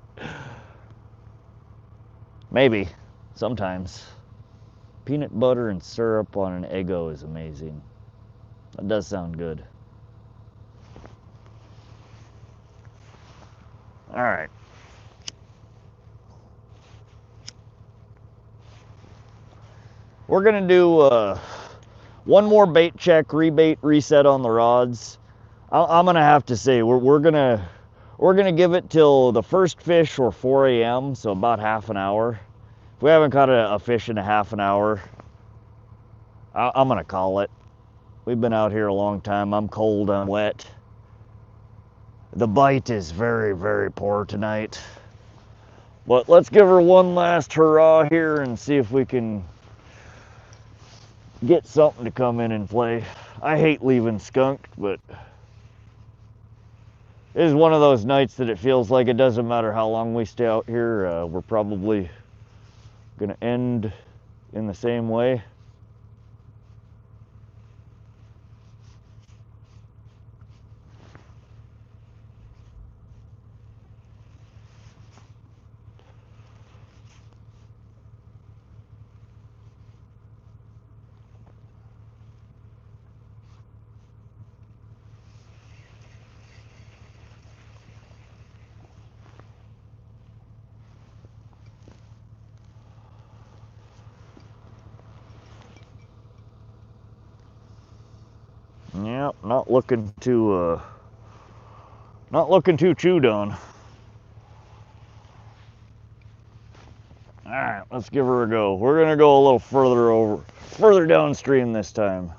Maybe, sometimes. Peanut butter and syrup on an Eggo is amazing. That does sound good. All right. We're gonna do one more bait check, rebait, reset on the rods. I'm gonna have to say we're gonna give it till the first fish or 4 a.m. so about half an hour. If we haven't caught a fish in a half an hour, I'm gonna call it. We've been out here a long time. I'm cold, I'm wet. The bite is very, very poor tonight. But let's give her one last hurrah here and see if we can get something to come in and play. I hate leaving Skunked, but it is one of those nights that it feels like it doesn't matter how long we stay out here, we're probably gonna end in the same way. Yep, not looking too chewed on. All right, let's give her a go. We're gonna go a little further downstream this time.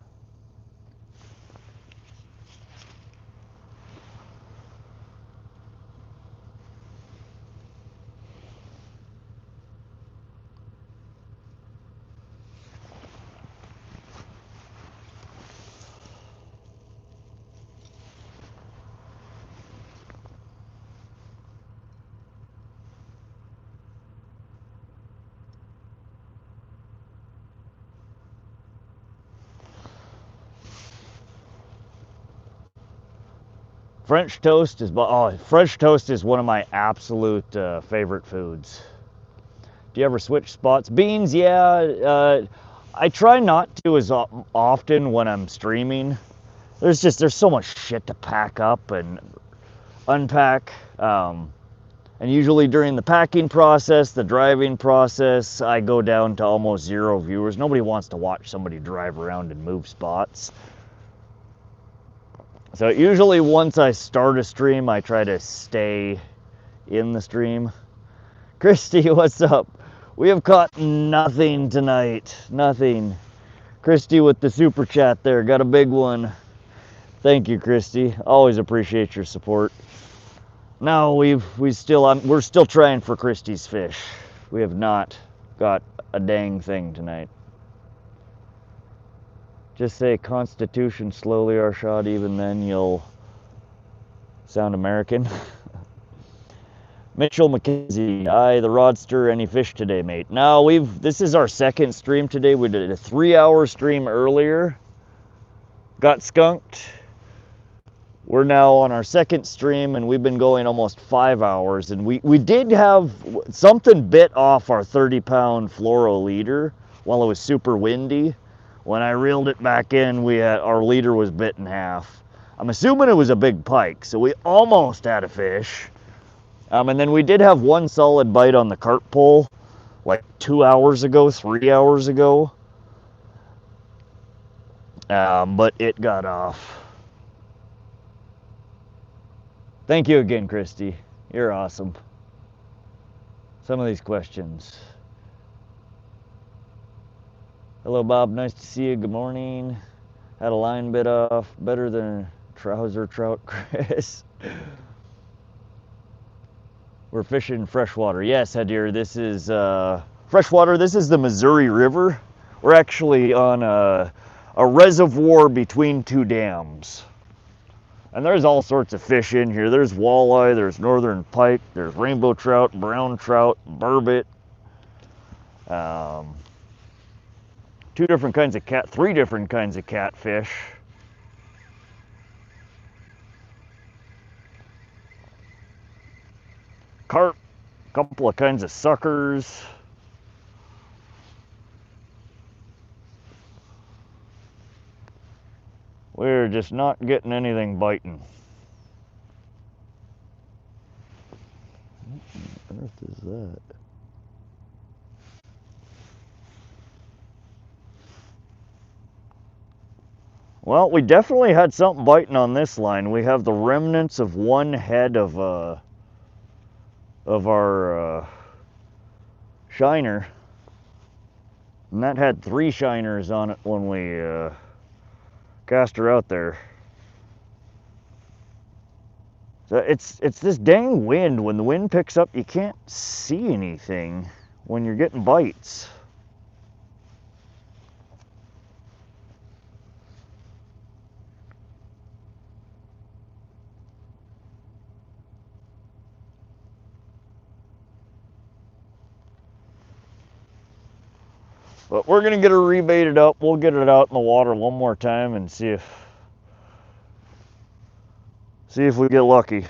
French toast is one of my absolute favorite foods. Do you ever switch spots? Beans, yeah. I try not to as often when I'm streaming. There's so much shit to pack up and unpack. And usually during the packing process, the driving process, I go down to almost 0 viewers. Nobody wants to watch somebody drive around and move spots. So usually once I start a stream, I try to stay in the stream. Christy, what's up? We have caught nothing tonight. Nothing. Christy with the super chat there. Got a big one. Thank you, Christy. Always appreciate your support. No, we're still trying for Christy's fish. We have not got a dang thing tonight. Just say Constitution slowly, Arshad, even then you'll sound American. Mitchell McKenzie, aye, the Rodster, any fish today, mate? No, this is our second stream today. We did a 3-hour stream earlier. Got skunked. We're now on our second stream, and we've been going almost 5 hours. And we did have something bit off our 30-pound fluoro leader while it was super windy. When I reeled it back in, our leader was bit in half. I'm assuming it was a big pike, so we almost had a fish. And then we did have one solid bite on the carp pole, like 2 hours ago, 3 hours ago. But it got off. Thank you again, Christy. You're awesome. some of these questions. Hello, Bob. Nice to see you. Good morning. Had a line bit off. Better than trouser trout, Chris. We're fishing freshwater. Yes, Hadir. This is freshwater. This is the Missouri River. We're actually on a reservoir between two dams. And there's all sorts of fish in here. There's walleye, there's northern pike, there's rainbow trout, brown trout, burbot. Three different kinds of catfish. Carp, a couple of kinds of suckers. We're just not getting anything biting. What on earth is that? Well, we definitely had something biting on this line. We have the remnants of one head of our shiner, and that had 3 shiners on it when we cast her out there. So it's this dang wind. When the wind picks up, you can't see anything when you're getting bites. But we're gonna get her rebaited up. We'll get it out in the water one more time and see if we get lucky.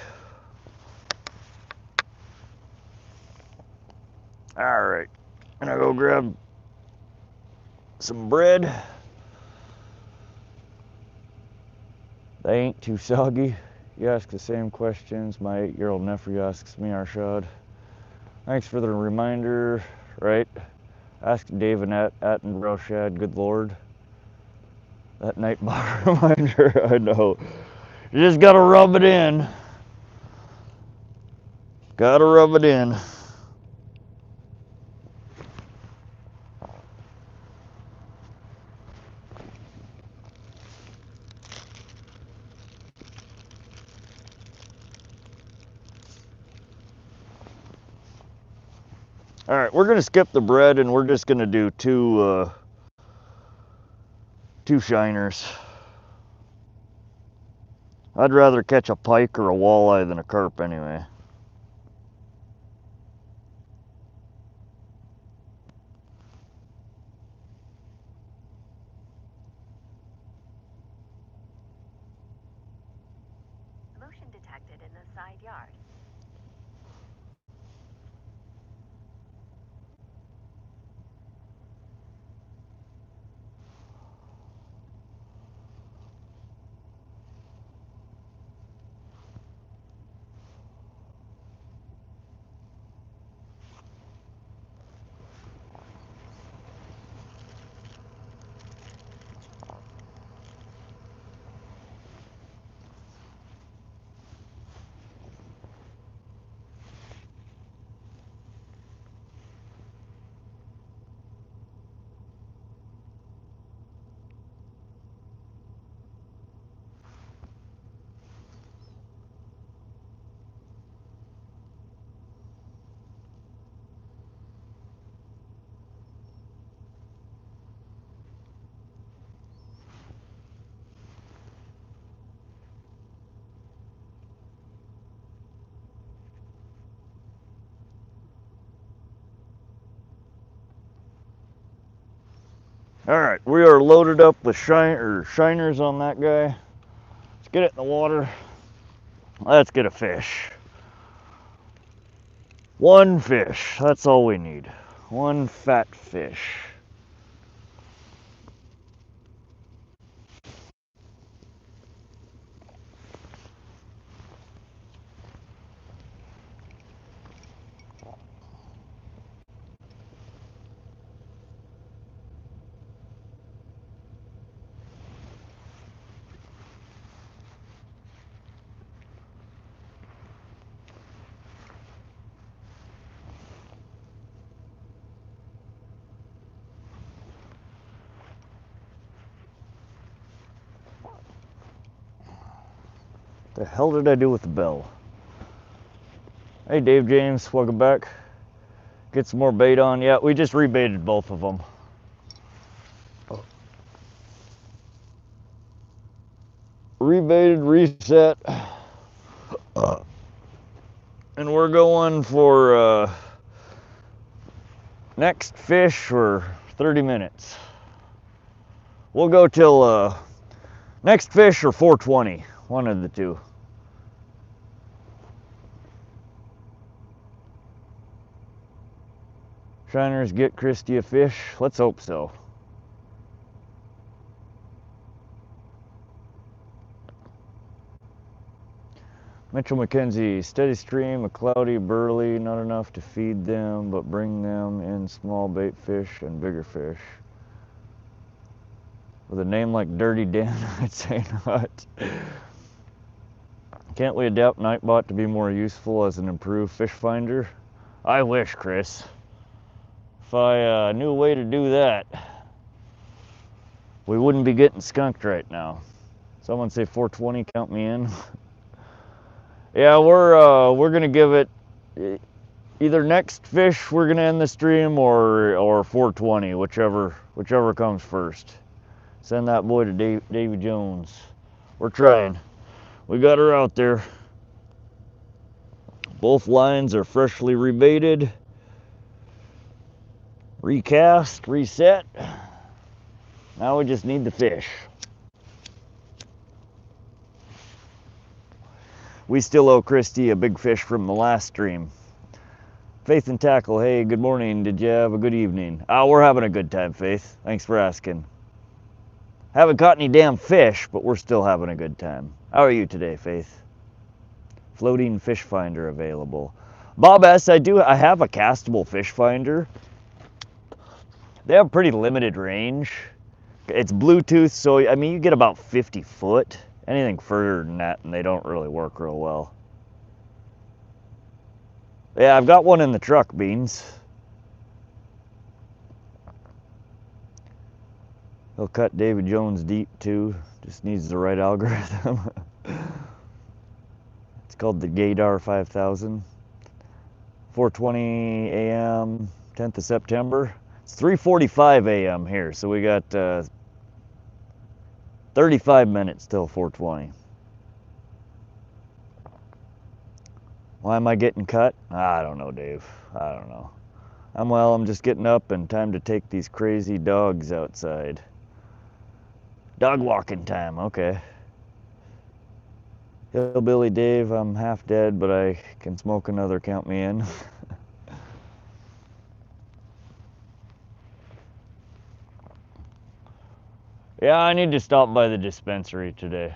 All right, gonna go grab some bread. They ain't too soggy. You ask the same questions my 8-year-old nephew asks me, Arshad. Thanks for the reminder, right? Ask Dave and Attenborough, Shad, good Lord. That night bar reminder, I know. You just gotta rub it in. Gotta rub it in. All right, we're gonna skip the bread and we're just gonna do two shiners. I'd rather catch a pike or a walleye than a carp anyway. Motion detected in the side yard. All right, we are loaded up with shiners on that guy. Let's get it in the water. Let's get a fish. One fish, that's all we need. One fat fish. The hell did I do with the bell? Hey Dave James, welcome back. Get some more bait on. Yeah, we just rebaited both of them. Rebaited, reset. And we're going for next fish for 30 minutes. We'll go till next fish or 420, one of the two. Shiners get Christy a fish? Let's hope so. Mitchell McKenzie, steady stream, a cloudy burley, not enough to feed them, but bring them in small bait fish and bigger fish. With a name like Dirty Dan, I'd say not. Can't we adapt Nightbot to be more useful as an improved fish finder? I wish, Chris. If I knew a way to do that, we wouldn't be getting skunked right now. Someone say 420, count me in. Yeah, we're gonna give it either next fish we're gonna end the stream or 420, whichever comes first. Send that boy to Davy Jones. We're trying. We got her out there. Both lines are freshly rebaited, recast, reset. Now we just need the fish. We still owe Christy a big fish from the last stream. Faith and Tackle, hey, good morning. Did you have a good evening? Oh, we're having a good time, Faith. Thanks for asking. Haven't caught any damn fish, but we're still having a good time. How are you today, Faith? Floating fish finder available. Bob S, I have a castable fish finder. They have pretty limited range. It's Bluetooth, so I mean you get about 50 foot. Anything further than that, and they don't really work real well. Yeah, I've got one in the truck, Beans. He'll cut David Jones deep too. Just needs the right algorithm. It's called the Gaydar 5000. 4:20 a.m. 10th of September. It's 3:45 a.m. here, so we got 35 minutes till 4:20. Why am I getting cut? I don't know, Dave. I don't know. I'm just getting up and time to take these crazy dogs outside. Dog walking time, okay. Hillbilly Dave, I'm half dead, but I can smoke another, count me in. Yeah, I need to stop by the dispensary today.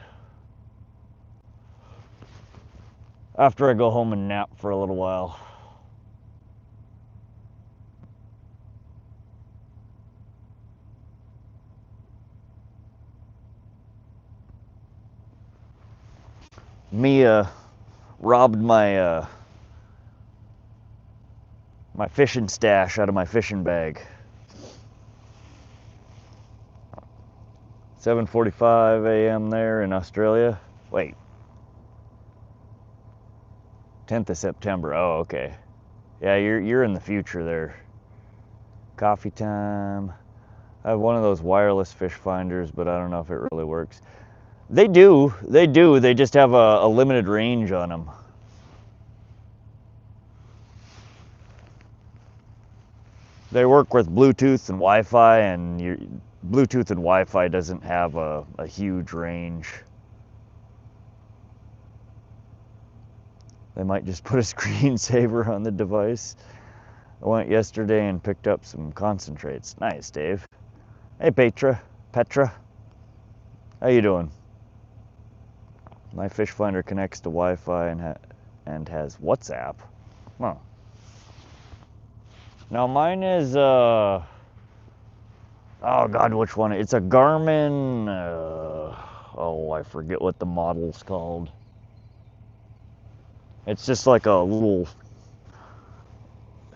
After I go home and nap for a little while. Mia robbed my my fishing stash out of my fishing bag. 7:45 a.m. there in Australia. Wait. 10th of September. Oh, okay. Yeah, you're in the future there. Coffee time. I have one of those wireless fish finders, but I don't know if it really works. They do. They just have a limited range on them. They work with Bluetooth and Wi-Fi, and Bluetooth and Wi-Fi doesn't have a huge range. They might just put a screensaver on the device. I went yesterday and picked up some concentrates. Nice, Dave. Hey, Petra. How you doing? My fish finder connects to Wi-Fi and has WhatsApp. Huh. Now mine is oh God, which one? It's a Garmin. Oh, I forget what the model's called. It's just like a little.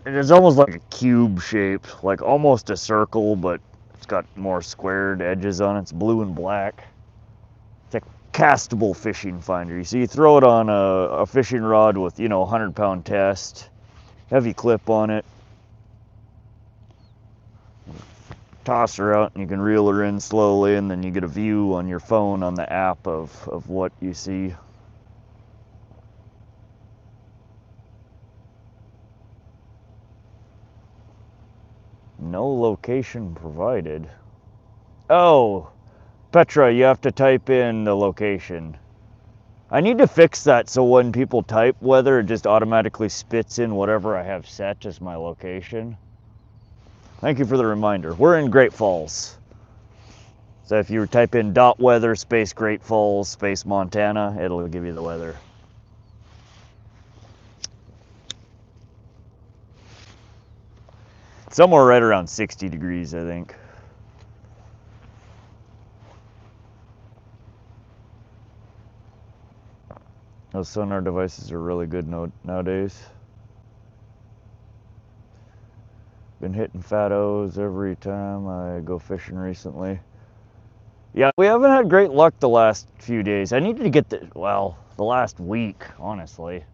It is almost like a cube shape, like almost a circle, but it's got more squared edges on it. It's blue and black. It's a castable fishing finder. So you throw it on a fishing rod with, you know, 100-pound test, heavy clip on it, toss her out, and you can reel her in slowly, and then you get a view on your phone on the app of what you see. No location provided. Oh, Petra, you have to type in the location. I need to fix that so when people type weather, it just automatically spits in whatever I have set as my location. Thank you for the reminder. We're in Great Falls. So if you type in .weather space Great Falls space Montana, it'll give you the weather. Somewhere right around 60 degrees, I think. Those sonar devices are really good nowadays. Been hitting fat O's every time I go fishing recently. Yeah, we haven't had great luck the last few days. I needed to get the last week, honestly.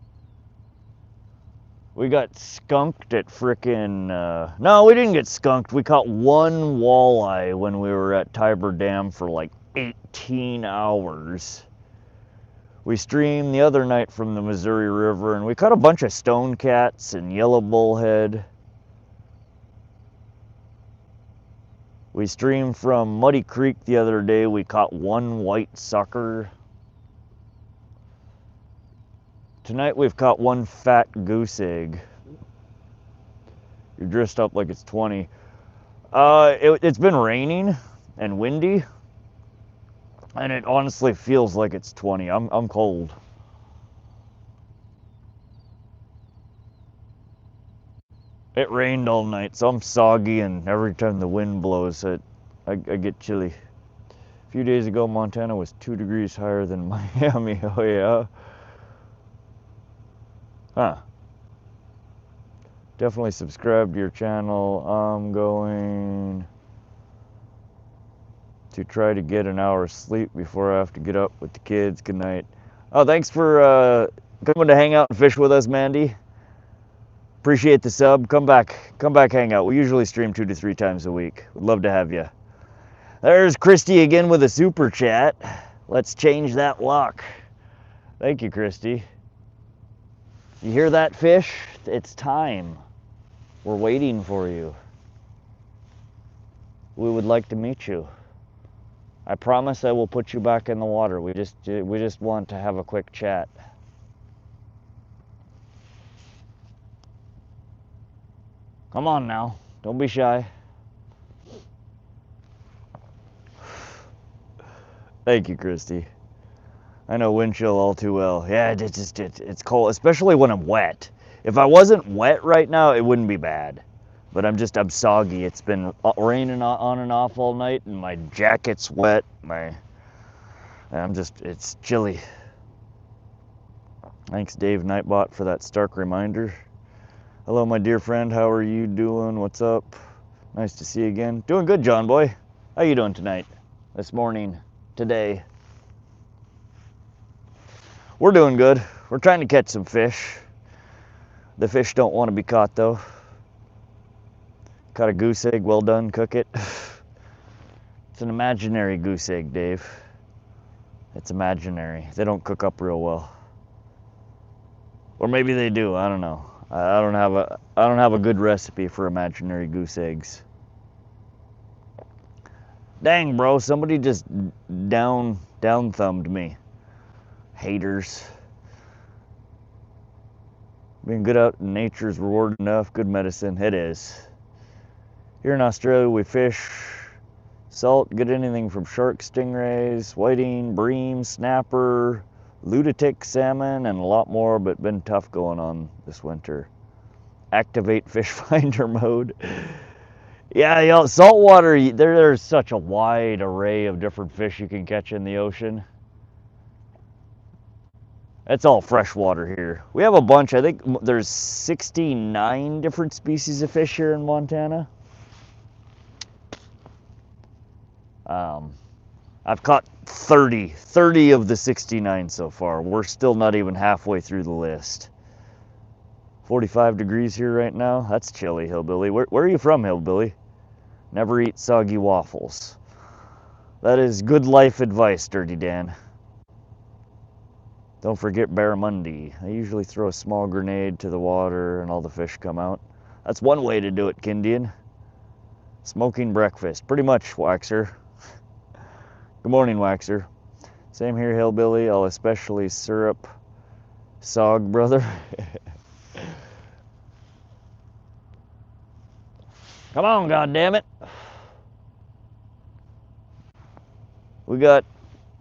We got skunked at frickin', no, we didn't get skunked. We caught one walleye when we were at Tiber Dam for like 18 hours. We streamed the other night from the Missouri River, and we caught a bunch of stone cats and yellow bullhead. We streamed from Muddy Creek the other day. We caught one white sucker. Tonight we've caught one fat goose egg. You're dressed up like it's 20. It's been raining and windy, and it honestly feels like it's 20. I'm cold. It rained all night, so I'm soggy, and every time the wind blows, I get chilly. A few days ago, Montana was 2 degrees higher than Miami. Oh yeah. Huh. Definitely subscribe to your channel. I'm going to try to get an hour's sleep before I have to get up with the kids. Good night. Oh, thanks for coming to hang out and fish with us, Mandy. Appreciate the sub. Come back hang out. We usually stream 2 to 3 times a week. Would love to have you. There's Christy again with a super chat. Let's change that lock. Thank you, Christy. You hear that, fish? It's time. We're waiting for you. We would like to meet you. I promise I will put you back in the water. We just want to have a quick chat. Come on now. Don't be shy. Thank you, Christy. I know wind chill all too well. Yeah, it's cold, especially when I'm wet. If I wasn't wet right now, it wouldn't be bad. But I'm soggy. It's been raining on and off all night, and my jacket's wet. It's chilly. Thanks, Dave Nightbot, for that stark reminder. Hello, my dear friend. How are you doing? What's up? Nice to see you again. Doing good, John boy. How you doing tonight? This morning? Today? We're doing good. We're trying to catch some fish. The fish don't want to be caught though. Caught a goose egg, well done, cook it. It's an imaginary goose egg, Dave. It's imaginary. They don't cook up real well. Or maybe they do, I don't know. I don't have a good recipe for imaginary goose eggs. Dang, bro, somebody just down thumbed me. Haters. Being good out in nature is reward enough. Good medicine. It is. Here in Australia, we fish salt, get anything from shark, stingrays, whiting, bream, snapper, lutetic salmon, and a lot more, but been tough going on this winter. Activate fish finder mode. Yeah, saltwater, there's such a wide array of different fish you can catch in the ocean. It's all freshwater here. We have a bunch. I think there's 69 different species of fish here in Montana. I've caught 30 of the 69 so far. We're still not even halfway through the list. 45 degrees here right now. That's chilly, Hillbilly. Where are you from, Hillbilly? Never eat soggy waffles. That is good life advice, Dirty Dan. Don't forget barramundi. I usually throw a small grenade to the water and all the fish come out. That's one way to do it, Kindian. Smoking breakfast. Pretty much, Waxer. Good morning, Waxer. Same here, Hillbilly. I'll especially syrup sog, brother. Come on, goddammit. We got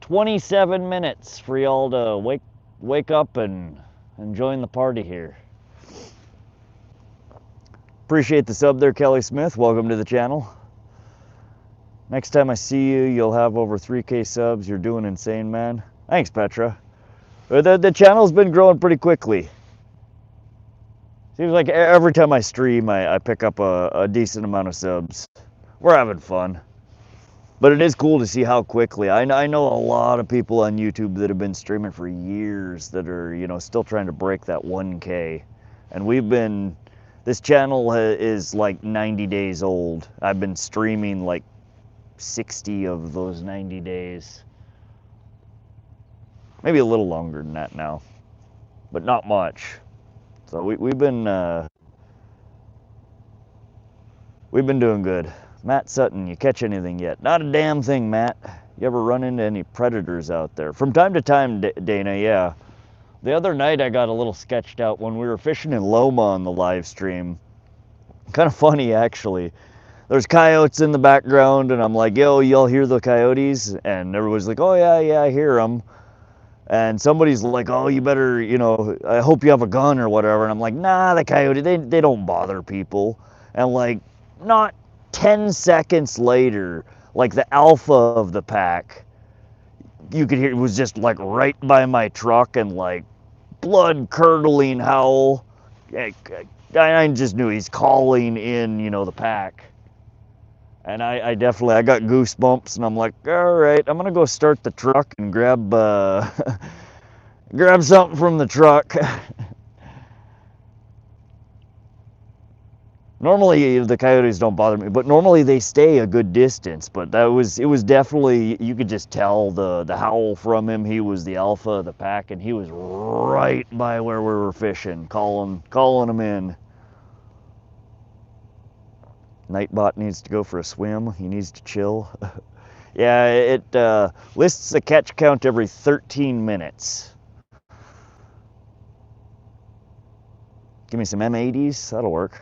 27 minutes for y'all to wake up and join the party here. Appreciate the sub there, Kelly Smith. Welcome to the channel. Next time I see you, you'll have over 3K subs. You're doing insane, man. Thanks, Petra. The channel's been growing pretty quickly. Seems like every time I stream, I pick up a decent amount of subs. We're having fun. But it is cool to see how quickly. I know a lot of people on YouTube that have been streaming for years that are, you know, still trying to break that 1K. And this channel is like 90 days old. I've been streaming like 60 of those 90 days. Maybe a little longer than that now, but not much. So we've been doing good. Matt Sutton, you catch anything yet? Not a damn thing, Matt. You ever run into any predators out there? From time to time, Dana, yeah. The other night I got a little sketched out when we were fishing in Loma on the live stream. Kind of funny, actually. There's coyotes in the background, and I'm like, yo, y'all hear the coyotes? And everybody's like, oh, yeah, I hear them. And somebody's like, oh, you better, you know, I hope you have a gun or whatever. And I'm like, nah, the coyote, they don't bother people. And like, not 10 seconds later, like the alpha of the pack, you could hear it was just like right by my truck and like blood curdling howl. I just knew he's calling in, you know, the pack. And I definitely, I got goosebumps, and I'm like, all right, I'm gonna go start the truck and grab grab something from the truck. Normally the coyotes don't bother me, but normally they stay a good distance. But it was definitely, you could just tell the howl from him. He was the alpha of the pack, and he was right by where we were fishing, calling him in. Nightbot needs to go for a swim. He needs to chill. Yeah, it lists a catch count every 13 minutes. Give me some M80s. That'll work.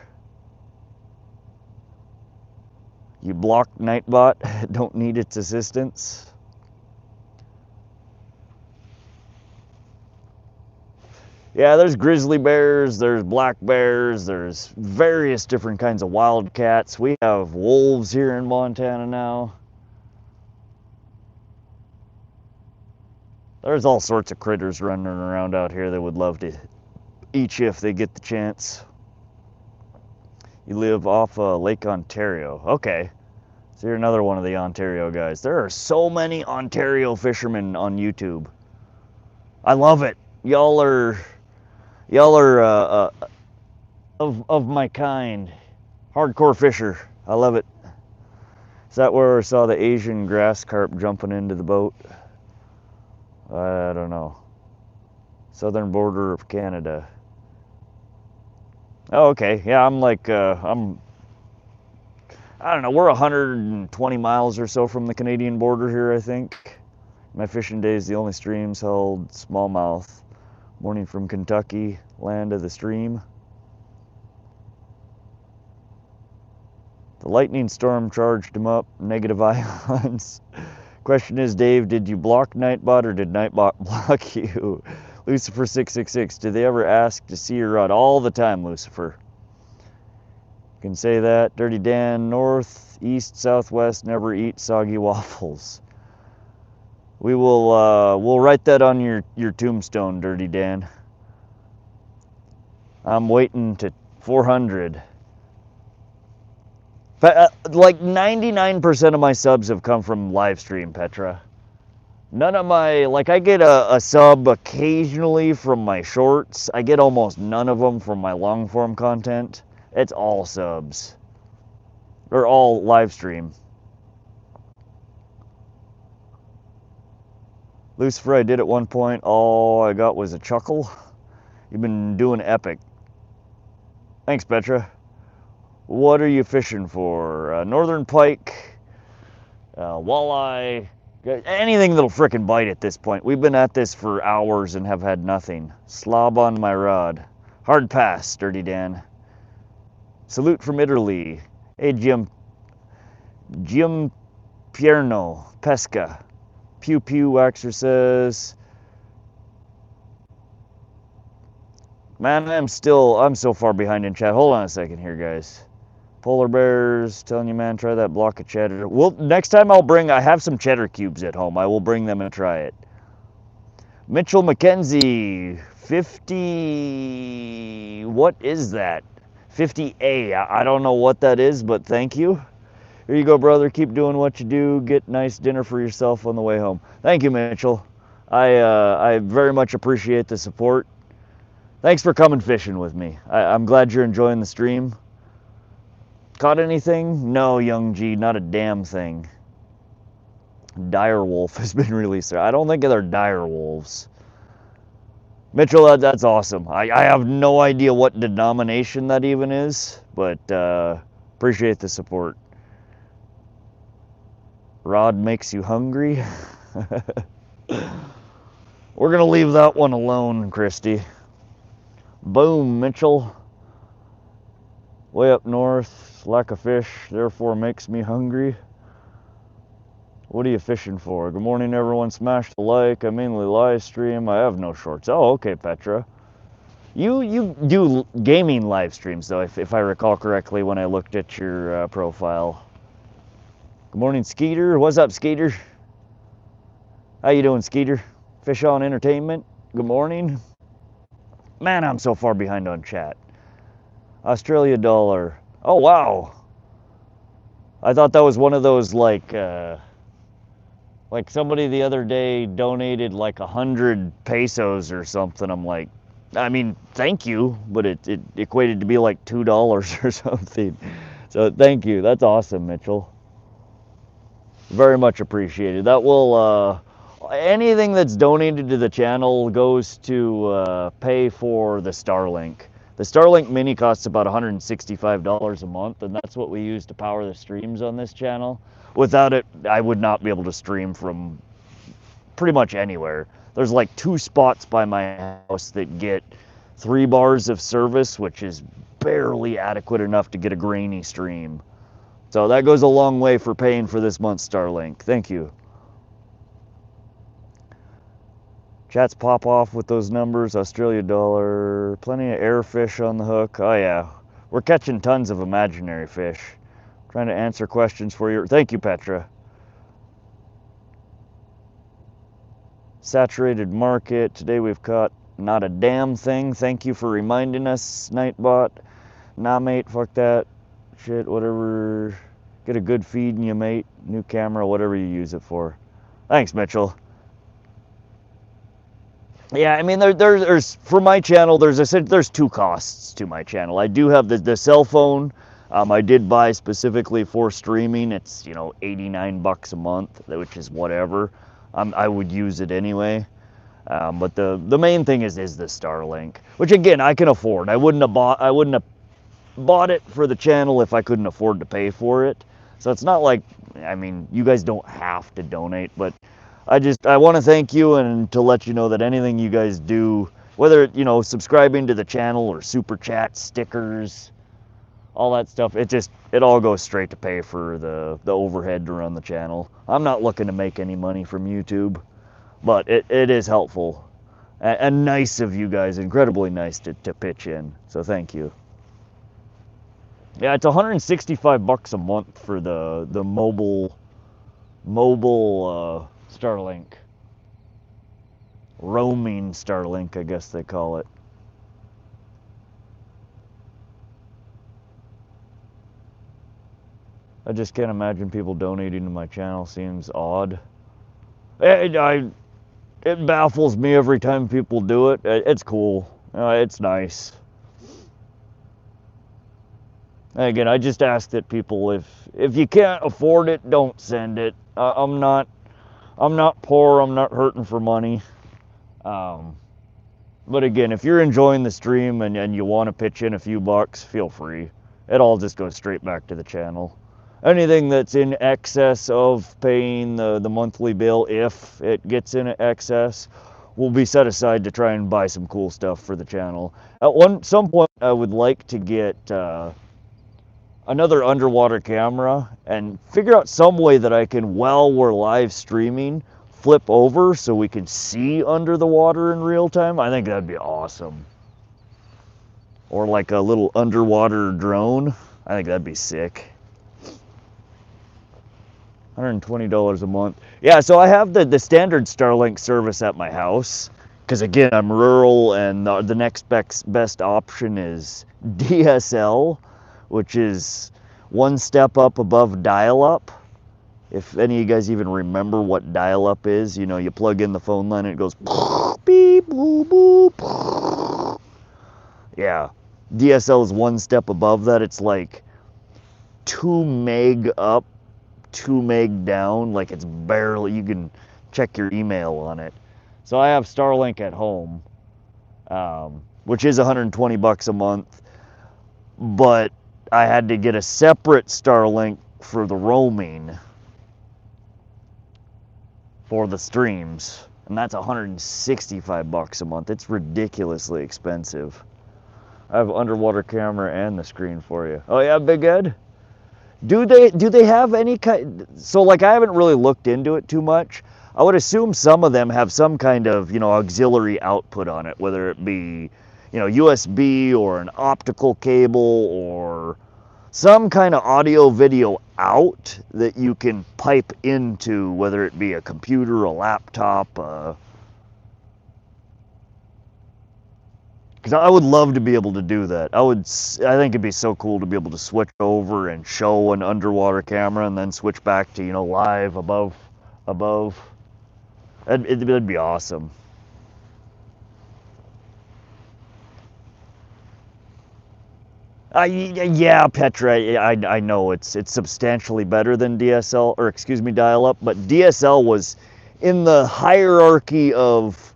You block Nightbot. Don't need its assistance. Yeah, there's grizzly bears, there's black bears, there's various different kinds of wildcats. We have wolves here in Montana now. There's all sorts of critters running around out here that would love to eat you if they get the chance. You live off Lake Ontario. Okay, so you're another one of the Ontario guys. There are so many Ontario fishermen on YouTube. I love it. Y'all are of my kind. Hardcore fisher. I love it. Is that where I saw the Asian grass carp jumping into the boat? I don't know. Southern border of Canada. Oh, okay. Yeah, I'm like, I don't know, we're 120 miles or so from the Canadian border here, I think. My fishing days, the only streams held smallmouth. Morning from Kentucky, land of the stream. The lightning storm charged him up, negative ions. Question is, Dave, did you block Nightbot or did Nightbot block you? Lucifer666, do they ever ask to see your rod? All the time, Lucifer. You can say that. Dirty Dan, north, east, southwest, never eat soggy waffles. We will, we'll write that on your tombstone, Dirty Dan. I'm waiting to 400. Like 99% of my subs have come from live stream, Petra. None of my, like I get a sub occasionally from my shorts. I get almost none of them from my long form content. It's all subs. Or all live stream. Lucifer, I did at one point. All I got was a chuckle. You've been doing epic. Thanks, Petra. What are you fishing for? Northern pike, walleye, anything that'll frickin' bite at this point. We've been at this for hours and have had nothing. Slob on my rod. Hard pass, Sturdy Dan. Salute from Italy. Hey, Jim Pierno, Pesca. Pew Pew Waxer says, man, I'm so far behind in chat. Hold on a second here, guys. Polar bears, telling you, man, try that block of cheddar. Well, next time I have some cheddar cubes at home. I will bring them and try it. Mitchell McKenzie, 50, what is that? 50A, I don't know what that is, but thank you. Here you go, brother. Keep doing what you do. Get nice dinner for yourself on the way home. Thank you, Mitchell. I very much appreciate the support. Thanks for coming fishing with me. I'm glad you're enjoying the stream. Caught anything? No, Young G, not a damn thing. Dire wolf has been released there. I don't think they're dire wolves. Mitchell, that's awesome. I have no idea what denomination that even is, but appreciate the support. Rod makes you hungry. We're gonna leave that one alone, Christy. Boom, Mitchell. Way up north, lack of fish, therefore makes me hungry. What are you fishing for? Good morning, everyone. Smash the like. I mainly live stream. I have no shorts. Oh, okay, Petra. You do gaming live streams, though, if I recall correctly when I looked at your profile. Good morning, Skeeter. What's up, Skeeter? How you doing, Skeeter? Fish On Entertainment. Good morning. Man, I'm so far behind on chat. Australia dollar. Oh, wow. I thought that was one of those, like somebody the other day donated like 100 pesos or something. I'm like, I mean, thank you, but it equated to be like $2 or something. So thank you. That's awesome, Mitchell. Very much appreciated. That will, anything that's donated to the channel goes to pay for the Starlink. The Starlink Mini costs about $165 a month, and that's what we use to power the streams on this channel. Without it, I would not be able to stream from pretty much anywhere. There's like 2 spots by my house that get 3 bars of service, which is barely adequate enough to get a grainy stream. So that goes a long way for paying for this month's Starlink. Thank you. Chats pop off with those numbers. Australia dollar. Plenty of air fish on the hook. Oh yeah. We're catching tons of imaginary fish. Trying to answer questions for you. Thank you, Petra. Saturated market. Today we've caught not a damn thing. Thank you for reminding us, Nightbot. Nah, mate, fuck that. Shit, whatever. Get a good feed in you, mate. New camera, whatever you use it for. Thanks, Mitchell. Yeah, I mean, there's for my channel, there's 2 costs to my channel. I do have the cell phone. I did buy specifically for streaming. It's, you know, 89 bucks a month, which is whatever. I would use it anyway. But the main thing is the Starlink, which again I can afford. I wouldn't have bought it for the channel if I couldn't afford to pay for it. So it's not like, I mean, you guys don't have to donate, but I want to thank you and to let you know that anything you guys do, whether, you know, subscribing to the channel or super chat, stickers, all that stuff, it all goes straight to pay for the overhead to run the channel. I'm not looking to make any money from YouTube, but it is helpful and nice of you guys, incredibly nice to pitch in. So thank you. Yeah, it's 165 bucks a month for the mobile Starlink. Roaming Starlink, I guess they call it. I just can't imagine people donating to my channel. Seems odd. It baffles me every time people do it. It's cool. It's nice. And again, I just ask that people, if you can't afford it, don't send it. I'm not poor. I'm not hurting for money. But again, if you're enjoying the stream and you want to pitch in a few bucks, feel free. It all just goes straight back to the channel. Anything that's in excess of paying the monthly bill, if it gets in excess, will be set aside to try and buy some cool stuff for the channel. At some point, I would like to get another underwater camera and figure out some way that I can, while we're live streaming, flip over so we can see under the water in real time. I think that'd be awesome. Or like a little underwater drone. I think that'd be sick. $120 a month. Yeah, so I have the standard Starlink service at my house. Because again, I'm rural and the next best option is DSL, which is one step up above dial-up. If any of you guys even remember what dial-up is, you know, you plug in the phone line and it goes beep, boop, boop. Yeah, DSL is one step above that. It's like 2 meg up, 2 meg down. Like it's barely, you can check your email on it. So I have Starlink at home, which is 120 bucks a month, but I had to get a separate Starlink for the roaming for the streams, and that's 165 bucks a month. It's ridiculously expensive. I have underwater camera and the screen for you. Oh yeah, Big Ed? Do they have any kind, so like I haven't really looked into it too much. I would assume some of them have some kind of, you know, auxiliary output on it, whether it be, you know, USB or an optical cable or some kind of audio video out that you can pipe into, whether it be a computer, a laptop. Because I would love to be able to do that. I think it'd be so cool to be able to switch over and show an underwater camera and then switch back to, you know, live above. It'd be awesome. Yeah, Petra, I know it's substantially better than DSL, or excuse me, dial-up, but DSL was in the hierarchy of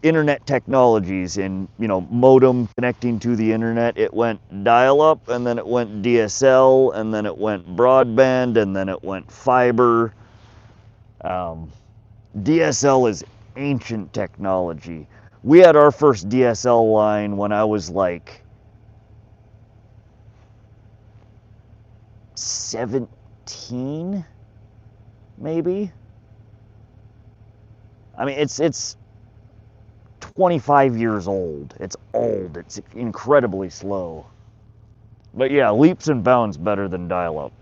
internet technologies. In, you know, modem connecting to the internet, it went dial-up, and then it went DSL, and then it went broadband, and then it went fiber. DSL is ancient technology. We had our first DSL line when I was like 17, maybe. I mean, it's 25 years old. It's old. It's incredibly slow. But yeah, leaps and bounds better than dial-up.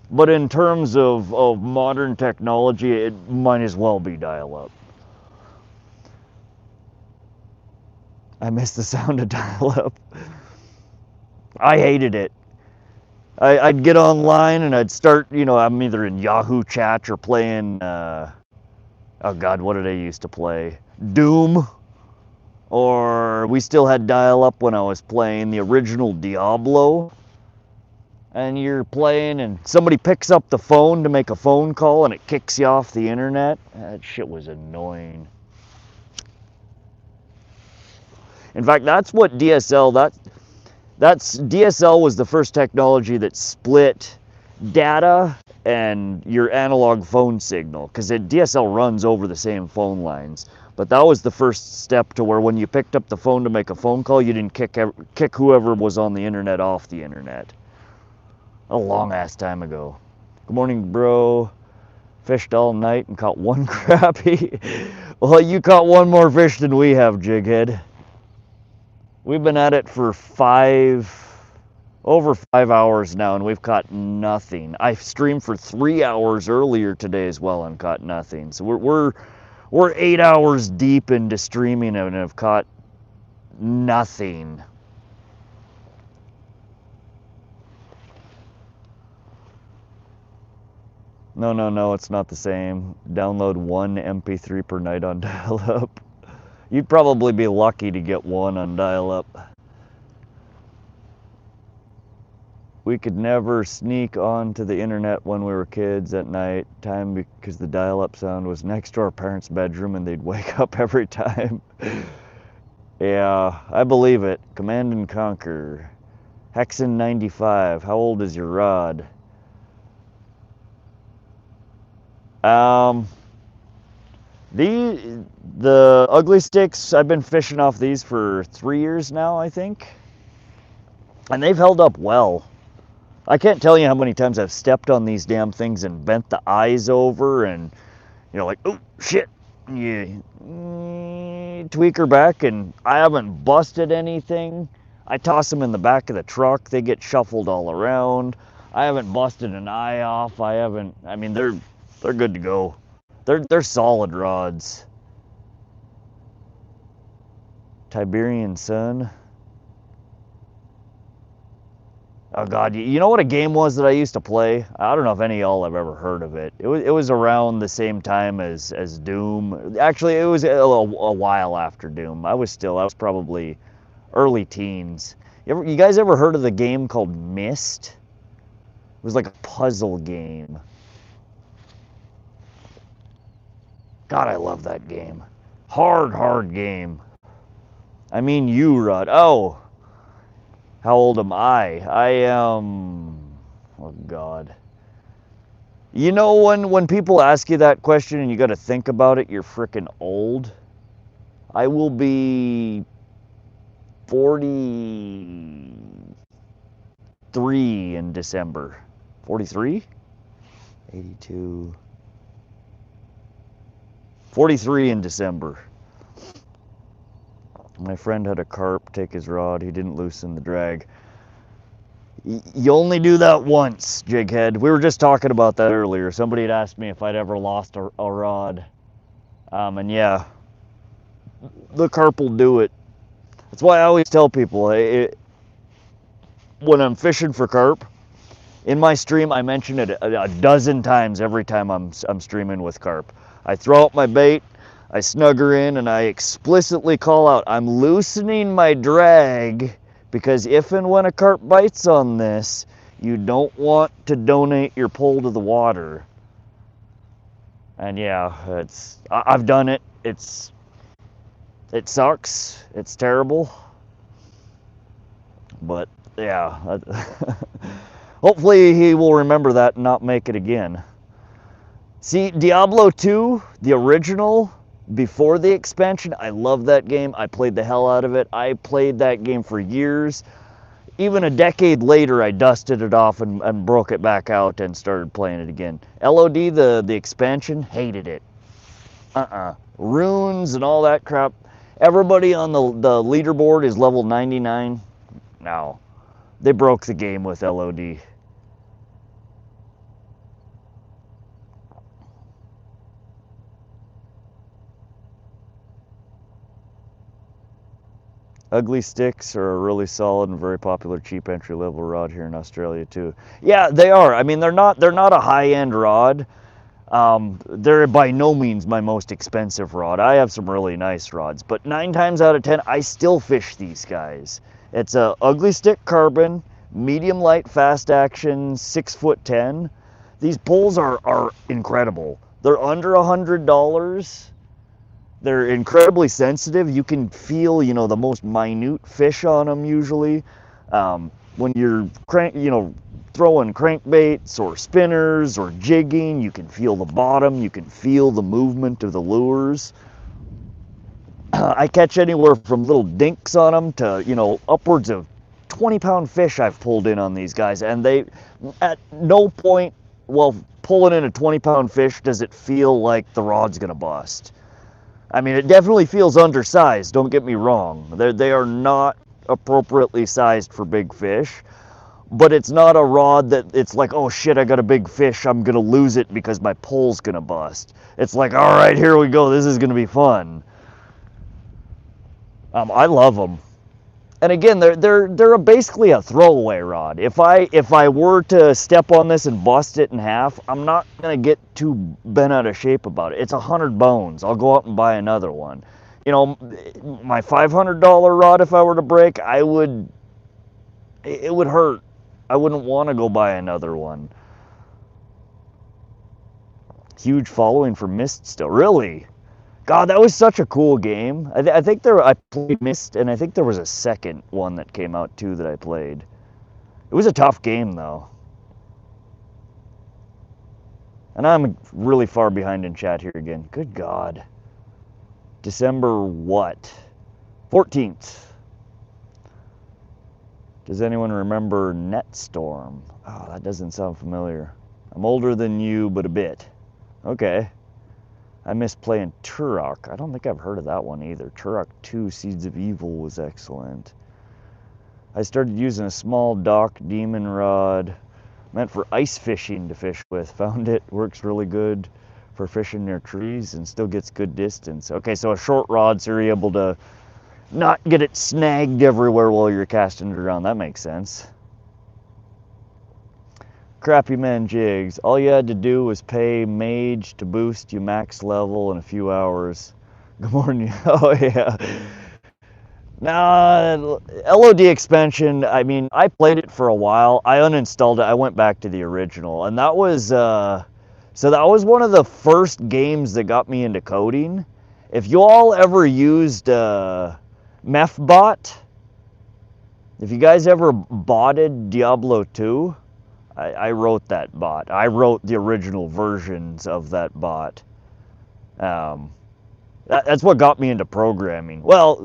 But in terms of modern technology, it might as well be dial-up. I miss the sound of dial-up. I hated it. I'd get online and I'd start, you know, I'm either in Yahoo chat or playing, oh God, what did I used to play? Doom. Or we still had dial-up when I was playing the original Diablo. And you're playing and somebody picks up the phone to make a phone call and it kicks you off the internet. That shit was annoying. In fact, that's what DSL, DSL was the first technology that split data and your analog phone signal, because DSL runs over the same phone lines. But that was the first step to where when you picked up the phone to make a phone call, you didn't kick whoever was on the internet off the internet. A long ass time ago. Good morning, bro. Fished all night and caught one crappie. Well, you caught one more fish than we have, Jighead. We've been at it for over 5 hours now, and we've caught nothing. I streamed for 3 hours earlier today as well and caught nothing. So we're 8 hours deep into streaming and have caught nothing. No, it's not the same. Download 1 MP3 per night on dial-up. You'd probably be lucky to get 1 on dial-up. We could never sneak onto the internet when we were kids at night time because the dial-up sound was next to our parents' bedroom and they'd wake up every time. Yeah, I believe it. Command and Conquer. Hexen 95. How old is your rod? The ugly sticks, I've been fishing off these for 3 years now, I think. And they've held up well. I can't tell you how many times I've stepped on these damn things and bent the eyes over and, you know, like, oh, shit. You tweak her back and I haven't busted anything. I toss them in the back of the truck. They get shuffled all around. I haven't busted an eye off. I mean, they're good to go. They're solid rods. Tiberian Sun. Oh God, you know what a game was that I used to play? I don't know if any of y'all have ever heard of it. It was around the same time as Doom. Actually, it was a while after Doom. I was probably early teens. You guys ever heard of the game called Myst? It was like a puzzle game. God, I love that game. Hard game. I mean you, Rod. Oh. How old am I? I am... Oh, God. You know when people ask you that question and you got to think about it, you're freaking old? I will be 43 in December. 43? 82... 43 in December. My friend had a carp take his rod. He didn't loosen the drag. You only do that once, jighead. We were just talking about that earlier. Somebody had asked me if I'd ever lost a rod. And yeah, the carp will do it. That's why I always tell people, when I'm fishing for carp, in my stream, I mention it a dozen times every time I'm streaming with carp. I throw out my bait, I snug her in, and I explicitly call out, I'm loosening my drag because if and when a carp bites on this, you don't want to donate your pole to the water. And yeah, I've done it. It sucks. It's terrible. But yeah, hopefully he will remember that and not make it again. See, Diablo 2, the original, before the expansion, I love that game. I played the hell out of it. I played that game for years. Even a decade later, I dusted it off and broke it back out and started playing it again. LOD, the expansion, hated it. Runes and all that crap. Everybody on the leaderboard is level 99. No, they broke the game with LOD. Ugly sticks are a really solid and very popular cheap entry-level rod here in Australia too. Yeah, they are. I mean, they're not a high-end rod. They're by no means my most expensive rod. I have some really nice rods, but 9 times out of 10, I still fish these guys. It's a ugly stick carbon, medium light fast action, 6'10". These poles are incredible. They're under $100. They're incredibly sensitive. You can feel, the most minute fish on them usually. When you're throwing crankbaits or spinners or jigging, you can feel the bottom. You can feel the movement of the lures. I catch anywhere from little dinks on them to, upwards of 20-pound fish I've pulled in on these guys. And they, at no point while pulling in a 20-pound fish does it feel like the rod's going to bust. I mean, it definitely feels undersized, don't get me wrong. They are not appropriately sized for big fish, but it's not a rod that it's like, oh shit, I got a big fish, I'm gonna lose it because my pole's gonna bust. It's like, all right, here we go, this is gonna be fun. I love them. And again, they're basically a throwaway rod. If I were to step on this and bust it in half, I'm not gonna get too bent out of shape about it. It's 100 bones. I'll go out and buy another one. You know, my $500 rod, if I were to break, it would hurt. I wouldn't want to go buy another one. Huge following for Myst still. Really? God, that was such a cool game. I think I played Myst, and I think there was a second one that came out too that I played. It was a tough game though. And I'm really far behind in chat here again. Good God. December what? 14th. Does anyone remember Netstorm? Oh, that doesn't sound familiar. I'm older than you, but a bit. Okay. I miss playing Turok. I don't think I've heard of that one either. Turok 2 Seeds of Evil was excellent. I started using a small dock demon rod meant for ice fishing to fish with. Found it works really good for fishing near trees and still gets good distance. Okay, so a short rod, so you're able to not get it snagged everywhere while you're casting it around. That makes sense. Crappy man jigs. All you had to do was pay mage to boost you max level in a few hours. Good morning. Oh yeah. Nah, LOD expansion, I mean, I played it for a while. I uninstalled it. I went back to the original. And that was, so that was one of the first games that got me into coding. If you all ever used Mefbot, if you guys ever botted Diablo 2, I wrote that bot. I wrote the original versions of that bot. That's what got me into programming. Well,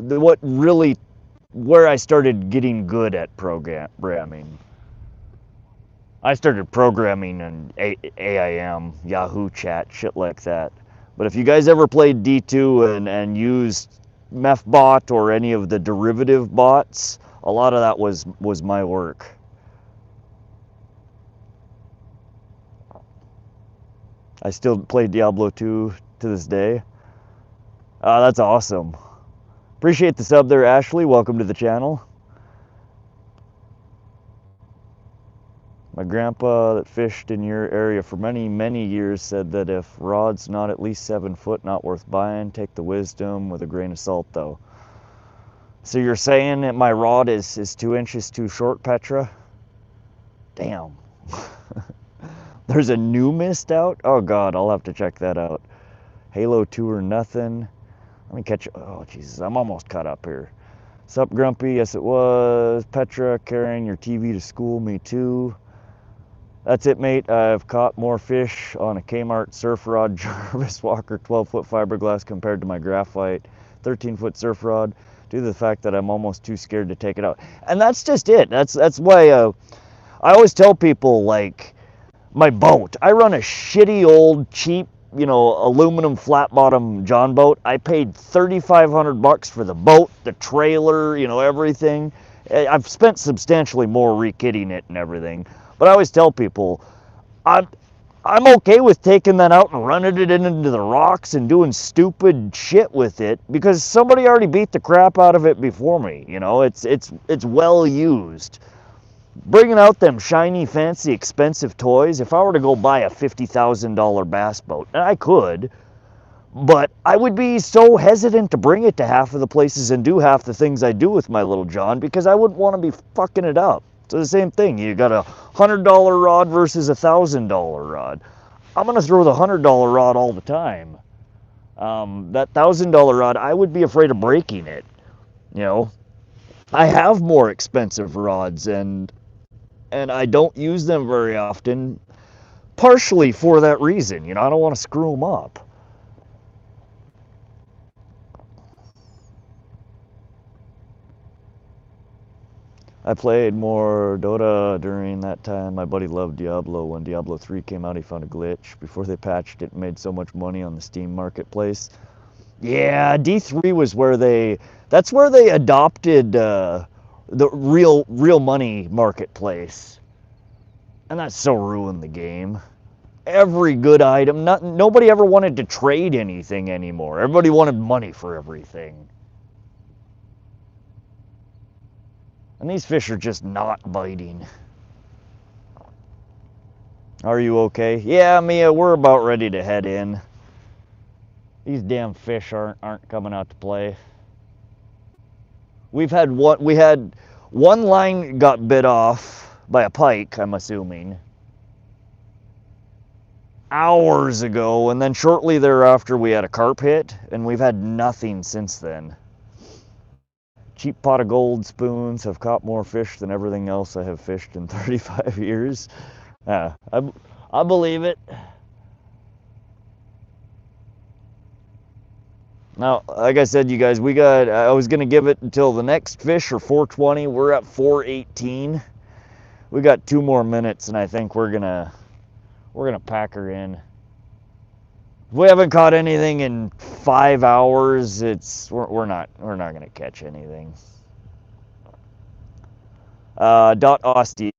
where I started getting good at programming. I started programming in AIM, Yahoo Chat, shit like that. But if you guys ever played D2 and used Mefbot or any of the derivative bots, a lot of that was my work. I still play Diablo 2 to this day. That's awesome. Appreciate the sub there, Ashley. Welcome to the channel. My grandpa that fished in your area for many, many years said that if rod's not at least 7 foot, not worth buying. Take the wisdom with a grain of salt, though. So you're saying that my rod is 2 inches too short, Petra? Damn. There's a new Myst out? Oh God, I'll have to check that out. Halo 2 or nothing. Let me catch, oh Jesus, I'm almost caught up here. Sup Grumpy, yes it was. Petra, carrying your TV to school, me too. That's it mate, I've caught more fish on a Kmart surf rod Jarvis Walker 12-foot fiberglass compared to my graphite 13-foot surf rod due to the fact that I'm almost too scared to take it out. And that's just it. That's why I always tell people, like, my boat. I run a shitty old cheap, you know, aluminum flat bottom John boat. I paid $3,500 for the boat, the trailer, you know, everything. I've spent substantially more rekitting it and everything. But I always tell people, I'm okay with taking that out and running it into the rocks and doing stupid shit with it because somebody already beat the crap out of it before me. You know, it's well used. Bringing out them shiny, fancy, expensive toys, if I were to go buy a $50,000 bass boat, and I could, but I would be so hesitant to bring it to half of the places and do half the things I do with my little John because I wouldn't want to be fucking it up. So the same thing, you got a $100 rod versus a $1,000 rod. I'm going to throw the $100 rod all the time. That $1,000 rod, I would be afraid of breaking it, you know. I have more expensive rods and I don't use them very often, partially for that reason. You know, I don't want to screw them up. I played more Dota during that time. My buddy loved Diablo. When Diablo 3 came out, he found a glitch. Before they patched it, made so much money on the Steam marketplace. Yeah, D3 was that's where they adopted the real money marketplace, and that so ruined the game. Every good item, nobody ever wanted to trade anything anymore. Everybody wanted money for everything. And these fish are just not biting. Are you okay? Yeah, Mia, we're about ready to head in. These damn fish aren't coming out to play. We had one line got bit off by a pike, I'm assuming, hours ago, and then shortly thereafter we had a carp hit, and we've had nothing since then. Cheap pot of gold spoons have caught more fish than everything else I have fished in 35 years. I believe it. Now, like I said, you guys, I was going to give it until the next fish, or 420. We're at 418. We got 2 more minutes, and I think we're going to pack her in. If we haven't caught anything in 5 hours, we're not going to catch anything. Austin.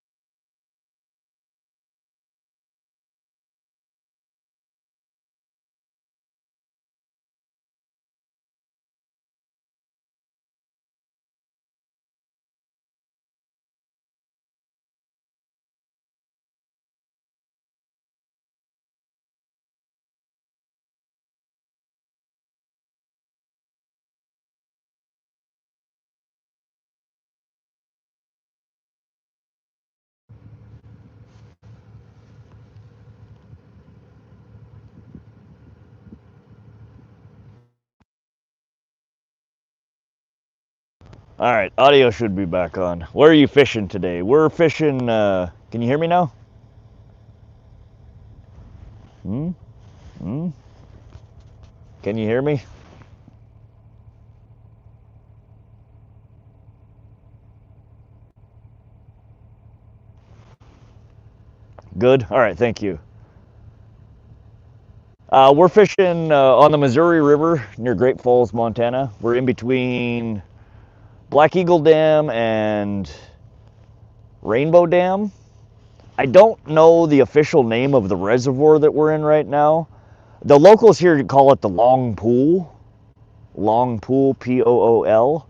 All right, audio should be back on. Where are you fishing today? We're fishing, can you hear me now? Can you hear me? Good? All right, thank you. We're fishing on the Missouri River near Great Falls, Montana. We're in between Black Eagle Dam and Rainbow Dam. I don't know the official name of the reservoir that we're in right now. The locals here call it the Long Pool. Long Pool, Pool.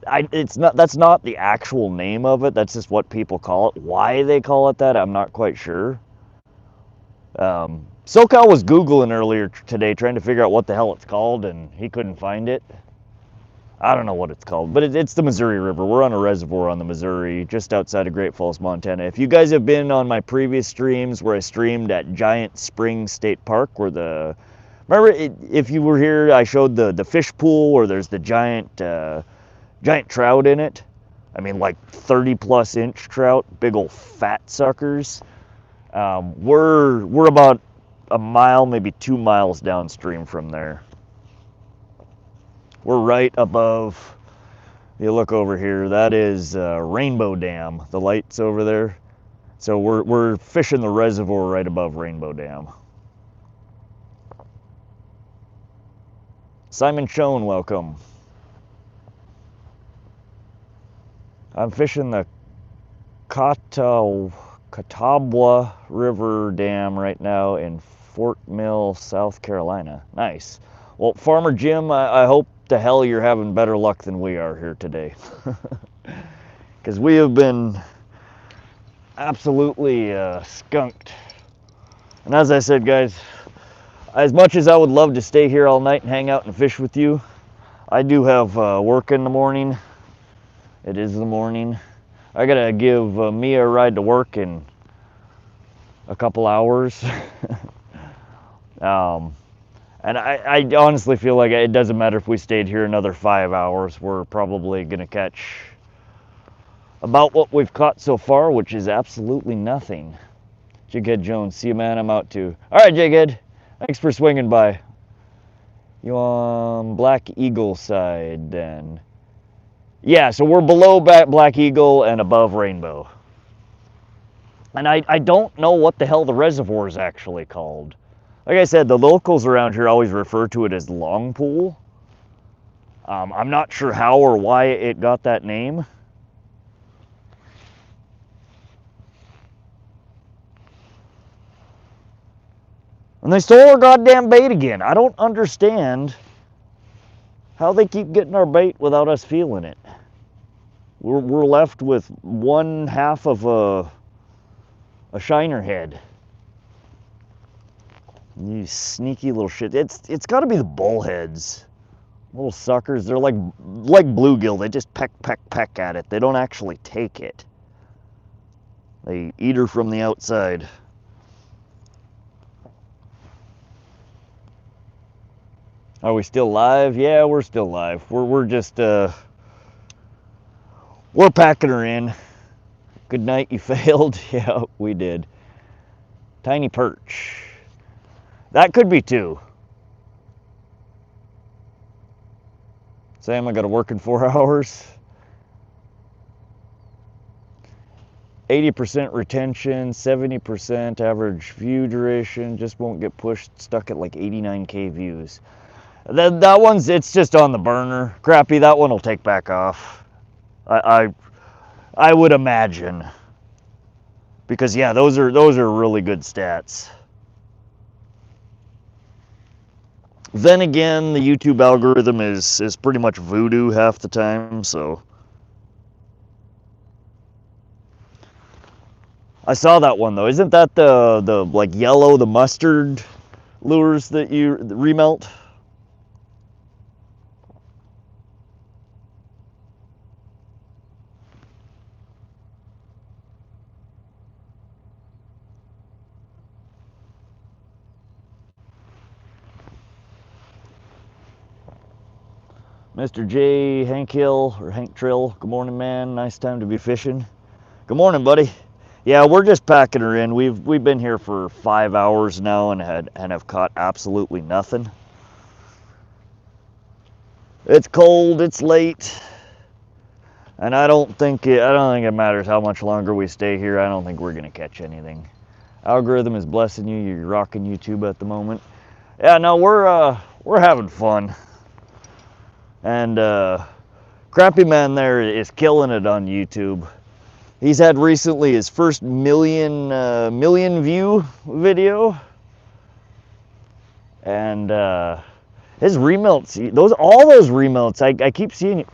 That's not the actual name of it. That's just what people call it. Why they call it that, I'm not quite sure. SoCal was Googling earlier today trying to figure out what the hell it's called, and he couldn't find it. I don't know what it's called, but it's the Missouri River. We're on a reservoir on the Missouri, just outside of Great Falls, Montana. If you guys have been on my previous streams where I streamed at Giant Springs State Park, remember if you were here, I showed the fish pool where there's the giant trout in it. I mean, like 30+ inch trout, big old fat suckers. We're about a mile, maybe 2 miles downstream from there. We're right above, you look over here, that is Rainbow Dam, the lights over there. So we're fishing the reservoir right above Rainbow Dam. Simon Schoen, welcome. I'm fishing the Catawba River Dam right now in Fort Mill, South Carolina. Nice. Well, Farmer Jim, I hope the hell you're having better luck than we are here today. Because we have been absolutely skunked. And as I said, guys, as much as I would love to stay here all night and hang out and fish with you, I do have work in the morning. It is the morning. I gotta give Mia a ride to work in a couple hours. And I honestly feel like it doesn't matter if we stayed here another 5 hours. We're probably gonna catch about what we've caught so far, which is absolutely nothing. Jighead Jones, see you, man, I'm out too. All right, Jighead, thanks for swinging by. You on Black Eagle side then? Yeah, so we're below Black Eagle and above Rainbow. And I don't know what the hell the reservoir is actually called. Like I said, the locals around here always refer to it as Long Pool. I'm not sure how or why it got that name. And they stole our goddamn bait again. I don't understand how they keep getting our bait without us feeling it. We're left with one half of a shiner head. You sneaky little shit. It's got to be the bullheads. Little suckers. They're like bluegill. They just peck at it. They don't actually take it. They eat her from the outside. Are we still live? Yeah, we're still live. We're just we're packing her in. Good night, you failed. Yeah, we did. Tiny perch. That could be two. Sam, I got to work in 4 hours. 80% retention, 70% average view duration. Just won't get pushed, stuck at like 89K views. That one's, it's just on the burner. Crappy, that one will take back off. I would imagine. Because yeah, those are really good stats. Then again, the YouTube algorithm is pretty much voodoo half the time, so. I saw that one though. Isn't that the like yellow, the mustard lures that you remelt? Mr. J, Hank Hill, or Hank Trill, good morning, man. Nice time to be fishing. Good morning, buddy. Yeah, we're just packing her in. We've been here for 5 hours now and have caught absolutely nothing. It's cold, it's late, and I don't think it matters how much longer we stay here. I don't think we're gonna catch anything. Algorithm is blessing you. You're rocking YouTube at the moment. Yeah, no, we're having fun. And Crappy Man there is killing it on YouTube. He's had recently his first million view video, and his remelts. All those remelts. I keep seeing.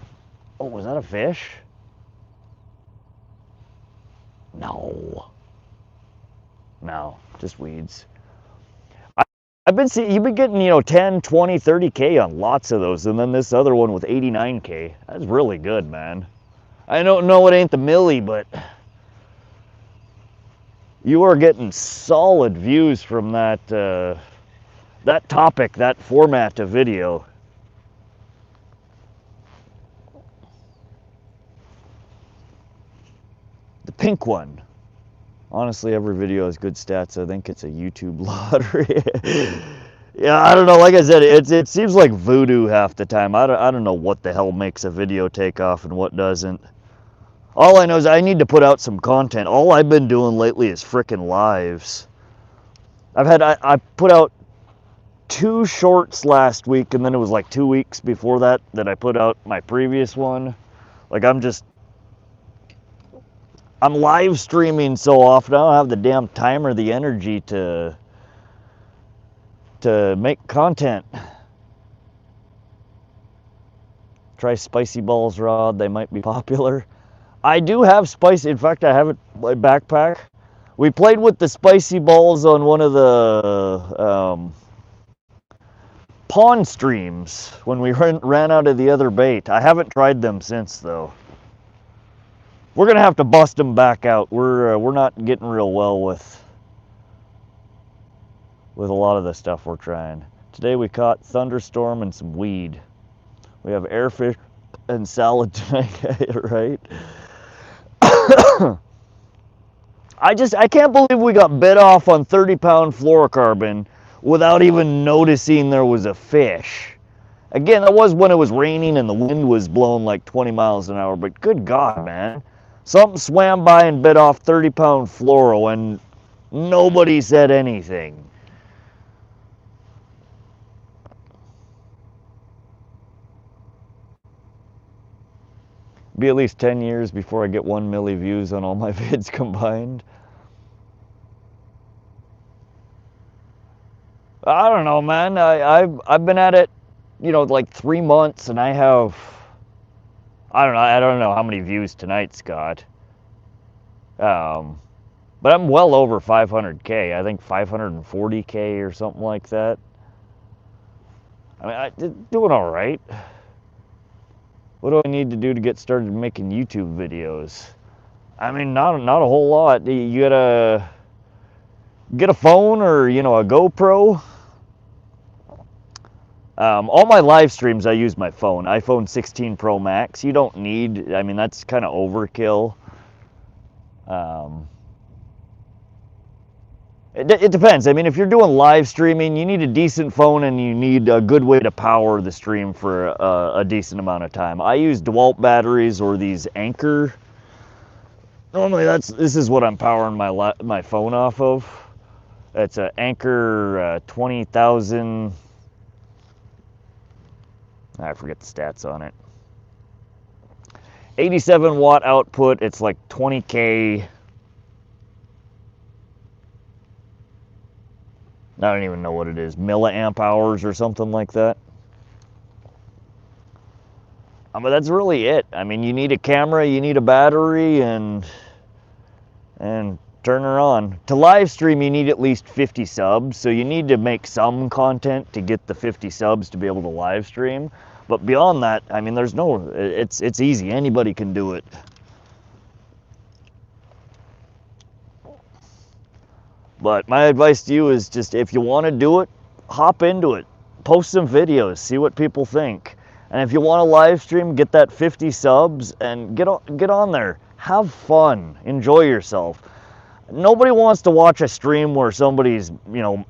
Oh, was that a fish? No, just weeds. I've been seeing, you've been getting, 10, 20, 30K on lots of those, and then this other one with 89K. That's really good, man. I don't know it ain't the millie, but you are getting solid views from that that topic, that format of video. The pink one. Honestly, every video has good stats. I think it's a YouTube lottery. Yeah, I don't know. Like I said, it seems like voodoo half the time. I don't know what the hell makes a video take off and what doesn't. All I know is I need to put out some content. All I've been doing lately is frickin' lives. I put out 2 shorts last week, and then it was like 2 weeks before that I put out my previous one. Like I'm live streaming so often, I don't have the damn time or the energy to make content. Try spicy balls rod, they might be popular. I do have spicy, in fact I have it in my backpack. We played with the spicy balls on one of the pond streams when we ran out of the other bait. I haven't tried them since though. We're gonna have to bust them back out. We're not getting real well with a lot of the stuff we're trying. Today we caught thunderstorm and some weed. We have airfish and salad tonight, right? I can't believe we got bit off on 30-pound fluorocarbon without even noticing there was a fish. Again, that was when it was raining and the wind was blowing like 20 miles an hour, but good God, man. Something swam by and bit off 30-pound fluoro and nobody said anything. Be at least 10 years before I get 1 milli views on all my vids combined. I don't know, man. I've been at it, like 3 months, and I I don't know how many views tonight's got. But I'm well over 500K. I think 540K or something like that. I mean, doing all right. What do I need to do to get started making YouTube videos? I mean, not a whole lot. You gotta get a phone or, you know, a GoPro. All my live streams, I use my phone, iPhone 16 Pro Max. You don't need, I mean, that's kind of overkill. It depends. I mean, if you're doing live streaming, you need a decent phone and you need a good way to power the stream for a decent amount of time. I use DeWalt batteries or these Anchor. Normally, this is what I'm powering my phone off of. It's an Anchor 20,000. I forget the stats on it. 87 watt output. It's like 20K. I don't even know what it is, milliamp hours or something like that. But that's really it. I mean, you need a camera, you need a battery, and turn her on. To live stream, you need at least 50 subs, so you need to make some content to get the 50 subs to be able to live stream. But beyond that, I mean, it's easy. Anybody can do it. But my advice to you is just, if you want to do it, hop into it. Post some videos, see what people think. And if you want to live stream, get that 50 subs and get on there. Have fun. Enjoy yourself. Nobody wants to watch a stream where somebody's, you know,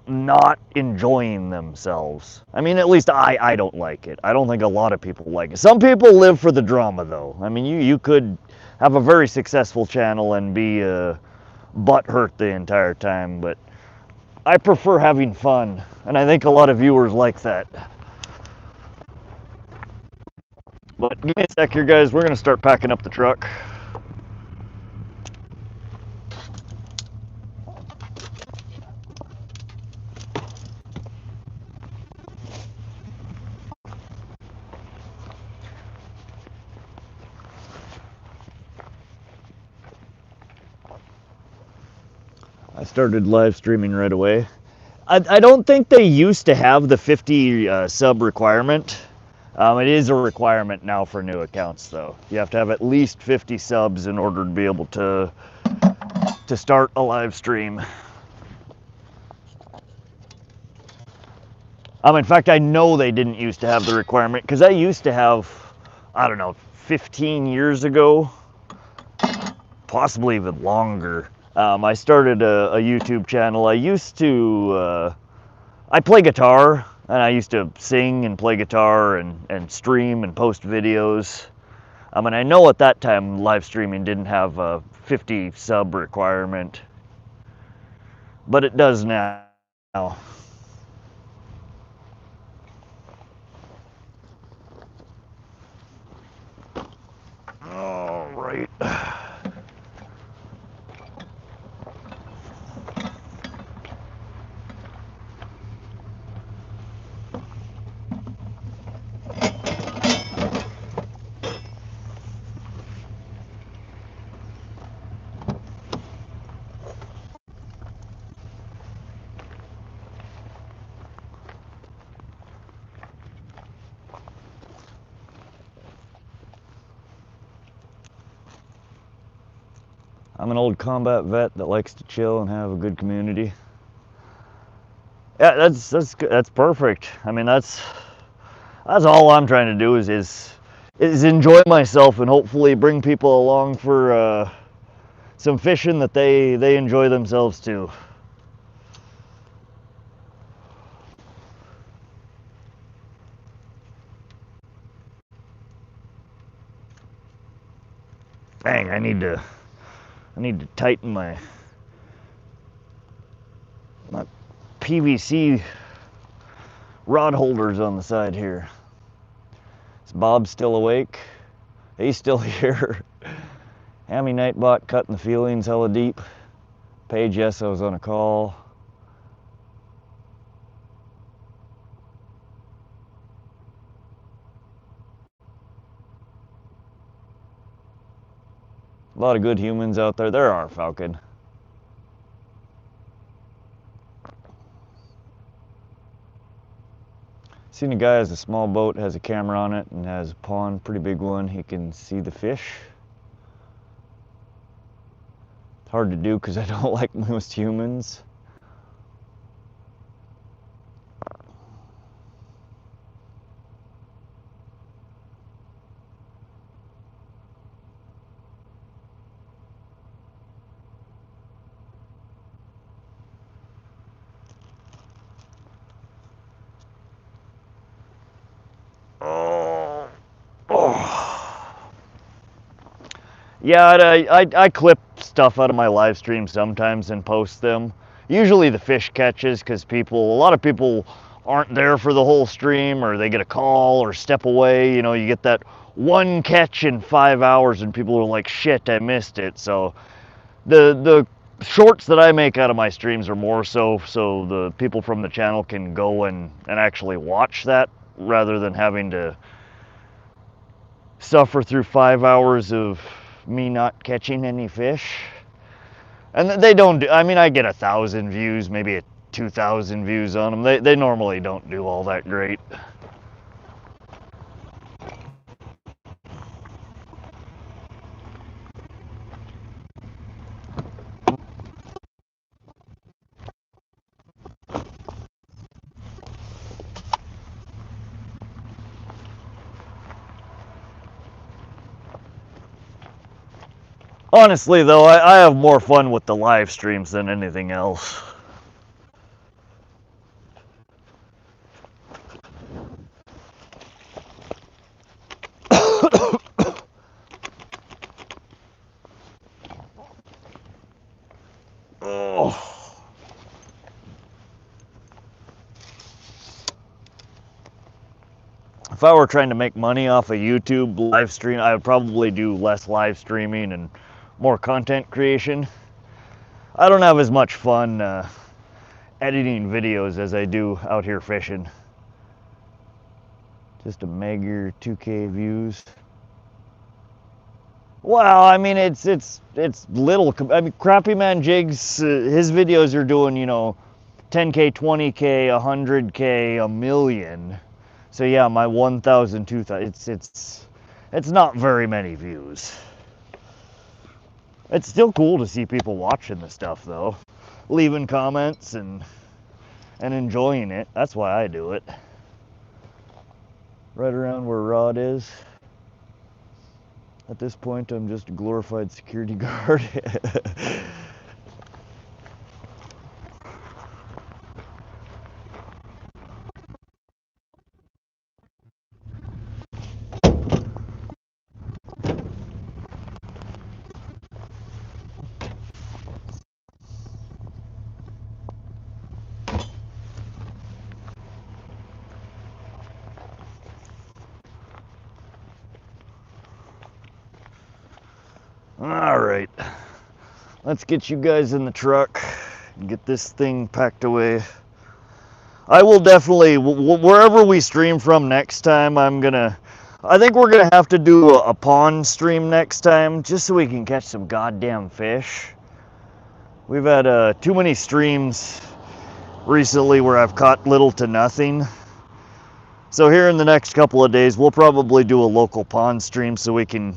not enjoying themselves. I mean, at least I don't like it. I don't think a lot of people like it. Some people live for the drama, though. I mean, you could have a very successful channel and be butt hurt the entire time, but I prefer having fun, and I think a lot of viewers like that. But give me a sec here, guys. We're gonna start packing up the truck. I started live streaming right away. I don't think they used to have the 50 sub requirement. It is a requirement now for new accounts, though. You have to have at least 50 subs in order to be able to start a live stream. In fact, I know they didn't used to have the requirement, because I used to have, I don't know, 15 years ago, possibly even longer. I started a YouTube channel. I used to, I play guitar, and I used to sing and play guitar and stream and post videos. And I know at that time live streaming didn't have a 50 sub requirement, but it does now. All right. I'm an old combat vet that likes to chill and have a good community. Yeah, that's perfect. I mean, that's all I'm trying to do is enjoy myself and hopefully bring people along for some fishing that they enjoy themselves too. Dang, I need to tighten my PVC rod holders on the side here. Is Bob still awake? He's still here. Hammy Nightbot cutting the feelings hella deep. Paige, yes, I was on a call. A lot of good humans out there. There are, Falcon. Seen a guy has a small boat, has a camera on it, and has a pond, pretty big one. He can see the fish. It's hard to do because I don't like most humans. Yeah, I clip stuff out of my live stream sometimes and post them. Usually the fish catches, because a lot of people aren't there for the whole stream, or they get a call or step away. You know, you get that one catch in 5 hours and people are like, shit, I missed it. So the shorts that I make out of my streams are more so the people from the channel can go and actually watch that, rather than having to suffer through 5 hours of me not catching any fish. And they don't do, I mean, I get 1,000 views, maybe 2,000 views on them. They normally don't do all that great. Honestly, though, I have more fun with the live streams than anything else. Oh. If I were trying to make money off a YouTube live stream, I would probably do less live streaming and more content creation. I don't have as much fun editing videos as I do out here fishing. Just a meager 2K views. Well, I mean, it's little. I mean, Crappy Man Jigs, his videos are doing, you know, 10K, 20K, 100K, a million. So yeah, my 1,000, 2,000, it's not very many views. It's still cool to see people watching the stuff, though, leaving comments and enjoying it. That's why I do it. Right around where Rod is. At this point, I'm just a glorified security guard. All right, let's get you guys in the truck and get this thing packed away. I will definitely, wherever we stream from next time, I think we're gonna have to do a pond stream next time, just so we can catch some goddamn fish. We've had too many streams recently where I've caught little to nothing. So here in the next couple of days, we'll probably do a local pond stream so we can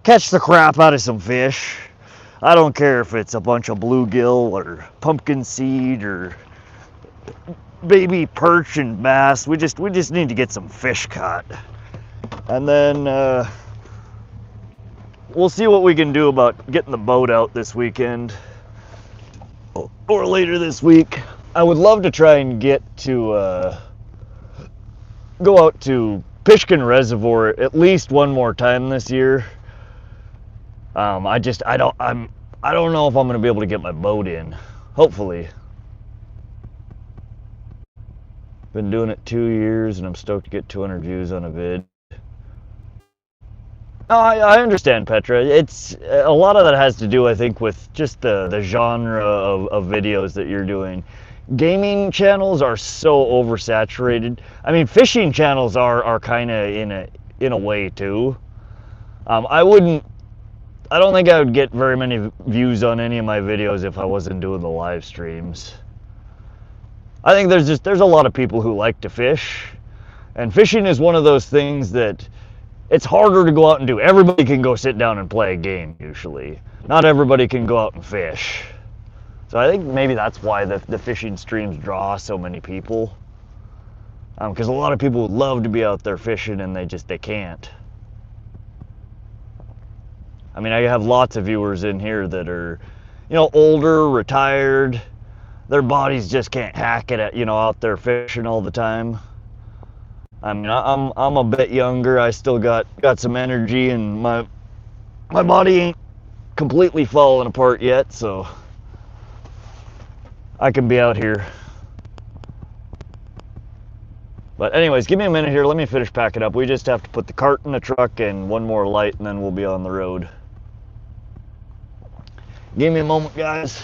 catch the crap out of some fish. I don't care if it's a bunch of bluegill or pumpkin seed or baby perch and bass. We just need to get some fish caught. And then we'll see what we can do about getting the boat out this weekend or later this week. I would love to try and get to go out to Pishkin Reservoir at least one more time this year. I don't know if I'm gonna be able to get my boat in. Hopefully. Been doing it 2 years and I'm stoked to get 200 views on a vid. No, I understand, Petra. It's a lot of that has to do, I think, with just the genre of videos that you're doing. Gaming channels are so oversaturated. I mean, fishing channels are kind of in a way too. I I don't think I would get very many views on any of my videos if I wasn't doing the live streams. I think there's a lot of people who like to fish, and fishing is one of those things that it's harder to go out and do. Everybody can go sit down and play a game usually. Not everybody can go out and fish. So I think maybe that's why the fishing streams draw so many people. Because a lot of people would love to be out there fishing and they can't. I mean, I have lots of viewers in here that are, you know, older, retired. Their bodies just can't hack it at, you know, out there fishing all the time. I mean, I'm a bit younger. I still got some energy, and my body ain't completely falling apart yet, so I can be out here. But anyways, give me a minute here. Let me finish packing up. We just have to put the cart in the truck and one more light, and then we'll be on the road. Give me a moment, guys.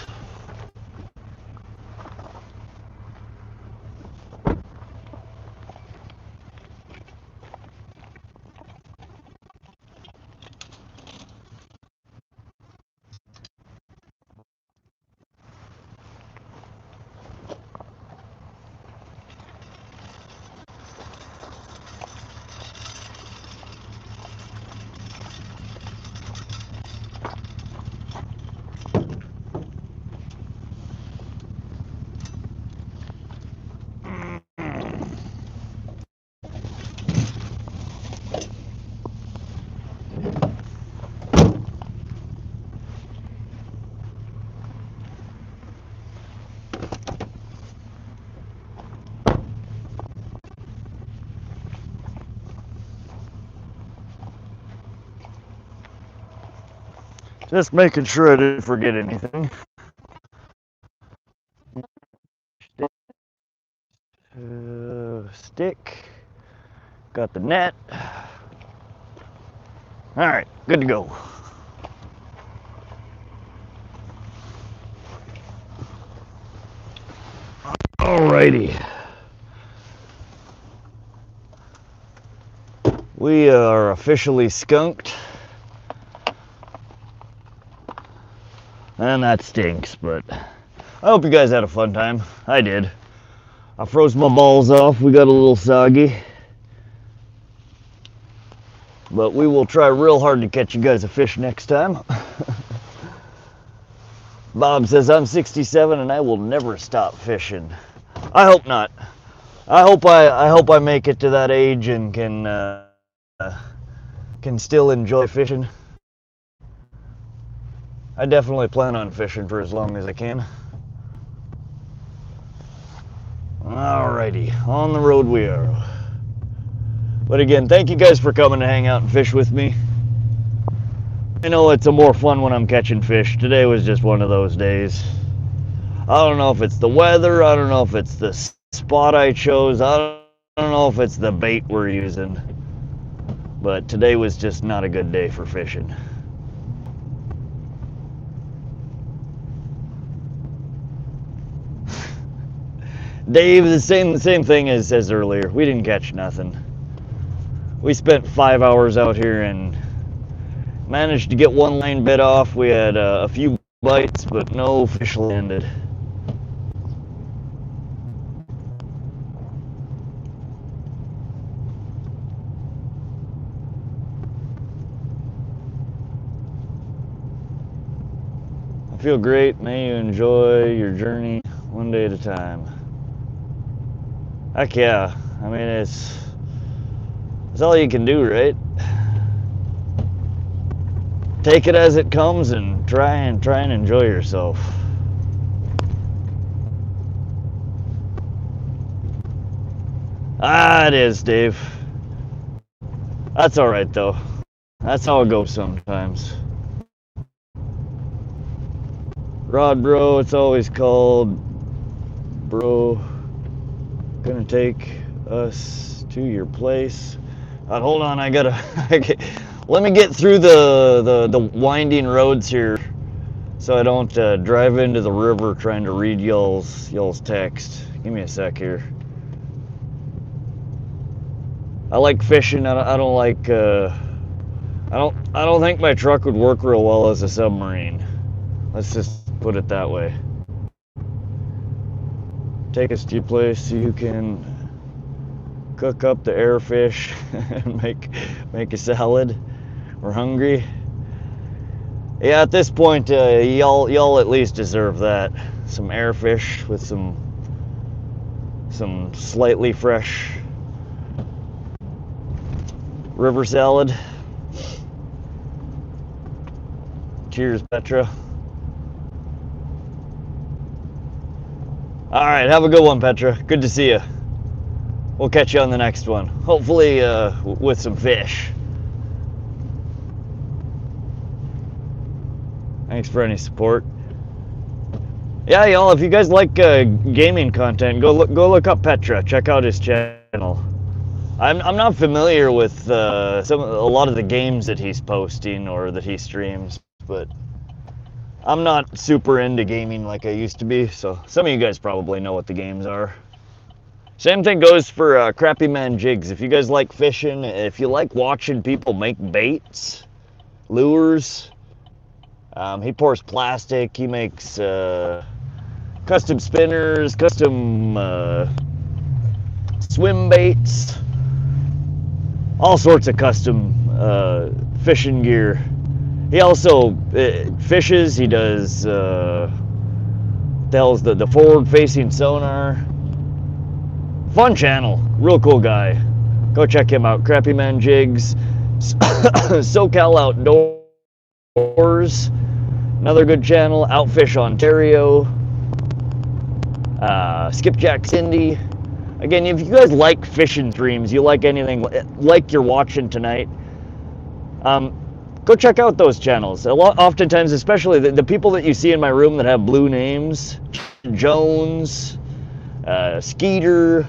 Just making sure I didn't forget anything. Stick. Got the net. All right, good to go. Alrighty. We are officially skunked. And that stinks, but I hope you guys had a fun time. I did. I froze my balls off. We got a little soggy. But we will try real hard to catch you guys a fish next time. Bob says, I'm 67 and I will never stop fishing. I hope not. I hope I make it to that age and can still enjoy fishing. I definitely plan on fishing for as long as I can. Alrighty, on the road we are. But again, thank you guys for coming to hang out and fish with me. I know it's more fun when I'm catching fish. Today was just one of those days. I don't know if it's the weather, I don't know if it's the spot I chose, I don't know if it's the bait we're using. But today was just not a good day for fishing. Dave, the same thing as earlier. We didn't catch nothing. We spent 5 hours out here and managed to get one line bit off. We had a few bites, but no fish landed. I feel great. May you enjoy your journey one day at a time. Heck yeah. I mean, it's all you can do, right? Take it as it comes and try and enjoy yourself. Ah, it is, Dave. That's all right though. That's how it goes sometimes. Rod bro, it's always called bro. Gonna take us to your place. Hold on, I gotta let me get through the winding roads here so I don't drive into the river trying to read y'all's text. Give me a sec here. I like fishing. I don't like I don't think my truck would work real well as a submarine. Let's just put it that way. Take us to your place so you can cook up the airfish and make a salad. We're hungry. Yeah, at this point, y'all at least deserve that. Some airfish with some slightly fresh river salad. Cheers, Petra. All right, have a good one, Petra. Good to see you. We'll catch you on the next one. Hopefully with some fish. Thanks for any support. Yeah, y'all, if you guys like gaming content, go look up Petra. Check out his channel. I'm not familiar with a lot of the games that he's posting or that he streams, but I'm not super into gaming like I used to be, so some of you guys probably know what the games are. Same thing goes for Crappy Man Jigs. If you guys like fishing, if you like watching people make baits, lures, he pours plastic, he makes custom spinners, custom swim baits, all sorts of custom fishing gear. He also fishes. He does the forward-facing sonar. Fun channel, real cool guy. Go check him out. Crappy Man Jigs, SoCal Outdoors, another good channel. Outfish Ontario, Skipjack Cindy. Again, if you guys like fishing streams, you like anything like you're watching tonight, go check out those channels. Oftentimes, especially the people that you see in my room that have blue names, Jones, Skeeter.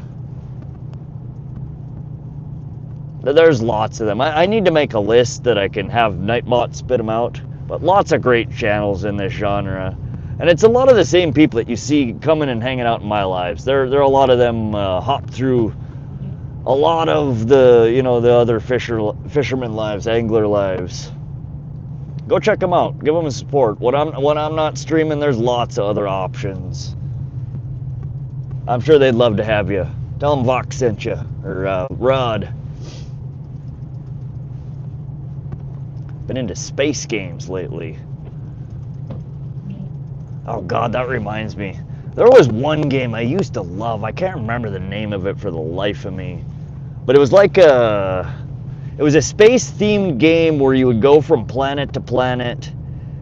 There's lots of them. I need to make a list that I can have Nightbot spit them out. But lots of great channels in this genre. And it's a lot of the same people that you see coming and hanging out in my lives. There are a lot of them hop through a lot of the, the other fisherman lives, angler lives. Go check them out. Give them a support. When I'm not streaming, there's lots of other options. I'm sure they'd love to have you. Tell them Vox sent you, or Rod. Been into space games lately. Oh God, that reminds me. There was one game I used to love. I can't remember the name of it for the life of me. But it was like it was a space-themed game where you would go from planet to planet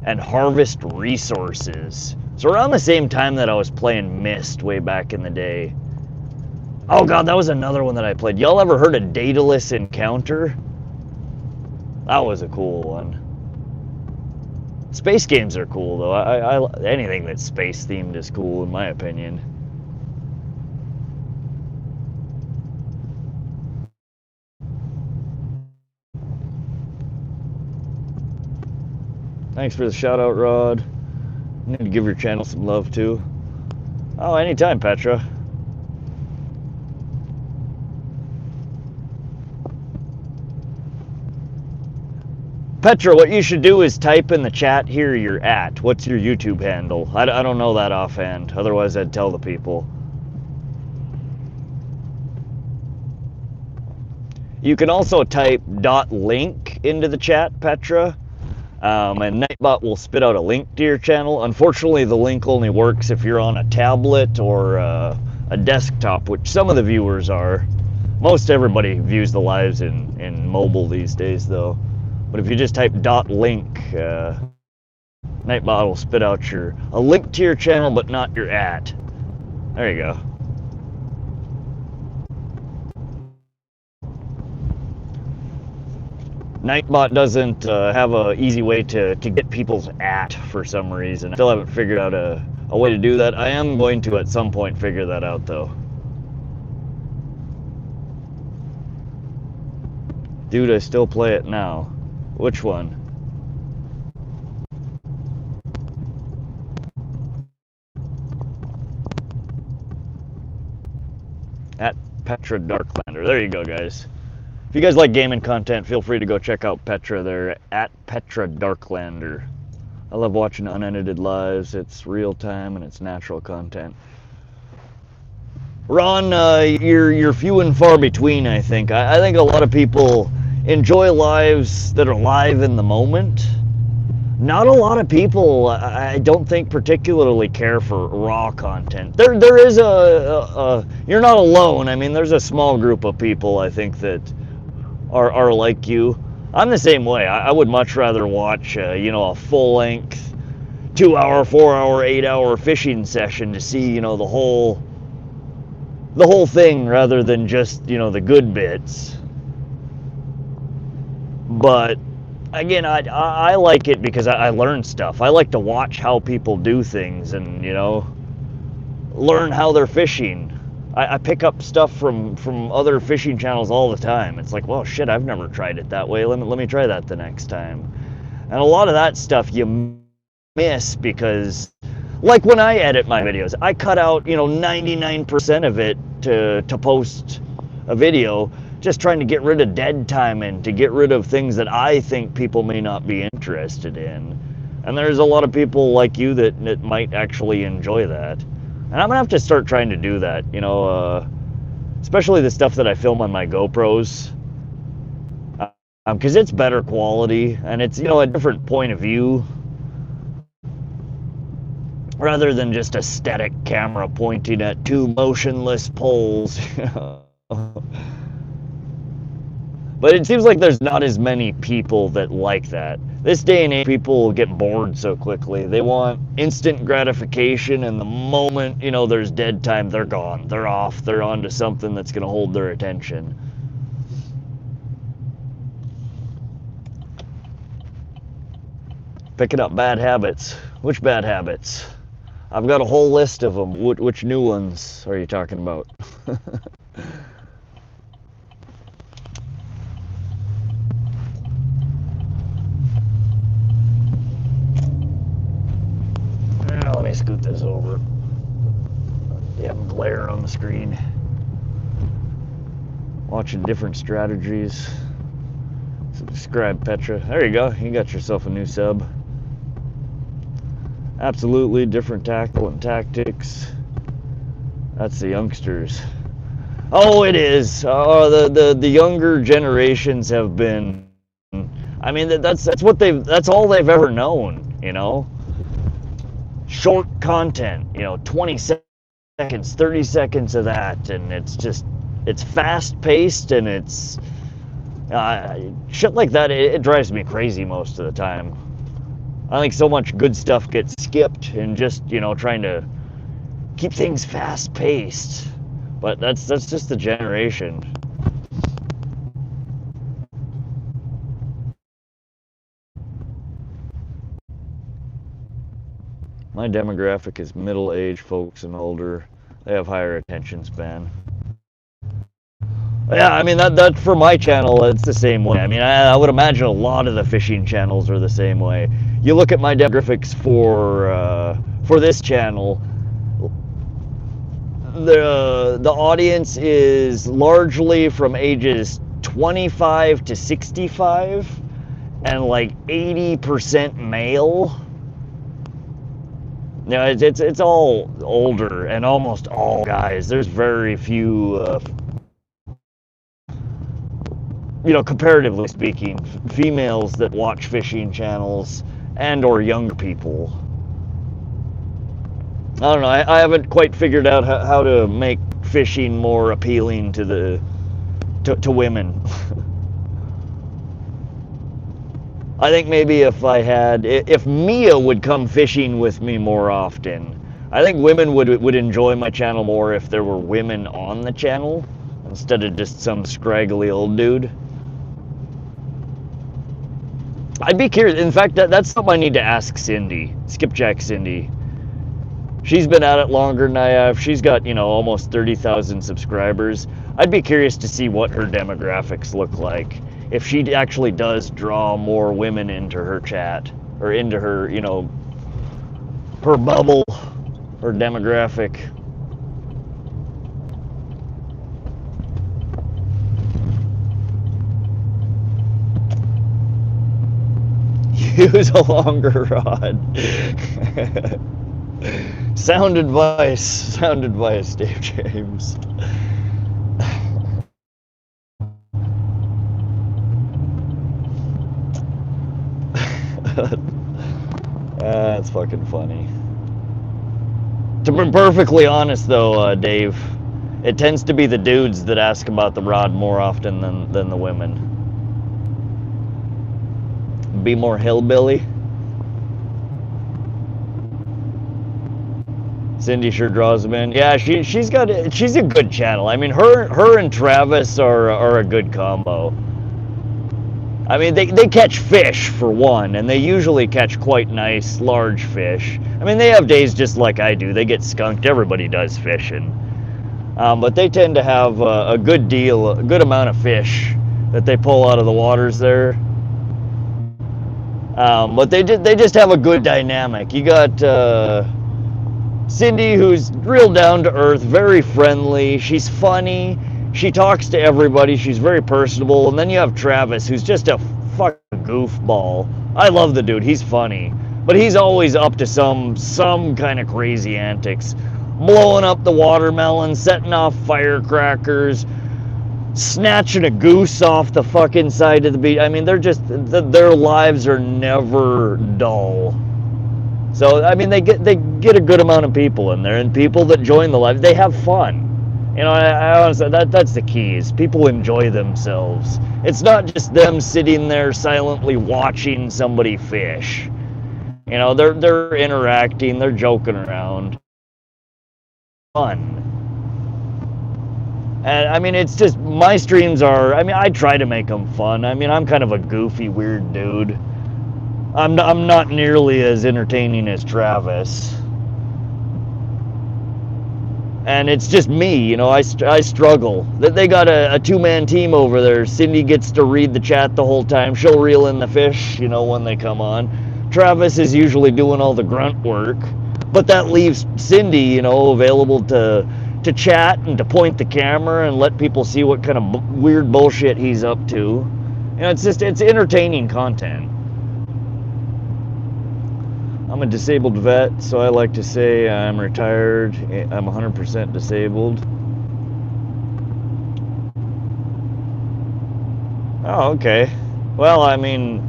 and harvest resources. So around the same time that I was playing Myst way back in the day. Oh God, that was another one that I played. Y'all ever heard of Daedalus Encounter? That was a cool one. Space games are cool though. I anything that's space themed is cool in my opinion. Thanks for the shout out, Rod. You need to give your channel some love too. Oh, anytime, Petra. Petra, what you should do is type in the chat here you're at. What's your YouTube handle? I don't know that offhand. Otherwise, I'd tell the people. You can also type .link into the chat, Petra. And Nightbot will spit out a link to your channel. Unfortunately, the link only works if you're on a tablet or a desktop, which some of the viewers are. Most everybody views the lives in mobile these days, though. But if you just type .link, Nightbot will spit out a link to your channel, but not your at. There you go. Nightbot doesn't have an easy way to get people's at for some reason. I still haven't figured out a way to do that. I am going to at some point figure that out though. Dude, I still play it now. Which one? At Petra Darklander. There you go, guys. If you guys like gaming content, feel free to go check out Petra. They're at Petra Darklander. I love watching unedited lives. It's real time and it's natural content. Ron, you're few and far between, I think. I think a lot of people enjoy lives that are live in the moment. Not a lot of people, I don't think, particularly care for raw content. There is you're not alone. I mean, there's a small group of people, I think, that are like you. I'm the same way. I would much rather watch, you know, a full-length 2-hour, 4-hour, 8-hour fishing session to see, you know, the whole thing rather than just, you know, the good bits. But again, I like it because I learn stuff. I like to watch how people do things and, you know, learn how they're fishing. I pick up stuff from other fishing channels all the time. It's like, well, shit, I've never tried it that way. Let me try that the next time. And a lot of that stuff you miss because, like when I edit my videos, I cut out, you know, 99% of it to post a video, just trying to get rid of dead time and to get rid of things that I think people may not be interested in. And there's a lot of people like you that might actually enjoy that. And I'm gonna have to start trying to do that, you know, especially the stuff that I film on my GoPros, because it's better quality and it's, you know, a different point of view rather than just a static camera pointing at two motionless poles. But it seems like there's not as many people that like that. This day and age, people get bored so quickly. They want instant gratification, and the moment, you know, there's dead time, they're gone. They're off. They're on to something that's going to hold their attention. Picking up bad habits. Which bad habits? I've got a whole list of them. Which new ones are you talking about? Let me scoot this over. Yeah, glare on the screen. Watching different strategies. Subscribe, Petra. There you go. You got yourself a new sub. Absolutely different tackle and tactics. That's the youngsters. Oh, it is. The younger generations have been. I mean, that's all they've ever known. You know. Short content, you know, 20 seconds, 30 seconds of that, and it's fast paced and it's shit like that. It drives me crazy most of the time. I think so much good stuff gets skipped and just, you know, trying to keep things fast paced. But that's just the generation. My demographic is middle-aged folks and older. They have higher attention span. Yeah, I mean, that for my channel, it's the same way. I mean, I would imagine a lot of the fishing channels are the same way. You look at my demographics for this channel, the audience is largely from ages 25 to 65, and like 80% male. No, it's all older and almost all guys. There's very few, you know, comparatively speaking, females that watch fishing channels and or younger people. I don't know. I haven't quite figured out how to make fishing more appealing to women. I think maybe if Mia would come fishing with me more often, I think women would enjoy my channel more if there were women on the channel instead of just some scraggly old dude. I'd be curious. In fact, that's something I need to ask Cindy, Skipjack Cindy. She's been at it longer than I have. She's got, you know, almost 30,000 subscribers. I'd be curious to see what her demographics look like. If she actually does draw more women into her chat, or into her, you know, her bubble, her demographic. use a longer rod. Sound advice, Dave James. That's fucking funny. To be perfectly honest though, Dave, it tends to be the dudes that ask about the rod more often than the women. Be more hillbilly. Cindy sure draws them in. Yeah, she's a good channel. I mean, her and Travis are a good combo. I mean, they catch fish for one, and they usually catch quite nice large fish. I mean, they have days just like I do. They get skunked. Everybody does fishing, but they tend to have a good amount of fish that they pull out of the waters there. But they just have a good dynamic. You got Cindy, who's real down to earth, very friendly. She's funny. She talks to everybody. She's very personable. And then you have Travis, who's just a fucking goofball. I love the dude. He's funny, but he's always up to some kind of crazy antics, blowing up the watermelon, setting off firecrackers, snatching a goose off the fucking side of the beach. I mean, their lives are never dull. So I mean, they get a good amount of people in there, and people that join the live, they have fun. You know, I honestly, that's the key, is people enjoy themselves. It's not just them sitting there silently watching somebody fish. You know, they're interacting, they're joking around. Fun. And I mean, it's just, my streams are, I mean, I try to make them fun. I mean, I'm kind of a goofy, weird dude. I'm not nearly as entertaining as Travis. And it's just me, you know, I struggle. They got a two-man team over there. Cindy gets to read the chat the whole time. She'll reel in the fish, you know, when they come on. Travis is usually doing all the grunt work. But that leaves Cindy, you know, available to chat and to point the camera and let people see what kind of weird bullshit he's up to. You know, it's entertaining content. I'm a disabled vet, so I like to say I'm retired. I'm 100% disabled. Oh, okay. Well, I mean,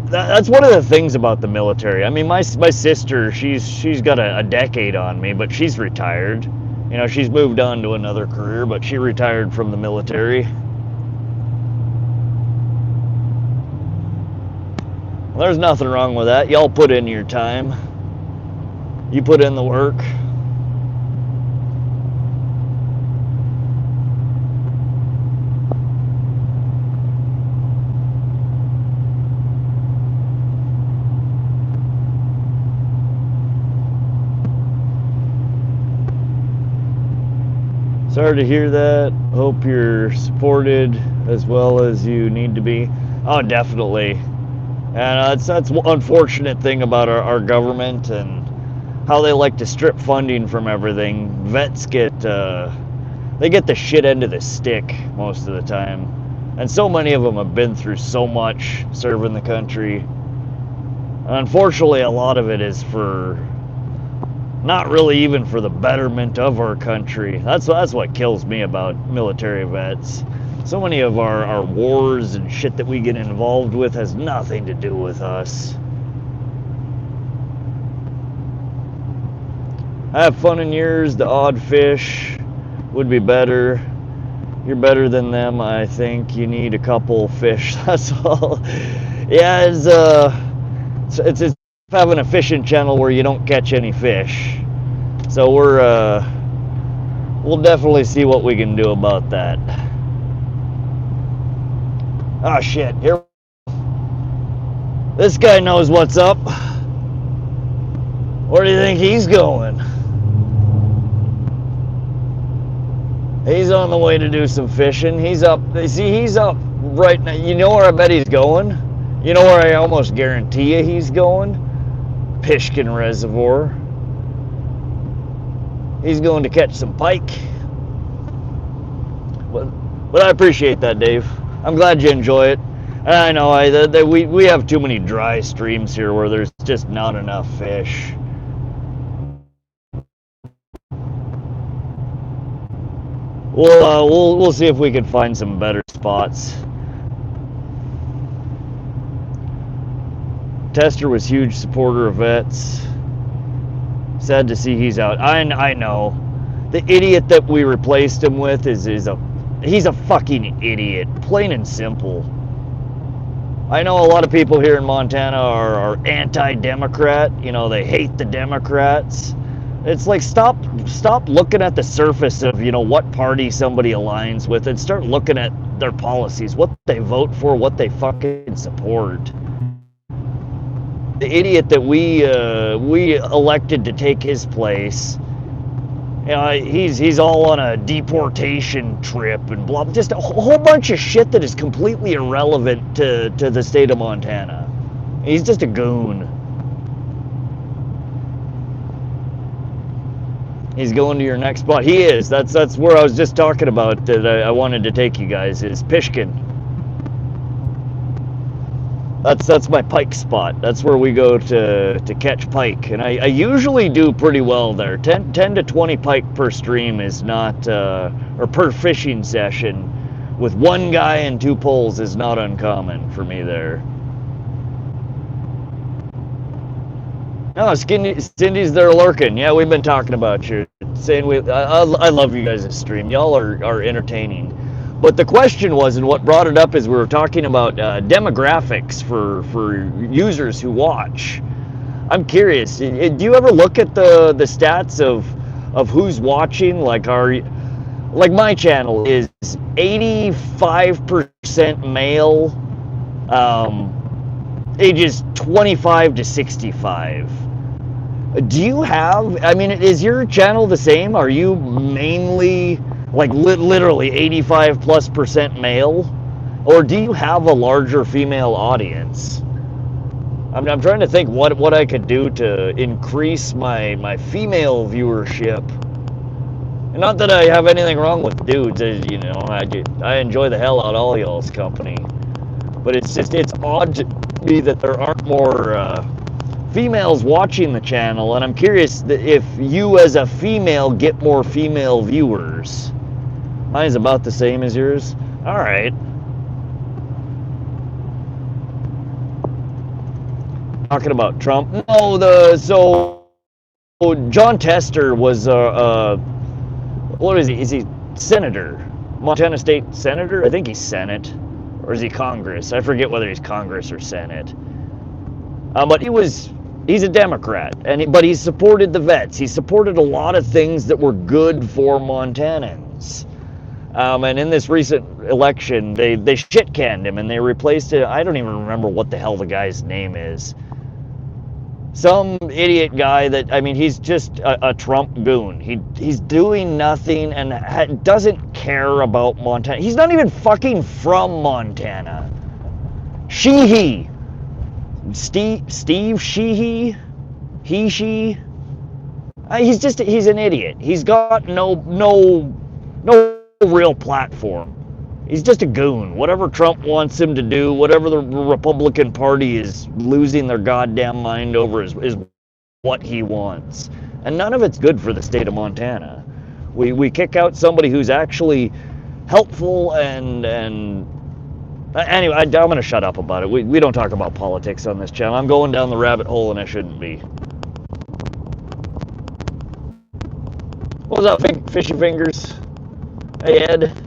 that's one of the things about the military. I mean, my sister, she's got a decade on me, but she's retired. You know, she's moved on to another career, but she retired from the military. There's nothing wrong with that. Y'all put in your time. You put in the work. Sorry to hear that. Hope you're supported as well as you need to be. Oh, definitely. And that's one unfortunate thing about our government and how they like to strip funding from everything. Vets get they get the shit end of the stick most of the time, and so many of them have been through so much serving the country. And unfortunately, a lot of it is for not really even for the betterment of our country. That's what kills me about military vets. So many of our wars and shit that we get involved with has nothing to do with us. Have fun in yours. The odd fish would be better. You're better than them, I think. You need a couple fish, that's all. Yeah, it's having a fishing channel where you don't catch any fish. So we'll definitely see what we can do about that. Oh shit, here. This guy knows what's up. Where do you think he's going? He's on the way to do some fishing. He's up, he's up right now. You know where I bet he's going? You know where I almost guarantee you he's going? Pishkin Reservoir. He's going to catch some pike. But I appreciate that, Dave. I'm glad you enjoy it. I know. We have too many dry streams here where there's just not enough fish. We'll see if we can find some better spots. Tester was huge supporter of vets. Sad to see he's out. I know. The idiot that we replaced him with he's a fucking idiot, plain and simple. I know a lot of people here in Montana are anti-Democrat. You know, they hate the Democrats. It's like, stop looking at the surface of, you know, what party somebody aligns with, and start looking at their policies, what they vote for, what they fucking support. The idiot that we elected to take his place, you know, he's all on a deportation trip and blah, just a whole bunch of shit that is completely irrelevant to the state of Montana. He's just a goon. He's going to your next spot. He is. That's where I was just talking about that I wanted to take you guys, is Pishkin. That's my pike spot. That's where we go to catch pike. And I usually do pretty well there. 10 to 20 pike per stream is not, or per fishing session, with one guy and 2 poles is not uncommon for me there. No, Cindy's there lurking. Yeah, we've been talking about you. Saying I love you guys' stream. Y'all are entertaining. But the question was, and what brought it up is we were talking about demographics for users who watch. I'm curious. Do you ever look at the stats of who's watching? Like my channel is 85% male, ages 25 to 65. Do you have, I mean, is your channel the same? Are you mainly, like, literally 85+% male? Or do you have a larger female audience? I'm trying to think what I could do to increase my female viewership. And not that I have anything wrong with dudes, you know, I enjoy the hell out of all y'all's company. But it's odd to me that there aren't more females watching the channel, and I'm curious if you as a female get more female viewers. Mine's about the same as yours. All right. Talking about Trump. No, so John Tester was what is he? Is he senator? Montana State Senator? I think he's Senate. Or is he Congress? I forget whether he's Congress or Senate. But he's a Democrat, but he supported the vets. He supported a lot of things that were good for Montanans. And in this recent election, they shit-canned him and they replaced it. I don't even remember what the hell the guy's name is. Some idiot guy that, I mean, he's just a Trump goon. He's doing nothing and doesn't care about Montana. He's not even fucking from Montana. Sheehy. Steve Sheehy? She? He's an idiot. He's got no real platform. He's just a goon. Whatever Trump wants him to do, whatever the Republican Party is losing their goddamn mind over is what he wants. And none of it's good for the state of Montana. We kick out somebody who's actually helpful and anyway, I'm going to shut up about it. We don't talk about politics on this channel. I'm going down the rabbit hole and I shouldn't be. What was up, big fishy fingers? Hey, Ed.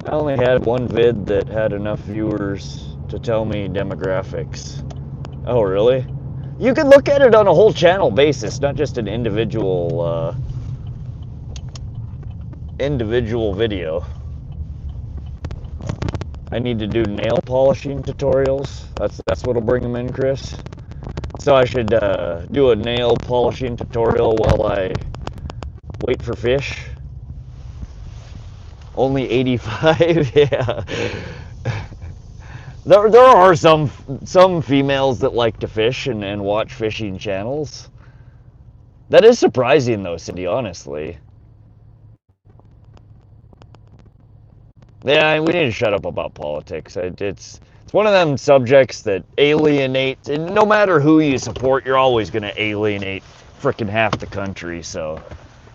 I only had one vid that had enough viewers to tell me demographics. Oh, really? You can look at it on a whole channel basis, not just an individual video. I need to do nail polishing tutorials. That's what'll bring them in, Chris. So I should do a nail polishing tutorial while I wait for fish. Only 85, yeah. There are some females that like to fish and watch fishing channels. That is surprising though, Cindy, honestly. Yeah, we need to shut up about politics. It's one of them subjects that alienates, and no matter who you support, you're always going to alienate frickin' half the country. So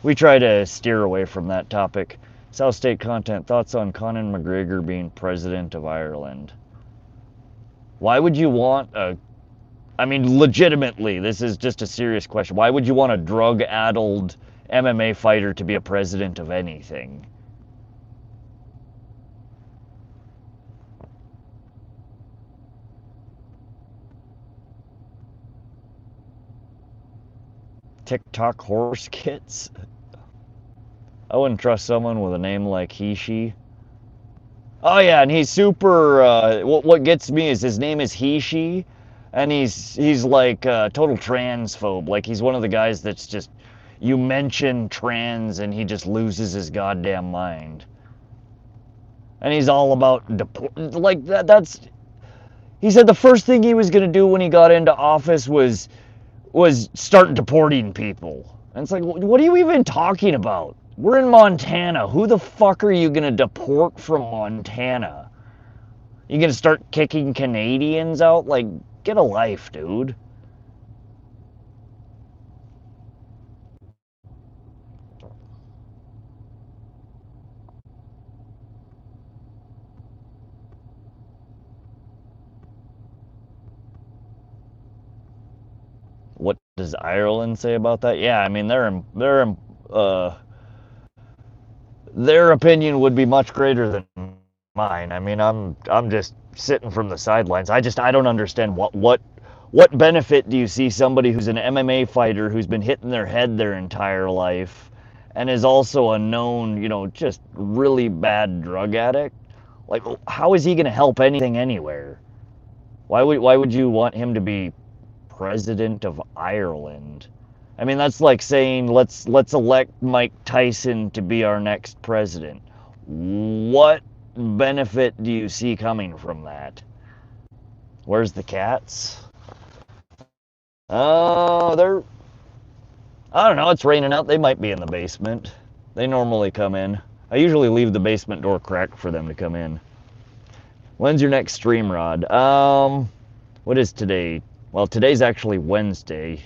we try to steer away from that topic. South State content, thoughts on Conor McGregor being president of Ireland? Why would you want a, I mean, legitimately, this is just a serious question. Why would you want a drug-addled MMA fighter to be a president of anything? TikTok horse kits? I wouldn't trust someone with a name like he, she. Oh yeah, and he's super, what gets me is his name is he, she, and he's like total transphobe. Like he's one of the guys that's just, you mention trans and he just loses his goddamn mind. And he's all about, like that's, he said the first thing he was gonna do when he got into office was start deporting people. And it's like, what are you even talking about? We're in Montana. Who the fuck are you gonna deport from Montana? You gonna start kicking Canadians out? Like, get a life, dude. What does Ireland say about that? Yeah, I mean their opinion would be much greater than mine. I mean, I'm just sitting from the sidelines. I don't understand what benefit do you see somebody who's an MMA fighter who's been hitting their head their entire life and is also a known, just really bad drug addict? Like, how is he going to help anything anywhere? Why would you want him to be president of Ireland? I mean, that's like saying let's elect Mike Tyson to be our next president. What benefit do you see coming from that? Where's the cats? Oh, I don't know, it's raining out. They might be in the basement. They normally come in. I usually leave the basement door cracked for them to come in. When's your next stream, Rod? What is today? Well, today's actually Wednesday.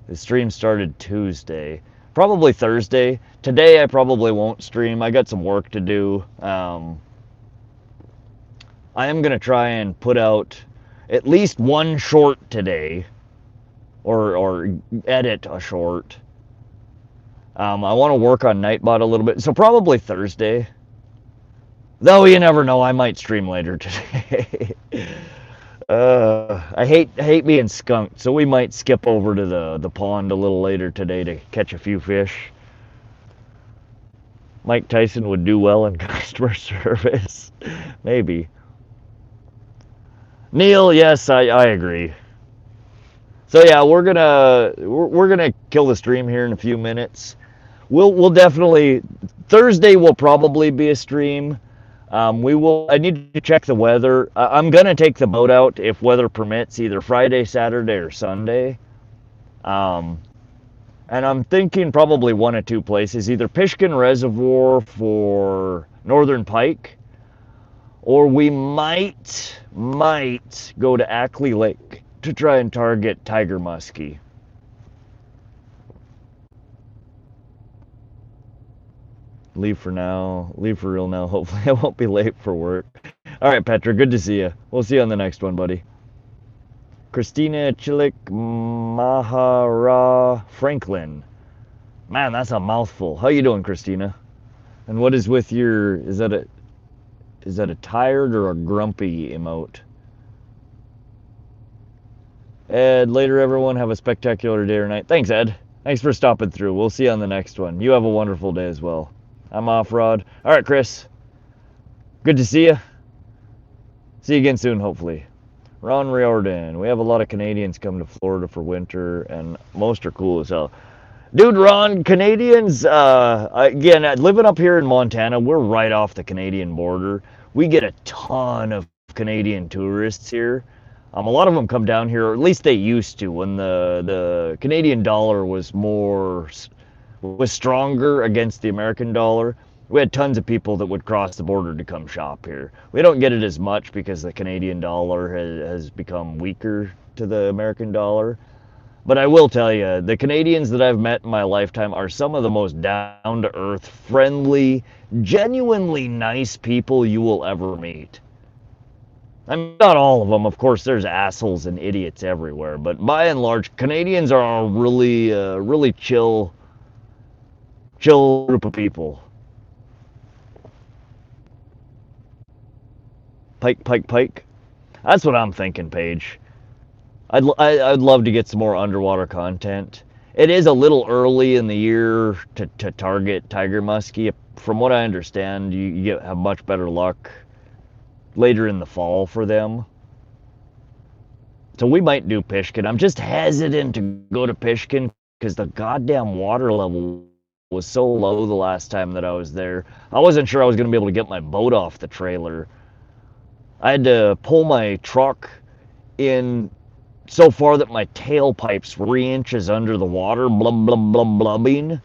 The stream started Tuesday. Probably Thursday. Today I probably won't stream. I got some work to do. I am going to try and put out at least one short today. Or edit a short. I want to work on Nightbot a little bit. So probably Thursday. Though you never know, I might stream later today. I hate being skunked, so we might skip over to the pond a little later today to catch a few fish. Mike Tyson would do well in customer service. Maybe. Neil, yes, I agree. So yeah, we're gonna kill the stream here in a few minutes. We'll definitely, Thursday will probably be a stream. I need to check the weather. I'm going to take the boat out if weather permits, either Friday, Saturday, or Sunday. And I'm thinking probably one of two places, either Pishkin Reservoir for northern pike, or we might go to Ackley Lake to try and target tiger muskie. Leave for now. Leave for real now. Hopefully I won't be late for work. All right, Petra, good to see you. We'll see you on the next one, buddy. Christina Chilik Mahara Franklin. Man, that's a mouthful. How you doing, Christina? And what is with your, is that a tired or a grumpy emote? Ed, later everyone, have a spectacular day or night. Thanks, Ed. Thanks for stopping through. We'll see you on the next one. You have a wonderful day as well. I'm off, Rod. All right, Chris. Good to see you. See you again soon, hopefully. Ron Riordan. We have a lot of Canadians come to Florida for winter, and most are cool as hell. Dude, Ron, Canadians, again, living up here in Montana, we're right off the Canadian border. We get a ton of Canadian tourists here. A lot of them come down here, or at least they used to, when the Canadian dollar was stronger against the American dollar. We had tons of people that would cross the border to come shop here. We don't get it as much because the Canadian dollar has become weaker to the American dollar. But I will tell you, the Canadians that I've met in my lifetime are some of the most down-to-earth, friendly, genuinely nice people you will ever meet. I mean, not all of them. Of course, there's assholes and idiots everywhere. But by and large, Canadians are a really chill group of people. Pike, pike, pike. That's what I'm thinking, Paige. I'd love to get some more underwater content. It is a little early in the year to target tiger muskie. From what I understand, you have much better luck later in the fall for them. So we might do Pishkin. I'm just hesitant to go to Pishkin because the goddamn water level was so low the last time that I was there. I wasn't sure I was going to be able to get my boat off the trailer. I had to pull my truck in so far that my tailpipe's 3 inches under the water, blubbing.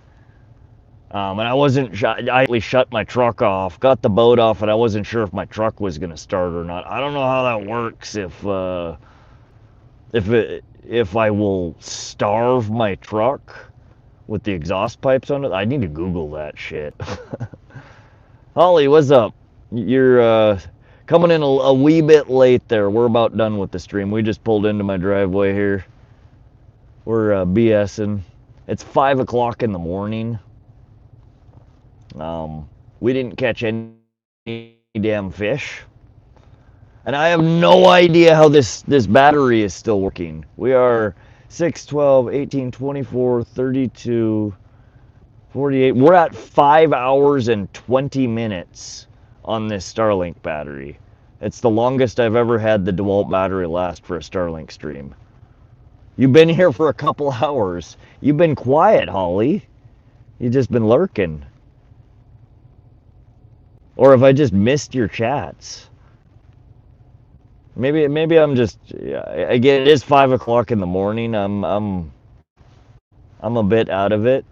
And I wasn't, I actually shut my truck off, got the boat off, and I wasn't sure if my truck was going to start or not. I don't know how that works, if I will starve my truck with the exhaust pipes on it. I need to Google that shit. Holly, what's up? You're coming in a wee bit late there. We're about done with the stream. We just pulled into my driveway here. We're BSing. It's 5 o'clock in the morning. We didn't catch any damn fish. And I have no idea how this battery is still working. We are 6, 12, 18, 24, 32, 48. We're at 5 hours and 20 minutes on this Starlink battery. It's the longest I've ever had the DeWalt battery last for a Starlink stream. You've been here for a couple hours. You've been quiet, Holly. You've just been lurking. Or have I just missed your chats? Maybe I'm just, again, it is 5 o'clock in the morning. I'm a bit out of it.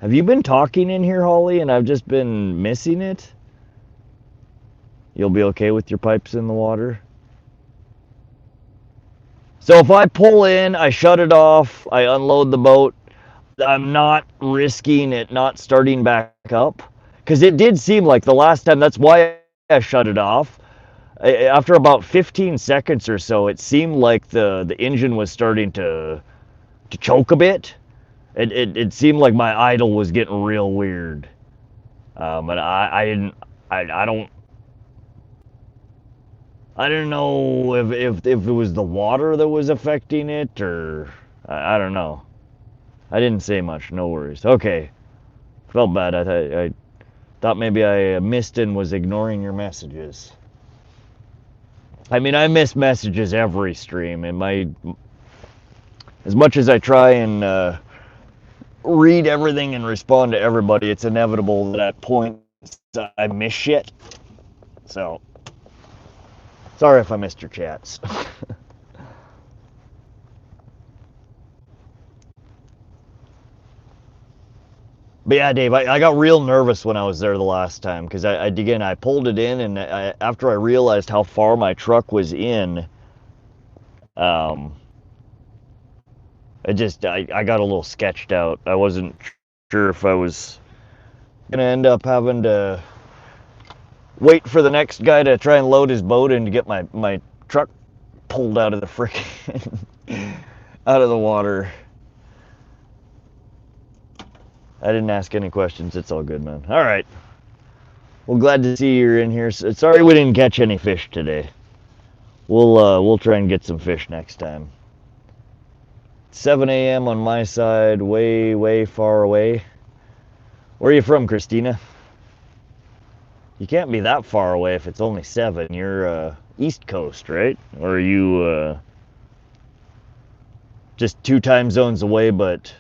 Have you been talking in here, Holly, and I've just been missing it? You'll be okay with your pipes in the water? So if I pull in, I shut it off, I unload the boat, I'm not risking it not starting back up. Because it did seem like the last time, that's why I shut it off. After about 15 seconds or so, it seemed like the engine was starting to choke a bit. It seemed like my idle was getting real weird. But I didn't know if it was the water that was affecting it, or I don't know. I didn't say much. No worries. Okay. Felt bad. I thought maybe I missed and was ignoring your messages. I mean, I miss messages every stream, and as much as I try and read everything and respond to everybody, it's inevitable that at points I miss shit. So, sorry if I missed your chats. But yeah, Dave, I got real nervous when I was there the last time, because I pulled it in, and after I realized how far my truck was in, I got a little sketched out. I wasn't sure if I was gonna end up having to wait for the next guy to try and load his boat in to get my truck pulled out of the frickin' out of the water. I didn't ask any questions. It's all good, man. All right. Well, glad to see you're in here. Sorry we didn't catch any fish today. We'll try and get some fish next time. 7 a.m. on my side, way far away. Where are you from, Christina? You can't be that far away if it's only 7. You're East Coast, right? Or are you just 2 time zones away, but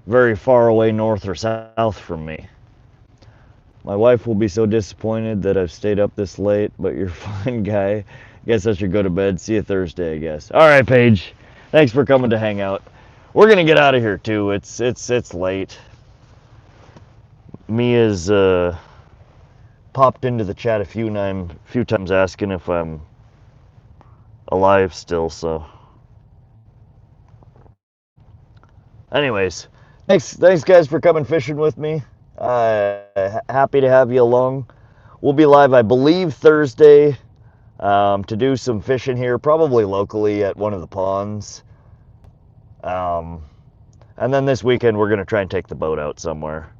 very far away north or south from me? My wife will be so disappointed that I've stayed up this late, but you're a fine guy. Guess I should go to bed. See you Thursday, I guess. All right, Paige. Thanks for coming to hang out. We're gonna get out of here too. It's late. Mia's popped into the chat a few times asking if I'm alive still, so. Anyways, thanks guys for coming fishing with me. Happy to have you along. We'll be live, I believe, Thursday to do some fishing here, probably locally at one of the ponds. And then this weekend we're gonna try and take the boat out somewhere.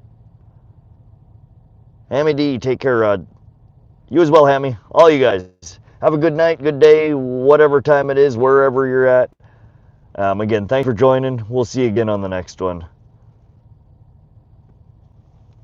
Hammy D, take care, Rod. You as well, Hammy. All you guys. Have a good night, good day, whatever time it is, wherever you're at. Again, thanks for joining. We'll see you again on the next one.